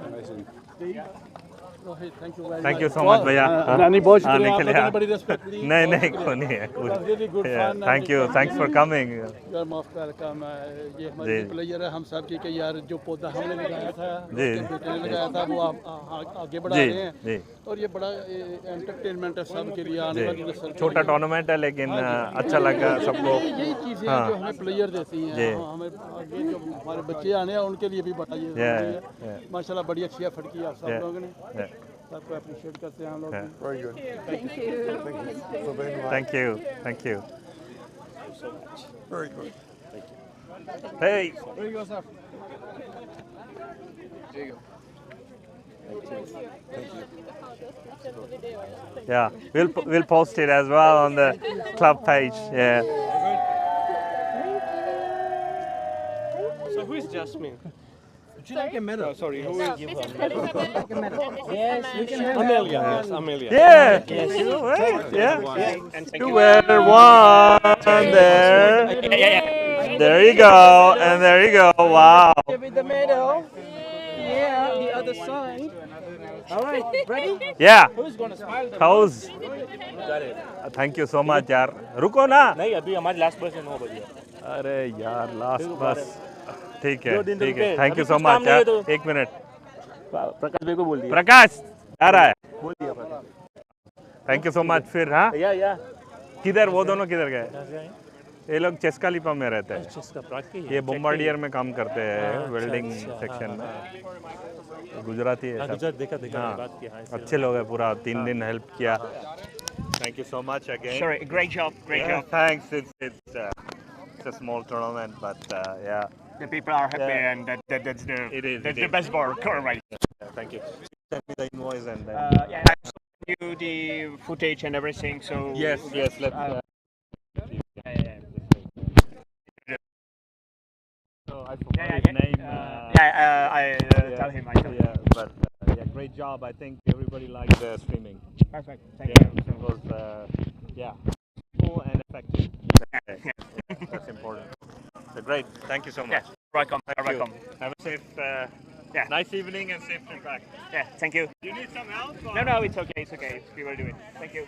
Thank you so much, भैया. नहीं बहुत शुक्रिया आने के लिए. आपने बड़ी respect दी. नहीं कोई नहीं है. Really good fun. Thank you. Thanks for coming. You are most welcome. ये हमारे जी. प्लेयर है हम सब के यार जो पौधा हमने लगाया था जी. उसके बेटे ने लगाया था वो आगे बढ़ा जी, रहे हैं जी. और ये बड़ा एंटरटेनमेंट है सबके लिए आने वाली नस्ल के छोटा लिए। टूर्नामेंट है लेकिन अच्छा लगा सबको. यही चीज़ें हैं जो हमें प्लेयर देती हैं जी. हमें आगे जो हमारे बच्चे आने हैं उनके लिए भी बड़ा ये ज़रूरी है। माशाल्लाह बड़ी अच्छी एफर्ट की आप सब लोगों ने सबको अप्रिशिएट करते हैं हम लोग भी। Very good. Thank you. Thank you. Thank you. So much. Very good. Hey. There you go, sir. There you go. Yeah, we'll post it as well on the club page. Yeah. So who is Jasmine? Would you like a medal? Oh, sorry, who is? Yes, you can have Amelia. Yes, Amelia. Yeah. Yes. You were, yeah. And You were one there. There you go. And there you go. Wow. Give me the medal. Yeah, the other side. All right, ready? Yeah. Who's going to smile? How's? Got it. Thank you so much, यार. रुको ना. नहीं अभी हमारी last बस है 9 बजे. अरे यार लास्ट बस. ठीक है. दो दिन ठीक है. रुके. Thank you अभी so कुछ much काम नहीं है यार. तो. 1 मिनट. प्रकाश भाई को बोल दिया. प्रकाश आ रहा है. बोल दिया प्रकाश. Thank you so much फिर हाँ. या. किधर वो दोनों किधर गए? ये लोग चेस्कालीपा में रहते हैं. चेस्का प्राग के ये बोम्बार्डियर में काम करते हैं वेल्डिंग सेक्शन में. गुजराती है. गुजरात देखा बात किया. अच्छे लोग हैं पूरा 3 दिन हेल्प किया. Thank you so much again. Sorry, great job. Thanks. It's a small tournament, but yeah. The people are happy, Yeah. and that's the It the is. best bar currently. Yeah, thank you. Send me the invoice and then. Yeah, I sent you the footage and everything. So Yes, let's. So I forgot his name. I tell him. Yeah, but yeah, great job. I think everybody liked the streaming. Perfect. Thank you. It was yeah, full and effective. That's important. So great. Thank you so much. Welcome. Thank you. Welcome. Have a safe, nice evening and safe trip back. Yeah. Thank you. Do you need some help? No, it's okay. It's okay. We will do it. Thank you.